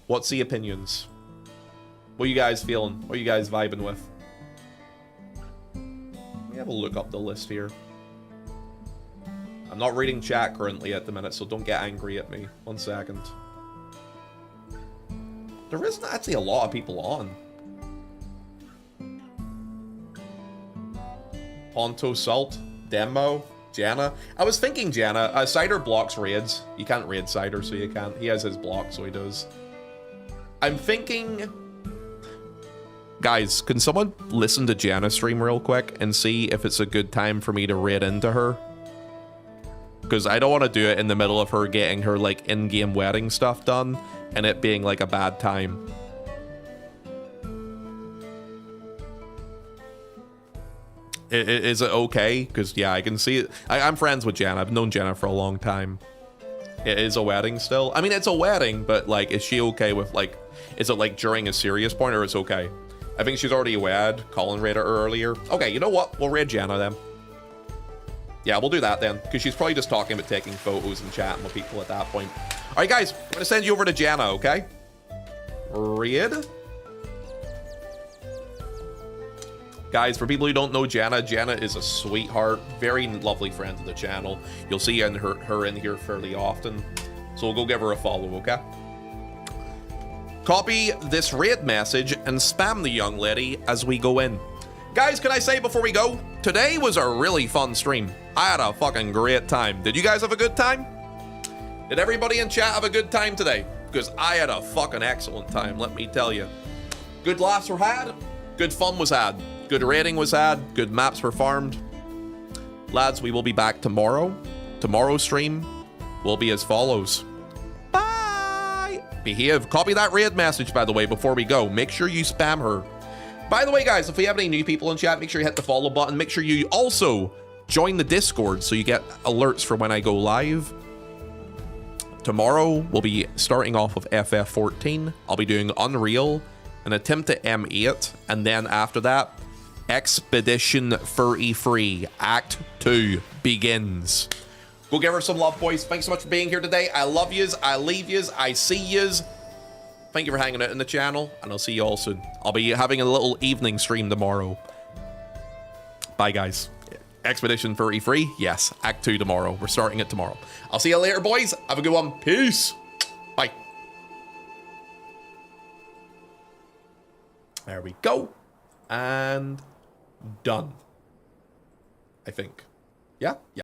What's the opinions? What are you guys feeling? What are you guys vibing with? Let me have a look up the list here. I'm not reading chat currently at the minute, so don't get angry at me. 1 second. There isn't actually a lot of people on. Ponto Salt, Demo, Jana. I was thinking Jana. Cider blocks raids. You can't raid Cider, so you can't. He has his block, so he does. I'm thinking... Guys, can someone listen to Jana stream real quick and see if it's a good time for me to raid into her? Because I don't want to do it in the middle of her getting her, like, in-game wedding stuff done and it being, like, a bad time. Is it okay? Because, yeah, I can see it. I'm friends with Jenna. I've known Jenna for a long time. It is a wedding still. I mean, it's a wedding, but, like, is she okay with, like... Is it, like, during a serious point, or it's okay? I think she's already wed. Colin raided her earlier. Okay, you know what? We'll raid Jenna, then. Yeah, we'll do that, then. Because she's probably just talking about taking photos and chatting with people at that point. All right, guys. I'm going to send you over to Jenna, okay? Raid. Guys, for people who don't know Jana, Jana is a sweetheart, very lovely friend of the channel. You'll see her in here fairly often. So we'll go give her a follow, okay? Copy this raid message and spam the young lady as we go in. Guys, can I say before we go, today was a really fun stream. I had a fucking great time. Did you guys have a good time? Did everybody in chat have a good time today? Because I had a fucking excellent time, let me tell you. Good laughs were had, good fun was had. Good rating was had, good maps were farmed. Lads, we will be back tomorrow. Tomorrow's stream will be as follows. Bye! Behave. Copy that raid message, by the way, before we go. Make sure you spam her. By the way, guys, if we have any new people in chat, make sure you hit the follow button. Make sure you also join the Discord so you get alerts for when I go live. Tomorrow, we'll be starting off with FF14. I'll be doing Unreal, an attempt at M8, and then after that, Expedition 33 Act 2 begins. Go give her some love, boys. Thanks so much for being here today. I love yous. I leave yous. I see yous. Thank you for hanging out in the channel, and I'll see you all soon. I'll be having a little evening stream tomorrow. Bye, guys. Expedition 33, yes. Act 2 tomorrow. We're starting it tomorrow. I'll see you later, boys. Have a good one. Peace. Bye. There we go. And done. I think. Yeah? Yeah.